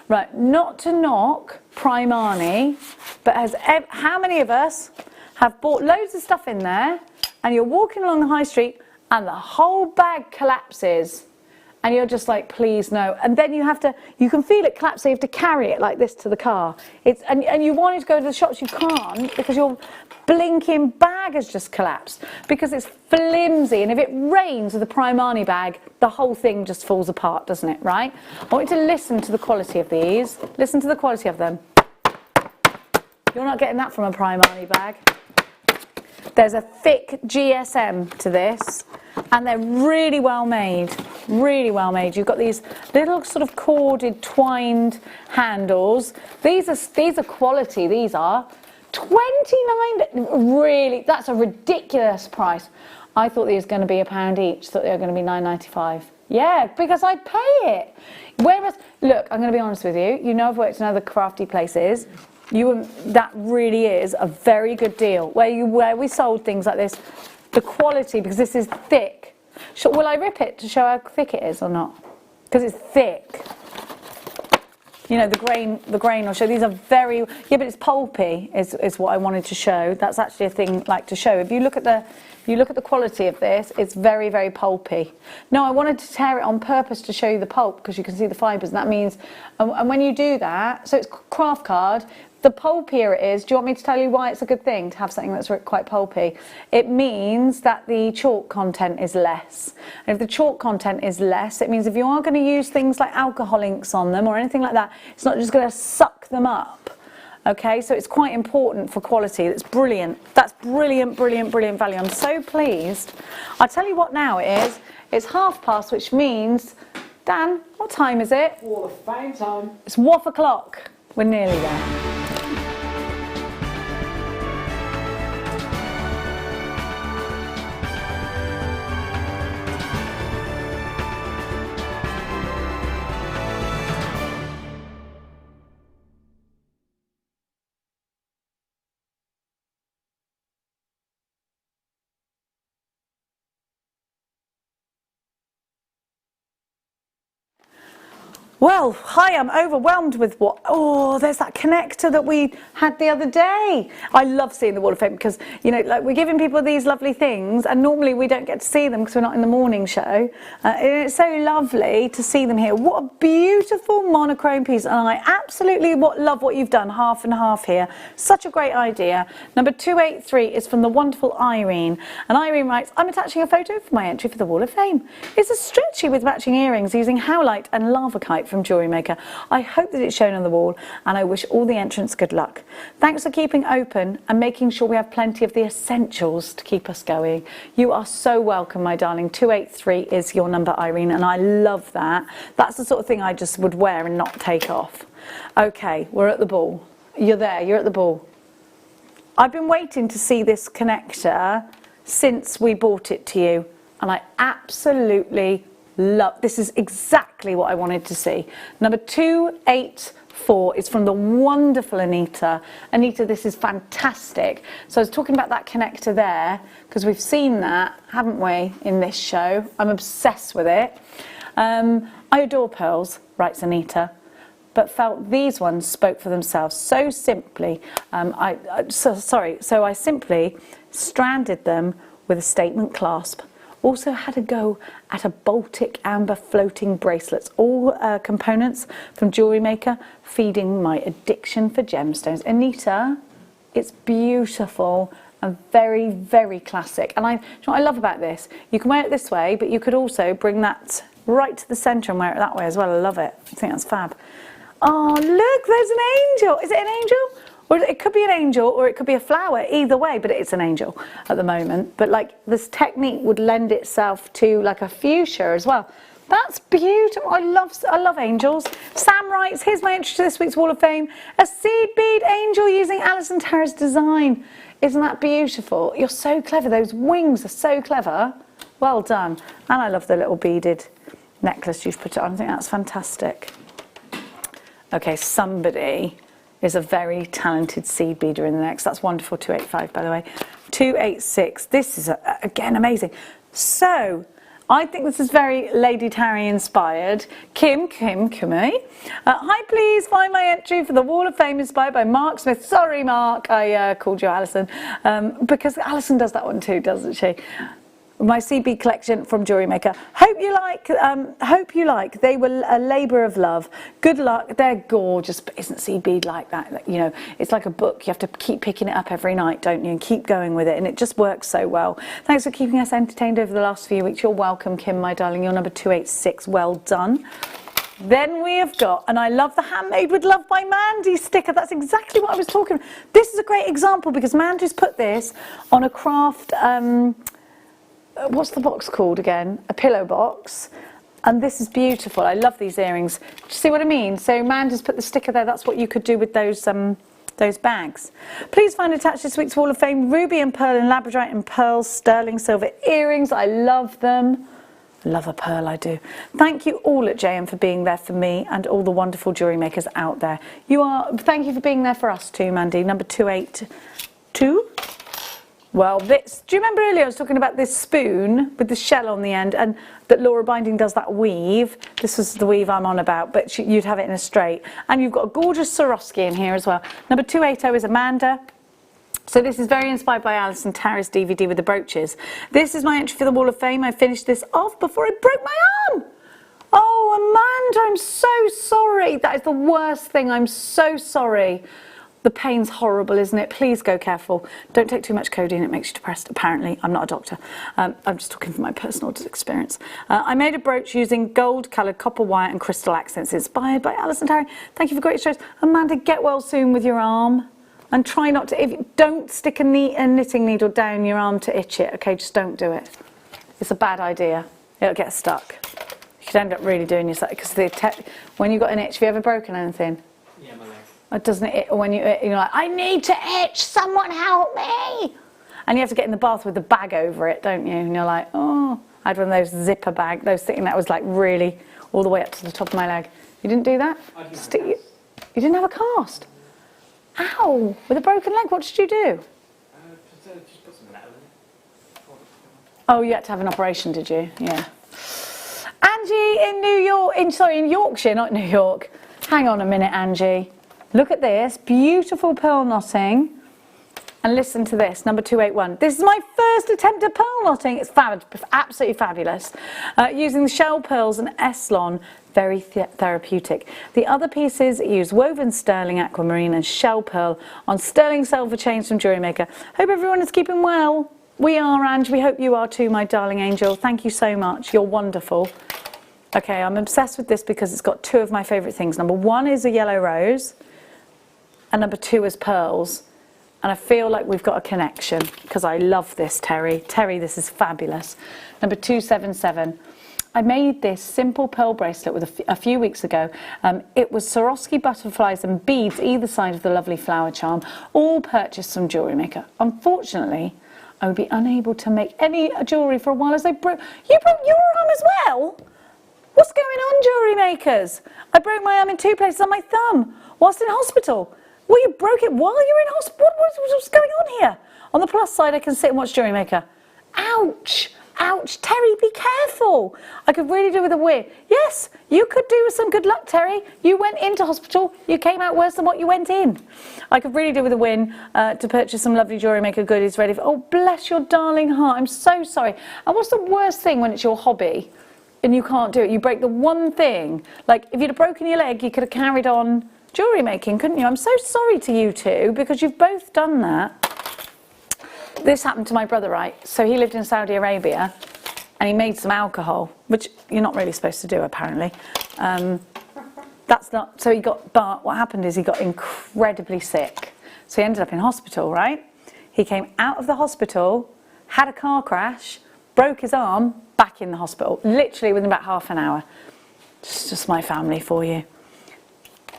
right, not to knock Primani, but how many of us have bought loads of stuff in there, and you're walking along the high street, and the whole bag collapses? And you're just like, please no. And then you can feel it collapse, so you have to carry it like this to the car. And you wanted to go to the shops, you can't, because your blinking bag has just collapsed, because it's flimsy. And if it rains with a Primani bag, the whole thing just falls apart, doesn't it, right? I want you to listen to the quality of these. Listen to the quality of them. You're not getting that from a Primani bag. There's a thick GSM to this, and they're really well made. Really well made. You've got these little sort of corded, twined handles. These are quality. These are $29. Really, that's a ridiculous price. I thought these were going to be £1 each. Thought they were going to be $9.95. Yeah, because I'd pay it. Whereas, look, I'm going to be honest with you. You know, I've worked in other crafty places. That really is a very good deal. Where we sold things like this, the quality, because this is thick. Will I rip it to show how thick it is or not? Because it's thick. You know, the grain will show. These are very, yeah, but it's pulpy is what I wanted to show. That's actually a thing like to show. If you look at the quality of this, it's very, very pulpy. No, I wanted to tear it on purpose to show you the pulp, because you can see the fibres, and that means, and when you do that, so it's craft card. The pulpier it is, do you want me to tell you why it's a good thing to have something that's quite pulpy? It means that the chalk content is less. And if the chalk content is less, it means if you are going to use things like alcohol inks on them or anything like that, it's not just going to suck them up. Okay, so it's quite important for quality. That's brilliant. That's brilliant, brilliant, brilliant value. I'm so pleased. I'll tell you what now it is. It's past, which means, Dan, what time is it? Wall of Fame time. It's 1 o'clock. We're nearly there. Well, hi, I'm overwhelmed with there's that connector that we had the other day. I love seeing the Wall of Fame because, you know, like we're giving people these lovely things and normally we don't get to see them because we're not in the morning show. And it's so lovely to see them here. What a beautiful monochrome piece. And I absolutely love what you've done, half and half here. Such a great idea. Number 283 is from the wonderful Irene. And Irene writes, I'm attaching a photo for my entry for the Wall of Fame. It's a stretchy with matching earrings using howlite and lava kite from Jewellery Maker. I hope that it's shown on the wall and I wish all the entrants good luck. Thanks for keeping open and making sure we have plenty of the essentials to keep us going. You are so welcome, my darling. 283 is your number, Irene, and I love that. That's the sort of thing I just would wear and not take off. Okay, we're at the ball. You're there, you're at the ball. I've been waiting to see this connector since we bought it to you and I absolutely love, this is exactly what I wanted to see. Number 284 is from the wonderful Anita. Anita, this is fantastic. So I was talking about that connector there because we've seen that, haven't we, in this show. I'm obsessed with it. I adore pearls, writes Anita, but felt these ones spoke for themselves so simply. So I simply stranded them with a statement clasp. Also had a go at a Baltic amber floating bracelets, all components from Jewellery Maker, feeding my addiction for gemstones. Anita, it's beautiful and very, very classic. And you know what I love about this? You can wear it this way, but you could also bring that right to the centre and wear it that way as well. I love it. I think that's fab. Oh, look, there's an angel. Is it an angel? Or it could be an angel or it could be a flower, either way, but it's an angel at the moment. But like this technique would lend itself to like a fuchsia as well. That's beautiful. I love angels. Sam writes, here's my entry to this week's Wall of Fame. A seed bead angel using Alison Terra's design. Isn't that beautiful? You're so clever. Those wings are so clever. Well done. And I love the little beaded necklace you've put it on. I think that's fantastic. Okay, somebody is a very talented seed beader in the next. That's wonderful. 285, by the way. 286. This is, again, amazing. So, I think this is very Lady Tarry inspired. Kimmy. Hi, please find my entry for the Wall of Fame inspired by Mark Smith. Sorry, Mark, I called you Alison. Because Alison does that one too, doesn't she? My CB collection from Jewellery Maker. Hope you like. They were a labour of love. Good luck. They're gorgeous, but isn't CB like that? You know, it's like a book. You have to keep picking it up every night, don't you? And keep going with it, and it just works so well. Thanks for keeping us entertained over the last few weeks. You're welcome, Kim, my darling. You're number 286. Well done. Then we have got, and I love the Handmade with Love by Mandy sticker. That's exactly what I was talking about. This is a great example because Mandy's put this on a craft. What's the box called again? A pillow box. And this is beautiful. I love these earrings. Do you see what I mean? So Mandy's put the sticker there. That's what you could do with those bags. Please find attached this week's Wall of Fame ruby and pearl and labradorite and pearl sterling silver earrings. I love them. I love a pearl, I do. Thank you all at JM for being there for me and all the wonderful jewellery makers out there. Thank you for being there for us too, Mandy. Number 282. Well, do you remember earlier I was talking about this spoon with the shell on the end and that Laura Binding does that weave? This was the weave I'm on about, but you'd have it in a straight. And you've got a gorgeous Swarovski in here as well. Number 280 is Amanda. So this is very inspired by Alison Terra's DVD with the brooches. This is my entry for the Wall of Fame. I finished this off before I broke my arm. Oh, Amanda, I'm so sorry. That is the worst thing. I'm so sorry. The pain's horrible, isn't it? Please go careful. Don't take too much codeine, it makes you depressed, apparently. I'm not a doctor. I'm just talking from my personal experience. I made a brooch using gold-coloured copper wire and crystal accents, inspired by Alison Terry. Thank you for great shows. Amanda, get well soon with your arm. And try not to, don't stick a knitting needle down your arm to itch it, okay? Just don't do it. It's a bad idea. It'll get stuck. You could end up really doing yourself, because when you've got an itch, have you ever broken anything? Yeah, my leg. Doesn't it, when you're like, I need to itch, someone help me. And you have to get in the bath with the bag over it, don't you? And you're like, oh, I had one of those zipper bags, those things that was like really all the way up to the top of my leg. You didn't do that? I didn't have a cast. You didn't have a cast? Ow, with a broken leg, what did you do? Just put some metal in it. Oh, you had to have an operation, did you? Yeah. Angie in Yorkshire, not New York. Hang on a minute, Angie. Look at this, beautiful pearl knotting. And listen to this, number 281. This is my first attempt at pearl knotting. It's absolutely fabulous. Using the shell pearls and Eslon, very therapeutic. The other pieces use woven sterling aquamarine and shell pearl on sterling silver chains from Jewellery Maker. Hope everyone is keeping well. We are, Ange. We hope you are too, my darling angel. Thank you so much. You're wonderful. Okay, I'm obsessed with this because it's got two of my favourite things. Number 1 is a yellow rose. And number 2 is pearls. And I feel like we've got a connection because I love this, Terry. Terry, this is fabulous. Number 277. I made this simple pearl bracelet with a few weeks ago. It was Swarovski butterflies and beads either side of the lovely flower charm, all purchased from Jewellery Maker. Unfortunately, I would be unable to make any jewellery for a while as I broke... You broke your arm as well? What's going on, Jewellery Makers? I broke my arm in 2 places on my thumb whilst in hospital. Well, you broke it while you were in hospital. What's going on here? On the plus side, I can sit and watch Jewellery Maker. Ouch! Ouch, Terry, be careful. I could really do with a win. Yes, you could do with some good luck, Terry. You went into hospital, you came out worse than what you went in. I could really do with a win to purchase some lovely Jewellery Maker goodies ready for, oh, bless your darling heart. I'm so sorry. And what's the worst thing when it's your hobby and you can't do it? You break the one thing. Like, if you'd have broken your leg, you could have carried on jewellery making, couldn't you? I'm so sorry to you two because you've both done that. This happened to my brother, right? So he lived in Saudi Arabia and he made some alcohol, which you're not really supposed to do, apparently. That's not, so he got, but what happened is he got incredibly sick. So he ended up in hospital, right? He came out of the hospital, had a car crash, broke his arm, back in the hospital, literally within about half an hour. Just my family for you.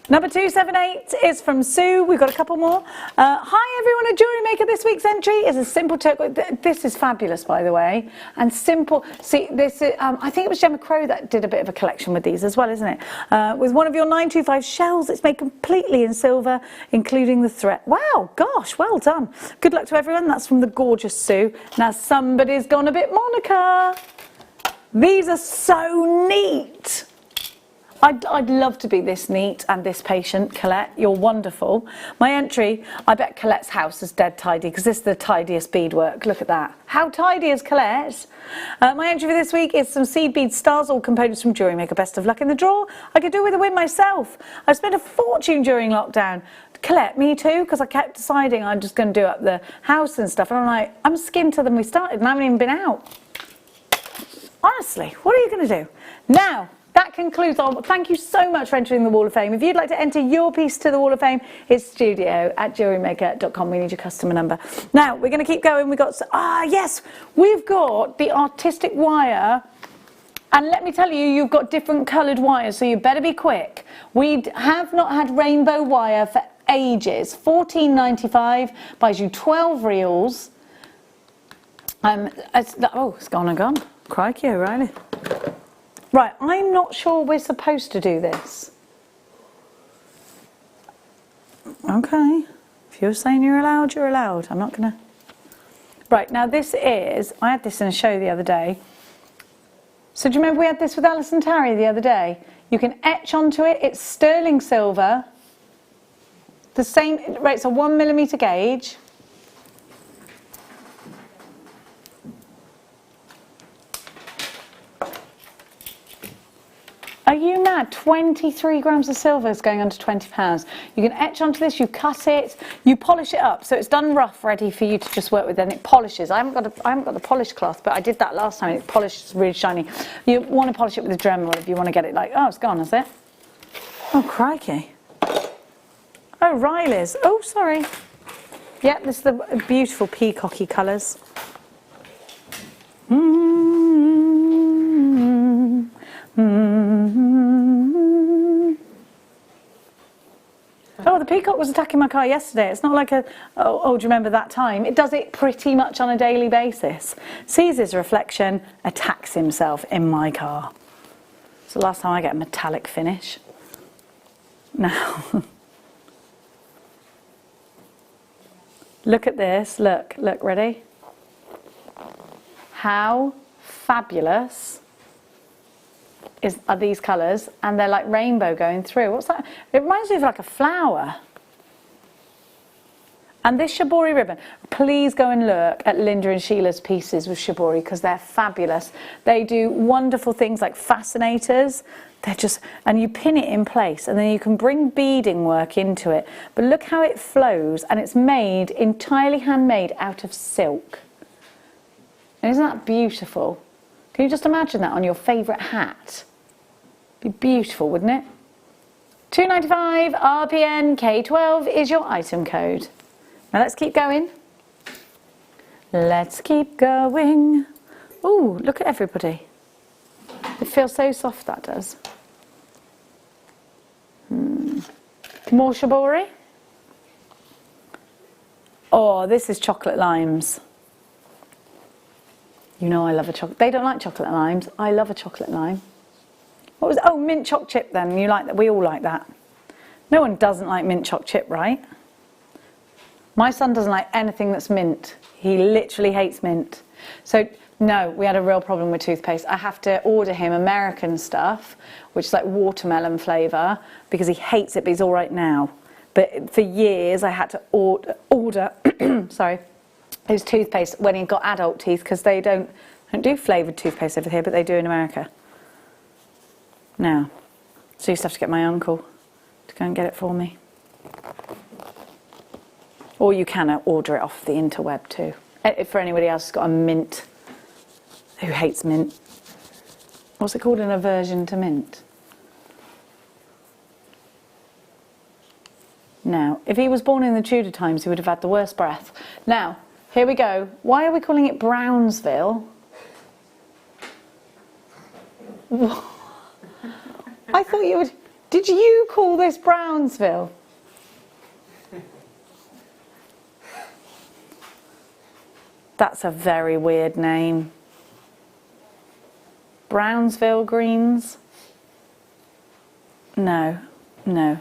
Number 278 is from Sue. We've got a couple more. Hi everyone at Jewellery Maker. This week's entry is a simple turquoise. This is fabulous, by the way. And simple. See, this is, I think it was Gemma Crow that did a bit of a collection with these as well, isn't it? With one of your 925 shells, it's made completely in silver, including the thread. Wow, gosh, well done. Good luck to everyone. That's from the gorgeous Sue. Now somebody's gone a bit Monica. These are so neat. I'd love to be this neat and this patient, Colette. You're wonderful. My entry, I bet Colette's house is dead tidy because this is the tidiest beadwork. Look at that. How tidy is Colette? My entry for this week is some seed bead stars, all components from Jewellery Maker. Best of luck in the draw. I could do with a win myself. I spent a fortune during lockdown. Colette, me too, because I kept deciding I'm just going to do up the house and stuff. And I'm like, I'm skinter than we started and I haven't even been out. Honestly, what are you going to do? Now, that concludes our, thank you so much for entering the Wall of Fame. If you'd like to enter your piece to the Wall of Fame, it's studio@jewellerymaker.com. We need your customer number. Now, we're going to keep going. We've got, yes, we've got the artistic wire. And let me tell you, you've got different coloured wires, so you better be quick. We have not had rainbow wire for ages. $14.95 buys you 12 reels. It's gone and gone. Crikey, O'Reilly. Right, I'm not sure we're supposed to do this. Okay, if you're saying you're allowed, you're allowed. I'm not gonna. Right, now this is, I had this in a show the other day. So do you remember we had this with Alison Tarry the other day? You can etch onto it, it's sterling silver. The same, right, it's a 1mm gauge. Are you mad? 23 grams of silver is going under £20. You can etch onto this, you cut it, you polish it up. So it's done rough, ready for you to just work with, then it polishes. I haven't got the polish cloth, but I did that last time. It polishes really shiny. You want to polish it with a Dremel if you want to get it like, oh, it's gone, is it? Oh, crikey. Oh, Riley's. Oh, sorry. Yeah, this is the beautiful peacocky colours. Oh, the peacock was attacking my car yesterday. It's not like a, oh, do you remember that time? It does it pretty much on a daily basis. Sees his reflection, attacks himself in my car. It's the last time I get a metallic finish. Now, look at this. Look, ready? How fabulous are these colours, and they're like rainbow going through. What's that? It reminds me of like a flower. And this shibori ribbon, please go and look at Linda and Sheila's pieces with shibori because they're fabulous. They do wonderful things like fascinators. They're just, and you pin it in place and then you can bring beading work into it. But look how it flows, and it's made entirely handmade out of silk. And isn't that beautiful? Can you just imagine that on your favourite hat? Be beautiful, wouldn't it? $2.95 RPN K12 is your item code. Now let's keep going. Let's keep going. Ooh, look at everybody. It feels so soft, that does. More shibori. Oh, this is chocolate limes. You know I love a chocolate. They don't like chocolate limes. I love a chocolate lime. What was it? Oh, mint choc chip then. You like that? We all like that. No one doesn't like mint choc chip, right? My son doesn't like anything that's mint. He literally hates mint. So no, we had a real problem with toothpaste. I have to order him American stuff, which is like watermelon flavour, because he hates it, but he's all right now. But for years I had to order sorry, his toothpaste when he got adult teeth, because they don't do flavoured toothpaste over here, but they do in America. Now, so I used to have to get my uncle to go and get it for me. Or you can order it off the interweb too. For anybody else who's got a mint, who hates mint. What's it called? An aversion to mint. Now, if he was born in the Tudor times, he would have had the worst breath. Now, here we go. Why are we calling it Brownsville? I thought you would... Did you call this Brownsville? That's a very weird name. Brownsville Greens? No, no.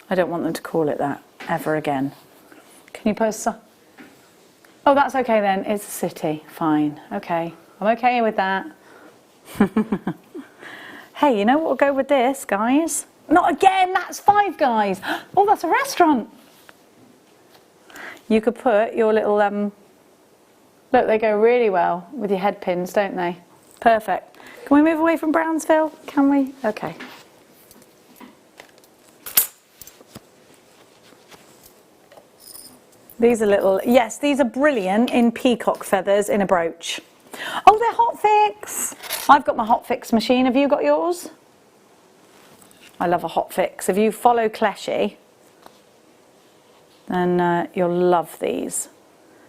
I don't want them to call it that ever again. Can you post some? Oh, that's okay then. It's a city. Fine. Okay. I'm okay with that. Hey, you know what will go with this, guys? Not again. That's Five Guys. Oh, that's a restaurant. You could put your little... Look, they go really well with your head pins, don't they? Perfect. Can we move away from Brownsville? Can we? Okay. These are little, yes, these are brilliant in peacock feathers in a brooch. Oh, they're Hot Fix. I've got my Hot Fix machine. Have you got yours? I love a Hot Fix. If you follow Cleshy, then you'll love these.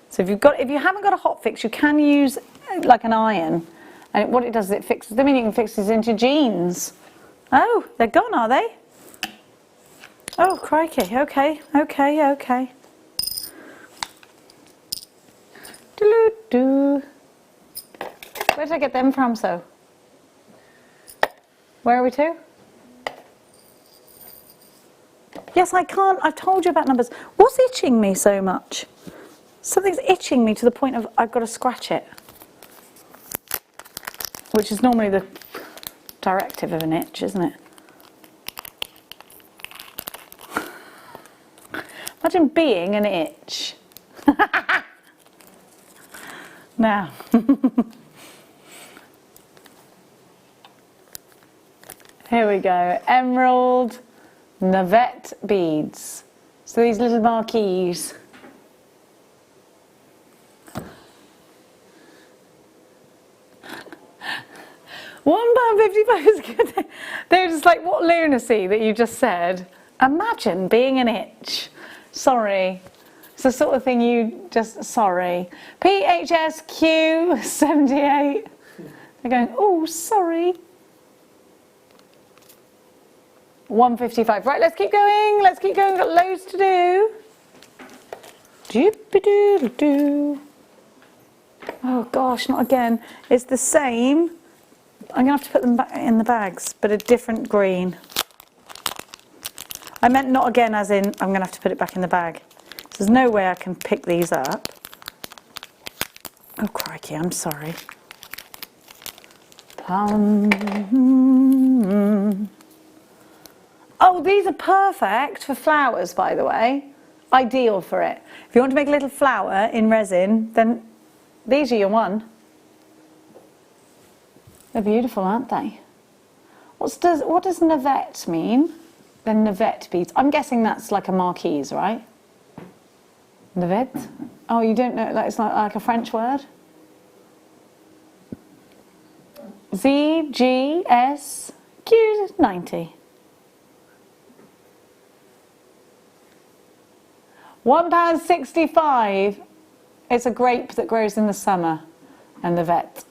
So if you haven't got a Hot Fix, you can use like an iron, and what it does is it fixes them, and you can fix these into jeans. Oh, they're gone, are they? Oh, crikey. Okay, okay, okay. Doo-doo-doo. Where did I get them from, so? Where are we to? Yes, I can't. I've told you about numbers. What's itching me so much? Something's itching me to the point of I've got to scratch it. Which is normally the directive of an itch, isn't it? Imagine being an itch. Now. Here we go. Emerald Navette beads. So these little marquees. £1.55 is good. They're just like, what lunacy that you just said. Imagine being an itch. Sorry. It's the sort of thing you just, sorry. PHSQ78. They're going, oh, sorry. £1.55. Right, let's keep going. Let's keep going. We've got loads to do. Doop-a-doo-doo. Oh, gosh, not again. It's the same. I'm going to have to put them back in the bags, but a different green. I meant not again as in I'm going to have to put it back in the bag. There's no way I can pick these up. Oh, crikey, I'm sorry. Oh, these are perfect for flowers, by the way. Ideal for it. If you want to make a little flower in resin, then these are your one. They're beautiful, aren't they? What does Navette mean? They're Navette beads. I'm guessing that's like a marquise, right? Navette? Oh, you don't know, it's not like a French word? ZGSQ90. £1.65. It's a grape that grows in the summer, and Navette.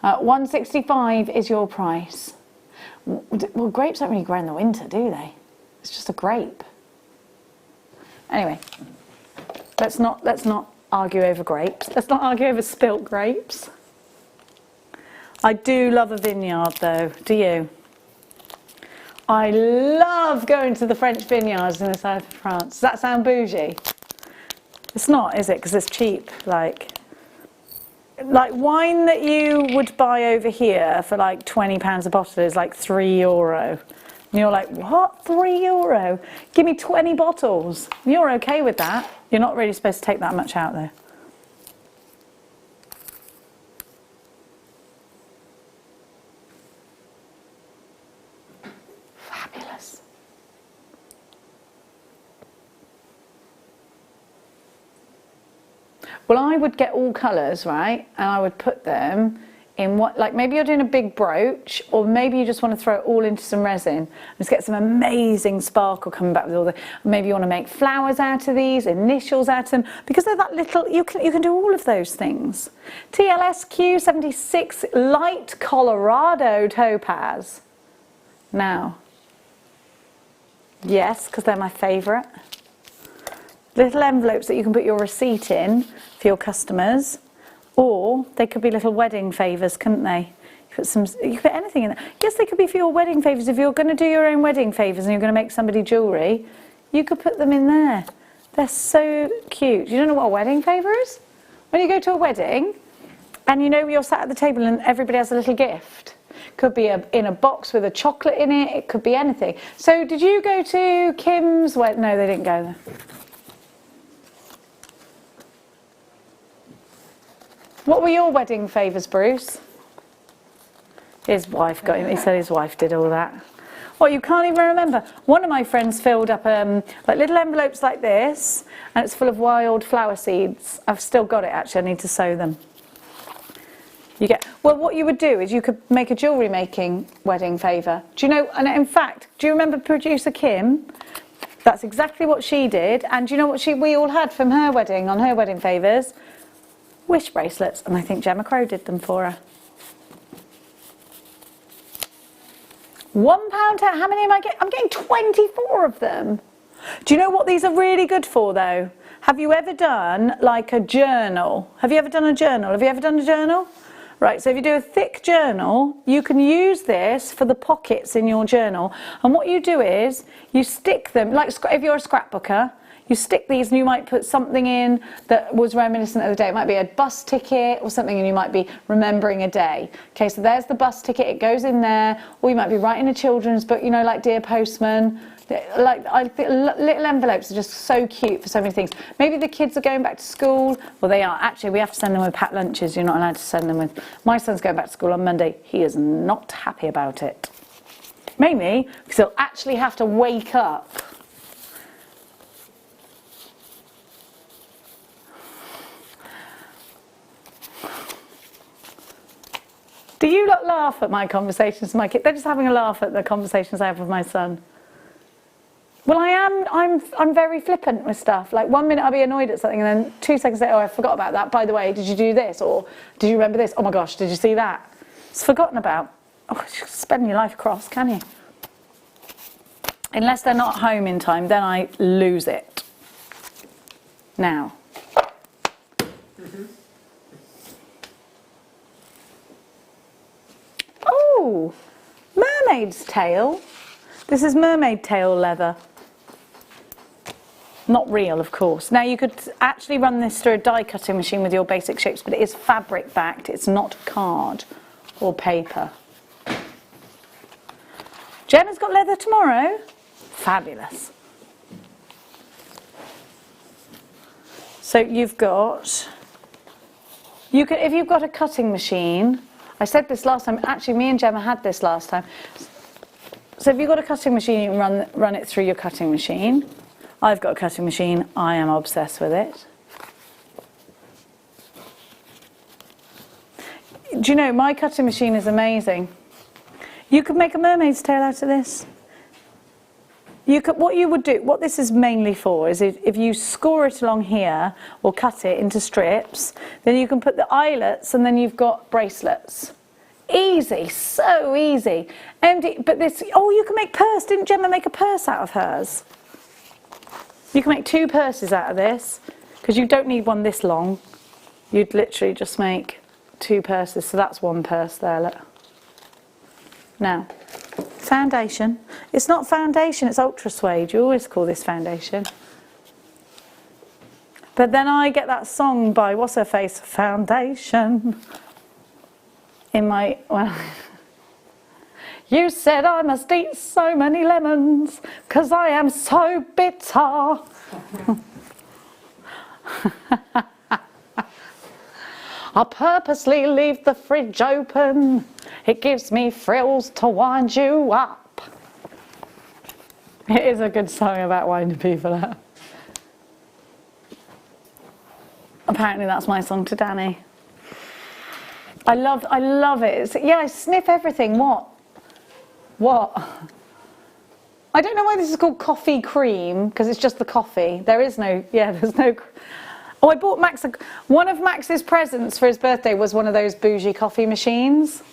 £1.65 is your price. Well, grapes don't really grow in the winter, do they? It's just a grape. Anyway, let's not argue over grapes. Let's not argue over spilt grapes. I do love a vineyard, though. Do you? I love going to the French vineyards in the south of France. Does that sound bougie? It's not, is it? Because it's cheap. Like wine that you would buy over here for like £20 a bottle is like €3. And you're like, what? €3? Give me 20 bottles. You're okay with that. You're not really supposed to take that much out though. Fabulous. Well, I would get all colours, right? And I would put them in what, like maybe you're doing a big brooch, or maybe you just want to throw it all into some resin. Just get some amazing sparkle coming back with all the, maybe you want to make flowers out of these, initials out of them, because they're that little, you can do all of those things. TLSQ 76 Light Colorado Topaz. Now, yes, because they're my favourite. Little envelopes that you can put your receipt in for your customers, or they could be little wedding favours, couldn't they? You could put anything in there. Yes, they could be for your wedding favours. If you're going to do your own wedding favours and you're going to make somebody jewellery, you could put them in there. They're so cute. You don't know what a wedding favour is? When you go to a wedding and you know you're sat at the table and everybody has a little gift. Could be in a box with a chocolate in it. It could be anything. So did you go to Kim's wedding? No, they didn't go there. What were your wedding favours, Bruce? His wife got him. He said his wife did all that. Well, you can't even remember. One of my friends filled up like little envelopes like this, and it's full of wild flower seeds. I've still got it actually. I need to sew them. Well, what you would do is you could make a jewellery making wedding favour. Do you know? And in fact, do you remember producer Kim? That's exactly what she did. And do you know what we all had from her wedding on her wedding favours? Wish bracelets, and I think Gemma Crow did them for her. £1, how many am I getting? I'm getting 24 of them. Do you know what these are really good for though? Have you ever done like a journal? Have you ever done a journal? Have you ever done a journal? Right, so if you do a thick journal, you can use this for the pockets in your journal. And what you do is, you stick them, like if you're a scrapbooker, you stick these and you might put something in that was reminiscent of the day. It might be a bus ticket or something, and you might be remembering a day. Okay, so there's the bus ticket, it goes in there, or you might be writing a children's book, you know, like Dear Postman. Like, I think little envelopes are just so cute for so many things. Maybe the kids are going back to school. Well, they are. Actually, we have to send them with packed lunches. You're not allowed to send them with... My son's going back to school on Monday. He is not happy about it. Mainly because he'll actually have to wake up. Do you lot laugh at my conversations with my kids? They're just having a laugh at the conversations I have with my son. Well, I'm very flippant with stuff. Like 1 minute I'll be annoyed at something, and then 2 seconds later, oh, I forgot about that. By the way, did you do this? Or did you remember this? Oh my gosh, did you see that? It's forgotten about. Oh, you can't spend your life across, can you? Unless they're not home in time, then I lose it. Now. Oh, mermaid's tail. This is mermaid tail leather. Not real, of course. Now, you could actually run this through a die cutting machine with your basic shapes, but it is fabric backed. It's not card or paper. Jenna's got leather tomorrow. Fabulous. So you've got... if you've got a cutting machine... I said this last time. Actually, me and Gemma had this last time. So if you've got a cutting machine, you can run it through your cutting machine. I've got a cutting machine. I am obsessed with it. Do you know, my cutting machine is amazing. You could make a mermaid's tail out of this. What you would do, what this is mainly for, is if you score it along here or cut it into strips, then you can put the eyelets and then you've got bracelets. Easy, so easy. But this, oh, you can make purse. Didn't Gemma make a purse out of hers? You can make 2 purses out of this, because you don't need one this long. You'd literally just make 2 purses. So that's 1 purse there, look. Now, foundation. It's not foundation, it's ultra suede. You always call this foundation. But then I get that song by what's her face, Foundation, in my, well, you said I must eat so many lemons, 'cause I am so bitter. I purposely leave the fridge open. It gives me thrills to wind you up. It is a good song about winding people up. Apparently that's my song to Danny. I love it. Yeah, I sniff everything. What? I don't know why this is called coffee cream, because it's just the coffee. There's no. Oh, I bought Max, one of Max's presents for his birthday was one of those bougie coffee machines.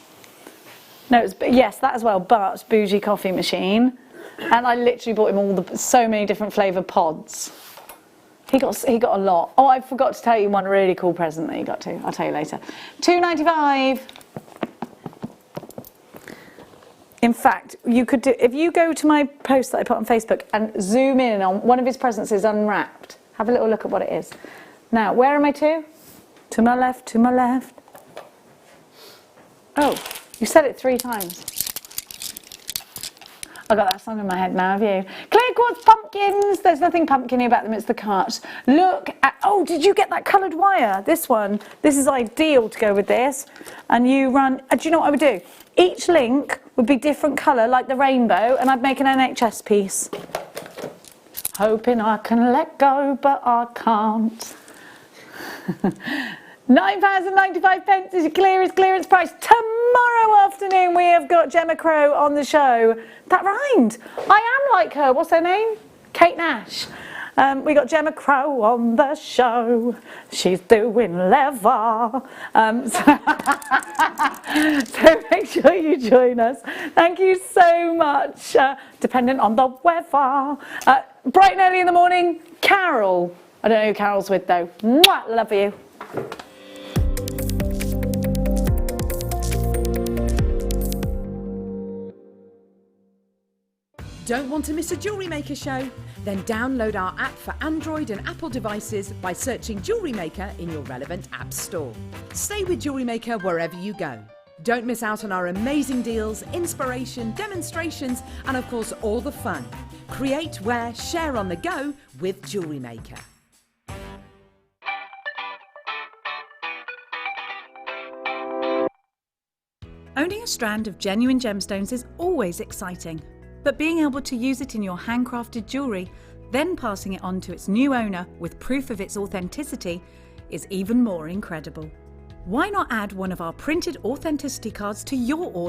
No, yes, that as well, but bougie coffee machine. And I literally bought him so many different flavoured pods. He got a lot. Oh, I forgot to tell you one really cool present that he got too. I'll tell you later. £2.95. In fact, you could do, if you go to my post that I put on Facebook and zoom in on one of his presents is unwrapped. Have a little look at what it is. Now, where am I to? To my left, to my left. Oh, you said it 3 times. I got that song in my head now, have you? Clear quartz pumpkins. There's nothing pumpkin-y about them, it's the cut. Look at, oh, did you get that coloured wire? This one, this is ideal to go with this. And you run, do you know what I would do? Each link would be different colour, like the rainbow, and I'd make an NHS piece. Hoping I can let go, but I can't. £9.95 is your clearance price. Tomorrow afternoon we have got Gemma Crow on the show. That rhymed. I am like her. What's her name? Kate Nash. We got Gemma Crow on the show. She's doing leather. So make sure you join us. Thank you so much. Dependent on the weather. Bright and early in the morning, Carol. I don't know who Carol's with though. Mwah, love you. Don't want to miss a Jewellery Maker show? Then download our app for Android and Apple devices by searching Jewellery Maker in your relevant app store. Stay with Jewellery Maker wherever you go. Don't miss out on our amazing deals, inspiration, demonstrations, and of course all the fun. Create, wear, share on the go with Jewellery Maker. Owning a strand of genuine gemstones is always exciting, but being able to use it in your handcrafted jewellery, then passing it on to its new owner with proof of its authenticity, is even more incredible. Why not add one of our printed authenticity cards to your order?